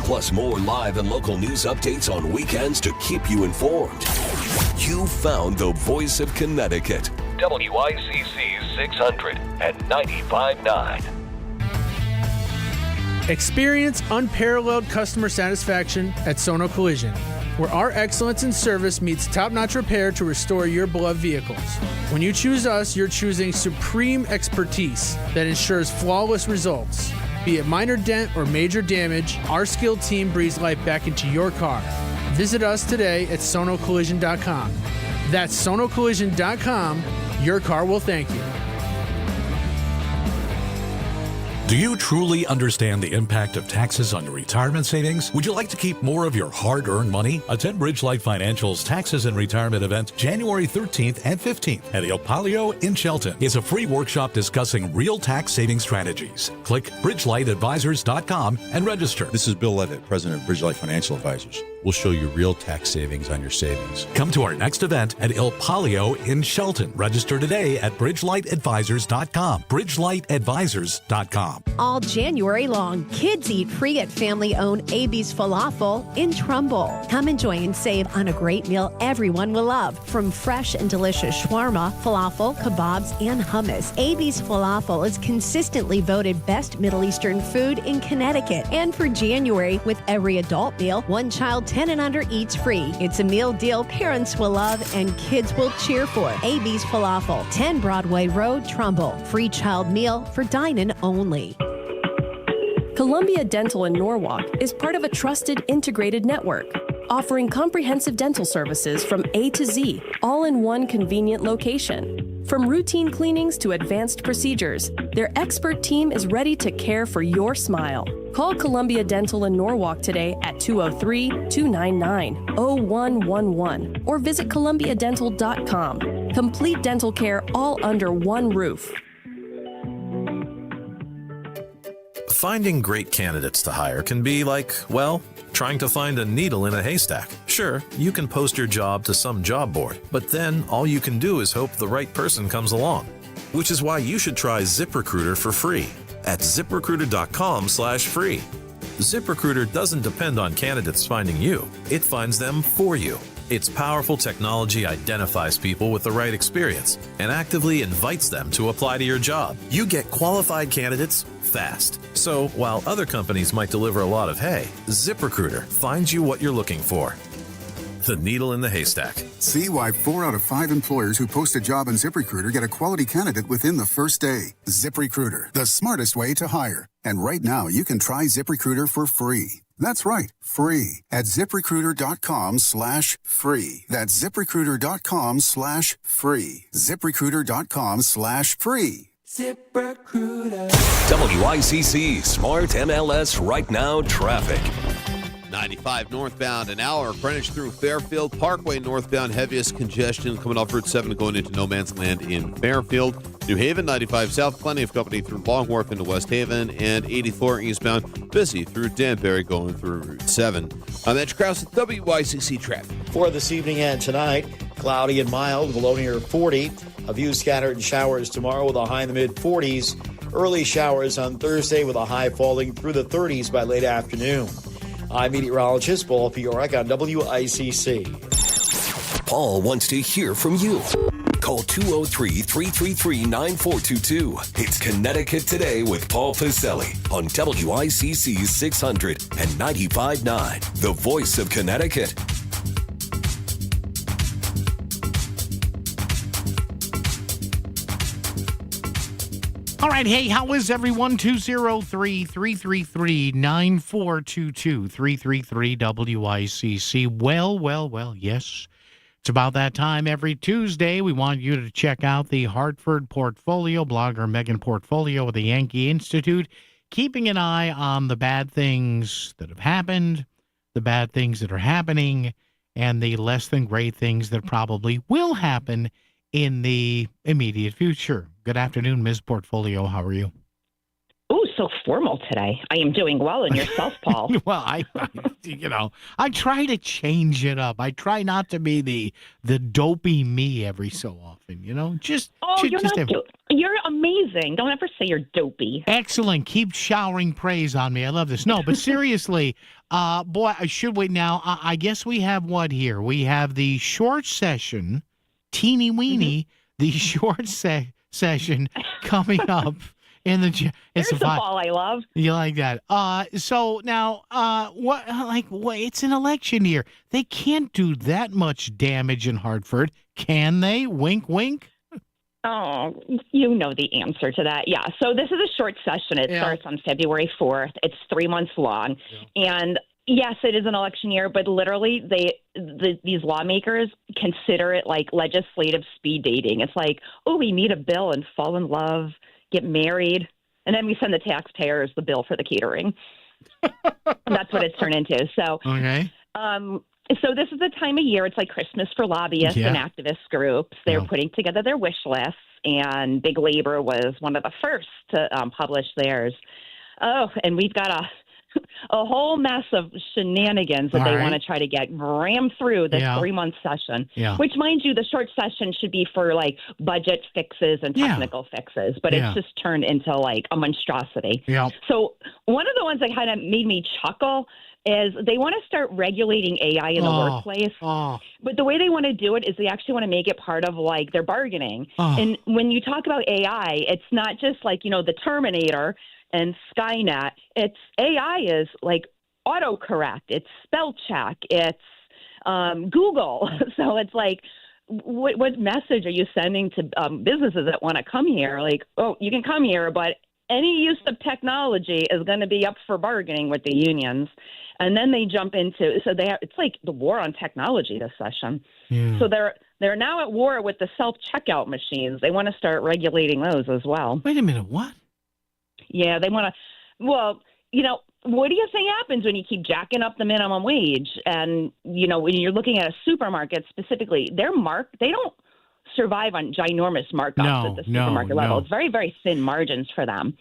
Plus more live and local news updates on weekends to keep you informed. You found the voice of Connecticut. WICC 600 and 95.9. Experience unparalleled customer satisfaction at Sono Collision, where our excellence in service meets top-notch repair to restore your beloved vehicles. When you choose us, you're choosing supreme expertise that ensures flawless results. Be it minor dent or major damage, our skilled team breathes life back into your car. Visit us today at sonocollision.com. That's sonocollision.com. Your car will thank you. Do you truly understand the impact of taxes on your retirement savings? Would you like to keep more of your hard-earned money? Attend Bridgelight Financial's Taxes and Retirement event January 13th and 15th at El Palio in Shelton. It's a free workshop discussing real tax saving strategies. Click bridgelightadvisors.com and register. This is Bill Levitt, President of Bridgelight Financial Advisors. will show you real tax savings on your savings. Come to our next event at Il Palio in Shelton. Register today at bridgelightadvisors.com. bridgelightadvisors.com. All January long, kids eat free at family-owned AB's Falafel in Trumbull. Come enjoy and save on a great meal everyone will love, from fresh and delicious shawarma, falafel, kebabs, and hummus. AB's Falafel is consistently voted best Middle Eastern food in Connecticut. And for January, with every adult meal, one child 10 and under eats free. It's a meal deal parents will love and kids will cheer for. AB's Falafel, 10 Broadway Road, Trumbull. Free child meal for dine-in only. Columbia Dental in Norwalk is part of a trusted integrated network, offering comprehensive dental services from A to Z, all in one convenient location. From routine cleanings to advanced procedures, their expert team is ready to care for your smile. Call Columbia Dental in Norwalk today at 203-299-0111 or visit columbiadental.com. Complete dental care all under one roof. Finding great candidates to hire can be like, well, trying to find a needle in a haystack. Sure, you can post your job to some job board, but then all you can do is hope the right person comes along. Which is why you should try ZipRecruiter for free at ziprecruiter.com/free. ZipRecruiter doesn't depend on candidates finding you. It finds them for you. Its powerful technology identifies people with the right experience and actively invites them to apply to your job. You get qualified candidates fast. So while other companies might deliver a lot of hay, ZipRecruiter finds you what you're looking for. The needle in the haystack. See why 4 out of 5 employers who post a job on ZipRecruiter get a quality candidate within the first day. ZipRecruiter, the smartest way to hire. And right now, you can try ZipRecruiter for free. That's right, free at ziprecruiter.com/free. That's ziprecruiter.com/free. ziprecruiter.com/free. ZipRecruiter. WICC Smart MLS Right Now Traffic. 95 northbound, an hour. Greenwich through Fairfield. Parkway northbound, heaviest congestion coming off Route 7 going into no man's land in Fairfield. New Haven, 95 south, plenty of company through Long Wharf into West Haven. And 84 eastbound, busy through Danbury going through Route 7. I'm Edge Krause with WICC traffic. For this evening and tonight, cloudy and mild with a low near 40. A few scattered showers tomorrow with a high in the mid-40s. Early showers on Thursday with a high falling through the 30s by late afternoon. I'm meteorologist Paul Fiorek on WICC. Paul wants to hear from you. Call 203-333-9422. It's Connecticut Today with Paul Pacelli on WICC 600 and 95.9, the voice of Connecticut. All right, hey, how is everyone? 203-333-9422, 333-WICC. Well, yes. It's about that time every Tuesday. We want you to check out the Hartford Portfolio, blogger Megan Portfolio of the Yankee Institute, keeping an eye on the bad things that have happened, the bad things that are happening, and the less than great things that probably will happen in the immediate future. Good afternoon, Ms. Portfolio. How are you? Oh, so formal today. I am doing well, and yourself, Paul. Well, I try to change it up. I try not to be the dopey me every so often, you're amazing. Don't ever say you're dopey. Excellent. Keep showering praise on me. I love this. No, but seriously, boy, I should wait now. I guess we have what here? We have the short session, teeny weeny, the short session coming up. It's the ball I love. You like that? So now, it's an election year. They can't do that much damage in Hartford, can they? Wink, wink. Oh, you know the answer to that. Yeah. So this is a short session. It starts on February 4th. It's 3 months long, and yes, it is an election year. But literally, these lawmakers consider it like legislative speed dating. It's like, oh, we need a bill and fall in love, get married, and then we send the taxpayers the bill for the catering. That's what it's turned into. So, okay. So this is the time of year. It's like Christmas for lobbyists and activist groups. They're putting together their wish lists, and Big Labor was one of the first to publish theirs. Oh, and we've got a whole mess of shenanigans that they want to try to get rammed through this 3-month session, which, mind you, the short session should be for like budget fixes and technical fixes, but it's just turned into like a monstrosity. So one of the ones that kind of made me chuckle is they want to start regulating AI in the workplace. But the way they want to do it is they actually want to make it part of like their bargaining. And when you talk about AI, it's not just like, the Terminator and Skynet. It's AI is like autocorrect, it's spell check, it's Google. So it's like, what message are you sending to businesses that want to come here? Like, oh, you can come here, but any use of technology is going to be up for bargaining with the unions. And then they jump into, it's like the war on technology this session. So they're now at war with the self-checkout machines. They want to start regulating those as well. Wait a minute, what? Yeah, they want to, what do you think happens when you keep jacking up the minimum wage? And, when you're looking at a supermarket specifically, they don't survive on ginormous markups at the supermarket level. It's very, very thin margins for them.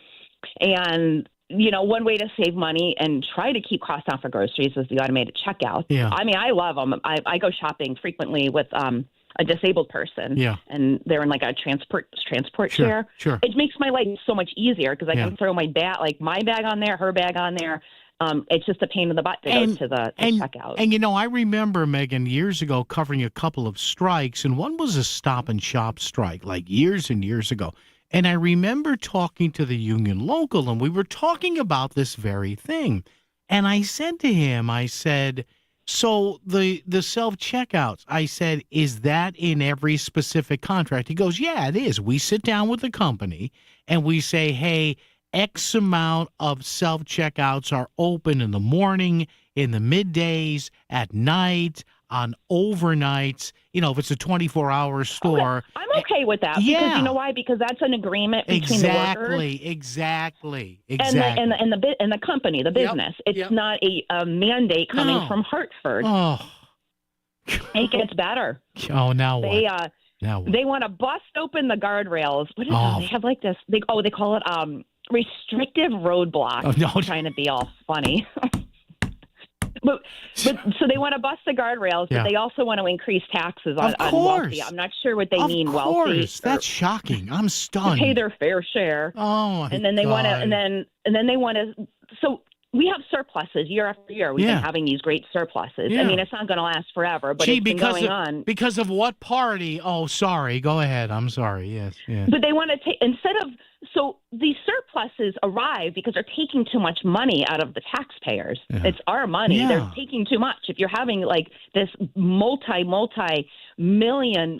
And, one way to save money and try to keep costs down for groceries is the automated checkout. I mean, I love them. I go shopping frequently with a disabled person. And they're in like a transport chair. It makes my life so much easier because I can throw my bag on there, her bag on there. It's just a pain in the butt to go to the checkout. And, I remember, Megan, years ago covering a couple of strikes, and one was a Stop and Shop strike, like years and years ago. And I remember talking to the union local, and we were talking about this very thing. And I said to him, so the self-checkouts, I said, is that in every specific contract? He goes, yeah, it is. We sit down with the company, and we say, hey, X amount of self-checkouts are open in the morning, in the middays, at night, on overnights, if it's a 24-hour store. Okay. I'm okay with that. Because you know why? Because that's an agreement between the workers. Exactly. And the company, the business. It's not a mandate coming from Hartford. It gets better. Oh, now what? They want to bust open the guardrails. What is it? They have like this. They call it restrictive roadblock. I'm trying to be all funny. But so they want to bust the guardrails, but they also want to increase taxes on wealthy. I'm not sure what they mean wealthy. That's shocking. I'm stunned. Pay their fair share. Oh, and then they want to, and then they want to. So we have surpluses year after year. We've been having these great surpluses. I mean, it's not going to last forever, but it's been going on. Because of what party? Oh, sorry. Go ahead. I'm sorry. Yes. But they want to take instead of. So these surpluses arrive because they're taking too much money out of the taxpayers. It's our money. They're taking too much. If you're having like this multi-million, millions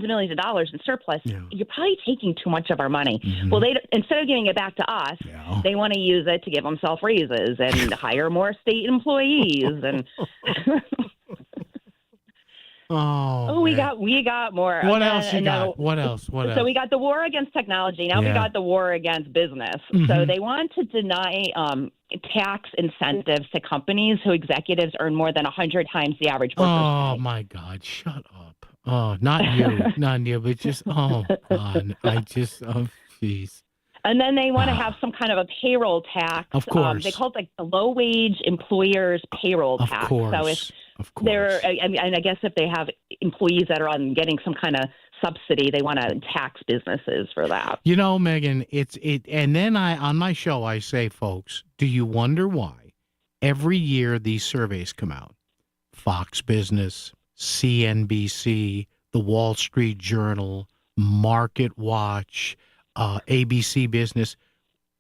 and millions of dollars in surplus, you're probably taking too much of our money. Well, instead of giving it back to us, they want to use it to give themselves raises and hire more state employees. And we got more. What else you got? What else? So we got the war against technology. Now we got the war against business. So they want to deny tax incentives to companies whose executives earn more than 100 times the average worker's pay. Oh, my God. Shut up. Oh, not you, but just, oh, God. Jeez. And then they want to have some kind of a payroll tax. Of course. They call it like the low-wage employers payroll tax. Of course. So I guess if they have employees that are getting some kind of subsidy, they want to tax businesses for that. Megan, and then on my show I say, folks, do you wonder why every year these surveys come out? Fox Business, CNBC, The Wall Street Journal, Market Watch, ABC Business.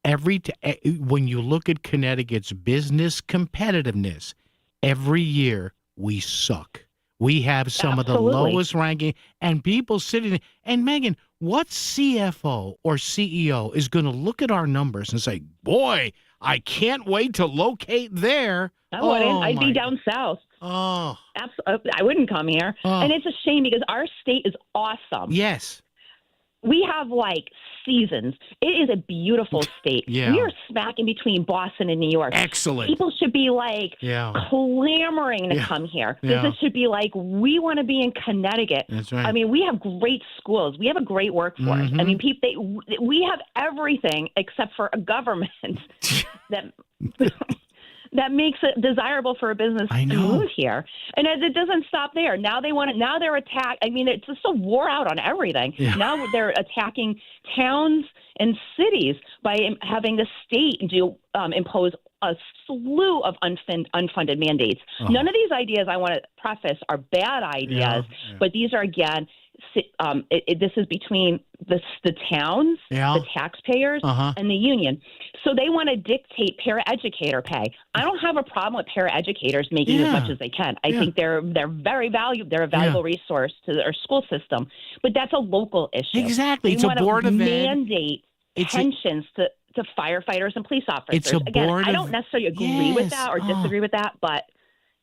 When you look at Connecticut's business competitiveness, every year we suck. We have some of the lowest ranking, and people sitting. And Megan, what CFO or CEO is going to look at our numbers and say, "Boy, I can't wait to locate there"? I wouldn't. I'd be down south. Oh, absolutely. I wouldn't come here. And it's a shame because our state is awesome. Yes. We have like seasons. It is a beautiful state. We are smack in between Boston and New York. Excellent. People should be like clamoring to come here. Business should be like, we want to be in Connecticut. That's right. I mean, we have great schools. We have a great workforce. I mean, we have everything except for a government that makes it desirable for a business to move here. And it doesn't stop there. Now they're attack. I mean, it's just a war out on everything. Yeah. Now they're attacking towns and cities by having the state impose a slew of unfunded mandates. None of these ideas, I want to preface, are bad ideas, but these are, again, this is between the towns, the taxpayers, and the union. So they want to dictate paraeducator pay. I don't have a problem with paraeducators making as much as they can. I think they're very valuable. They're a valuable resource to our school system. But that's a local issue. Exactly. They want to mandate pensions to firefighters and police officers. Again, I don't necessarily agree with that or disagree with that, but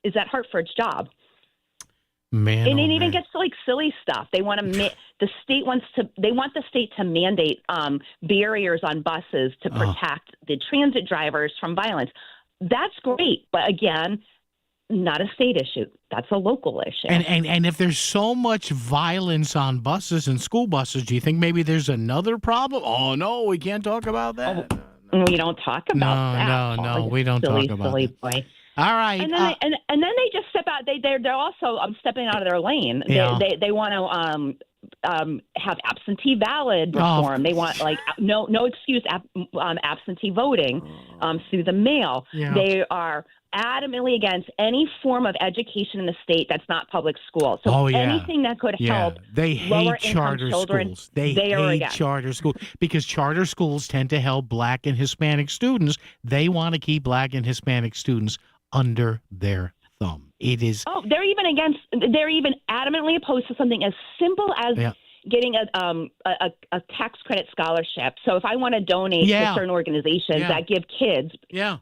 is that Hartford's job? Man, and it even gets to like silly stuff. They want to they want the state to mandate barriers on buses to protect the transit drivers from violence. That's great, but again, not a state issue. That's a local issue. And if there's so much violence on buses and school buses, do you think maybe there's another problem? Oh no, we can't talk about that. We don't talk about that. No, we don't talk about silly it. Boy. All right, and then they just step out. They're also stepping out of their lane. They want to have absentee ballot reform. They want no excuse absentee voting through the mail. Yeah. They are adamantly against any form of education in the state that's not public school. So anything that could help they hate charter children, schools. They hate charter schools because charter schools tend to help Black and Hispanic students. They want to keep Black and Hispanic students under their thumb. It is. Oh, they're even adamantly opposed to something as simple as getting a tax credit scholarship. So if I want to donate to certain organizations that give kids,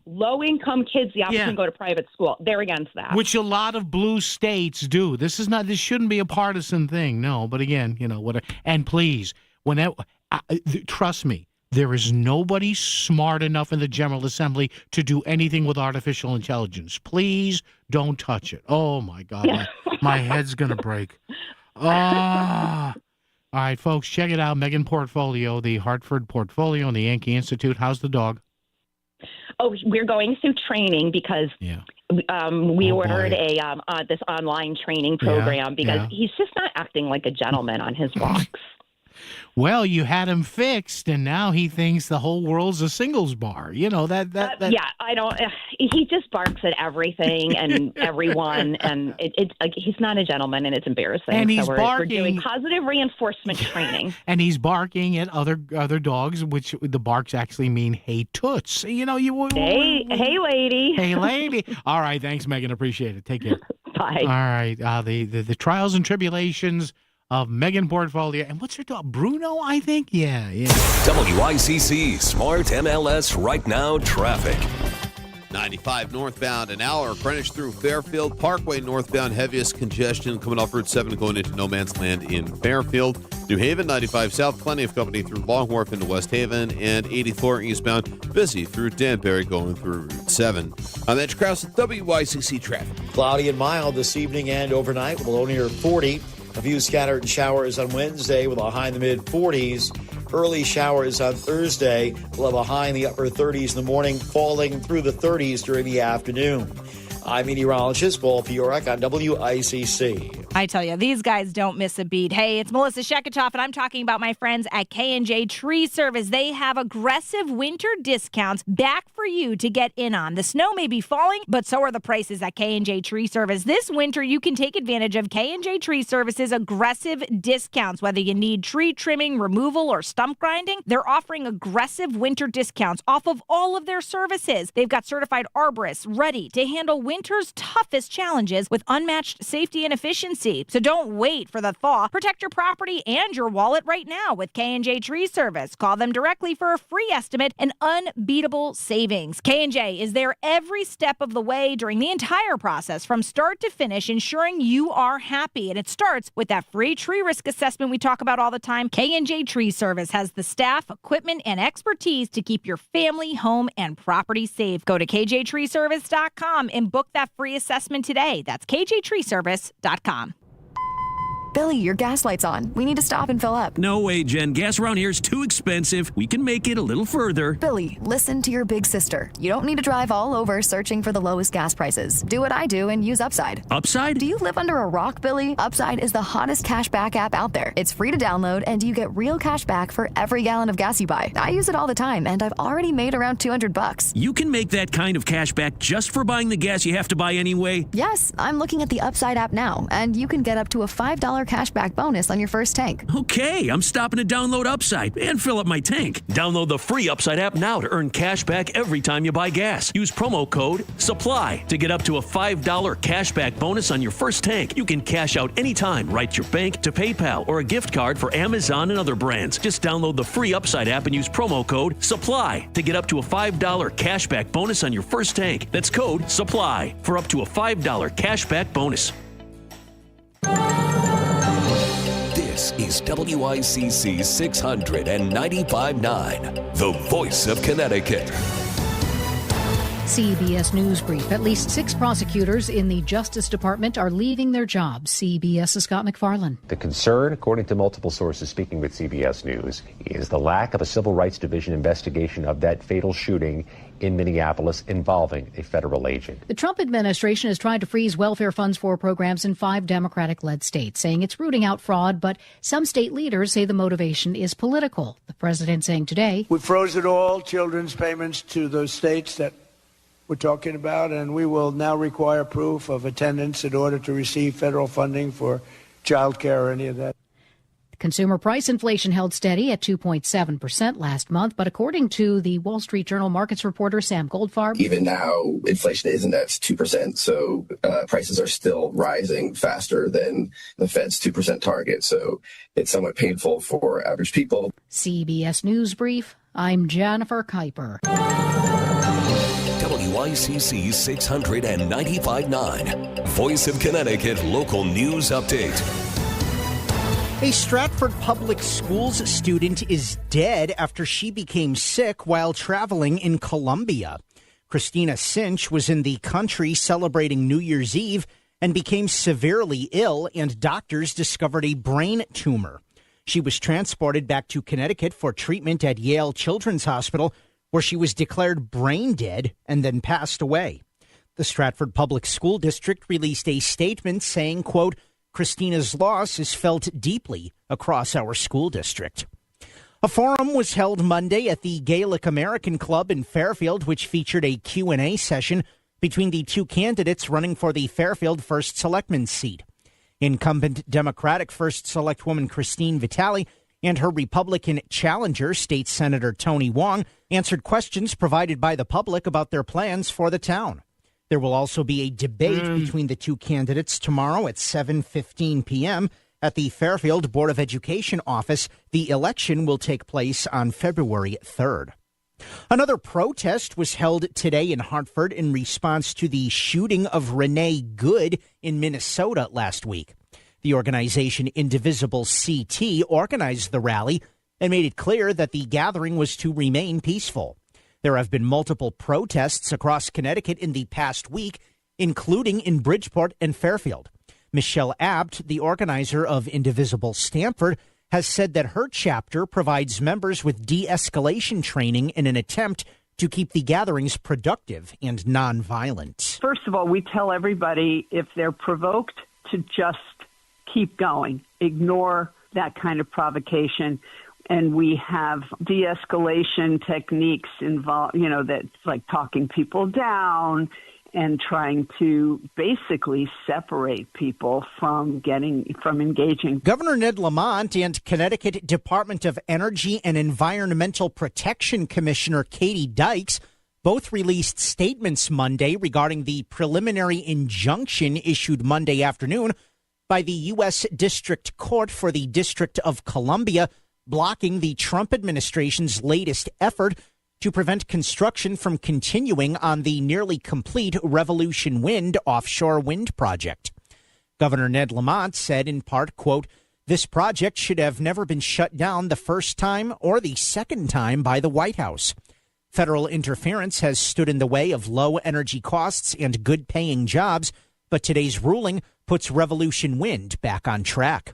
low-income kids, the option to go to private school, they're against that. Which a lot of blue states do. This shouldn't be a partisan thing. No, but again, and please, trust me, there is nobody smart enough in the General Assembly to do anything with artificial intelligence. Please don't touch it. Oh, my God. My head's going to break. All right, folks, check it out. Megan Portfolio, the Hartford Portfolio and the Yankee Institute. How's the dog? Oh, we're going through training because we ordered this online training program because he's just not acting like a gentleman on his walks. Well, you had him fixed, and now he thinks the whole world's a singles bar. Yeah, I don't. He just barks at everything and everyone, and it's like he's not a gentleman, and it's embarrassing. And he's barking. We're doing positive reinforcement training. And he's barking at other dogs, which the barks actually mean "Hey toots." Hey lady. Hey lady. All right, thanks, Megan. Appreciate it. Take care. Bye. All right, the trials and tribulations of Megan Portfolio. And what's her dog? Bruno, I think? Yeah. WICC Smart MLS Right Now Traffic. 95 northbound an hour. Greenwich through Fairfield. Parkway northbound heaviest congestion coming off Route 7 going into no man's land in Fairfield. New Haven 95 south. Plenty of company through Long Wharf into West Haven. And 84 eastbound. Busy through Danbury going through Route 7. I'm Edge Krause with WICC Traffic. Cloudy and mild this evening and overnight. We'll only near 40. A few scattered showers on Wednesday with a high in the mid-40s. Early showers on Thursday. We'll have a high in the upper 30s in the morning, falling through the 30s during the afternoon. I'm meteorologist Paul Fiorek on WICC. I tell you, these guys don't miss a beat. Hey, it's Melissa Sheketoff, and I'm talking about my friends at K&J Tree Service. They have aggressive winter discounts back for you to get in on. The snow may be falling, but so are the prices at K&J Tree Service. This winter, you can take advantage of K&J Tree Service's aggressive discounts. Whether you need tree trimming, removal, or stump grinding, they're offering aggressive winter discounts off of all of their services. They've got certified arborists ready to handle winter's toughest challenges with unmatched safety and efficiency. So don't wait for the thaw. Protect your property and your wallet right now with K&J Tree Service. Call them directly for a free estimate and unbeatable savings. K&J is there every step of the way during the entire process from start to finish, ensuring you are happy. And it starts with that free tree risk assessment we talk about all the time. K&J Tree Service has the staff, equipment, and expertise to keep your family, home, and property safe. Go to kjtreeservice.com and book that free assessment today. That's kjtreeservice.com. Billy, your gas light's on. We need to stop and fill up. No way, Jen. Gas around here is too expensive. We can make it a little further. Billy, listen to your big sister. You don't need to drive all over searching for the lowest gas prices. Do what I do and use Upside. Upside? Do you live under a rock, Billy? Upside is the hottest cash back app out there. It's free to download, and you get real cash back for every gallon of gas you buy. I use it all the time, and I've already made around $200. You can make that kind of cash back just for buying the gas you have to buy anyway? Yes, I'm looking at the Upside app now, and you can get up to a $5 cash back bonus on your first tank. Okay, I'm stopping to download Upside and fill up my tank. Download the free Upside app now to earn cash back every time you buy gas. Use promo code SUPPLY to get up to a $5 cash back bonus on your first tank. You can cash out anytime right to your bank, to PayPal, or a gift card for Amazon and other brands. Just download the free Upside app and use promo code SUPPLY to get up to a $5 cash back bonus on your first tank. That's code SUPPLY for up to a $5 cash back bonus. This is WICC 695.9, the voice of Connecticut. CBS News Brief. At least 6 prosecutors in the Justice Department are leaving their jobs. CBS's Scott McFarland. The concern, according to multiple sources speaking with CBS News, is the lack of a Civil Rights Division investigation of that fatal shooting in Minneapolis involving a federal agent. The Trump administration has tried to freeze welfare funds for programs in 5 Democratic-led states, saying it's rooting out fraud, but some state leaders say the motivation is political. The president saying today, "We've frozen all children's payments to those states that we're talking about, and we will now require proof of attendance in order to receive federal funding for child care or any of that." Consumer price inflation held steady at 2.7% last month, but according to the Wall Street Journal markets reporter Sam Goldfarb, even now inflation isn't at 2%, so prices are still rising faster than the Fed's 2% target. So it's somewhat painful for average people. CBS News Brief, I'm Jennifer Kuiper. WICC 695.9, Voice of Connecticut Local News Update. A Stratford Public Schools student is dead after she became sick while traveling in Colombia. Christina Cinch was in the country celebrating New Year's Eve and became severely ill, and doctors discovered a brain tumor. She was transported back to Connecticut for treatment at Yale Children's Hospital, where she was declared brain dead and then passed away. The Stratford Public School District released a statement saying, quote, "Christina's loss is felt deeply across our school district." A forum was held Monday at the Gaelic American Club in Fairfield, which featured a Q&A session between the 2 candidates running for the Fairfield 1st Selectman seat. Incumbent Democratic 1st Selectwoman Christine Vitale and her Republican challenger, State Senator Tony Wong, answered questions provided by the public about their plans for the town. There will also be a debate between the 2 candidates tomorrow at 7:15 p.m. at the Fairfield Board of Education office. The election will take place on February 3rd. Another protest was held today in Hartford in response to the shooting of Renee Good in Minnesota last week. The organization Indivisible CT organized the rally and made it clear that the gathering was to remain peaceful. There have been multiple protests across Connecticut in the past week, including in Bridgeport and Fairfield. Michelle Abt, the organizer of Indivisible Stamford, has said that her chapter provides members with de-escalation training in an attempt to keep the gatherings productive and nonviolent. First of all, we tell everybody if they're provoked to just keep going, ignore that kind of provocation. And we have de-escalation techniques involved, that's like talking people down and trying to basically separate people from engaging. Governor Ned Lamont and Connecticut Department of Energy and Environmental Protection Commissioner Katie Dykes both released statements Monday regarding the preliminary injunction issued Monday afternoon by the U.S. District Court for the District of Columbia, blocking the Trump administration's latest effort to prevent construction from continuing on the nearly complete Revolution Wind offshore wind project. Governor Ned Lamont said in part, quote, "This project should have never been shut down the first time or the second time by the White House. Federal interference has stood in the way of low energy costs and good-paying jobs, but today's ruling puts Revolution Wind back on track."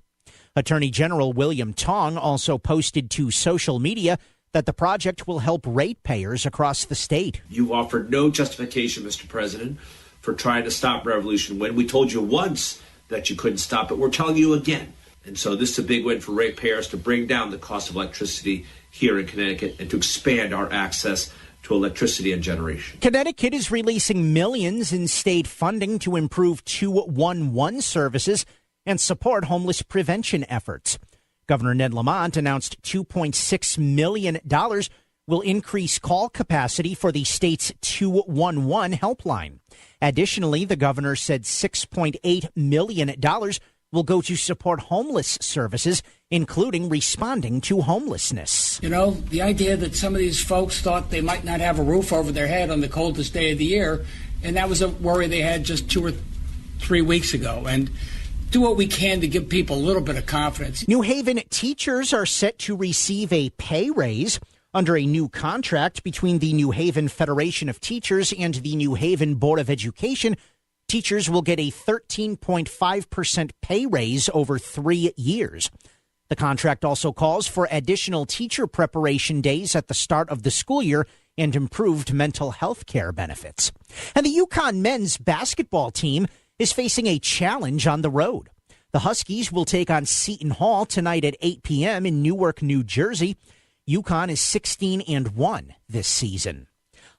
Attorney General William Tong also posted to social media that the project will help ratepayers across the state. You offered no justification, Mr. President, for trying to stop Revolution Wind. We told you once that you couldn't stop it. We're telling you again. And so this is a big win for ratepayers to bring down the cost of electricity here in Connecticut and to expand our access to electricity and generation. Connecticut is releasing millions in state funding to improve 211 services and support homeless prevention efforts. Governor Ned Lamont announced $2.6 million will increase call capacity for the state's 211 helpline. Additionally, the governor said $6.8 million will go to support homeless services, including responding to homelessness. You know, the idea that some of these folks thought they might not have a roof over their head on the coldest day of the year, and that was a worry they had just 2 or 3 weeks ago. And do what we can to give people a little bit of confidence. New Haven teachers are set to receive a pay raise under a new contract between the New Haven Federation of Teachers and the New Haven Board of Education. Teachers will get a 13.5% pay raise over 3 years. The contract also calls for additional teacher preparation days at the start of the school year and improved mental health care benefits. And the UConn men's basketball team is facing a challenge on the road. The Huskies will take on Seton Hall tonight at 8 p.m. in Newark, New Jersey. UConn is 16-1 this season.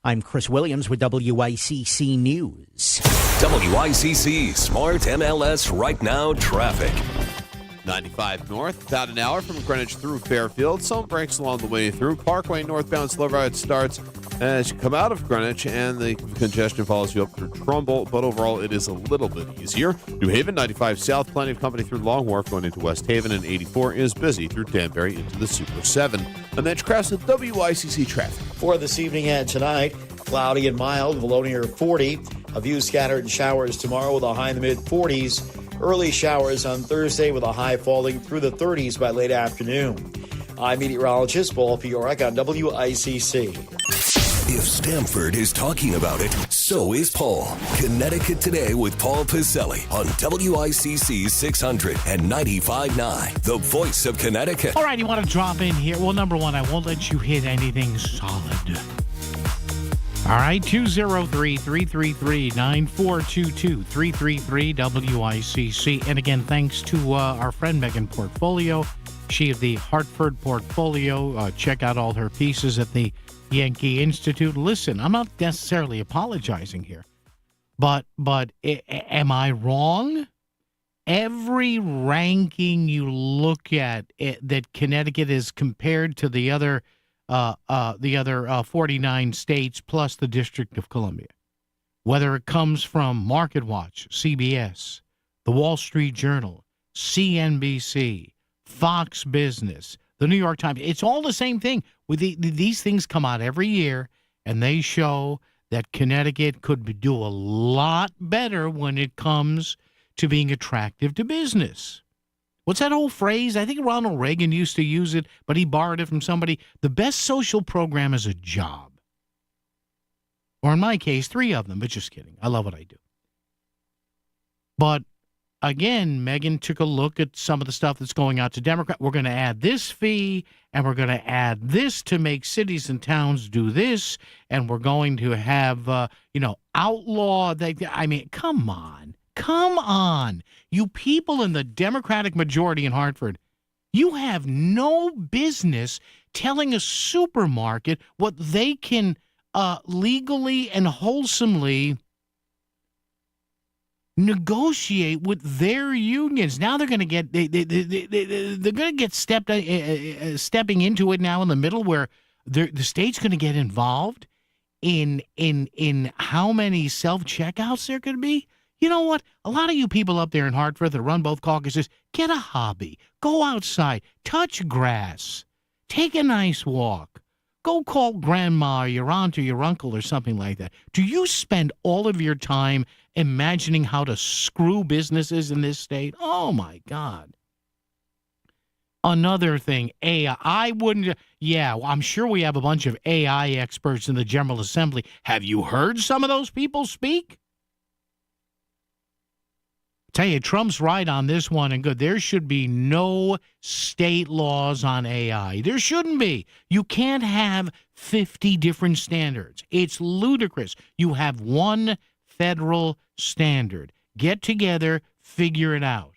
I'm Chris Williams with WICC News. WICC Smart MLS Right Now traffic. 95 north, about an hour from Greenwich through Fairfield. Some breaks along the way through. Parkway northbound slow ride starts as you come out of Greenwich, and the congestion follows you up through Trumbull, but overall it is a little bit easier. New Haven, 95 south, plenty of company through Long Wharf going into West Haven, and 84 is busy through Danbury into the Super 7. And that's Crafts with WICC traffic. For this evening and tonight, cloudy and mild with a low near 40. A few scattered showers tomorrow with a high in the mid-40s. Early showers on Thursday with a high falling through the 30s by late afternoon. I'm meteorologist Paul Fiorek on WICC. If Stamford is talking about it, so is Paul. Connecticut Today with Paul Piselli on WICC 600 and 95.9, the voice of Connecticut. All right, you want to drop in here? Well, number one, I won't let you hit anything solid. All right, 203-333-9422, 333-WICC. And again, thanks to our friend Megan Portfolio. She of the Hartford Portfolio. Check out all her pieces at the Yankee Institute. Listen, I'm not necessarily apologizing here, but am I wrong? Every ranking you look at that Connecticut is compared to the other 49 states plus the District of Columbia, whether it comes from MarketWatch, CBS, the Wall Street Journal, CNBC, Fox Business, the New York Times, it's all the same thing. These things come out every year, and they show that Connecticut could do a lot better when it comes to being attractive to business. What's that old phrase? I think Ronald Reagan used to use it, but he borrowed it from somebody. The best social program is a job. Or in my case, 3 of them, but just kidding. I love what I do. But again, Megan took a look at some of the stuff that's going out to Democrats. We're going to add this fee, and we're going to add this to make cities and towns do this, and we're going to have, outlaw. I mean, come on. Come on. You people in the Democratic majority in Hartford, you have no business telling a supermarket what they can legally and wholesomely negotiate with their unions. Now they're going to get they're going to get stepping into it now in the middle where the state's going to get involved in how many self-checkouts there could be. You know what? A lot of you people up there in Hartford that run both caucuses, get a hobby. Go outside. Touch grass. Take a nice walk. Go call grandma or your aunt or your uncle or something like that. Do you spend all of your time imagining how to screw businesses in this state? Oh, my God. Another thing, AI. I'm sure we have a bunch of AI experts in the General Assembly. Have you heard some of those people speak? Tell you, Trump's right on this one, and good. There should be no state laws on AI. There shouldn't be. You can't have 50 different standards. It's ludicrous. You have one federal standard. Get together, figure it out.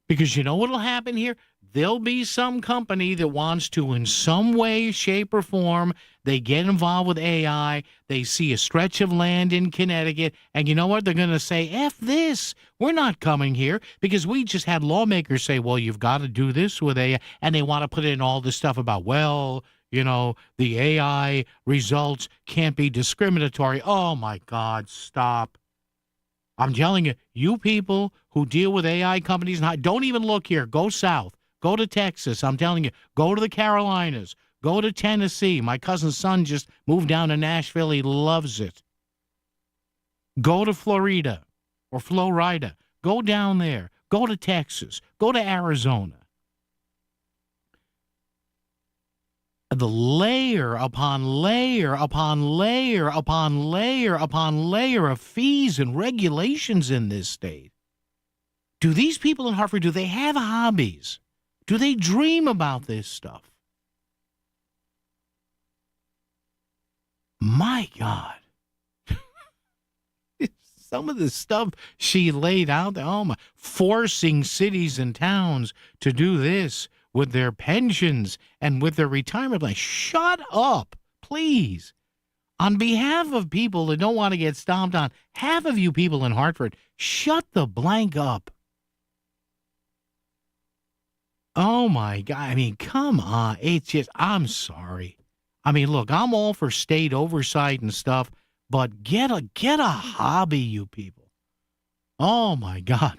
Because you know what will happen here? There'll be some company that wants to, in some way, shape, or form, they get involved with AI, they see a stretch of land in Connecticut, and you know what? They're going to say, F this. We're not coming here, because we just had lawmakers say, well, you've got to do this with AI, and they want to put in all this stuff about, well, you know, the AI results can't be discriminatory. Oh, my God, stop. I'm telling you, you people who deal with AI companies, don't even look here. Go south. Go to Texas. I'm telling you, go to the Carolinas. Go to Tennessee. My cousin's son just moved down to Nashville. He loves it. Go to Florida or Florida. Go down there. Go to Texas. Go to Arizona. The layer upon layer upon layer upon layer upon layer of fees and regulations in this state. Do these people in Hartford, do they have hobbies? Do they dream about this stuff? My God. Some of the stuff she laid out there, forcing cities and towns to do this with their pensions and with their retirement plan. Shut up, please. On behalf of people that don't want to get stomped on, half of you people in Hartford, shut the blank up. Oh, my God. I mean, come on. It's just, I'm sorry. I mean, look, I'm all for state oversight and stuff, but get a hobby, you people. Oh, my God.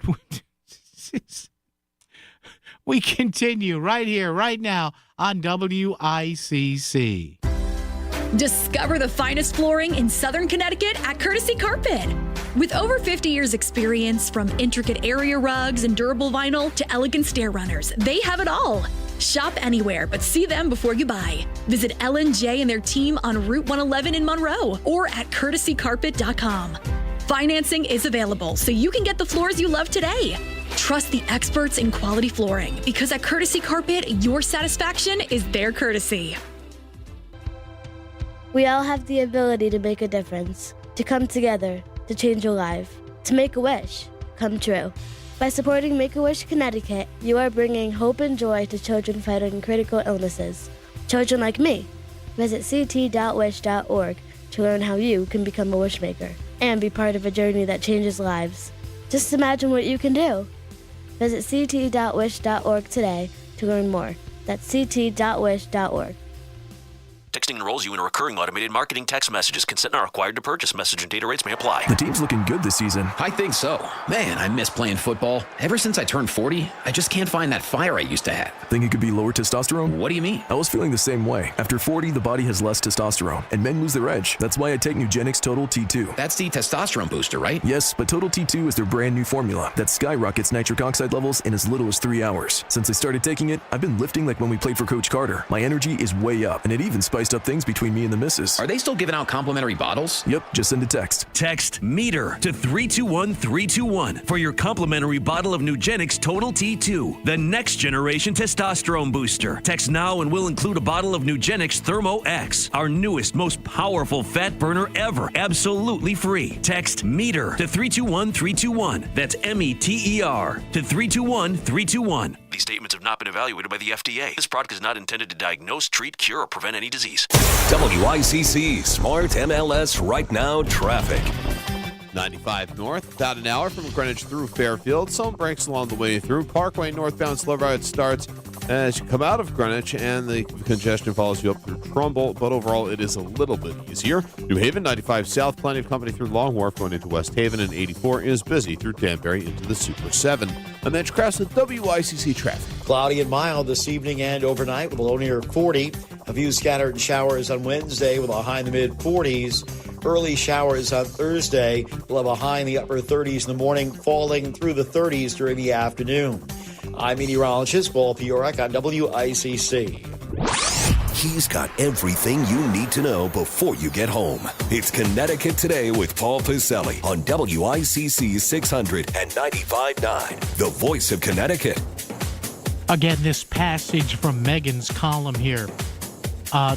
We continue right here, right now on WICC. Discover the finest flooring in Southern Connecticut at Courtesy Carpet. With over 50 years experience, from intricate area rugs and durable vinyl to elegant stair runners, they have it all. Shop anywhere, but see them before you buy. Visit L&J and their team on Route 111 in Monroe or at courtesycarpet.com. Financing is available, so you can get the floors you love today. Trust the experts in quality flooring, because at Courtesy Carpet, your satisfaction is their courtesy. We all have the ability to make a difference, to come together, to change a life, to make a wish come true. By supporting Make-A-Wish Connecticut, you are bringing hope and joy to children fighting critical illnesses. Children like me. Visit ct.wish.org to learn how you can become a wishmaker and be part of a journey that changes lives. Just imagine what you can do. Visit ct.wish.org today to learn more. That's ct.wish.org. Texting enrolls you in a recurring automated marketing text messages. Consent not required to purchase. Message and data rates may apply. The team's looking good this season. I think so. Man, I miss playing football. Ever since I turned 40, I just can't find that fire I used to have. Think it could be lower testosterone? What do you mean? I was feeling the same way. After 40, the body has less testosterone, and men lose their edge. That's why I take Nugenix Total T2. That's the testosterone booster, right? Yes, but Total T2 is their brand new formula that skyrockets nitric oxide levels in as little as 3 hours. Since I started taking it, I've been lifting like when we played for Coach Carter. My energy is way up, and it even spiced up things between me and the missus. Are they still giving out complimentary bottles? Yep, just send a text. Text METER to 321-321 for your complimentary bottle of Nugenix Total T2, the next generation testosterone booster. Text now and we'll include a bottle of Nugenix Thermo X, our newest, most powerful fat burner ever, absolutely free. Text METER to 321-321. That's METER to 321-321. These statements have not been evaluated by the FDA. This product is not intended to diagnose, treat, cure, or prevent any disease. WICC Smart MLS Right Now Traffic. 95 north, about an hour from Greenwich through Fairfield. Some breaks along the way through. Parkway northbound slow ride starts as you come out of Greenwich, and the congestion follows you up through Trumbull, but overall it is a little bit easier. New Haven, 95 south, plenty of company through Long Wharf going into West Haven, and 84 is busy through Danbury into the Super 7. And then across the WICC traffic. Cloudy and mild this evening and overnight with a low near 40. A few scattered showers on Wednesday with a high in the mid-40s. Early showers on Thursday. We'll have a high in the upper 30s in the morning, falling through the 30s during the afternoon. I'm meteorologist Paul Piorek on WICC. He's got everything you need to know before you get home. It's Connecticut Today with Paul Piselli on WICC 600 and 95.9, the voice of Connecticut. Again, this passage from Megan's column here.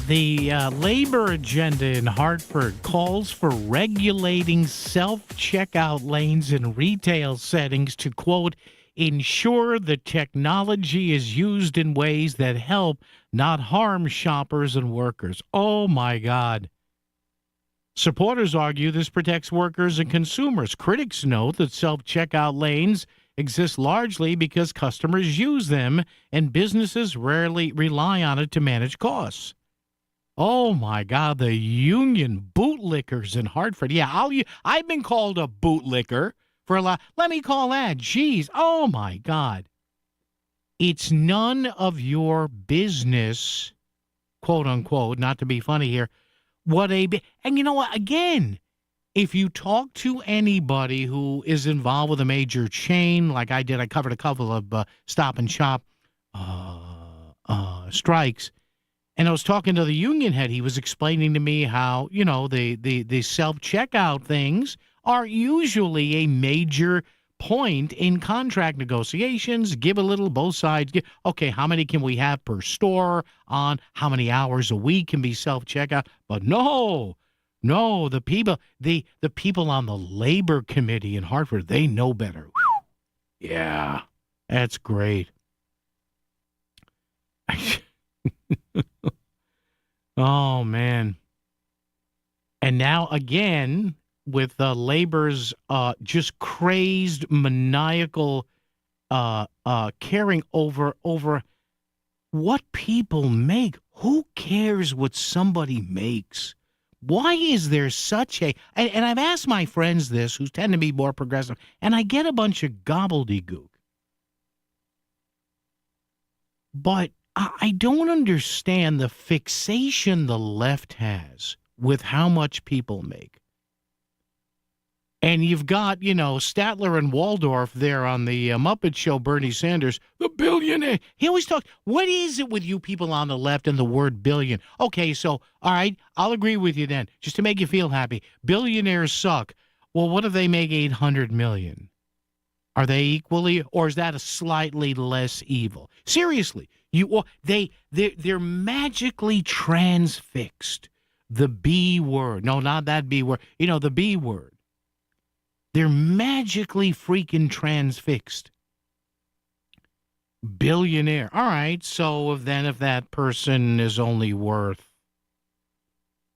The labor agenda in Hartford calls for regulating self-checkout lanes in retail settings to, quote, ensure the technology is used in ways that help, not harm shoppers and workers. Oh, my God. Supporters argue this protects workers and consumers. Critics note that self-checkout lanes exist largely because customers use them and businesses rarely rely on it to manage costs. Oh, my God, the union bootlickers in Hartford. Yeah, I've been called a bootlicker for a lot. Let me call that. Jeez. Oh, my God. It's none of your business, quote unquote, not to be funny here, and you know what? Again, if you talk to anybody who is involved with a major chain, like I did, I covered a couple of Stop and Shop strikes, and I was talking to the union head. He was explaining to me how, the self-checkout things are usually a major point in contract negotiations. Give a little, both sides. Okay, how many can we have per store on how many hours a week can be self-checkout? But no, the people on the labor committee in Hartford, they know better. Whew. Yeah, that's great. Oh, man. And now again, with labor's just crazed, maniacal caring over what people make. Who cares what somebody makes? Why is there such a... And I've asked my friends this, who tend to be more progressive, and I get a bunch of gobbledygook. But I don't understand the fixation the left has with how much people make. And you've got, Statler and Waldorf there on the Muppet Show, Bernie Sanders, the billionaire. He always talks, what is it with you people on the left and the word billion? Okay, so, all right, I'll agree with you then, just to make you feel happy. Billionaires suck. Well, what if they make $800 million? Are they equally, or is that a slightly less evil? Seriously, they're magically transfixed. The B word. No, not that B word. The B word. They're magically freaking transfixed. Billionaire. All right, so if that person is only worth,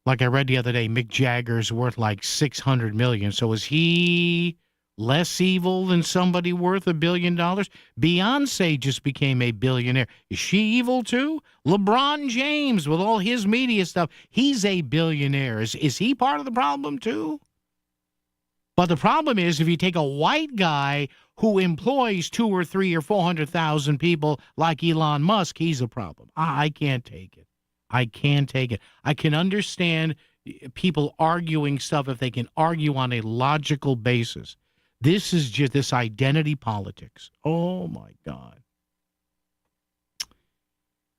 like I read the other day, Mick Jagger's worth like $600 million. So is he less evil than somebody worth $1 billion? Beyonce just became a billionaire. Is she evil too? LeBron James, with all his media stuff, he's a billionaire. Is he part of the problem too? But the problem is, if you take a white guy who employs 2 or 3 or 400,000 people like Elon Musk, he's a problem. I can't take it. I can't take it. I can understand people arguing stuff if they can argue on a logical basis. This is just this identity politics. Oh, my God.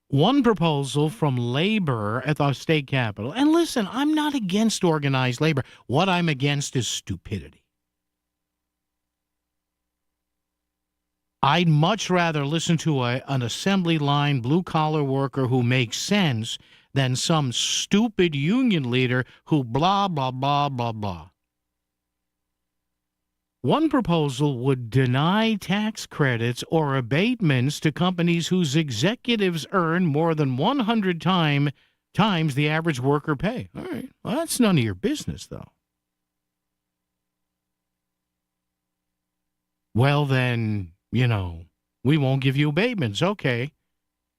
One proposal from labor at the state capitol. And listen, I'm not against organized labor. What I'm against is stupidity. I'd much rather listen to an assembly line blue-collar worker who makes sense than some stupid union leader who blah, blah, blah, blah, blah. One proposal would deny tax credits or abatements to companies whose executives earn more than 100 times the average worker pay. All right. Well, that's none of your business, though. Well, then, we won't give you abatements. Okay.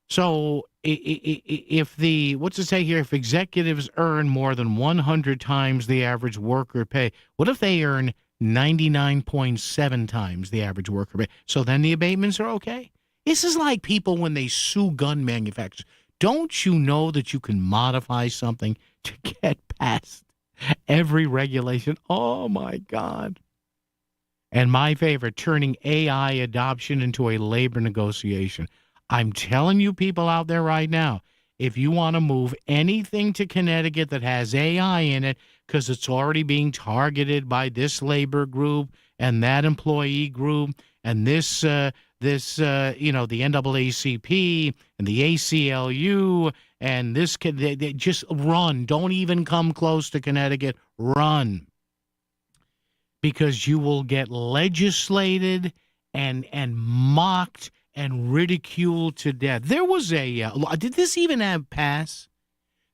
So if what's it say here? If executives earn more than 100 times the average worker pay, what if they earn 99.7 times the average worker pay? So then the abatements are okay? This is like people when they sue gun manufacturers. Don't you know that you can modify something to get past every regulation? Oh, my God. And my favorite, turning AI adoption into a labor negotiation. I'm telling you people out there right now, if you want to move anything to Connecticut that has AI in it, because it's already being targeted by this labor group and that employee group and this the NAACP and the ACLU and this they just run. Don't even come close to Connecticut. Run. Because you will get legislated and mocked and ridiculed to death. There was a did this even have pass?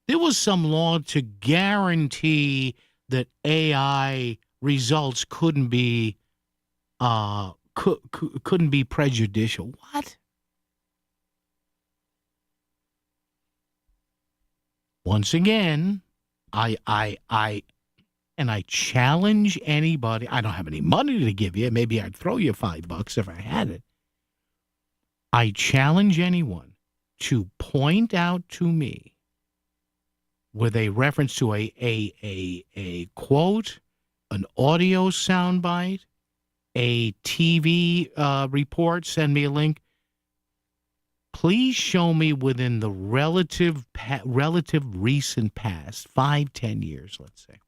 There was some law to guarantee that AI results couldn't be couldn't be prejudicial. What? Once again, I challenge anybody. I don't have any money to give you. Maybe I'd throw you $5 if I had it. I challenge anyone to point out to me with a reference to a quote, an audio soundbite, a TV report, send me a link. Please show me within the relative recent past, 5-10 years, let's say,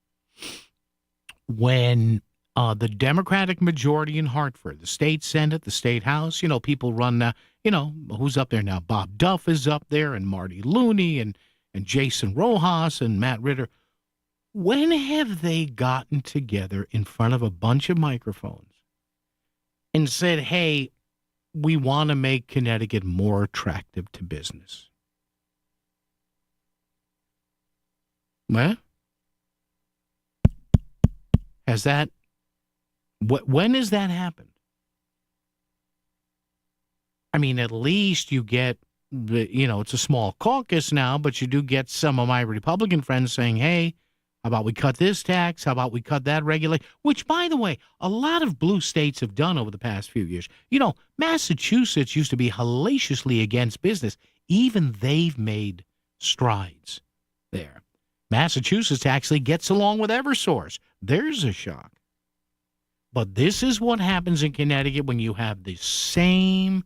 when the Democratic majority in Hartford, the state Senate, the state House, people run, who's up there now? Bob Duff is up there, and Marty Looney, and Jason Rojas, and Matt Ritter. When have they gotten together in front of a bunch of microphones and said, hey, we want to make Connecticut more attractive to business? Well, has that, when has that happened? I mean, at least you get, it's a small caucus now, but you do get some of my Republican friends saying, hey, how about we cut this tax? How about we cut that regulation? Which, by the way, a lot of blue states have done over the past few years. Massachusetts used to be hellaciously against business. Even they've made strides there. Massachusetts actually gets along with Eversource. There's a shock. But this is what happens in Connecticut when you have the same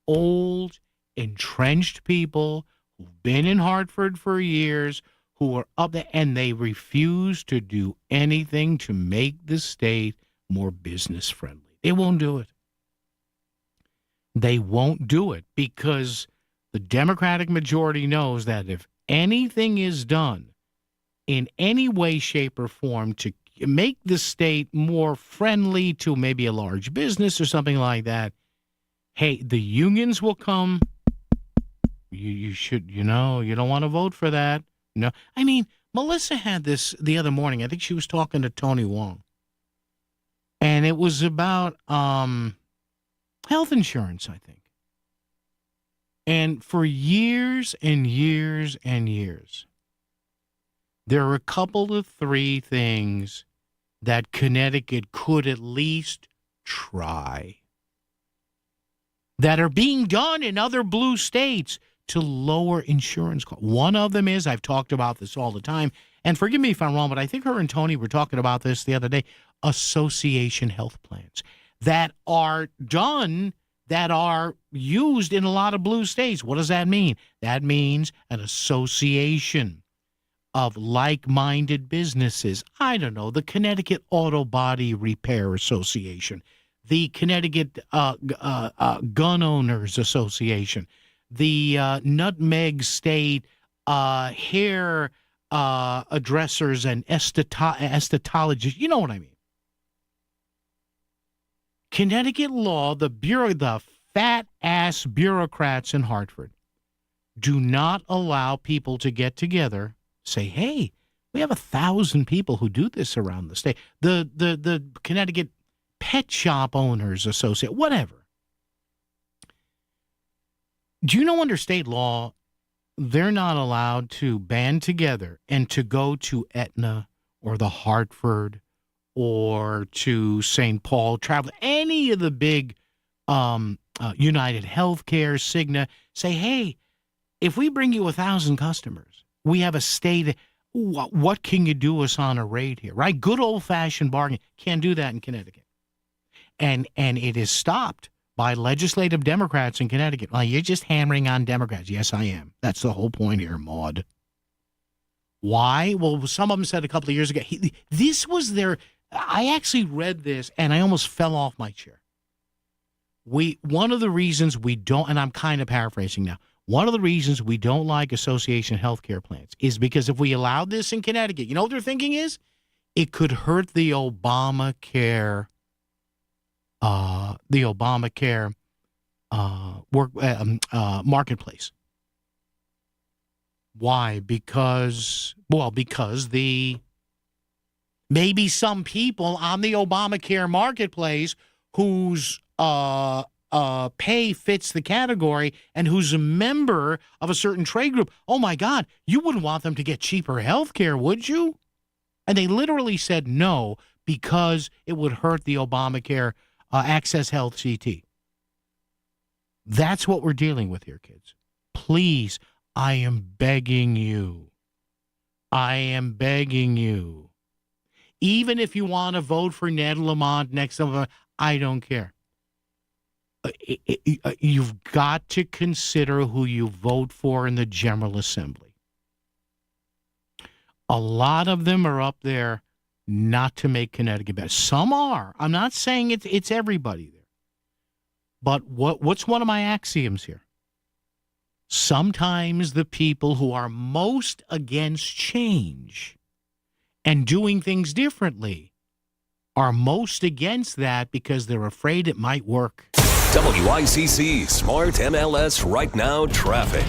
old, entrenched people who've been in Hartford for years, who are up there, and they refuse to do anything to make the state more business friendly. They won't do it. They won't do it because the Democratic majority knows that if anything is done in any way, shape, or form to make the state more friendly to maybe a large business or something like that, hey, the unions will come. You should, you don't want to vote for that. No, I mean, Melissa had this the other morning. I think she was talking to Tony Wong. And it was about health insurance, I think. And for years and years and years, there are a couple of three things that Connecticut could at least try that are being done in other blue states to lower insurance costs. One of them is, I've talked about this all the time, and forgive me if I'm wrong, but I think her and Tony were talking about this the other day, association health plans that are done, that are used in a lot of blue states. What does that mean? That means an association of like-minded businesses. I don't know, the Connecticut Auto Body Repair Association, the Connecticut Gun Owners Association, the Nutmeg State hair dressers and esthetologists. You know what I mean. Connecticut law, the fat-ass bureaucrats in Hartford do not allow people to get together, say, hey, we have 1,000 people who do this around the state. The Connecticut Pet Shop Owners Association, whatever. Do you know under state law, they're not allowed to band together and to go to Aetna or the Hartford or to St. Paul, travel, any of the big United Healthcare, Cigna, say, hey, if we bring you 1,000 customers, we have a state, what can you do us on a rate here, right? Good old-fashioned bargain. Can't do that in Connecticut. And it is stopped by legislative Democrats in Connecticut. Well, you're just hammering on Democrats. Yes, I am. That's the whole point here, Maud. Why? Well, some of them said a couple of years ago, this was their, I actually read this and I almost fell off my chair. One of the reasons we don't, and I'm kind of paraphrasing now, one of the reasons we don't like association healthcare plans is because if we allowed this in Connecticut, you know what their thinking is? It could hurt the Obamacare marketplace. Why? Because maybe some people on the Obamacare marketplace whose pay fits the category and who's a member of a certain trade group. Oh my God, you wouldn't want them to get cheaper health care, would you? And they literally said no because it would hurt the Obamacare Access Health CT. That's what we're dealing with here, kids. Please, I am begging you. Even if you want to vote for Ned Lamont next November, I don't care. You've got to consider who you vote for in the General Assembly. A lot of them are up there not to make Connecticut better. Some are. I'm not saying it's everybody there. But what's one of my axioms here? Sometimes the people who are most against change and doing things differently are most against that because they're afraid it might work. WICC Smart MLS Right Now traffic.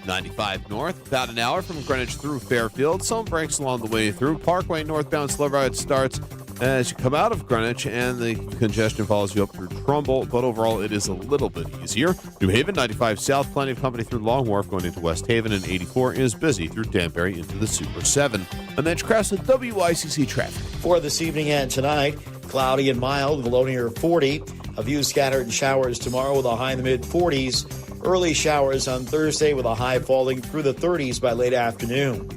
95 north, about an hour from Greenwich through Fairfield. Some breaks along the way through. Parkway northbound slow ride starts as you come out of Greenwich, and the congestion follows you up through Trumbull, but overall it is a little bit easier. New Haven, 95 south, plenty of company through Long Wharf going into West Haven, and 84 is busy through Danbury into the Super 7. And then crash with WICC traffic. For this evening and tonight, cloudy and mild, below near 40. A few scattered showers tomorrow with a high in the mid-40s. Early showers on Thursday with a high falling through the 30s by late afternoon.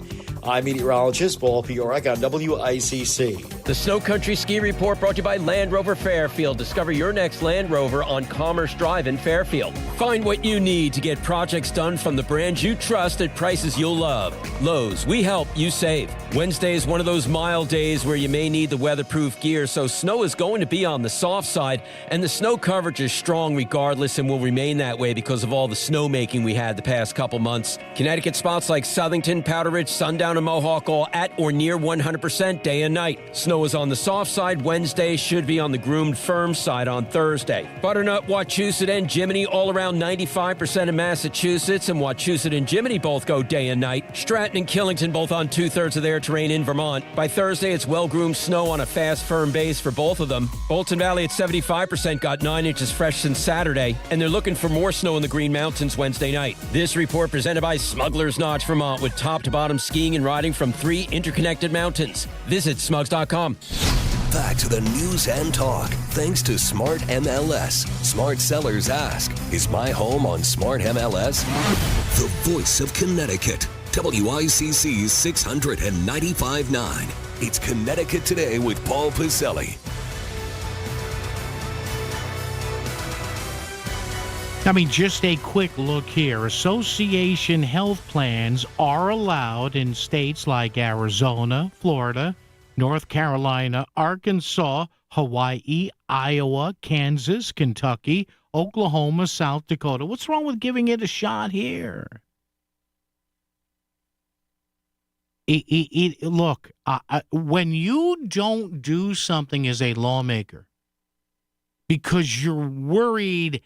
I'm meteorologist Paul Fiorek on WICC. The Snow Country Ski Report brought to you by Land Rover Fairfield. Discover your next Land Rover on Commerce Drive in Fairfield. Find what you need to get projects done from the brands you trust at prices you'll love. Lowe's, we help, you save. Wednesday is one of those mild days where you may need the weatherproof gear, so snow is going to be on the soft side, and the snow coverage is strong regardless and will remain that way because of all the snowmaking we had the past couple months. Connecticut spots like Southington, Powder Ridge, Sundown, and Mohawk all at or near 100% day and night. Snow is on the soft side Wednesday, should be on the groomed firm side on Thursday. Butternut, Wachusett, and Jiminy all around 95% in Massachusetts, and Wachusett and Jiminy both go day and night. Stratton and Killington both on 2/3 of their terrain in Vermont. By Thursday, it's well-groomed snow on a fast, firm base for both of them. Bolton Valley at 75% got 9 inches fresh since Saturday, and they're looking for more snow in the Green Mountains Wednesday night. This report presented by Smuggler's Notch, Vermont, with top-to-bottom skiing and riding from 3 interconnected mountains. Visit smugs.com. Back to the news and talk. Thanks to Smart MLS. Smart sellers ask, is my home on Smart MLS? The voice of Connecticut. WICC 695.9. It's Connecticut Today with Paul Piselli. I mean, just a quick look here. Association health plans are allowed in states like Arizona, Florida, North Carolina, Arkansas, Hawaii, Iowa, Kansas, Kentucky, Oklahoma, South Dakota. What's wrong with giving it a shot here? Look, when you don't do something as a lawmaker because you're worried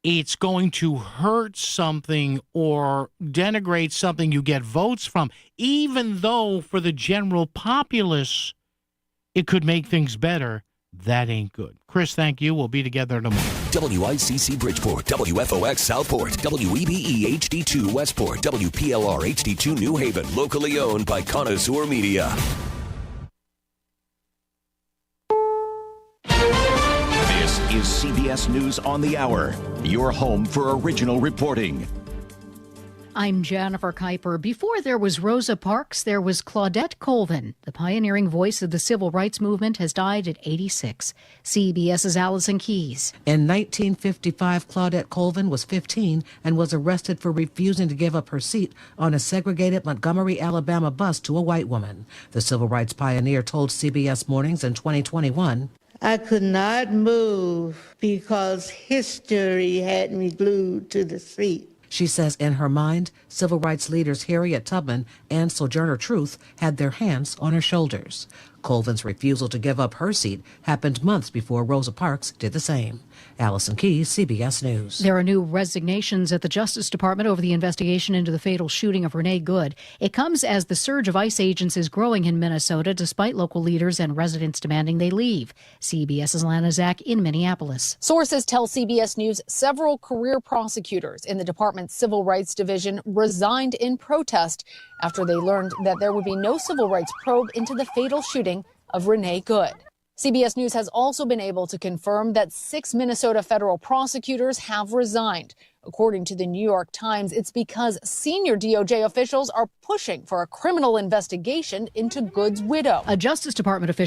it's going to hurt something or denigrate something you get votes from, even though for the general populace it could make things better, that ain't good. Chris, thank you. We'll be together tomorrow. WICC Bridgeport, WFOX Southport, WEBE HD2 Westport, WPLR HD2 New Haven, locally owned by Connoisseur Media. This is CBS News on the Hour, your home for original reporting. I'm Jennifer Kuiper. Before there was Rosa Parks, there was Claudette Colvin. The pioneering voice of the civil rights movement has died at 86. CBS's Allison Keyes. In 1955, Claudette Colvin was 15 and was arrested for refusing to give up her seat on a segregated Montgomery, Alabama bus to a white woman. The civil rights pioneer told CBS Mornings in 2021, I could not move because history had me glued to the seat. She says in her mind, civil rights leaders Harriet Tubman and Sojourner Truth had their hands on her shoulders. Colvin's refusal to give up her seat happened months before Rosa Parks did the same. Allison Keyes, CBS News. There are new resignations at the Justice Department over the investigation into the fatal shooting of Renee Good. It comes as the surge of ICE agents is growing in Minnesota, despite local leaders and residents demanding they leave. CBS's Lana Zach in Minneapolis. Sources tell CBS News several career prosecutors in the department's Civil Rights Division resigned in protest after they learned that there would be no civil rights probe into the fatal shooting of Renee Good. CBS News has also been able to confirm that 6 Minnesota federal prosecutors have resigned. According to the New York Times, it's because senior DOJ officials are pushing for a criminal investigation into Good's widow. A Justice Department official